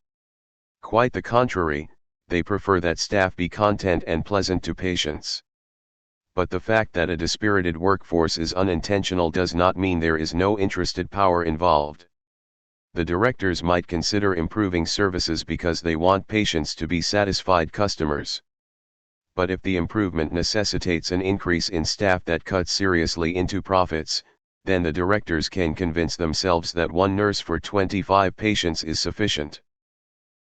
Quite the contrary, they prefer that staff be content and pleasant to patients. but the fact that a dispirited workforce is unintentional does not mean there is no interested power involved. The directors might consider improving services because they want patients to be satisfied customers. But if the improvement necessitates an increase in staff that cuts seriously into profits, then the directors can convince themselves that one nurse for 25 patients is sufficient.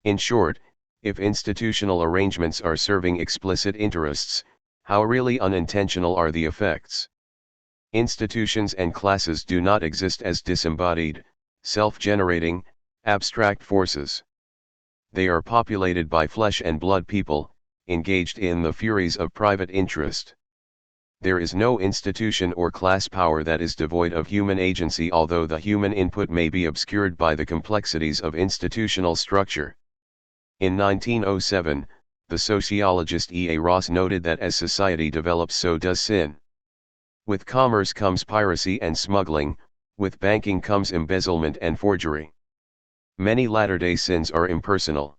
In short, if institutional arrangements are serving explicit interests, how really unintentional are the effects? Institutions and classes do not exist as disembodied, self-generating, abstract forces. They are populated by flesh and blood people, engaged in the furies of private interest. There is no institution or class power that is devoid of human agency, although the human input may be obscured by the complexities of institutional structure. In 1907, the sociologist E. A. Ross noted that as society develops, so does sin. With commerce comes piracy and smuggling, with banking comes embezzlement and forgery. Many latter-day sins are impersonal.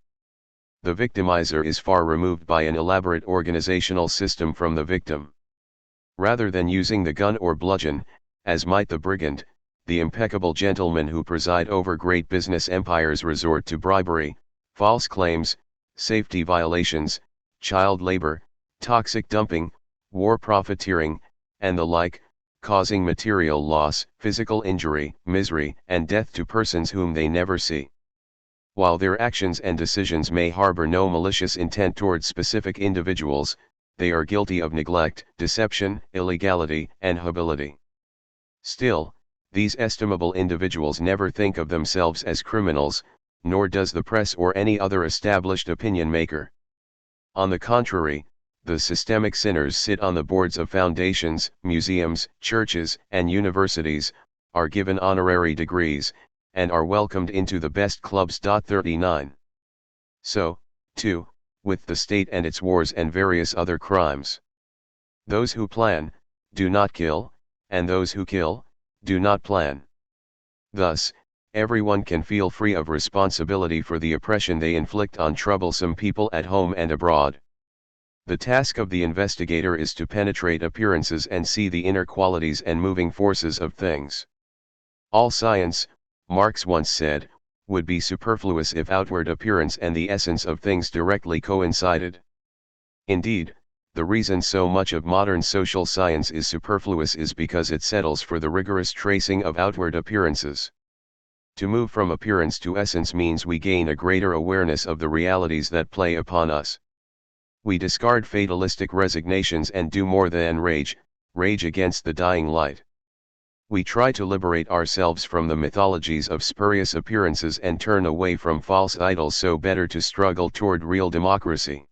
The victimizer is far removed by an elaborate organizational system from the victim. Rather than using the gun or bludgeon, as might the brigand, the impeccable gentlemen who preside over great business empires resort to bribery, false claims, safety violations, child labor, toxic dumping, war profiteering, and the like, causing material loss, physical injury, misery, and death to persons whom they never see. While their actions and decisions may harbor no malicious intent towards specific individuals, they are guilty of neglect, deception, illegality, and hability. Still, these estimable individuals never think of themselves as criminals, nor does the press or any other established opinion maker. On the contrary, the systemic sinners sit on the boards of foundations, museums, churches, and universities, are given honorary degrees, and are welcomed into the best clubs. 39. So, too, with the state and its wars and various other crimes. Those who plan, do not kill, and those who kill, do not plan. Thus, everyone can feel free of responsibility for the oppression they inflict on troublesome people at home and abroad. The task of the investigator is to penetrate appearances and see the inner qualities and moving forces of things. All science, Marx once said, would be superfluous if outward appearance and the essence of things directly coincided. Indeed, the reason so much of modern social science is superfluous is because it settles for the rigorous tracing of outward appearances. To move from appearance to essence means we gain a greater awareness of the realities that play upon us. We discard fatalistic resignations and do more than rage against the dying light. We try to liberate ourselves from the mythologies of spurious appearances and turn away from false idols, so better to struggle toward real democracy.